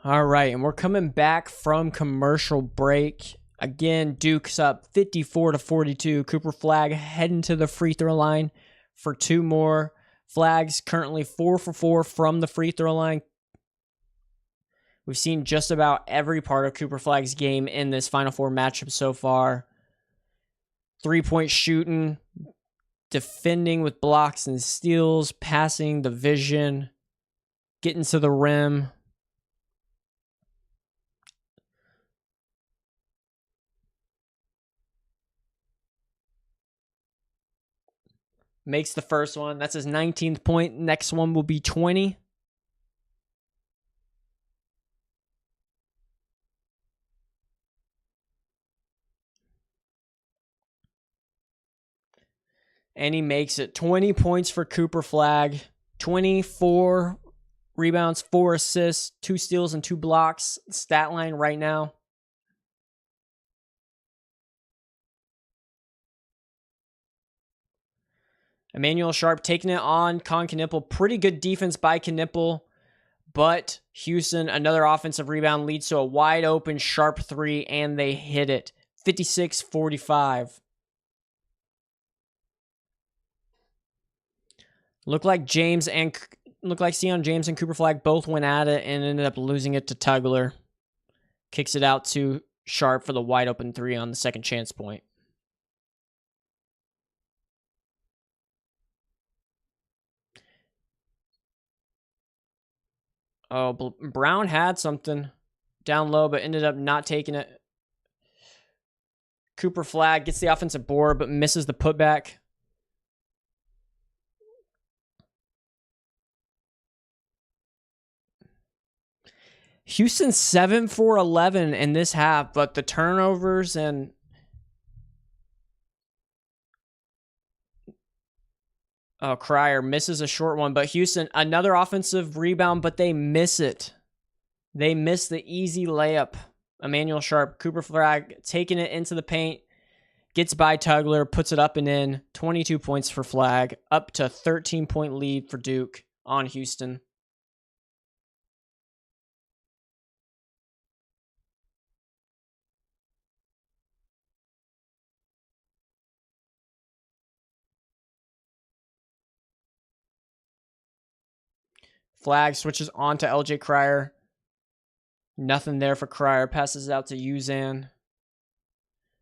Speaker 1: All right, and we're coming back from commercial break. Again, Duke's up 54-42. Cooper Flag heading to the free throw line for 2 more. Flag's currently 4 for 4 from the free throw line. We've seen just about every part of Cooper Flag's game in this Final Four matchup so far. 3-point shooting, defending with blocks and steals, passing the vision, getting to the rim. Makes the first one. That's his 19th point. Next one will be 20. And he makes it. 20 points for Cooper Flag. 24 rebounds, 4 assists, 2 steals, and 2 blocks. Stat line right now. Emmanuel Sharp taking it on Con Knippel. Pretty good defense by Knippel. But Houston, another offensive rebound, leads to a wide open Sharp 3, and they hit it. 56-45. Looked like Sion James and Cooper Flag both went at it and ended up losing it to Tugler. Kicks it out to Sharp for the wide open 3 on the second chance point. Oh, Brown had something down low, but ended up not taking it. Cooper Flag gets the offensive board, but misses the putback. Houston 7 for 11 in this half, but the turnovers and Cryer misses a short one, but Houston, another offensive rebound, but they miss it. They miss the easy layup. Emmanuel Sharp, Cooper Flag taking it into the paint, gets by Tugler, puts it up and in. 22 points for Flag, up to 13-point lead for Duke on Houston. Flag switches on to LJ Cryer. Nothing there for Cryer. Passes out to Uzan.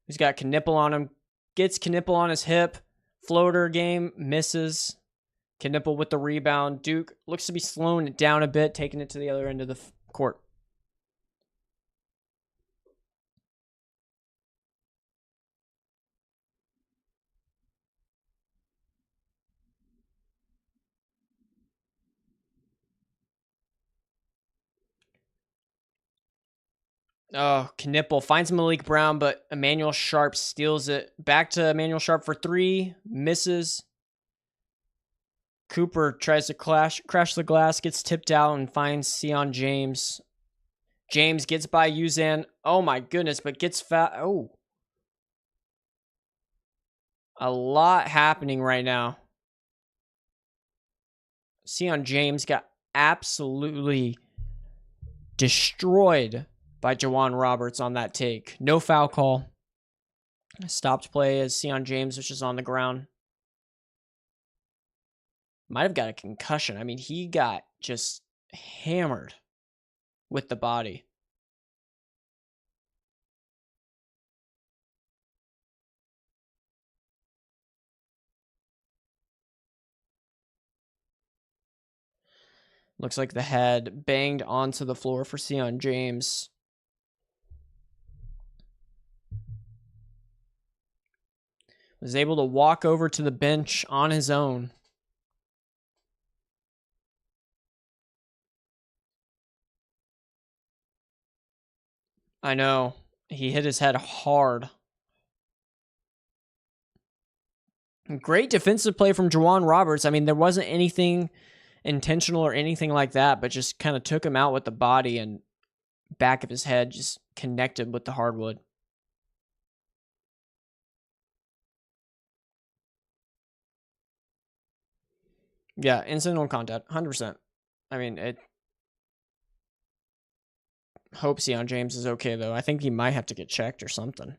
Speaker 1: He's got Knippel on him. Gets Knippel on his hip. Floater game. Misses. Knippel with the rebound. Duke looks to be slowing it down a bit, taking it to the other end of the court. Oh, Knippel finds Malik Brown, but Emmanuel Sharp steals it. Back to Emmanuel Sharp for 3. Misses. Cooper tries to crash the glass, gets tipped out, and finds Sion James James gets by Uzan. Oh my goodness, but gets foul. Oh. A lot happening right now. Sion James got absolutely destroyed by Jawan Roberts on that take. No foul call. Stopped play as Sion James was just on the ground. Might have got a concussion. I mean, he got just hammered with the body. Looks like the head banged onto the floor for Sion James. Was able to walk over to the bench on his own. I know. He hit his head hard. Great defensive play from Jawan Roberts. I mean, there wasn't anything intentional or anything like that, but just kind of took him out with the body and back of his head just connected with the hardwood. Yeah, incidental contact, 100%. I mean, it. Hope Sion James is okay, though. I think he might have to get checked or something.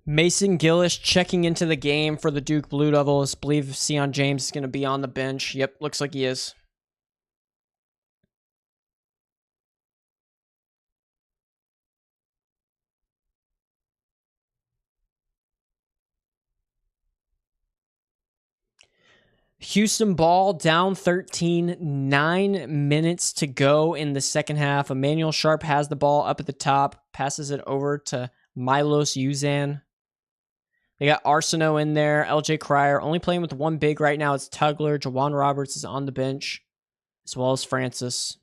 Speaker 1: Mason Gillis checking into the game for the Duke Blue Devils. Believe Sion James is going to be on the bench. Yep, looks like he is. Houston ball down 13, 9 minutes to go in the second half. Emmanuel Sharp has the ball up at the top, passes it over to Milos Uzan. They got Arsenault in there, LJ Cryer, only playing with one big right now. It's Tugler. Jawan Roberts is on the bench, as well as Francis.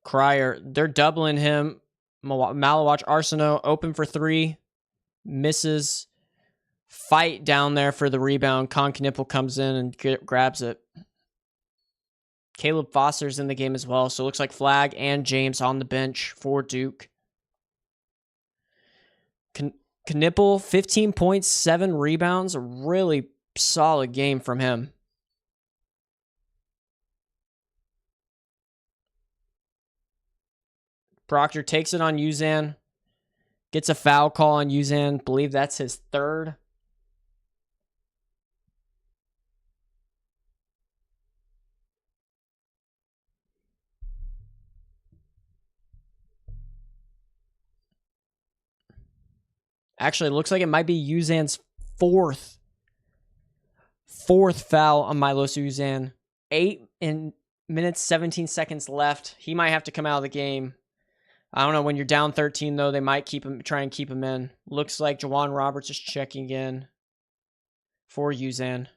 Speaker 1: Cryer, they're doubling him. Malawatch Arsenault open for three, misses. Fight down there for the rebound. Con Knippel comes in and grabs it. Caleb Foster's in the game as well, so it looks like Flagg and James on the bench for Duke. Knippel, 15 points, 7 rebounds. A really solid game from him. Proctor takes it on Uzan. Gets a foul call on Uzan. Believe that's his third. Actually, it looks like it might be Uzan's fourth foul on Milos Uzan. 8 minutes, 17 seconds left. He might have to come out of the game. I don't know. When you're down 13, though, they might try and keep him in. Looks like Jawan Roberts is checking in for Uzan.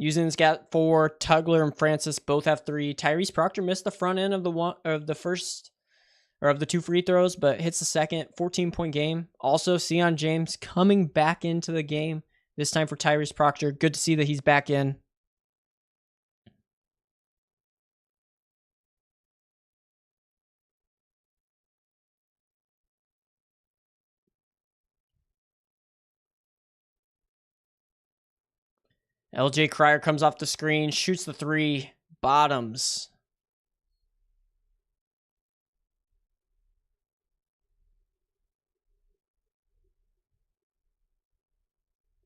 Speaker 1: Uzan's got 4. Tugler and Francis both have 3. Tyrese Proctor missed the front end of the 2 free throws, but hits the second. 14-point game. Also, Sion James coming back into the game. This time for Tyrese Proctor. Good to see that he's back in. LJ Cryer comes off the screen, shoots the 3, bottoms.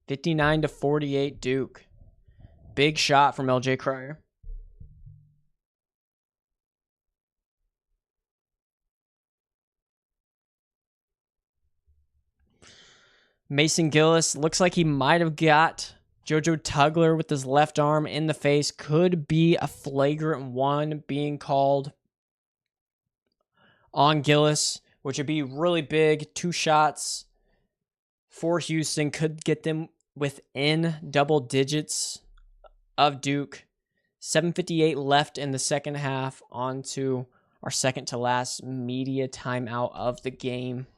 Speaker 1: (59-48) Duke. Big shot from LJ Cryer. Mason Gillis looks like he might have got JoJo Tugler with his left arm in the face. Could be a flagrant one being called on Gillis, which would be really big. 2 shots for Houston could get them within double digits of Duke. 7:58 left in the second half. On to our second to last media timeout of the game.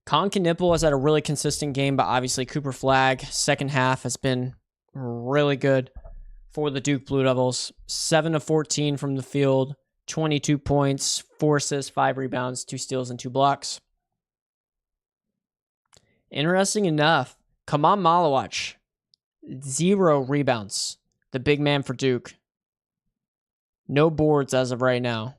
Speaker 1: Con Knipple has had a really consistent game, but obviously Cooper Flagg, second half, has been really good for the Duke Blue Devils. 7 of 14 from the field, 22 points, 4 assists, 5 rebounds, 2 steals, and 2 blocks. Interesting enough, Kaman Malawach, 0 rebounds. The big man for Duke. No boards as of right now.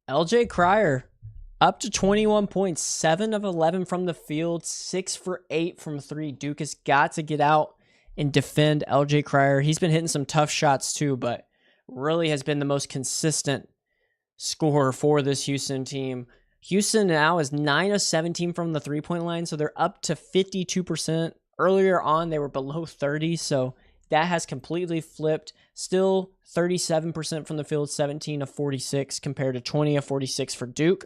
Speaker 1: LJ Cryer up to 21 points, 7 of 11 from the field, 6 for 8 from 3. Duke has got to get out and defend LJ Cryer. He's been hitting some tough shots too, but really has been the most consistent scorer for this Houston team. Houston now is 9 of 17 from the 3-point line, so they're up to 52%. Earlier on, they were below 30, so that has completely flipped. Still 37% from the field, 17 of 46 compared to 20 of 46 for Duke.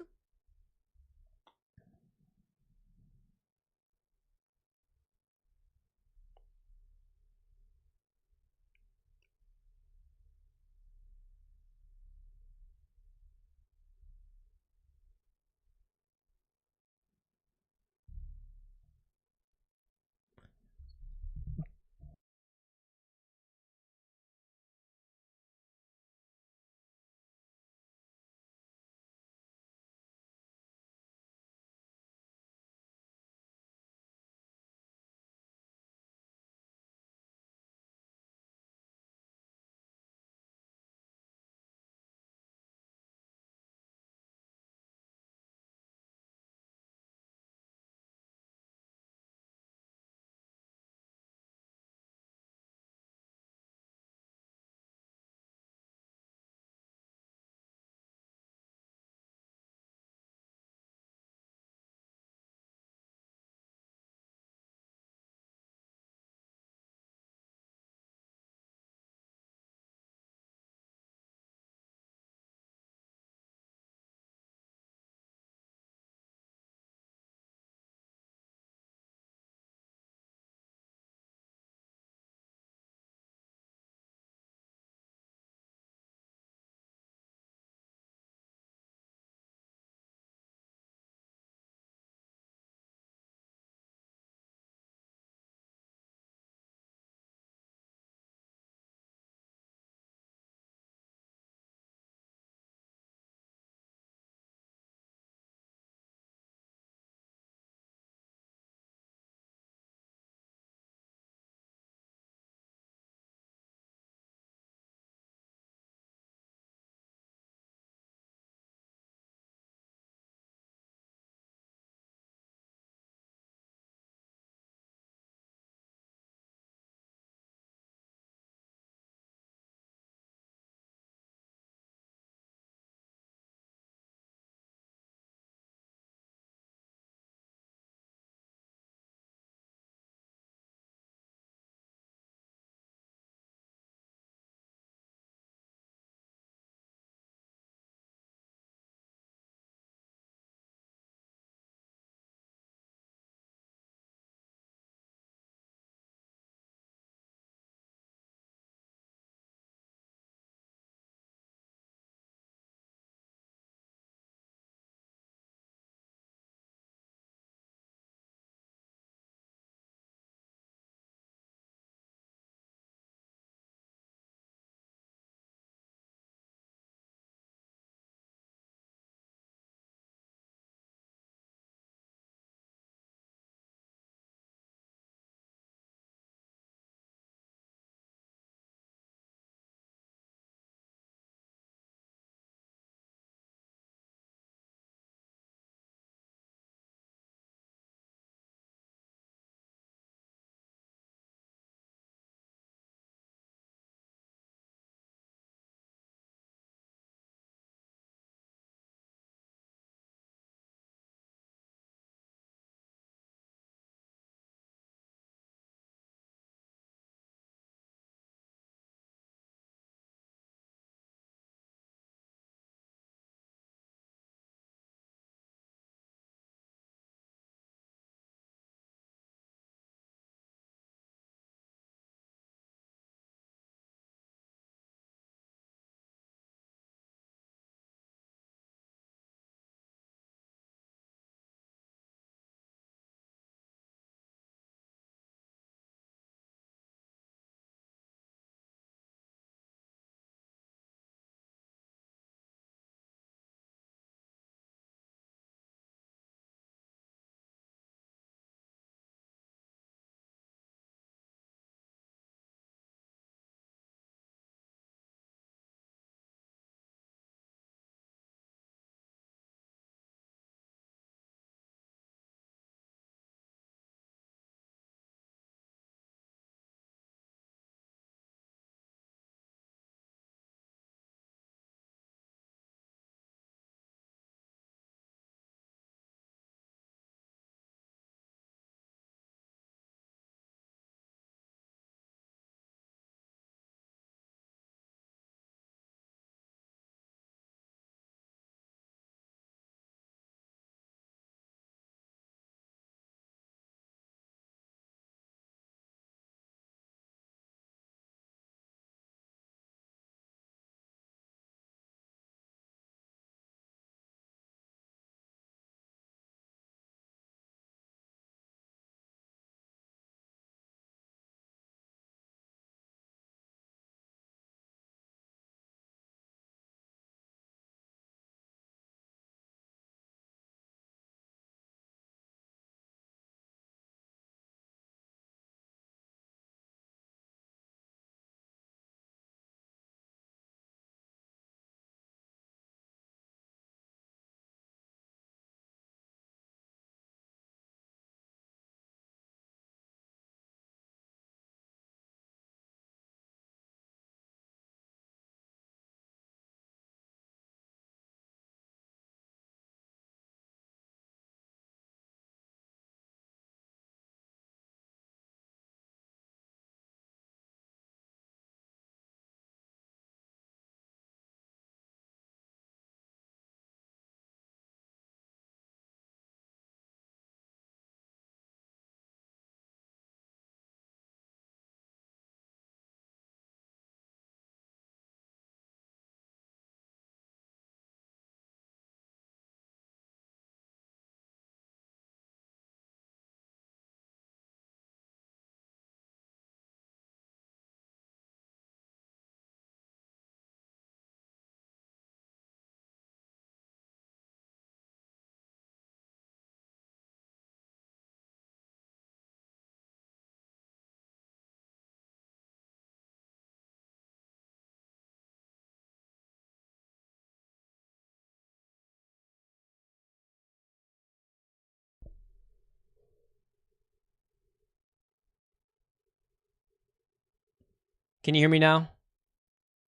Speaker 1: Can you hear me now?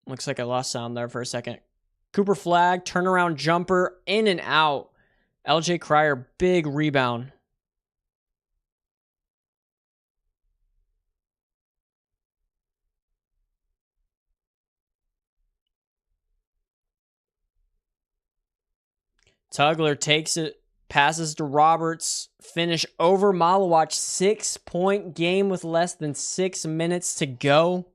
Speaker 1: Looks like I lost sound there for a second. Cooper Flagg, turnaround jumper, in and out. LJ Cryer, big rebound. Tugler takes it, passes to Roberts, finish over Malawach, 6-point game with less than 6 minutes to go.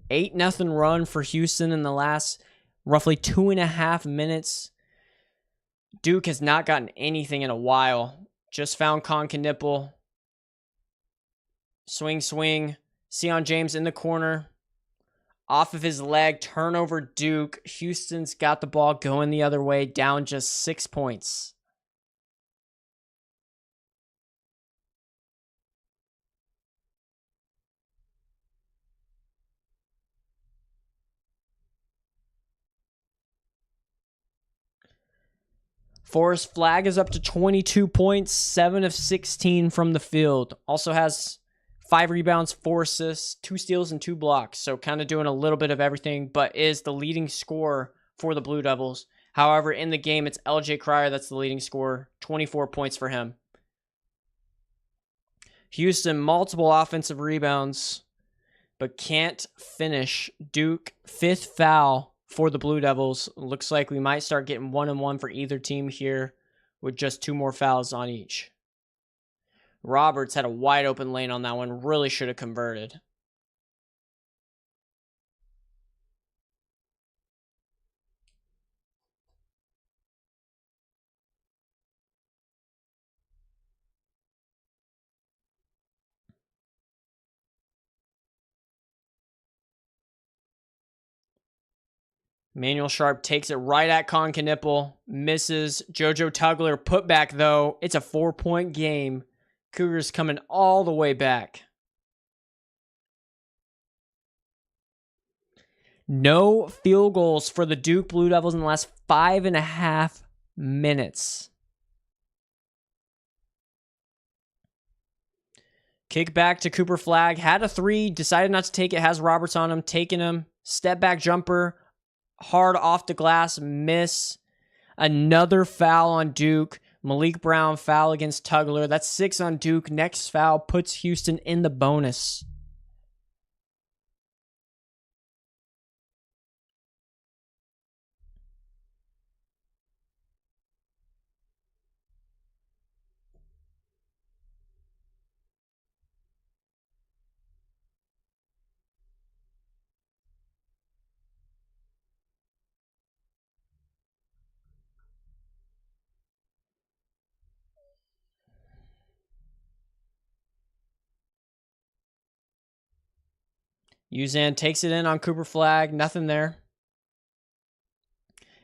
Speaker 1: Eight nothing run for Houston in the last roughly 2.5 minutes. Duke has not gotten anything in a while. Just found Concanipple. Swing. Sion James in the corner. Off of his leg, turnover Duke. Houston's got the ball going the other way, down just 6 points. Forrest Flagg is up to 22 points, 7 of 16 from the field. Also has 5 rebounds, 4 assists, 2 steals, and 2 blocks. So kind of doing a little bit of everything, but is the leading scorer for the Blue Devils. However, in the game, it's LJ Cryer that's the leading scorer. 24 points for him. Houston, multiple offensive rebounds, but can't finish. Duke, 5th foul for the Blue Devils. Looks like we might start getting 1-1 for either team here with just 2 more fouls on each. Roberts had a wide open lane on that one. Really should have converted. Manuel Sharp takes it right at Concanipple. Misses. JoJo Tugler put back, though. It's a 4-point game. Cougars coming all the way back. No field goals for the Duke Blue Devils in the last 5.5 minutes. Kick back to Cooper Flagg. Had a 3. Decided not to take it. Has Roberts on him. Taking him. Step back jumper. Hard off the glass, miss. Another foul on Duke. Malik Brown foul against Tugler. That's 6 on Duke. Next foul puts Houston in the bonus. Uzan takes it in on Cooper Flagg. Nothing there.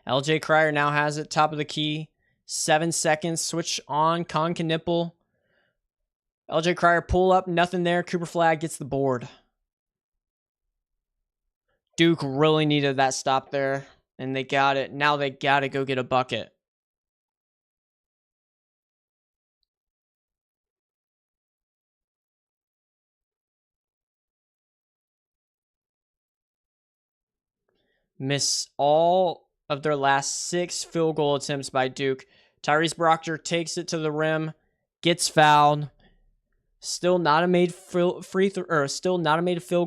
Speaker 1: LJ Cryer now has it. Top of the key. 7 seconds. Switch on. Concanipple. LJ Cryer pull up. Nothing there. Cooper Flagg gets the board. Duke really needed that stop there. And they got it. Now they got to go get a bucket. Miss all of their last 6 field goal attempts by Duke. Tyrese Proctor takes it to the rim, gets fouled. Still not a made field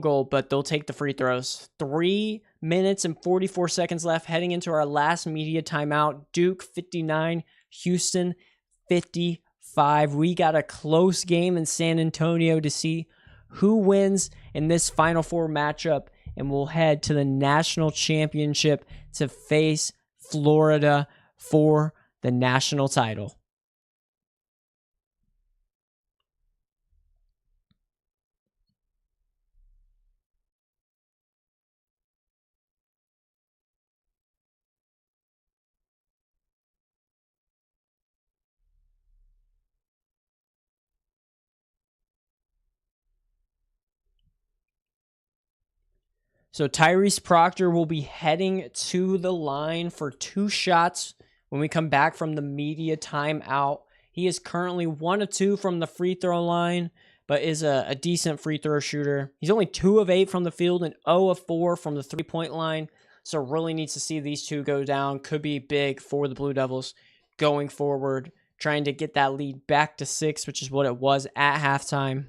Speaker 1: goal, but they'll take the free throws. 3 minutes and 44 seconds left, heading into our last media timeout. Duke 59, Houston 55. We got a close game in San Antonio to see who wins in this Final Four matchup. And we'll head to the national championship to face Florida for the national title. So Tyrese Proctor will be heading to the line for 2 shots when we come back from the media timeout. He is currently 1 of 2 from the free throw line, but is a decent free throw shooter. He's only 2 of 8 from the field and 0 of 4 from the three-point line. So really needs to see these two go down. Could be big for the Blue Devils going forward, trying to get that lead back to 6, which is what it was at halftime.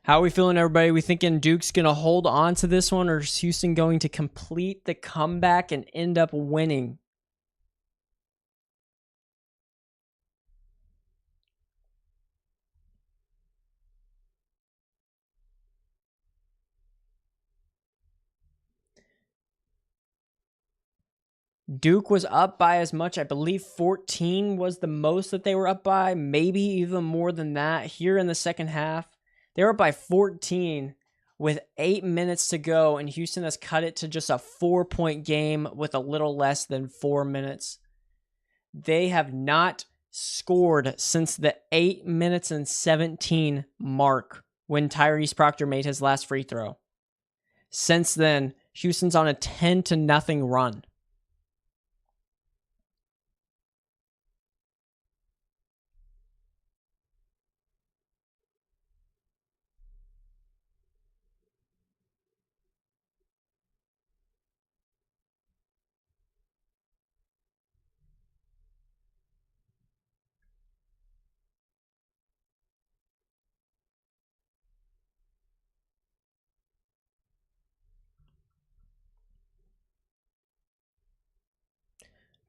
Speaker 1: How are we feeling, everybody? We thinking Duke's going to hold on to this one, or is Houston going to complete the comeback and end up winning? Duke was up by as much, I believe 14 was the most that they were up by, maybe even more than that here in the second half. They were up by 14 with 8 minutes to go, and Houston has cut it to just a 4-point game with a little less than 4 minutes. They have not scored since the 8 minutes and 17 mark when Tyrese Proctor made his last free throw. Since then, Houston's on a 10-0 run.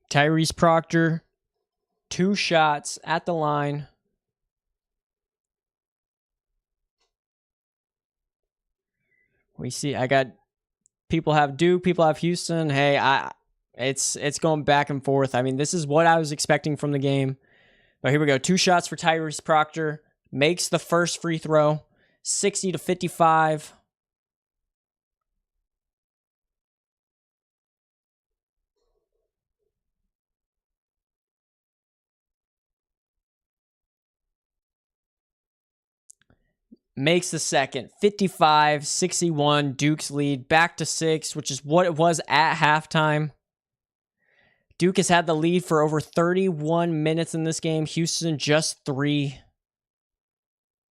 Speaker 1: Tyrese Proctor, 2 shots at the line. We see, I got people have Duke, people have Houston. Hey, it's going back and forth. I mean, this is what I was expecting from the game. But here we go. 2 shots for Tyrese Proctor. Makes the first free throw. 60-55. Makes the second. 55-61. Duke's lead. Back to 6, which is what it was at halftime. Duke has had the lead for over 31 minutes in this game. Houston just 3.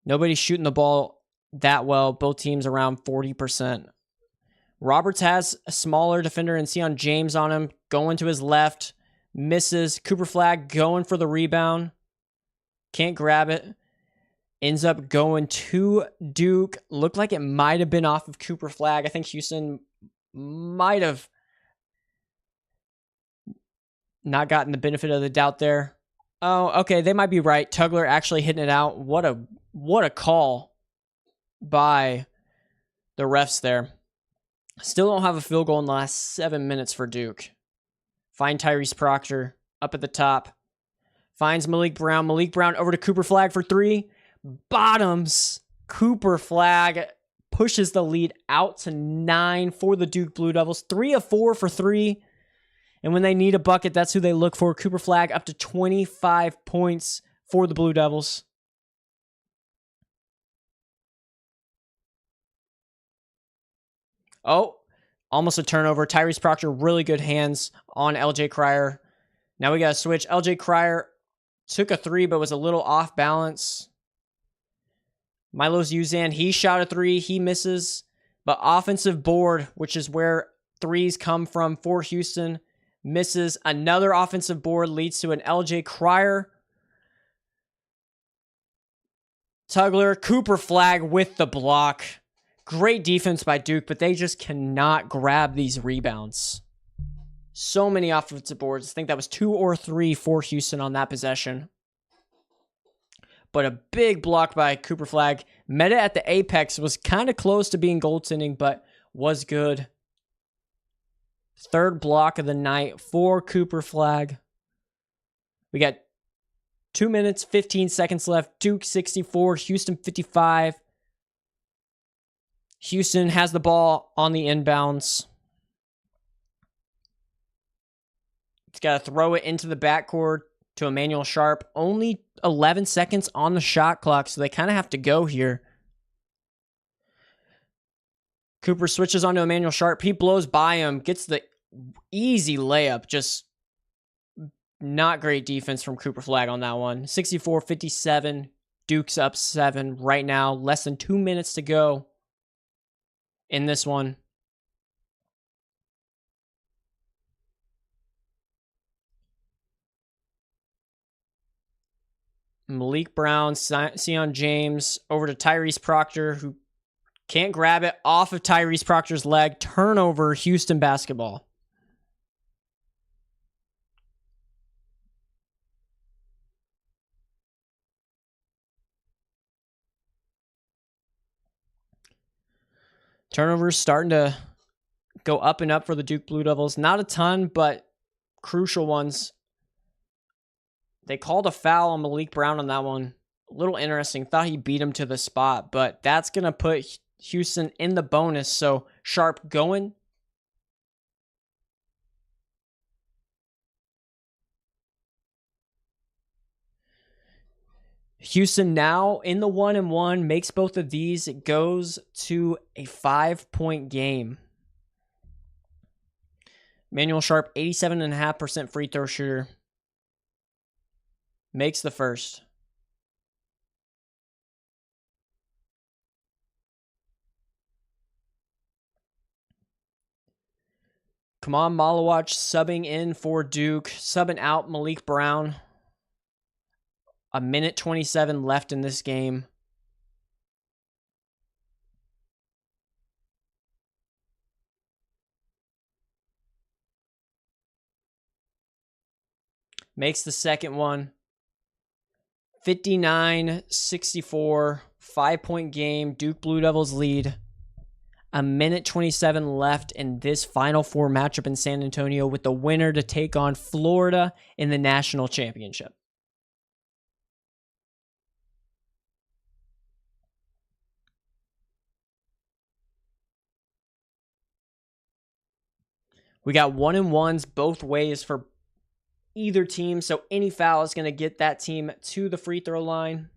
Speaker 1: Nobody's shooting the ball that well. Both teams around 40%. Roberts has a smaller defender and Sion James on him. Going to his left. Misses. Cooper Flagg going for the rebound. Can't grab it. Ends up going to Duke. Looked like it might have been off of Cooper Flagg. I think Houston might have not gotten the benefit of the doubt there. Oh, okay. They might be right. Tugler actually hitting it out. What a call by the refs there. Still don't have a field goal in the last 7 minutes for Duke. Find Tyrese Proctor up at the top. Finds Malik Brown. Malik Brown over to Cooper Flagg for 3. Bottoms. Cooper Flagg pushes the lead out to 9 for the Duke Blue Devils. 3 of 4 for 3. And when they need a bucket, that's who they look for. Cooper Flagg up to 25 points for the Blue Devils. Oh, almost a turnover. Tyrese Proctor, really good hands on LJ Cryer. Now we got to switch. LJ Cryer took a 3, but was a little off balance. Milos Uzan, he shot a 3. He misses. But offensive board, which is where 3s come from for Houston, misses. Another offensive board leads to an LJ Cryer. Tugler, Cooper Flagg with the block. Great defense by Duke, but they just cannot grab these rebounds. So many offensive boards. I think that was 2 or 3 for Houston on that possession. But a big block by Cooper Flagg. Met it at the apex. Was kind of close to being goaltending, but was good. Third block of the night for Cooper Flagg. We got 2 minutes, 15 seconds left. Duke 64, Houston 55. Houston has the ball on the inbounds. It's got to throw it into the backcourt to Emmanuel Sharp. Only 11 seconds on the shot clock, so they kind of have to go here. Cooper switches onto Emmanuel Sharp. He blows by him, gets the easy layup. Just not great defense from Cooper Flagg on that one. 64-57. Duke's up 7 right now. Less than 2 minutes to go in this one. Malik Brown, Sion James, over to Tyrese Proctor, who can't grab it off of Tyrese Proctor's leg. Turnover, Houston basketball. Turnovers starting to go up and up for the Duke Blue Devils. Not a ton, but crucial ones. They called a foul on Malik Brown on that one. A little interesting. Thought he beat him to the spot, but that's going to put Houston in the bonus. So Sharp going. Houston now in the 1-1, makes both of these. It goes to a 5-point game. Emmanuel Sharp, 87.5% free throw shooter. Makes the first. Kaman Malawach subbing in for Duke. Subbing out Malik Brown. A minute 27 left in this game. Makes the second one. 59-64, 5-point game. Duke Blue Devils lead. A minute 27 left in this Final Four matchup in San Antonio, with the winner to take on Florida in the national championship. We got 1-1s both ways for either team, so any foul is going to get that team to the free throw line.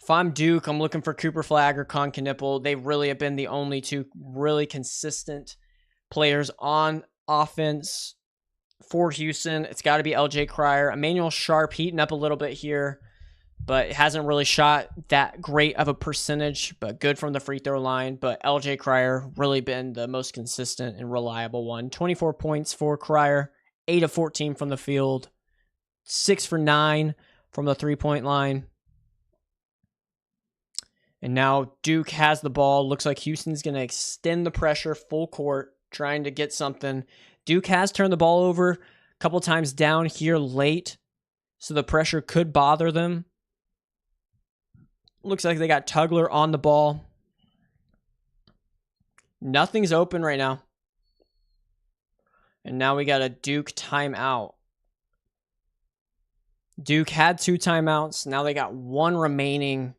Speaker 1: If I'm Duke, I'm looking for Cooper Flagg or Con Knipple. They really have been the only two really consistent players on offense for Houston. It's got to be LJ Cryer. Emmanuel Sharp heating up a little bit here, but hasn't really shot that great of a percentage, but good from the free throw line. But LJ Cryer really been the most consistent and reliable one. 24 points for Cryer, 8 of 14 from the field, 6 for 9 from the three-point line. And now Duke has the ball. Looks like Houston's going to extend the pressure full court, trying to get something. Duke has turned the ball over a couple times down here late, so the pressure could bother them. Looks like they got Tugler on the ball. Nothing's open right now. And now we got a Duke timeout. Duke had 2 timeouts. Now they got 1 remaining.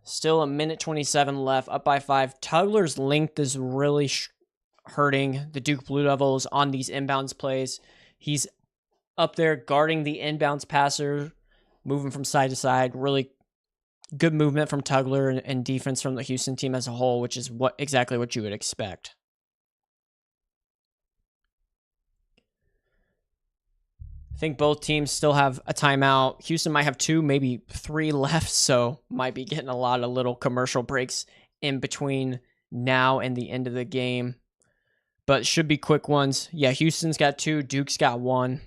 Speaker 1: Still a minute 27 left, up by 5. Tugler's length is really hurting the Duke Blue Devils on these inbounds plays. He's up there guarding the inbounds passer, moving from side to side. Really good movement from Tugler and defense from the Houston team as a whole, which is exactly what you would expect. I think both teams still have a timeout. Houston might have 2, maybe 3 left, so might be getting a lot of little commercial breaks in between now and the end of the game. But should be quick ones. Yeah, Houston's got 2, Duke's got 1.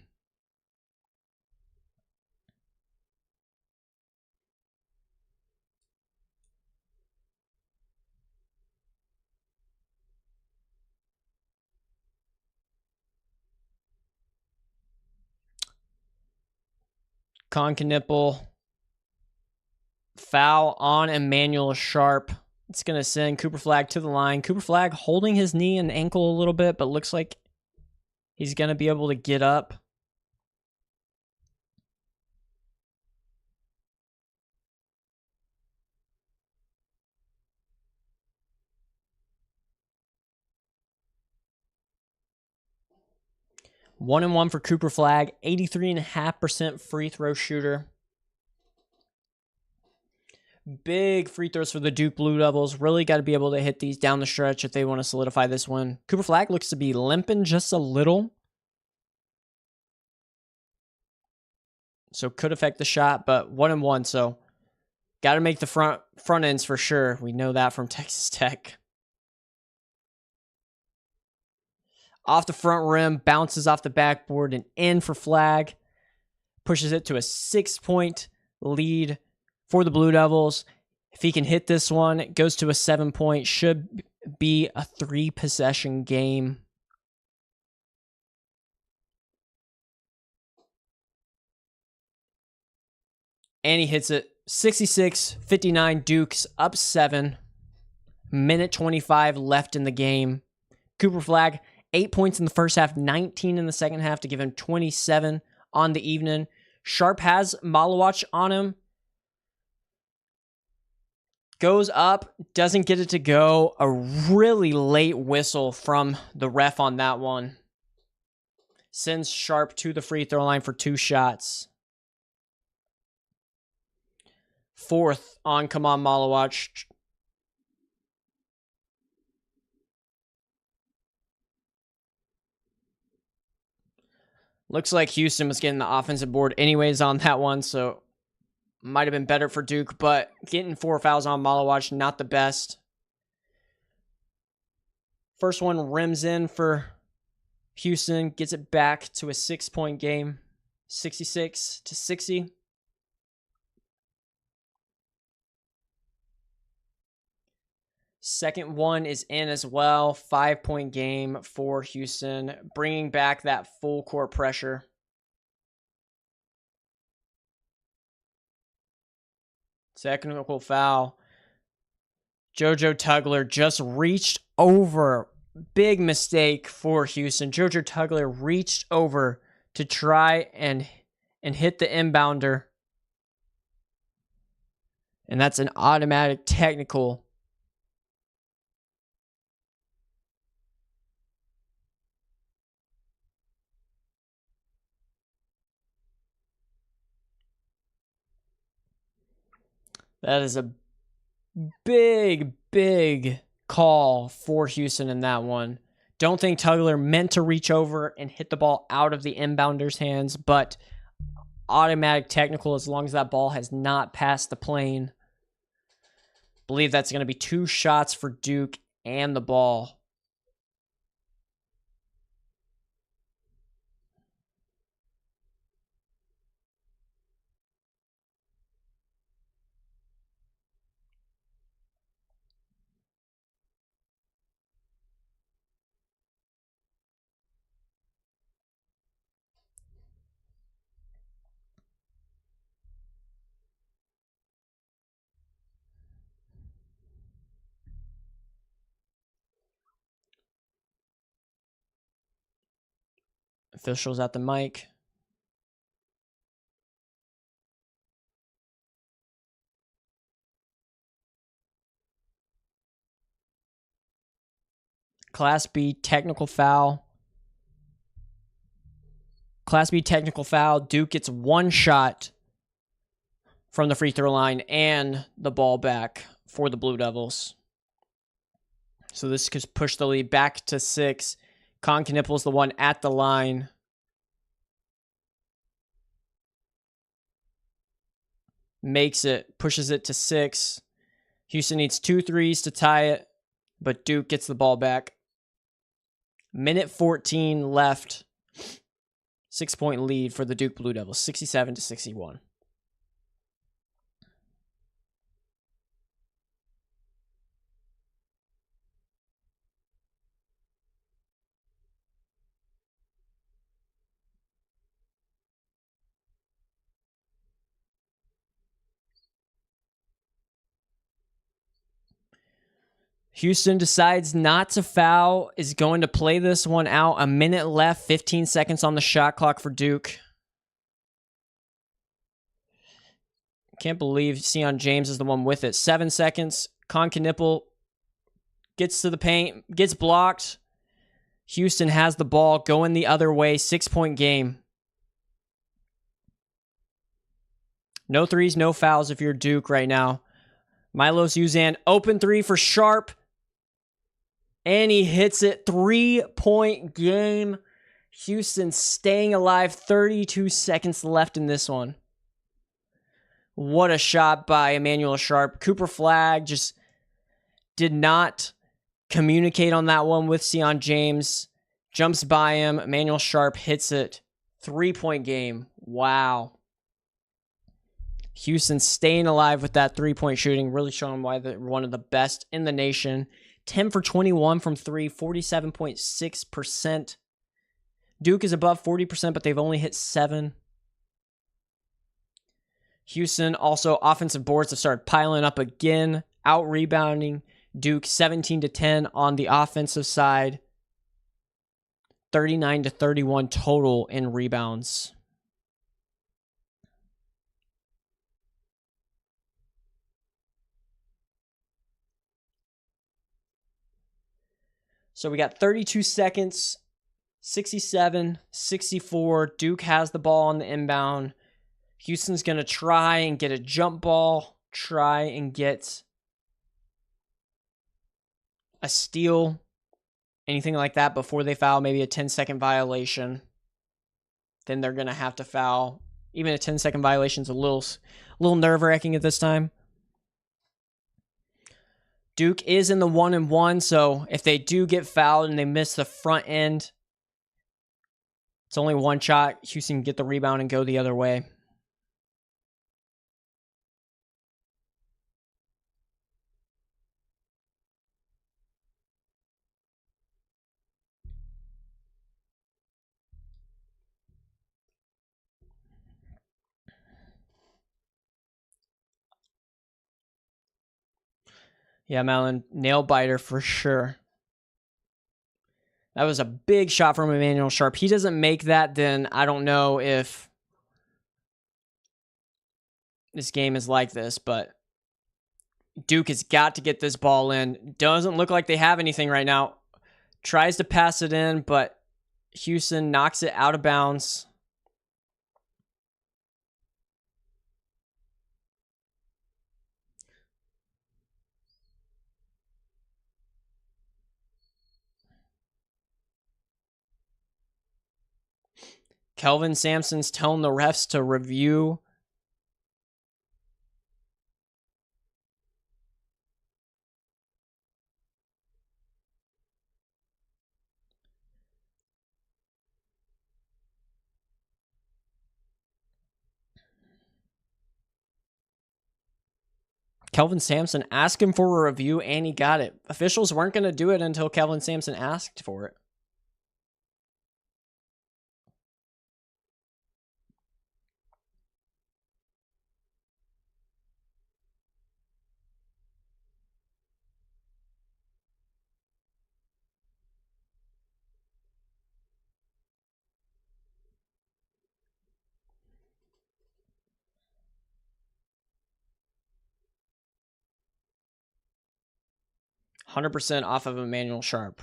Speaker 1: Concanipple. Foul on Emmanuel Sharp. It's going to send Cooper Flagg to the line. Cooper Flagg holding his knee and ankle a little bit, but looks like he's going to be able to get up. One and one for Cooper Flagg, 83.5% free throw shooter. Big free throws for the Duke Blue Devils. Really got to be able to hit these down the stretch if they want to solidify this win. Cooper Flagg looks to be limping just a little, so could affect the shot, but 1 and 1, so got to make the front ends for sure. We know that from Texas Tech. Off the front rim, bounces off the backboard and in for Flagg. Pushes it to a 6-point lead for the Blue Devils. If he can hit this one, it goes to a 7-point. Should be a 3-possession game. And he hits it. 66-59, Dukes up 7. Minute 25 left in the game. Cooper Flagg, 8 points in the first half, 19 in the second half to give him 27 on the evening. Sharp has Malawach on him. Goes up, doesn't get it to go. A really late whistle from the ref on that one. Sends Sharp to the free throw line for 2 shots. Fourth on Kaman Malawach. Looks like Houston was getting the offensive board anyways on that one, so might have been better for Duke, but getting 4 fouls on Malawach, not the best. First one rims in for Houston, gets it back to a 6-point game, 66-60. Second one is in as well, 5-point game for Houston, bringing back that full court pressure. Technical foul. JoJo Tugler just reached over. Big mistake for Houston. JoJo Tugler reached over to try and hit the inbounder. And that's an automatic technical. That is a big, big call for Houston in that one. Don't think Tugler meant to reach over and hit the ball out of the inbounder's hands, but automatic technical as long as that ball has not passed the plane. Believe that's going to be 2 shots for Duke and the ball. Officials at the mic. Class B technical foul. Class B technical foul. Duke gets 1 shot from the free throw line and the ball back for the Blue Devils. So this could push the lead back to 6. Concaniple's the one at the line. Makes it, pushes it to 6. Houston needs 2 threes to tie it, but Duke gets the ball back. Minute 14 left. 6-point lead for the Duke Blue Devils, 67-61. Houston decides not to foul, is going to play this one out. A minute left, 15 seconds on the shot clock for Duke. Can't believe Sion James is the one with it. 7 seconds. Konkanippel gets to the paint, gets blocked. Houston has the ball going the other way. 6-point game. No threes, no fouls if you're Duke right now. Milos Uzan, open three for Sharp. And he hits it. 3-point game. Houston staying alive. 32 seconds left in this one. What a shot by Emmanuel Sharp. Cooper Flagg just did not communicate on that one with Sion James. Jumps by him. Emmanuel Sharp hits it. 3-point game. Wow. Houston staying alive with that 3-point shooting. Really showing why they're one of the best in the nation. 10 for 21 from 3. 47.6%. Duke is above 40%, but they've only hit 7. Houston also offensive boards have started piling up again, out rebounding Duke 17-10 on the offensive side, 39-31 total in rebounds. So we got 32 seconds, 67, 64. Duke has the ball on the inbound. Houston's going to try and get a jump ball, try and get a steal, anything like that before they foul, maybe a 10-second violation. Then they're going to have to foul. Even a 10-second violation is a little nerve-wracking at this time. Duke is in the 1-and-1, so if they do get fouled and they miss the front end, it's only one shot. Houston can get the rebound and go the other way. Yeah, Malin, nail biter for sure. That was a big shot from Emmanuel Sharp. He doesn't make that, then I don't know if this game is like this, but Duke has got to get this ball in. Doesn't look like they have anything right now. Tries to pass it in, but Houston knocks it out of bounds. Kelvin Sampson's telling the refs to review. Kelvin Sampson asked him for a review, and he got it. Officials weren't going to do it until Kelvin Sampson asked for it. %, off of Emmanuel Sharp.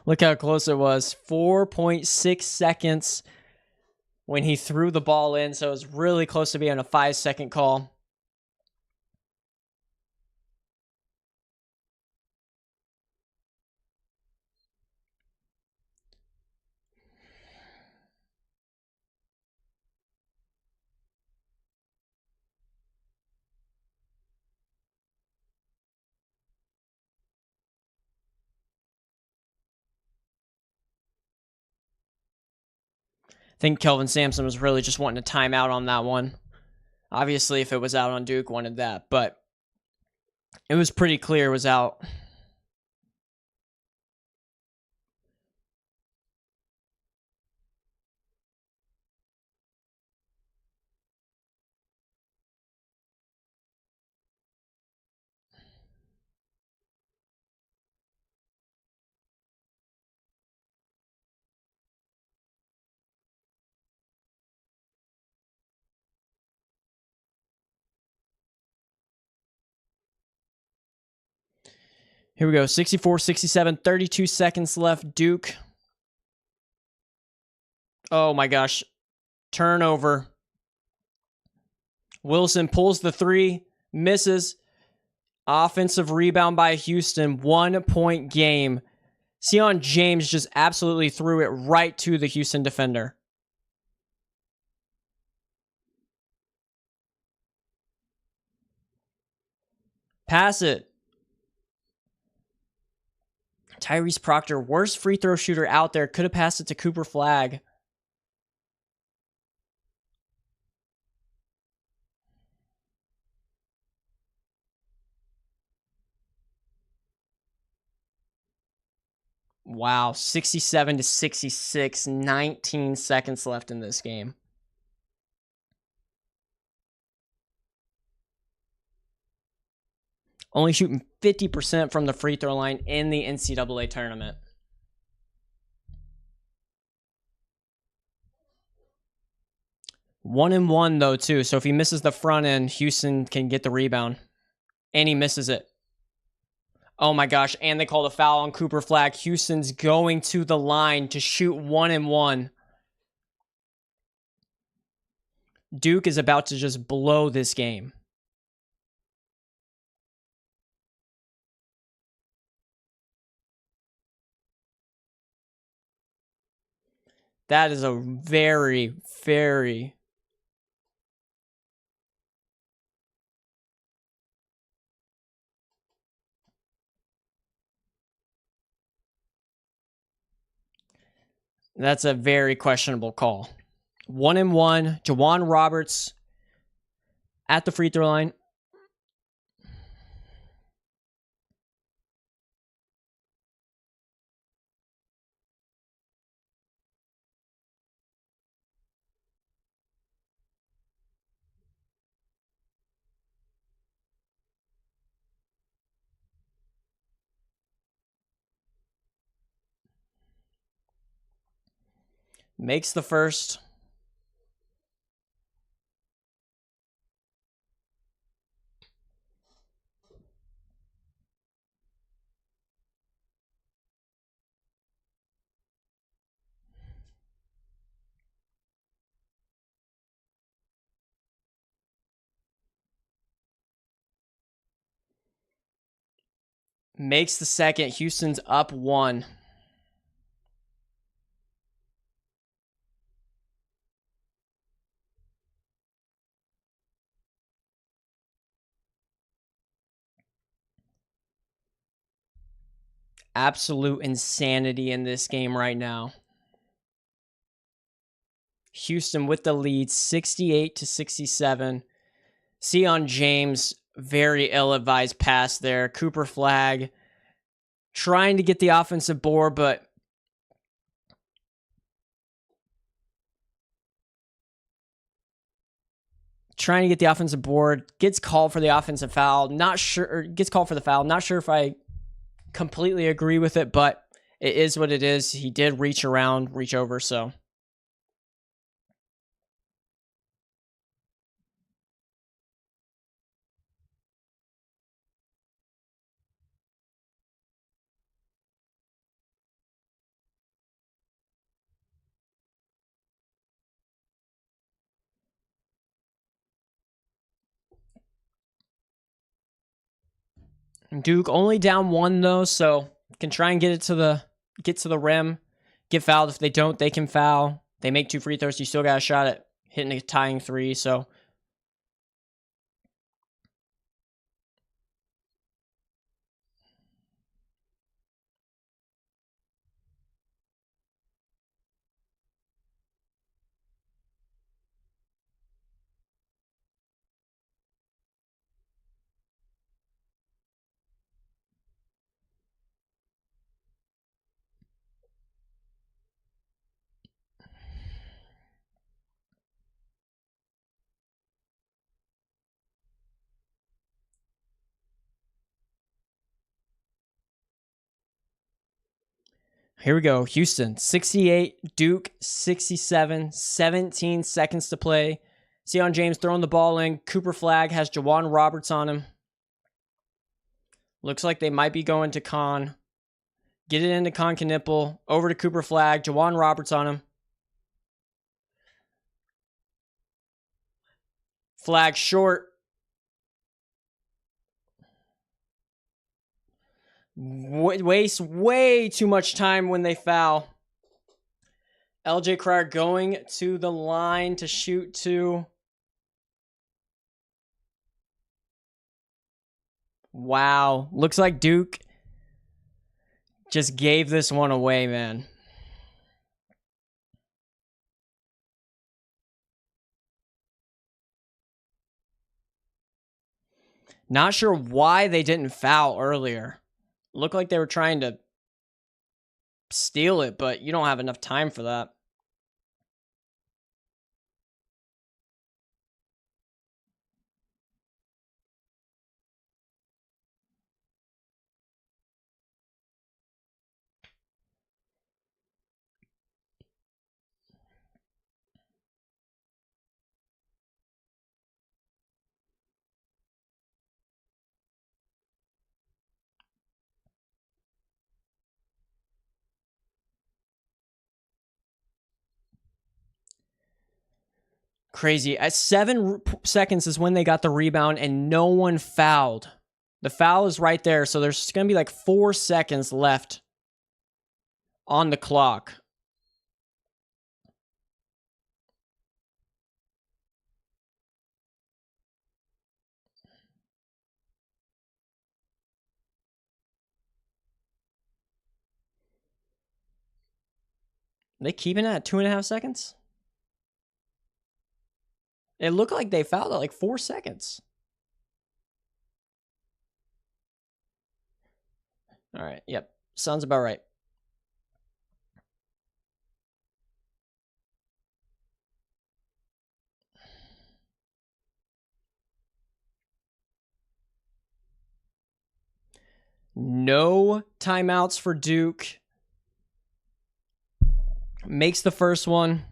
Speaker 1: Look how close it was. 4.6 seconds when he threw the ball in, so it was really close to being a 5-second call. I think Kelvin Sampson was really just wanting a timeout on that one. Obviously, if it was out on Duke, wanted that, but it was pretty clear it was out. Here we go. 64-67, 32 seconds left. Duke. Oh my gosh. Turnover. Wilson pulls the three, misses. Offensive rebound by Houston. 1 point game. Sion James just absolutely threw it right to the Houston defender. Pass it. Tyrese Proctor, worst free throw shooter out there, could have passed it to Cooper Flagg. Wow, 67-66, 19 seconds left in this game. Only shooting 50% from the free throw line in the NCAA tournament. One and one, though, too. So if he misses the front end, Houston can get the rebound. And he misses it. Oh my gosh, and they called a foul on Cooper Flagg. Houston's going to the line to shoot 1 and 1. Duke is about to just blow this game. That is a very, very... That's a very questionable call. 1 and 1. Jawan Roberts at the free throw line. Makes the first. Makes the second. Houston's up 1. Absolute insanity in this game right now. Houston with the lead, 68-67. Sion James, very ill-advised pass there. Cooper Flagg trying to get the offensive board, but gets called for the offensive foul. Not sure, gets called for the foul. Not sure if I completely agree with it, but it is what it is. He did reach over, so. Duke only down 1 though, so can try and get to the rim. Get fouled. If they don't, they can foul. They make 2 free throws. You still got a shot at hitting a tying 3, so. Here we go. Houston, 68. Duke, 67. 17 seconds to play. Sion James throwing the ball in. Cooper Flagg has Jawan Roberts on him. Looks like they might be going to Con. Get it into Con Knipple. Over to Cooper Flagg. Jawan Roberts on him. Flag short. Waste way too much time when they foul. LJ Cryer going to the line to shoot two. Wow. Looks like Duke just gave this one away, man. Not sure why they didn't foul earlier. Looked like they were trying to steal it, but you don't have enough time for that. Crazy. At 7 seconds is when they got the rebound and no one fouled. The foul is right there, so there's going to be like 4 seconds left on the clock. Are they keeping it at 2.5 seconds? It looked like they fouled at like 4 seconds. All right. Yep. Sounds about right. No timeouts for Duke. Makes the first one.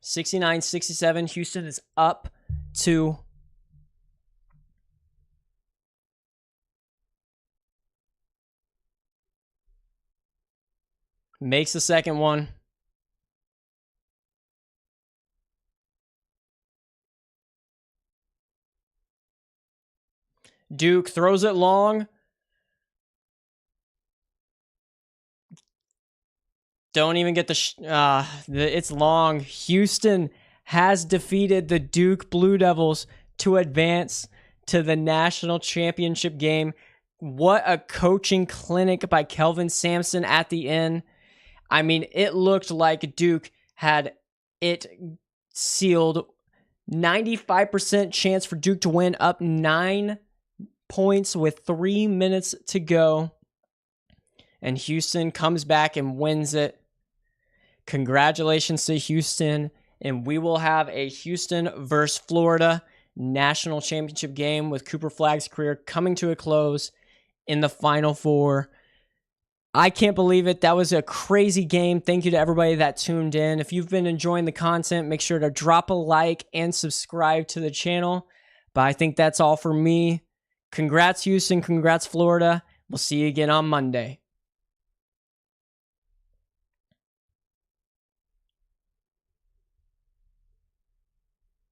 Speaker 1: (69-67). Houston is up 2. Makes the second one. Duke throws it long. Don't even get it's long. Houston has defeated the Duke Blue Devils to advance to the national championship game. What a coaching clinic by Kelvin Sampson at the end. I mean, it looked like Duke had it sealed. 95% chance for Duke to win, up 9 points with 3 minutes to go. And Houston comes back and wins it. Congratulations to Houston. And we will have a Houston versus Florida national championship game with Cooper Flagg's career coming to a close in the Final Four. I can't believe it. That was a crazy game. Thank you to everybody that tuned in. If you've been enjoying the content, make sure to drop a like and subscribe to the channel. But I think that's all for me. Congrats, Houston. Congrats, Florida. We'll see you again on Monday.